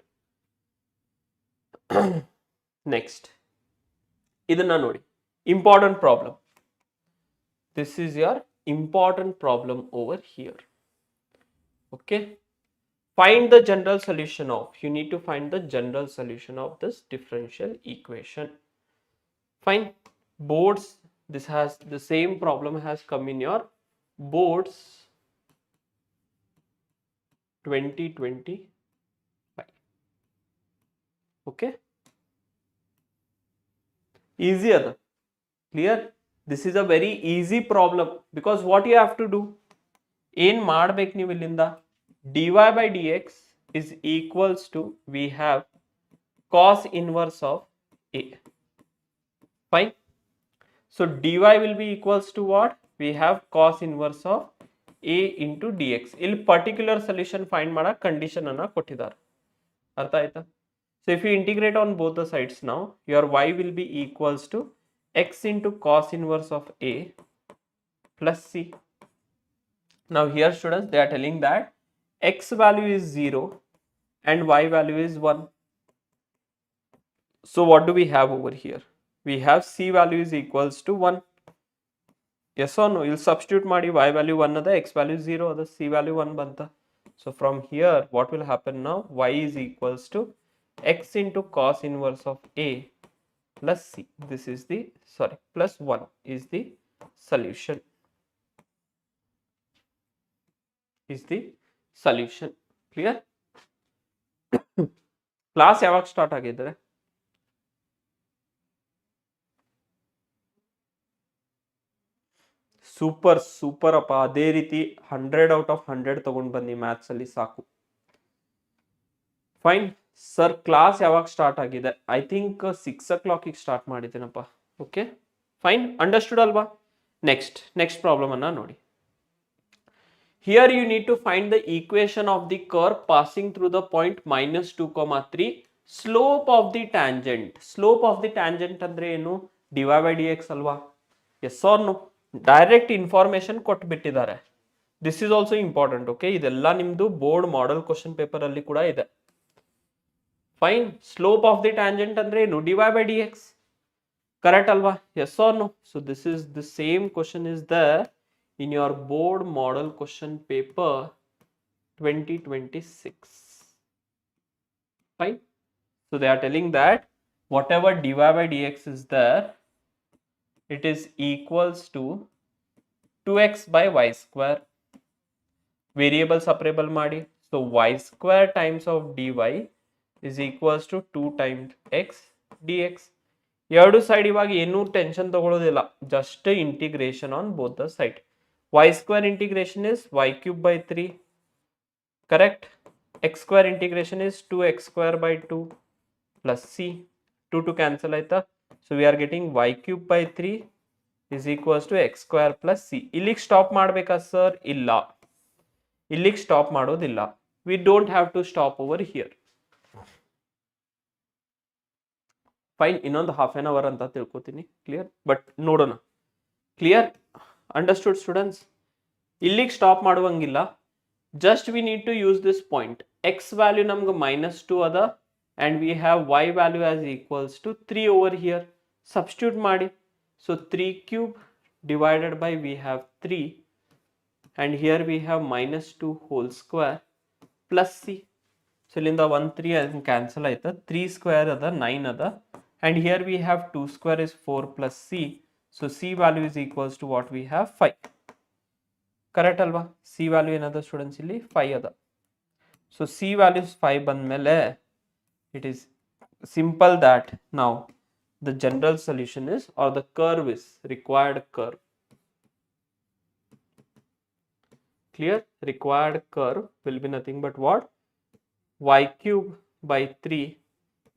Next. Idanna nodi. Important problem. This is your important problem over here. Okay. Find the general solution of, you need to find the general solution of this differential equation. Fine. Boards, this has the same problem has come in your boards 2025. Okay. Easy other. Clear? This is a very easy problem because what you have to do, ಏನ್ ಮಾಡ್ಬೇಕು ನೀವು ಇಲ್ಲಿಂದ dy by dx is equals to we have cos inverse of a. Fine. So dy will be equals to what? We have cos inverse of a into dx. ಇಲ್ಲಿ particular solution find ಮಾಡೋ condition ಅನ್ನ ಕೊಟ್ಟಿದ್ದಾರೆ. ಅರ್ಥ ಆಯ್ತಾ? So if you integrate on both the sides now, your y will be equals to x into cos inverse of a plus c. Now here students, they are telling that x value is 0 and y value is 1. So what do we have over here? We have c value is equals to 1. Yes or no? You'll substitute ಮಾಡಿ y value 1 ada, x value 0 ada, c value 1 banta. So from here what will happen now? Y is equals to x into cos inverse of a plus c. This is the, sorry, plus 1 is the solution. Is the solution. Clear? Class ಯಾವಾಗ start ಆಗಿದ್ರೆ? Super super ಅಪ್ಪ. ಅದೇ ರೀತಿ 100 out of 100 ತಗೊಂಡು ಬನ್ನಿ maths ಅಲ್ಲಿ ಸಾಕು. Fine sir, class ಯಾವಾಗ ಸ್ಟಾರ್ಟ್ ಆಗಿದೆ? ಐ ಥಿಂಕ್ 6 o'clock ಸ್ಟಾರ್ಟ್ ಮಾಡಿದ್ದೇನಪ್ಪ. ಓಕೆ ಫೈನ್, ಅಂಡರ್ಸ್ಟುಡ್ ಅಲ್ವಾ? ನೆಕ್ಸ್ಟ್ ಪ್ರಾಬ್ಲಮ್ ಅನ್ನ ನೋಡಿ. Here you need to find the equation of the curve passing through the point -2, 3. Slope of the tangent. Slope of the tangent ಅಂದ್ರೆ ಏನು? dy by dx ಅಲ್ವಾ? Yes or no? Direct information ಕೊಟ್ಬಿಟ್ಟಿದ್ದಾರೆ. This is also important. Okay, ಇದೆಲ್ಲ ನಿಮ್ದು board model question paper ಅಲ್ಲಿ ಕೂಡ ಇದೆ. Fine. Slope of the tangent ಅಂದ್ರೆ ಏನು? dy by dx. ಕರೆಕ್ಟ್ ಅಲ್ವಾ? Yes or no? So this is the same question is there in your board model question paper 2026. Fine. So they are telling that whatever dy by dx is there, it is equals to 2x by y square. Variable separable ಮಾಡಿ. So y square times of dy is equals to 2 times x dx. ಎರಡು side ಇವಾಗ ಏನೂ tension ತಗೊಳ್ಳೋದಿಲ್ಲ, just integration on both the side. y square integration is y cube by 3, correct? x square integration is 2x square by 2 plus c, 2 to cancel ಆಯ್ತಾ. So we are getting y cube by 3 is equals to x square plus c. ಇಲ್ಲಿಗೆ stop ಮಾಡಬೇಕಾ sir? ಇಲ್ಲ, ಇಲ್ಲಿಗೆ stop ಮಾಡೋದಿಲ್ಲ. We don't have to stop over here. Fine, ಇನ್ನೊಂದು half an hour ಅಂತ ತಿಳ್ಕೊತೀನಿ. Clear? But ನೋಡೋಣ. ಕ್ಲಿಯರ್? Understood students? ಇಲ್ಲಿಗೆ ಸ್ಟಾಪ್ ಮಾಡುವಂಗಿಲ್ಲ. Just we need to use this point. X value ನಮ್ಗೆ -2 ಅದ and we have y value as equals to 3 over here. Substitute ಮಾಡಿ. So 3 cube divided by we have 3 and here we have -2 whole square plus C. So ಇಲ್ಲಿಂದ 1 3 cancel ಆಯ್ತಾ. 3 square ಅದ 9 ಅದ and here we have 2 square is 4 plus c, so c value is equals to what we have 5. Correct alva? c value enada students illi 5 ada. So c value is 5 bandmele it is simple that now the general solution is, or the curve is, required curve. Clear? Required curve will be nothing but what? Y cube by 3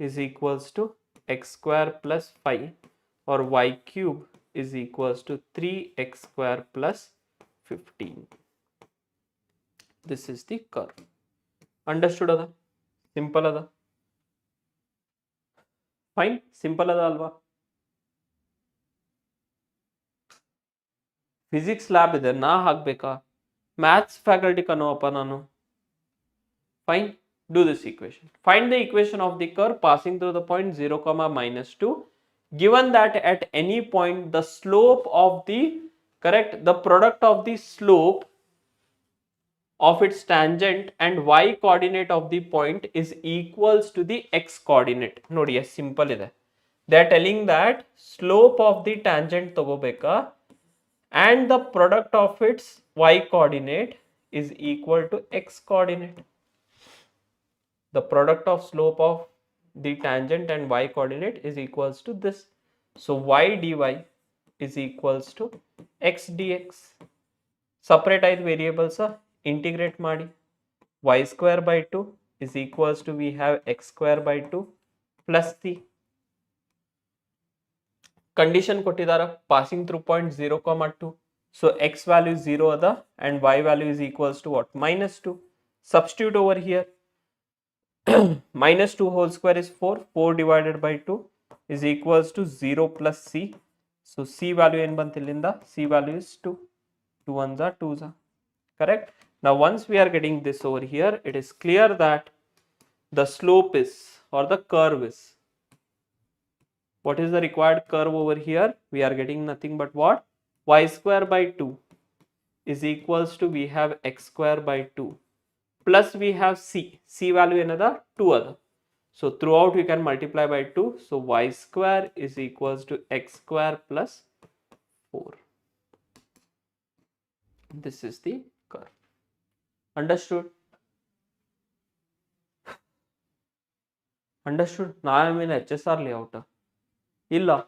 is equals to x square plus 5, or y cube is equals to 3x square plus 15. This is the curve. Understood ada? Simple ada? Fine? Simple ada alva? Physics lab ide na hagbeka? Maths faculty kanoppa nanu. Fine? Do this equation. Find the equation of the curve passing through the point 0, -2. Given that at any point the slope of the, correct, the product of the slope of its tangent and y coordinate of the point is equals to the x coordinate. Nodi, yes, simple ide. They are telling that slope of the tangent tagobeka and the product of its y coordinate is equal to x coordinate. The product of slope of the tangent and y coordinate is equals to this. So y dy is equals to x dx. Separate ಐದು variables integrate ಮಾಡಿ. y square by 2 is equals to we have x square by 2 plus c. Condition ಕೊಟ್ಟಿದಾರ passing through point 0, 2. So x value is 0 ada and y value is equals to what? -2. Substitute over here. -2 whole square is 4. 4 divided by 2 is equals to 0 plus c. So c value en bantu illinda? C value is 2. 2 ones are 2s are. Correct? Now once we are getting this over here, it is clear that the slope is, or the curve is, what is the required curve over here? We are getting nothing but what? Y square by 2 is equals to we have x square by 2 plus we have c value another 2 other. So throughout we can multiply by 2. So y square is equals to x square plus 4. This is the curve. Understood? Understood? Now I am in HSR layout. Illa,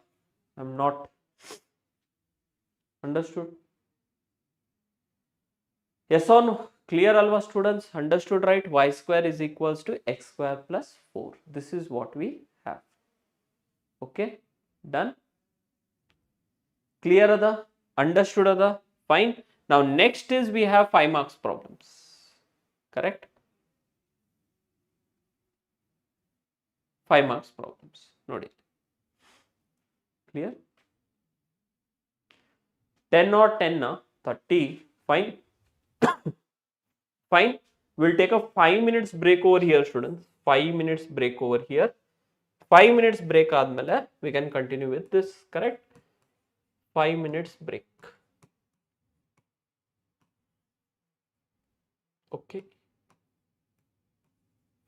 I am not. Understood? Yes or no? Clear alva students? Understood, right? Y square is equals to x square plus 4. This is what we have. Okay, done? Clear ada? Understood ada? Fine. Now next is we have 5 marks problems. Correct? 5 marks problems. Nodi. Clear? 10 or 10 na 30. Fine. Fine. We'll take a 5 minutes break over here, students. 5 minutes break over here. 5 minutes break admele we can continue with this. Correct? 5 minutes break. Okay.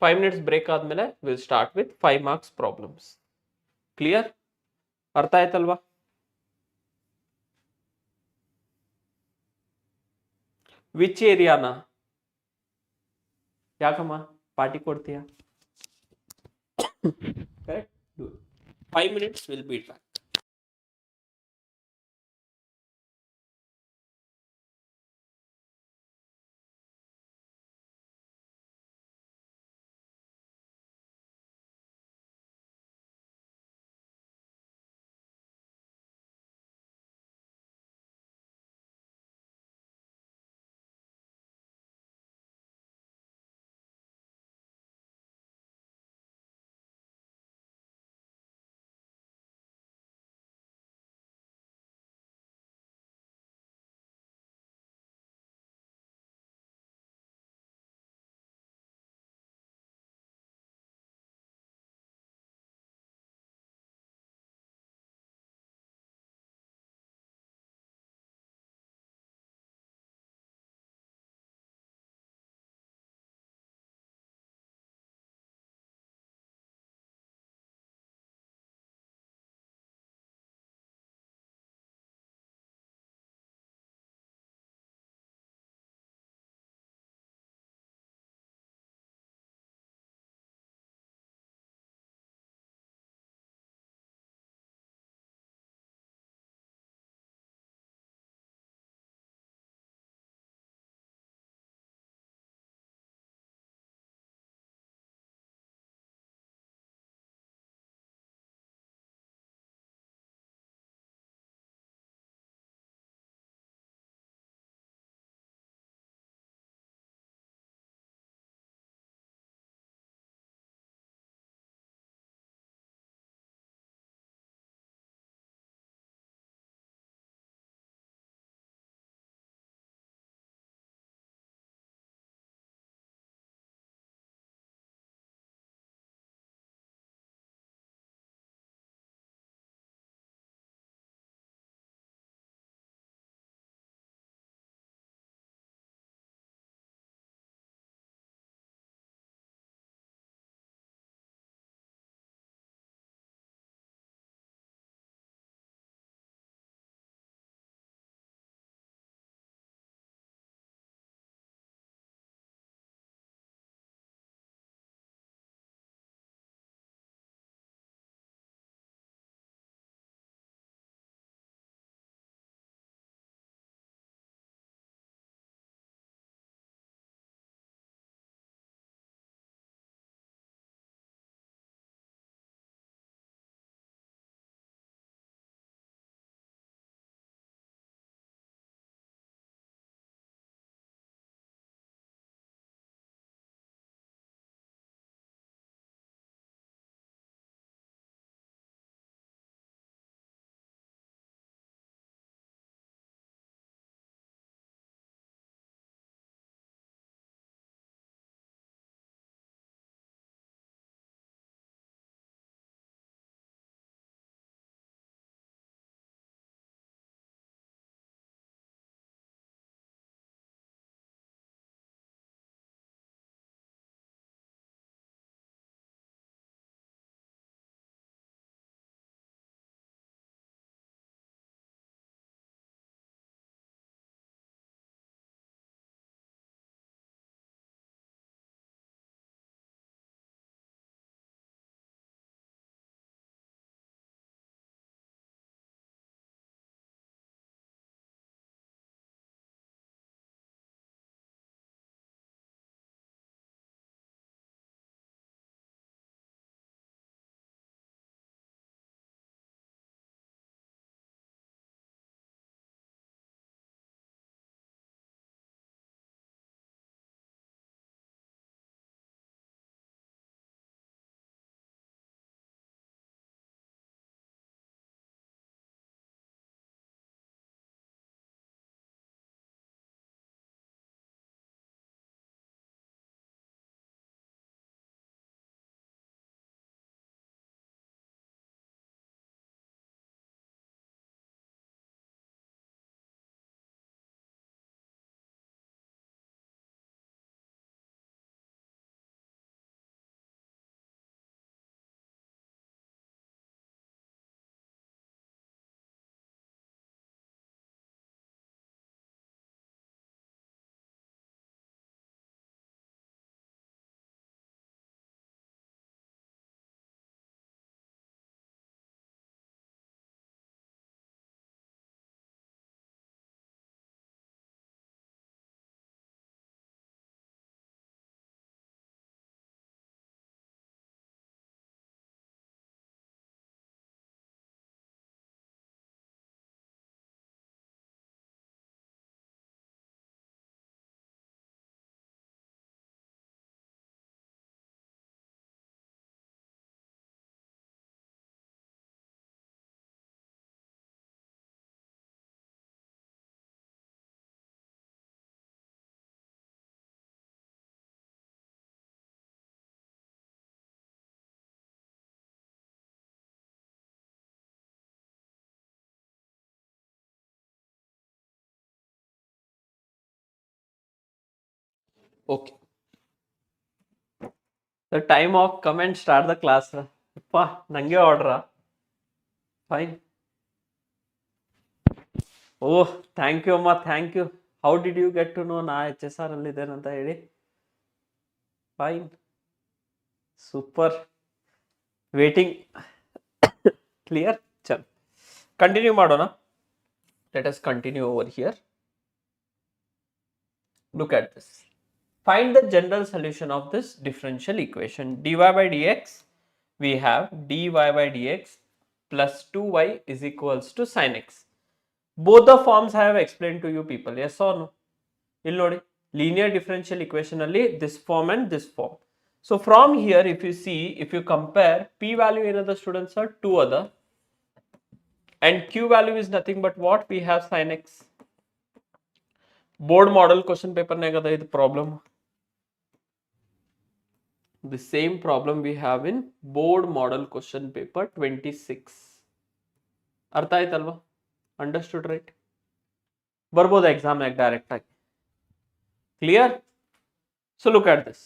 5 minutes break admele we'll start with 5 marks problems. Clear? Artha aitalva? Which area na? ಯಾಕಮ್ಮ party ಕೊಡ್ತೀಯಾ? Correct. 5 minutes, we'll be back. Okay. The time of come and start the class. Nange order. Fine. Oh, thank you, Amma. Thank you. How did you get to know na HSR alli idene anta heli? Fine. Super. Waiting. Clear? Chal. Continue madona. Let us continue over here. Look at this. Find the general solution of this differential equation. dy by dx, we have dy by dx plus 2y is equals to sin x. Both the forms I have explained to you people. Yes or no? Illi nodi. Linear differential equation alli this form and this form. So from here, if you see, if you compare, p value in other students are 2 other, and q value is nothing but what? We have sin x. Board model question paper negada idu problem. The same problem we have in board model question paper 26. ಅರ್ಥ ಆಯ್ತಲ್ವಾ? Understood, right? ಬರ್ಬೋದು exam ನಾಗ direct ಆಗಿ. Clear? So look at this.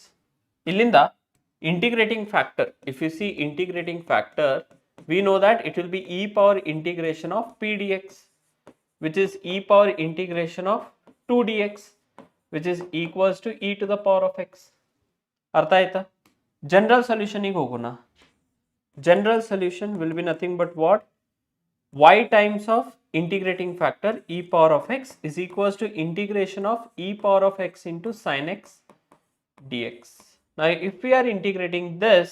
ಇಲ್ಲಿಂದ integrating factor, if you see integrating factor, we know that it will be e power integration of p dx, which is e power integration of 2 dx, which is equals to e to the power of x. ಅರ್ಥ ಆಯ್ತಾ? General solution ಗೆ ಹೋಗೋಣ. General solution will be nothing but what? Y times of integrating factor e power of x is equals to integration of e power of x into sin x dx. Now if we are integrating this,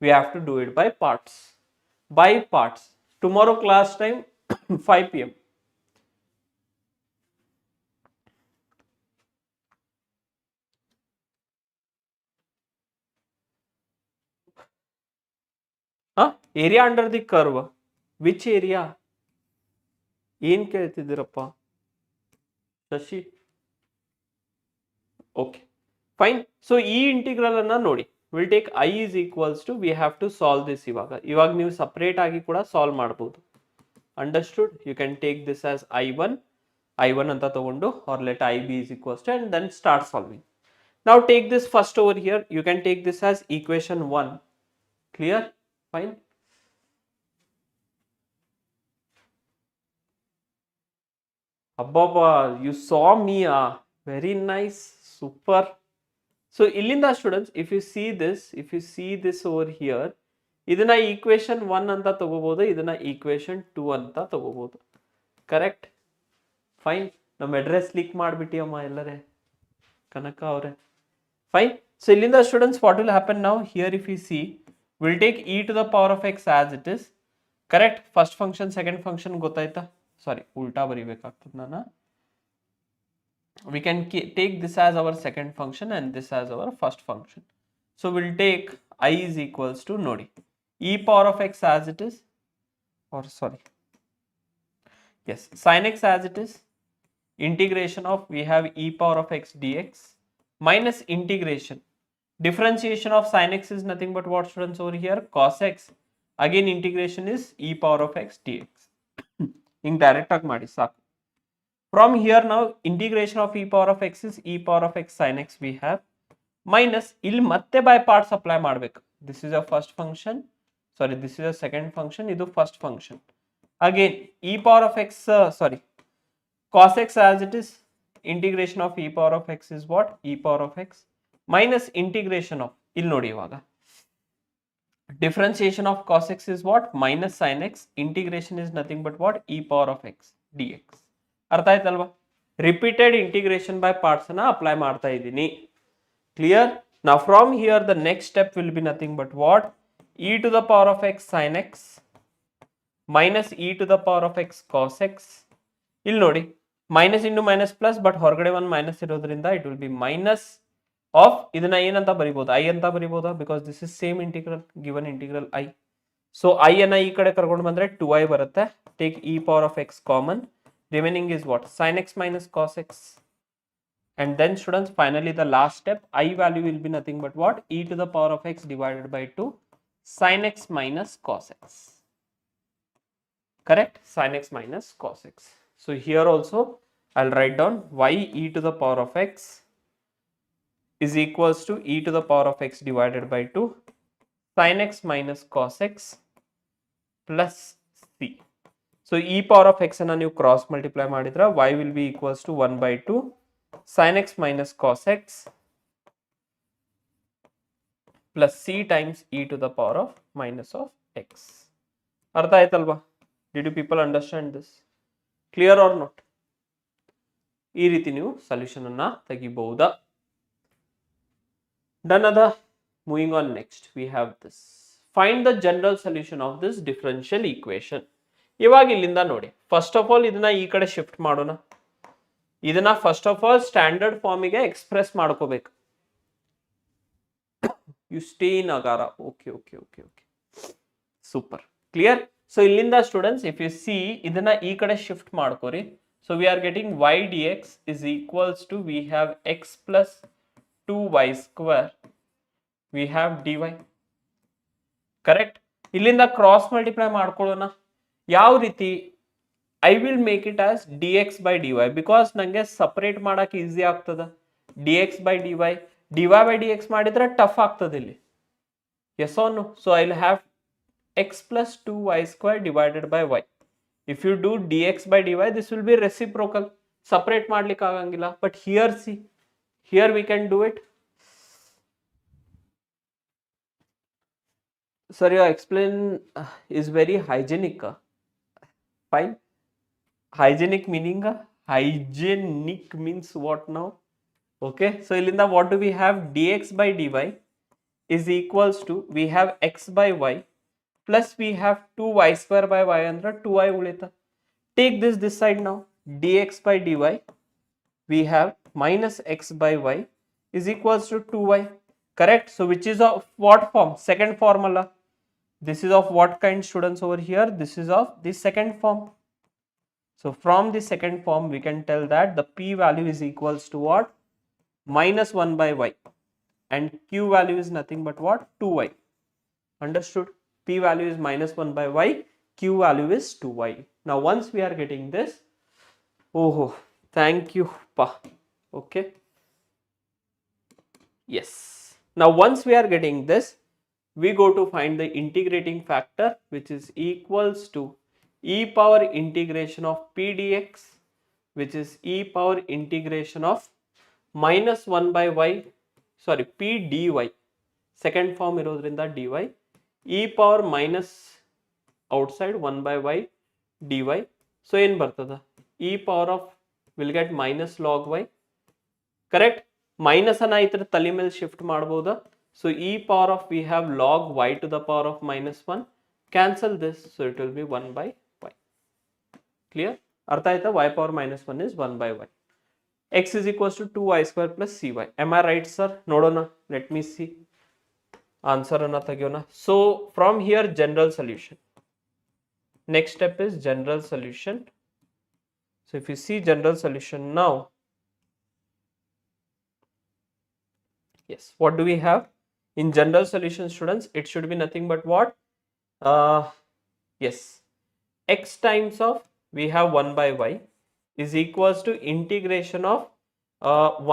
we have to do it by parts. By parts. Tomorrow class time 5 p.m. Area under the curve. Which area? ಏನು ಕೇಳ್ತಿದ್ದೀರಪ್ಪ Shashi? Okay fine. So ಈ integral ಅನ್ನ ನೋಡಿ, will take I is equals to, we have to solve this. ಇವಾಗ ನೀವು separate ಆಗಿ ಕೂಡ solve ಮಾಡಬಹುದು. Understood? You can take this as I1 ಅಂತ ತಗೊಂಡು, or let I be is equals to, and then start solving. Now take this first over here. You can take this as equation 1. Clear? Fine. Ababa, you saw me. Very nice. Super. So illinda students, if you see this over here, idana equation 1 anta tagobodu, idana equation 2 anta tagobodu. Correct? Fine. Nam address leak madibiti amma ellare. Kanaka avare. Fine. So illinda students, what will happen now? Here if you see, we'll take e to the power of x as it is. Correct? First function, second function gotaita. Sorry, ulta baribekagtade nana. We can take this as our second function and this as our first function. So we'll take I is equals to nodi e power of x as it is, or sorry, yes, sin x as it is, integration of, we have e power of x dx minus integration, differentiation of sin x is nothing but what students over here? Cos x. Again integration is e power of x dx. In direct ag ಮಾಡಿ ಸಾಕು. From here now integration of e power of x is e power of x sin x we have, minus ಇಲ್ಲಿ ಮತ್ತೆ by parts apply ಮಾಡಬೇಕು. This is a first function, sorry, this is a second function, ಇದು first function. Again e power of x, sorry, cos x as it is, integration of e power of x is what? E power of x minus integration of, ಇಲ್ಲಿ ನೋಡಿ ಇವಾಗ differentiation of cos x is what? Minus sin x, integration is nothing but what? E power of x dx. ಅರ್ಥ ಆಯ್ತಲ್ವಾ? Repeated integration by parts ಅನ್ನ apply ಮಾಡ್ತಾ ಇದ್ದೀನಿ. Clear? ನಾ from here the next step will be nothing but what? E to the power of x sine x minus e to the power of x cos x. ಇಲ್ಲಿ ನೋಡಿ minus into minus plus, but ಹೊರಗಡೆ ಒಂದು minus ಇರೋದ್ರಿಂದ it will be minus of, ಇದನ್ನ ಏನಂತ ಬರಿಬಹುದು? I ಅಂತ ಬರಿಬಹುದಾ? Because this is same integral, given integral I. So I ಅನ್ನ ಈ ಕಡೆ ಕರ್ಕೊಂಡು ಬಂದ್ರೆ 2i ಬರುತ್ತೆ. Take E power of x common. Remaining is what? Sin x minus cos x. And then students, finally the last step, I value will be nothing but what? E to the power of x divided by 2 sin x minus cos x. Correct? Sin x minus cos x. So here also I'll write down y e to the power of x is equals to e to the power of x divided by 2 sin x minus cos x plus c. So e power of x ಅನ್ನು ನೀವು cross multiply ಮಾಡಿದ್ರೆ y will be equals to 1 by 2 sin x minus cos x plus c times e to the power of minus of x. ಅರ್ಥ ಆಯ್ತಲ್ವಾ? Did you people understand this? Clear or not? ಈ ರೀತಿ ನೀವು solution ಅನ್ನ ತೆಗಿಬಹುದಾ? Done ada? Moving on next, we have this. Find the general solution of this differential equation. ಇವಾಗ ಇಲ್ಲಿಂದ ನೋಡಿ, ಫಸ್ಟ್ ಆಫ್ ಆಲ್ ಇದನ್ನ ಈ ಕಡೆ ಶಿಫ್ಟ್ ಮಾಡೋಣ. ಇದನ್ನ ಫಸ್ಟ್ ಆಫ್ ಆಲ್ ಸ್ಟ್ಯಾಂಡರ್ಡ್ ಫಾರ್ಮಿಗೆ ಎಕ್ಸ್ಪ್ರೆಸ್ ಮಾಡ್ಕೋಬೇಕು. ಯು ಸ್ಟೇ ಇನ್ ಅಗಾರ. Okay okay okay okay, super, clear. So ಇಲ್ಲಿಂದ ಸ್ಟೂಡೆಂಟ್ಸ್ ಇಫ್ ಯು ಸಿ ಇದನ್ನ ಈ ಕಡೆ ಶಿಫ್ಟ್ ಮಾಡ್ಕೋರಿ. So we are getting y dx is equals to we have x plus 2y square we have dy. Correct. ಇಲ್ಲಿಂದ cross multiply ಮಾಡ್ಕೊಳ್ಳೋಣ. ಯಾವ ರೀತಿ? I will make it as dx by dy because ನಂಗೆ separate ಮಾಡಕ್ಕೆ easy ಆಗ್ತದ. dx by dy by dx ಮಾಡಿದ್ರೆ tough ಆಗ್ತದೆ ಇಲ್ಲಿ. yes or no? So I'll have x plus 2y square divided by y. If you do dx by dy, this will be reciprocal. Separate ಮಾಡ್ಲಿಕ್ಕೆ ಆಗಂಗಿಲ್ಲ. But here see, here we can do it. Sir, your explain is very hygienic. Fine. Hygienic meaning? Hygienic means what now? Okay. So ilinda what do we have? dx by dy is equals to we have x by y plus we have 2y square by y andre 2y ulita. Take this side now. dx by dy we have minus x by y is equals to 2y. Correct. So which is of what form? Second formula. This is of what kind, students, over here? This is of the second form. So from the second form we can tell that the p value is equals to what? Minus 1 by y, and q value is nothing but what? 2y. Understood? P value is minus 1 by y, q value is 2y. Now once we are getting this, oh thank you pa. Okay, yes. Now once we are getting this, we go to find the integrating factor, which is equals to e power integration of p dx, which is e power integration of minus 1 by y, sorry, p dy, second form irodrinda dy, e power minus outside 1 by y dy. So ಏನು ಬರ್ತದ? e power of will get minus log y. Correct. Minus ಅನ್ನ ಈ ತರ ತಲೆ ಮೇಲೆ shift ಮಾಡಬಹುದಾ? So e power of we have log y to the power of minus 1. Cancel this, so it will be 1 by y. Clear? ಅರ್ಥ ಆಯ್ತಾ? y power minus 1 is 1 by y. x is equals to 2y square plus cy. Am I right, sir? ನೋಡೋಣ. Let me see. Answer ಅನ್ನ ತೆಗೆಯೋಣ. So from here general solution. Next step is general solution. So if you see general solution now, yes, what do we have? In general solution, students, it should be nothing but what? Yes, x times of we have 1 by y is equals to integration of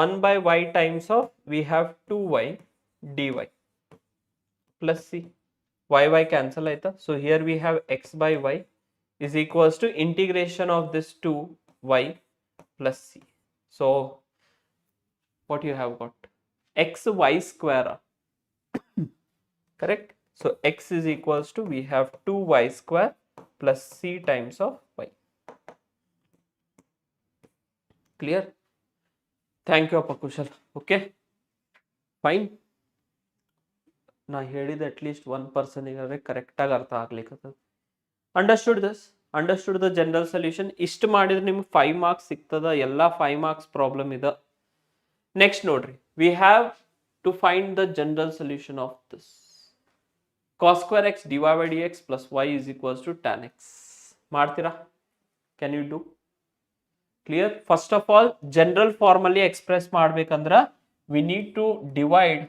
1 by y times of we have 2y dy plus c. y cancel aita. So here we have x by y is equals to integration of this 2y plus c. So what you have got? xy square. Correct. So x is equals to we have 2y square plus c times of y. Clear? Thank you Appa Kushal. Okay, fine. Na ಹೇಳಿದ at least 1% ಇಗಾದ್ರೆ correct ಆಗಿ ಅರ್ಥ ಆಗ್ಲಿಕ್ಕೆ. Understood this? Understood the general solution? ಇಷ್ಟು ಮಾಡಿದ್ರೆ ನಿಮ್ಗೆ 5 marks ಸಿಗ್ತದ. ಎಲ್ಲ 5 marks problem ಇದೆ. Next ನೋಡ್ರಿ, we have to find the general solution of this. Cos square x dy by dx plus y is equals to tan x. ಮಾಡ್ತೀರಾ? Can you do? Clear? First of all, general formally express ಮಾಡ್ಬೇಕಂದ್ರ we need to divide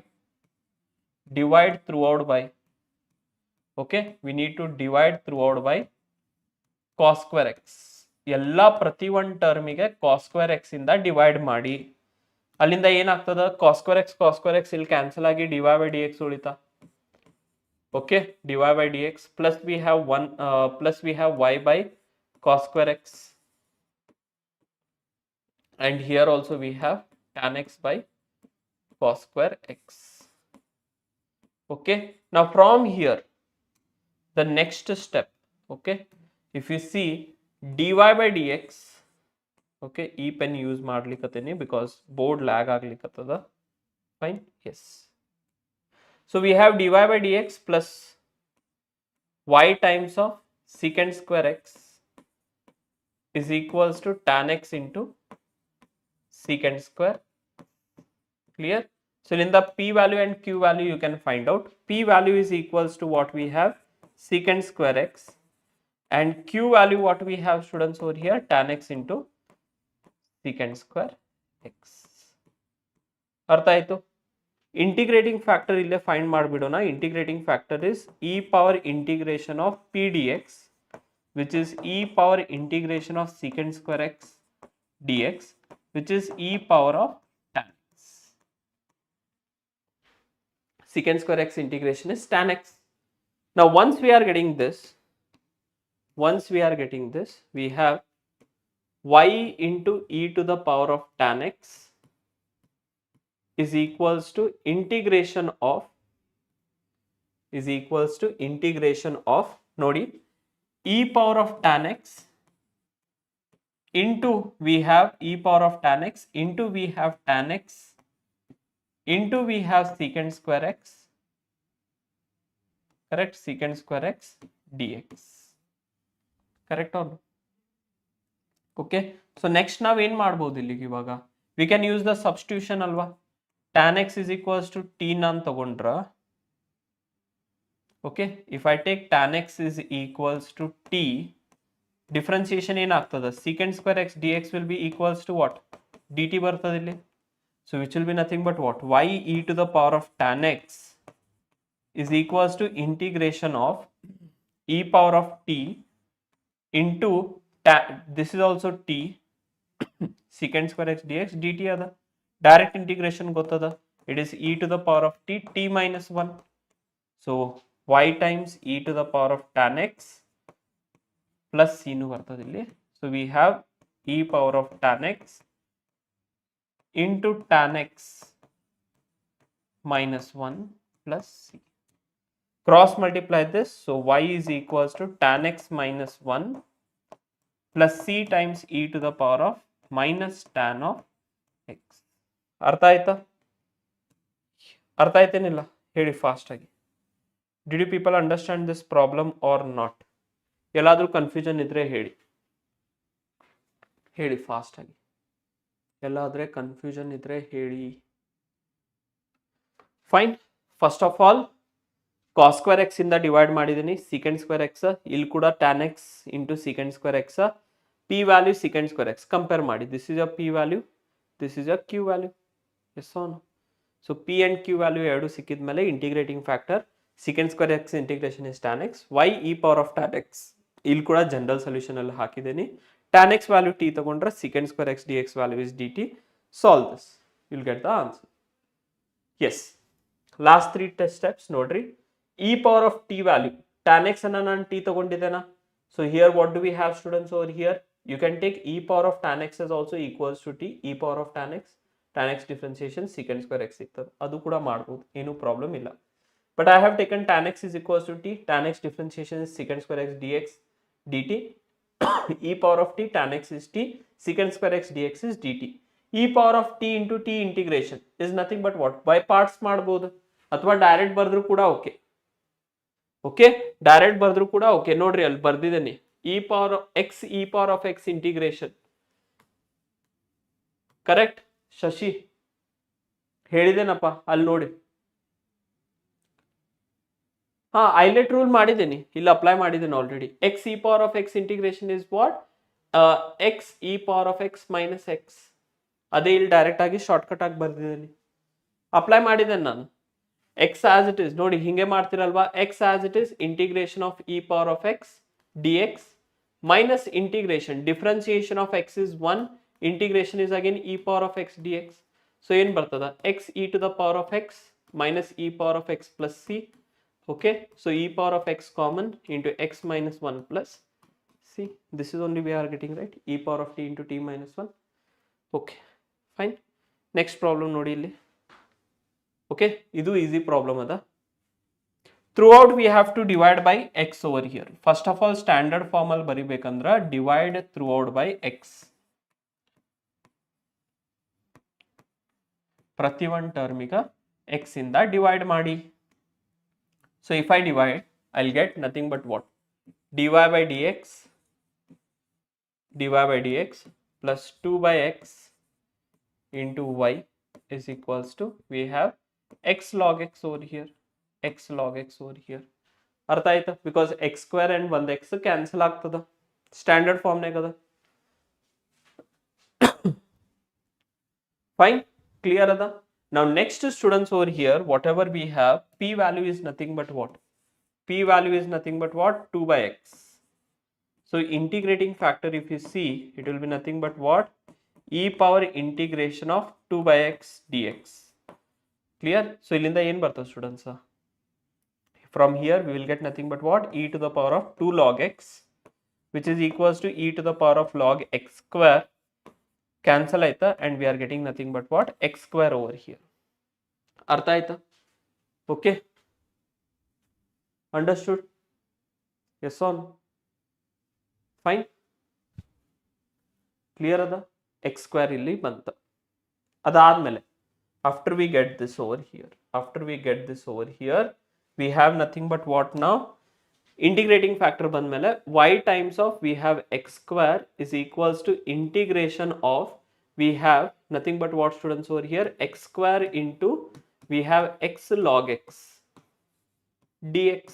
throughout by. Okay, we need to divide throughout by cos square x. ಎಲ್ಲ ಪ್ರತಿ ಒಂದು ಟರ್ಮಿಗೆ cos square x ಇಂದ divide ಮಾಡಿ. ಅಲ್ಲಿಂದ ಏನಾಗ್ತದ cos square x ಇಲ್ಲಿ cancel ಆಗಿ dy by dx ಉಳಿತಾ. Okay, dy by dx plus we have 1 plus we have y by cos square x, and here also we have tan x by cos square x. Okay, now from here the next step, okay, if you see dy by dx, okay, e pen use ಮಾಡ್ಲಿಕತ್ತೀನಿ because board lag ಆಗ್ಲಿಕತ್ತದ. Fine, yes. So we have dy by dx plus y times of secant square x is equals to tan x into secant square. Clear? So in the p value and q value you can find out. P value is equals to what we have, secant square x, and q value what we have, students, over here, tan x into secant square x. ಅರ್ಥ ಆಯ್ತು? Integrating factor ಇಲ್ಲೇ find ಮಾಡಿಬಿಡೋಣ. Integrating factor is e power integration of p dx, which is e power integration of secant square x dx, which is e power of tan x. Secant square x integration is tan x. Now once we are getting this, we have y into e to the power of tan x is equals to integration of ನೋಡಿ, e power of tan x into we have e power of tan x into we have tan x into we have secant square x, correct, secant square x dx, correct or no? Okay, so next ನಾವು ಏನು ಮಾಡ್ಬೋದು ಇಲ್ಲಿಗೆ ಇವಾಗ, we can use the substitution ಅಲ್ವಾ. tan x is equals to t ನಾನು ತಗೊಂಡ್ರ, okay, if I take tan x is equals to t, differentiation ಏನಾಗ್ತದ, secant square x dx will be equals to what, dt ಬರ್ತದೆ ಇಲ್ಲಿ. So which will be nothing but what, y e to the power of tan x is equals to integration of e power of t into this is also t secant square x dx dt ಅದ. Direct integration ಗೊತ್ತದ, it is e to the power of t, t minus 1. So y times e to the power of tan x plus c ನು ಬರ್ತದೆ ಇಲ್ಲಿ. So we have e power of tan x into tan x minus 1 plus c. Cross multiply this, so y is equals to tan x minus 1 plus c times e to the power of minus tan of x. ಅರ್ಥ ಆಯ್ತಾ? ಅರ್ಥ ಆಯ್ತೇನಿಲ್ಲ ಹೇಳಿ fast ಆಗಿ. Did you people understand this problem or not? ಎಲ್ಲಾದರೂ confusion ಇದ್ರೆ ಹೇಳಿ fast ಆಗಿ. ಎಲ್ಲಾದ್ರೆ ಕನ್ಫ್ಯೂಷನ್ ಇದ್ರೆ ಹೇಳಿ. Fine, first of all cos square x ಇಂದ ಡಿವೈಡ್ ಮಾಡಿದ್ದೀನಿ, secant square x, ಇಲ್ಲಿ ಕೂಡ tan x into secant square x, p value secant square x compare ಮಾಡಿ. This is a p value, this is a q value. Yes or no? So p and q value ಎರಡು ಸಿಕ್ಕಿದ ಮೇಲೆ integrating factor secant square x integration is tan x, y e power of tan x, ಇಲ್ಲಿ ಕೂಡ general solution ಅಲ್ಲಿ ಹಾಕಿದ್ದೀನಿ. tan x value t ತಗೊಂಡ್ರೆ secant square x dx value is dt. Solve this, you'll get the answer. Yes, last 3 test steps ನೋಡ್ರಿ. e power of t value, tan x ಅನ್ನ ನಾನು t ತಗೊಂಡಿದ್ದೇನಾ. So here what do we have, students, over here? You can take e power of tan x is also equals to t, e power of tan x differentiation secant square x ಸಿಗ್ತದೆ, ಅದು ಕೂಡ ಮಾಡ್ಬೋದು, ಏನು problem ಇಲ್ಲ. But I have taken tan x is equals to t, tan x differentiation is secant square x dx dt, e power of t, tan x is t, secant square x dx is dt. e power of t into t integration is nothing but what, by parts ಮಾಡ್ಬೋದು ಅಥವಾ direct ಬರೆದ್ರು ಕೂಡ okay. Okay, direct ಬರೆದ್ರು ಕೂಡ okay. ನೋಡ್ರಿ ಅಲ್ಲಿ ಬರ್ದಿದ್ದೀನಿ, e power of x integration, correct Shashi ಹೇಳಿದೇನಪ್ಪ ಅಲ್ಲಿ ನೋಡಿ. ಹಾ, ಐಲೆಟ್ ರೂಲ್ ಮಾಡಿದ್ದೀನಿ, ಇಲ್ಲಿ ಅಪ್ಲೈ ಮಾಡಿದ್ದೀನಿ already. X e power of x integration is what, x e power of x minus x. ಅದೇ ಇಲ್ಲಿ ಡೈರೆಕ್ಟ್ ಆಗಿ ಶಾರ್ಟ್ಕಟ್ ಆಗಿ ಬರ್ದಿದ್ದೀನಿ, ಅಪ್ಲೈ ಮಾಡಿದ್ದೇನೆ ನಾನು. ಎಕ್ಸ್ ಆಸ್ ಇಟ್ ಇಸ್ ನೋಡಿ, ಹಿಂಗೆ ಮಾಡ್ತಿರಲ್ವಾ, x as it is integration of e power of x d x minus integration, differentiation of x is 1, integration is again e power of x dx. So ಏನು ಬರ್ತದ x e to the power of x minus e power of x plus c. Okay, so e power of x common into x minus 1 plus c. This is only we are getting right, e power of t into t minus 1. Okay fine. Next problem ನೋಡಿ ಇಲ್ಲಿ. Okay, ಇದು easy problem ಅದ. Throughout we have to divide by x over here. First of all standard form ಅಲ್ಲಿ ಬರಿಬೇಕಂದ್ರ divide throughout by x. ಪ್ರತಿ ಒಂದು ಟರ್ಮಿಗ x ಇಂದ divide ಮಾಡಿ. So if I divide, I'll get nothing but what? dy by dx plus 2 by x into y is equals to, we have x log x over here. x log x over here. ಅರ್ಥ ಆಯ್ತಾ? Because X square and ಒಂದು X cancel ಆಗ್ತದ, standard ಫಾರ್ಮ್ನಾಗ ಅದ. Fine, clear ಅದ. ನಾವು next students over here what ever we have, P value is nothing but what? P value is nothing but what? 2 by x. So integrating factor if you C, it will be nothing but what? e power integration of 2 by x dx. Clear? So ಇಲ್ಲಿಂದ ಏನು ಬರ್ತದೆ students? From here we will get nothing but what? E to the power of 2 log x, which is equals to e to the power of log x square. Cancel aita, and we are getting nothing but what? X square over here. Artha aita? Okay, understood? Yes or no? Fine, clear ada? X square illi banta. Adadmele, after we get this over here, we have nothing but what now? Integrating factor bandmele y times of, we have x square is equals to integration of, we have nothing but what students over here? X square into, we have x log x dx.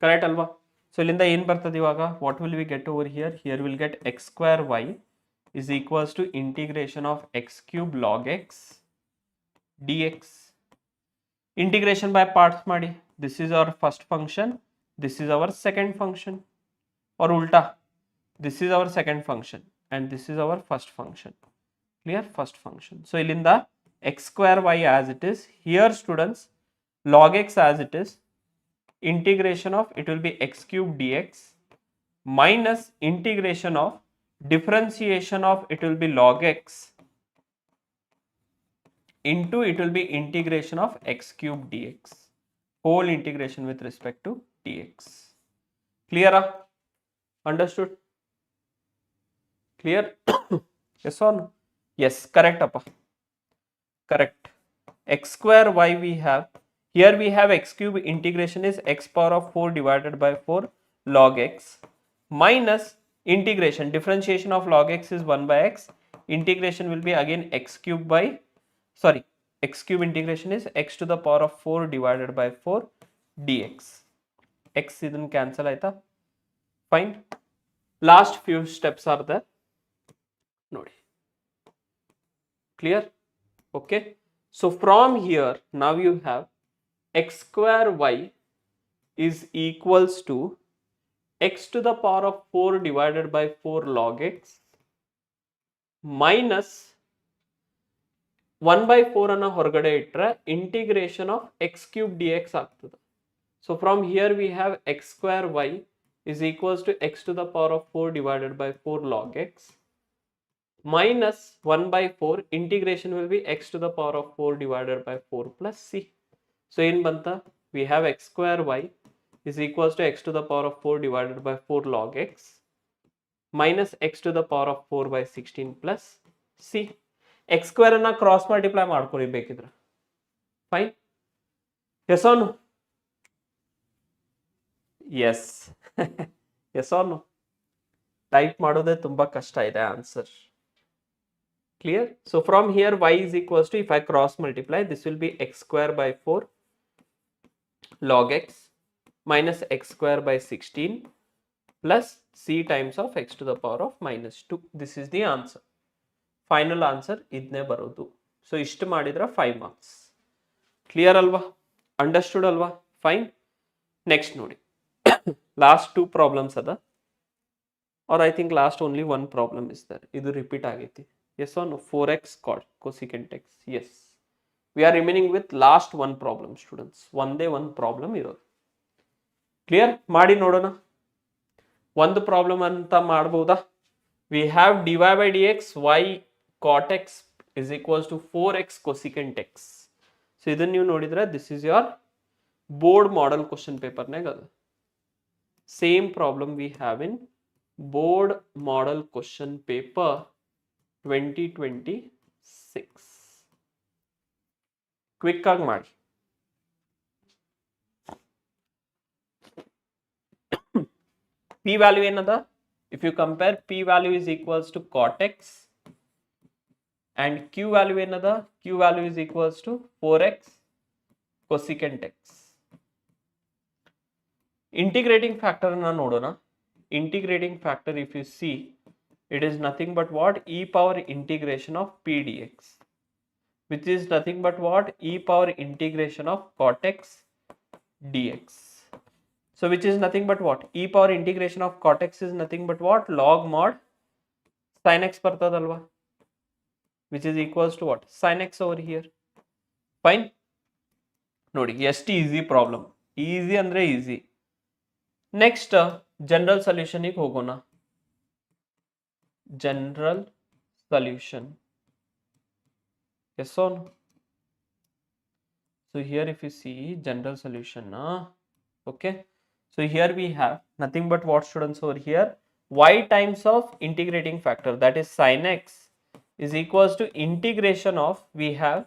Correct alva? So ilinda ಏನು ಬರ್ತದೆ ಇವಾಗ? What will we get over here? Here we'll get x square y is equals to integration of x cube log x dx. Integration by parts ಮಾಡಿ. This is our first function, this is our second function, or ulta, this is our second function and this is our first function. Clear? First function. So ilinda x square y as it is, here students log x as it is, integration of, it will be x cube dx minus integration of, differentiation of, it will be log x into, it will be integration of x cube dx, whole integration with respect to dx. Clear? Understood? Clear? Yes or no? Yes, correct appa. Correct. X square y we have, here we have x cube, integration is x power of 4 divided by 4 log x minus integration, differentiation of log x is 1 by x, integration will be again x cube by, sorry, x cube integration is x to the power of 4 divided by 4 dx. X idun cancel aita. Fine. Last few steps are there. Nodi. Clear? Okay. So from here now you have x square y is equals to x to the power of 4 divided by 4 log x minus 1 by 4 ಅನ್ನ ಹೊರಗಡೆ ಇಟ್ಟರೆ integration of x cube d x ಆಗ್ತದೆ. So from here we have x square y is equals to x to the power of 4 divided by 4 log x minus 1 by 4, integration will be x to the power of 4 divided by 4 plus c. So in banta, we have x square y is equals to x to the power of 4 divided by 4 log x minus x to the power of 4 by 16 plus c. x square ಅನ್ನ cross multiply ಮಾಡ್ಕೊಳ್ಳಿ ಬೇಕಿದ್ರೆ. Fine, yes or no? Yes yes or no? Type ಮಾಡೋದೇ ತುಂಬಾ ಕಷ್ಟ ಇದೆ answer. Clear? So from here y is equals to, if I cross multiply, this will be x square by 4 log x minus x square by 16 plus c times of x to the power of minus 2. This is the answer. Final answer idne barodu. So ishtu madidra 5 marks. Clear alva? Understood alva? Fine. Next nodi. Last 2 problems ada, or I think last only one problem is there. Idu repeat agiti. Yes or no? 4x cosecant x. Yes. We are remaining with last one problem, students. one problem ಇರೋದು. Clear ಮಾಡಿ ನೋಡೋಣ. ಒಂದು problem ಅಂತ ಮಾಡಬಹುದಾ? We have dy by dx y cot x is equals to 4x cosecant x. So ಇದನ್ನು ನೀವು ನೋಡಿದ್ರೆ this is your board model question paper ನಾಗ ಅದು. Same problem we have in board model question paper 2026. Quick ಆಗಿ ಮಾಡಿ. P value ಏನದ? If you compare P value is equals to cot x and Q value ಏನದ? Q value is equals to 4x cosecant x. Integrating factor na nodona. Integrating factor, if you see, it is nothing but what? E power integration of P dx, which is nothing but what? E power integration of cot x dx. So which is nothing but what? E power integration of cot x is nothing but what? Log mod sin x ಬರ್ತದಲ್ವಾ, which is equals to what? Sin x over here. Fine. ನೋಡಿ ಎಷ್ಟು easy problem. Easy ಅಂದ್ರೆ easy. Next general solution ಗೆ ಹೋಗೋಣ. General solution. Yes or no? So here if you see general solution, okay. So here we have nothing but what, students, over here? Y times of integrating factor, that is sin x, is equals to integration of, we have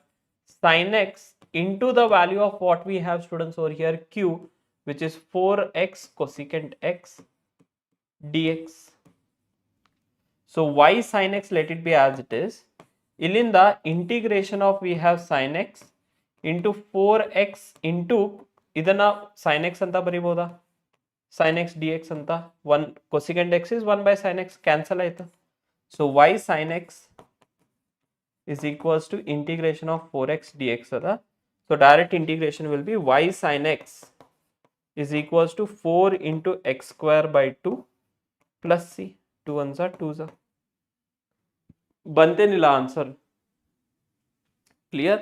sin x into the value of what we have, students, over here, q, which is 4x cosecant x dx. So y sin x, let it be as it is. Illinda integration of, we have sin x into 4x into idana sin x anta bariboda, sin x dx anta. 1 cosecant x is 1 by sin x, cancel aita. So y sin x is equals to integration of 4x dx ada. So direct integration will be y sin x is equals to 4 into x square by 2 plus c. 2 ones are 2s are. Bantenilla answer. Clear?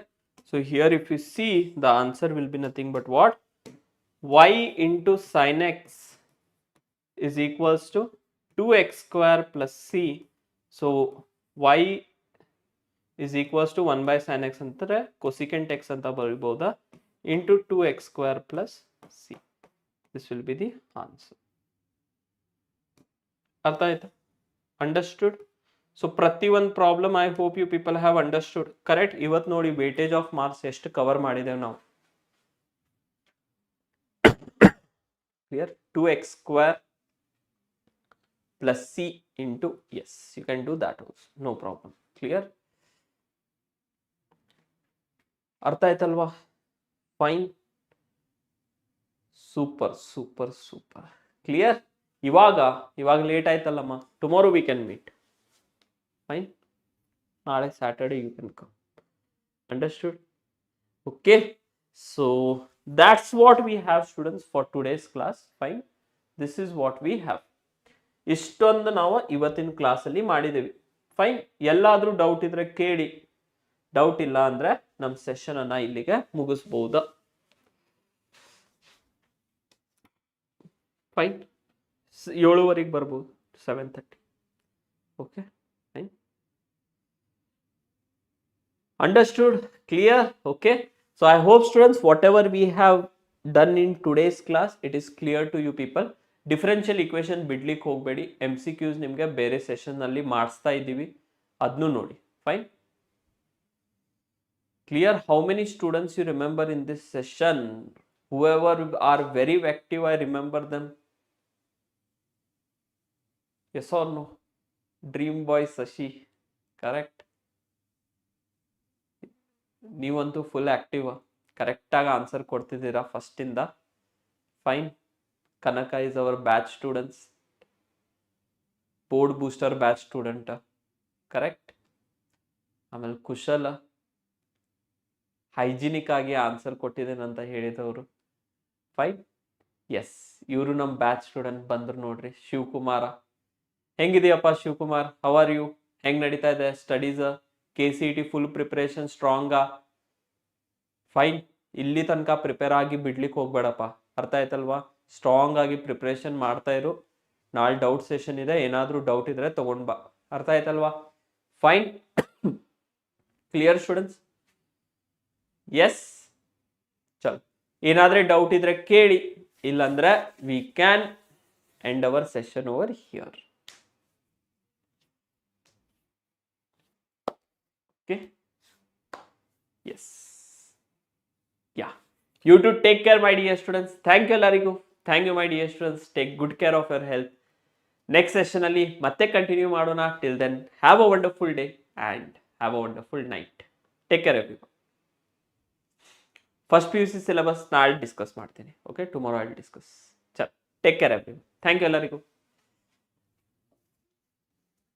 So here if you see, the answer will be nothing but what? Y into sin x is equals to 2x square plus c. So y is equals to 1 by sin x antare cosecant x anta bariboda into 2x square plus c. This will be the answer. Artha aita? Understood? So ಪ್ರತಿ ಒಂದು problem I hope you people have understood. Correct? ಇವತ್ತು ನೋಡಿ weightage of marks ಎಷ್ಟು cover ಮಾಡಿದ್ದೇವೆ ನಾವು. Clear? 2x square plus c into, yes, you can do that also, no problem. Clear? ಅರ್ಥ ಆಯ್ತಲ್ವಾ? Fine, super super super. Clear? ಇವಾಗ late ಆಯ್ತಲ್ಲಮ್ಮ. Tomorrow we can meet. Fine. Naale Saturday you can come. Understood? Okay. So that's what we have, students, for today's class. Fine. This is what we have. ಇಷ್ಟೊಂದು ನಾವು ಇವತ್ತಿನ ಕ್ಲಾಸಲ್ಲಿ ಮಾಡಿದ್ದೀವಿ. Fine. ಎಲ್ಲಾದರೂ doubt ಇದ್ರೆ ಕೇಳಿ. ಡೌಟ್ ಇಲ್ಲ ಅಂದ್ರೆ ನಮ್ಮ ಸೆಷನ್ ಅನ್ನ ಇಲ್ಲಿಗೆ ಮುಗಿಸ್ಬಹುದು. ಫೈನ್. 7:00 ಬರ್ಬೋದು. 7:30. Okay. Understood? Clear? Okay. So I hope, students, whatever we have done in today's class, it is clear to you people. Differential equation ಬಿಡ್ಲಿಕ್ಕೆ ಹೋಗಬೇಡಿ. MCQs ನಿಮಗೆ ಬೇರೆ ಸೆಷನ್ ನಲ್ಲಿ ಮಾಡಿಸ್ತಾ ಇದ್ದೀವಿ, ಅದನ್ನು ನೋಡಿ. Fine. Clear? How many students you remember in this session? Whoever are very active, I remember them. Yes or no? Dream boy Sashi. Correct? ನೀವಂತೂ ಫುಲ್ ಆಕ್ಟಿವ್, ಕರೆಕ್ಟಾಗಿ ಆನ್ಸರ್ ಕೊಡ್ತಿದ್ದೀರಾ ಫಸ್ಟ್ ಇಂದ. Fine. Kanaka is our batch students, board booster batch student. Correct. ಆಮೇಲೆ Kushala hygienic ಆಗಿ answer ಕೊಟ್ಟಿದ್ದೇನಂತ ಹೇಳಿದವರು. Fine. S, ಇವರು ನಮ್ಮ batch student ಬಂದ್ರು ನೋಡ್ರಿ. ಶಿವಕುಮಾರ, ಹೆಂಗಿದೆಯಪ್ಪ ಶಿವಕುಮಾರ್? How are you? ಹೆಂಗ್ ನಡೀತಾ ಇದೆ ಸ್ಟಡೀಸ್? KCET ಫುಲ್ ಪ್ರಿಪರೇಷನ್ ಸ್ಟ್ರಾಂಗಾ? ಫೈನ್. ಇಲ್ಲಿ ತನಕ ಪ್ರಿಪೇರ್ ಆಗಿ ಬಿಡ್ಲಿಕ್ಕೆ ಹೋಗ್ಬೇಡಪ್ಪ, ಅರ್ಥ ಆಯ್ತಲ್ವಾ? ಸ್ಟ್ರಾಂಗ್ ಆಗಿ ಪ್ರಿಪರೇಷನ್ ಮಾಡ್ತಾ ಇರು. ನಾಳೆ ಡೌಟ್ ಸೆಷನ್ ಇದೆ, ಏನಾದರೂ ಡೌಟ್ ಇದ್ರೆ ತಗೊಂಡ್ ಬಾ, ಅರ್ಥ ಆಯ್ತಲ್ವಾ? ಫೈನ್. Clear students? ಎಸ್. ಚಲ್, ಏನಾದ್ರೆ ಡೌಟ್ ಇದ್ರೆ ಕೇಳಿ, ಇಲ್ಲಾಂದ್ರೆ we can end our session over here. Okay. Yes. Yeah. You too take care, my dear students. Thank you ಎಲ್ಲರಿಗೂ. Thank you, my dear students. Take good care of your health. Next session ಅಲ್ಲಿ ಮತ್ತೆ continue ಮಾಡೋಣ. Till then, have a wonderful day and have a wonderful night. Take care everyone. First PUC syllabus ನಾಳೆ discuss ಮಾಡ್ತೀನಿ. Okay, tomorrow I'll discuss. ಚಲ್, take care everyone. Thank you ಎಲ್ಲರಿಗೂ.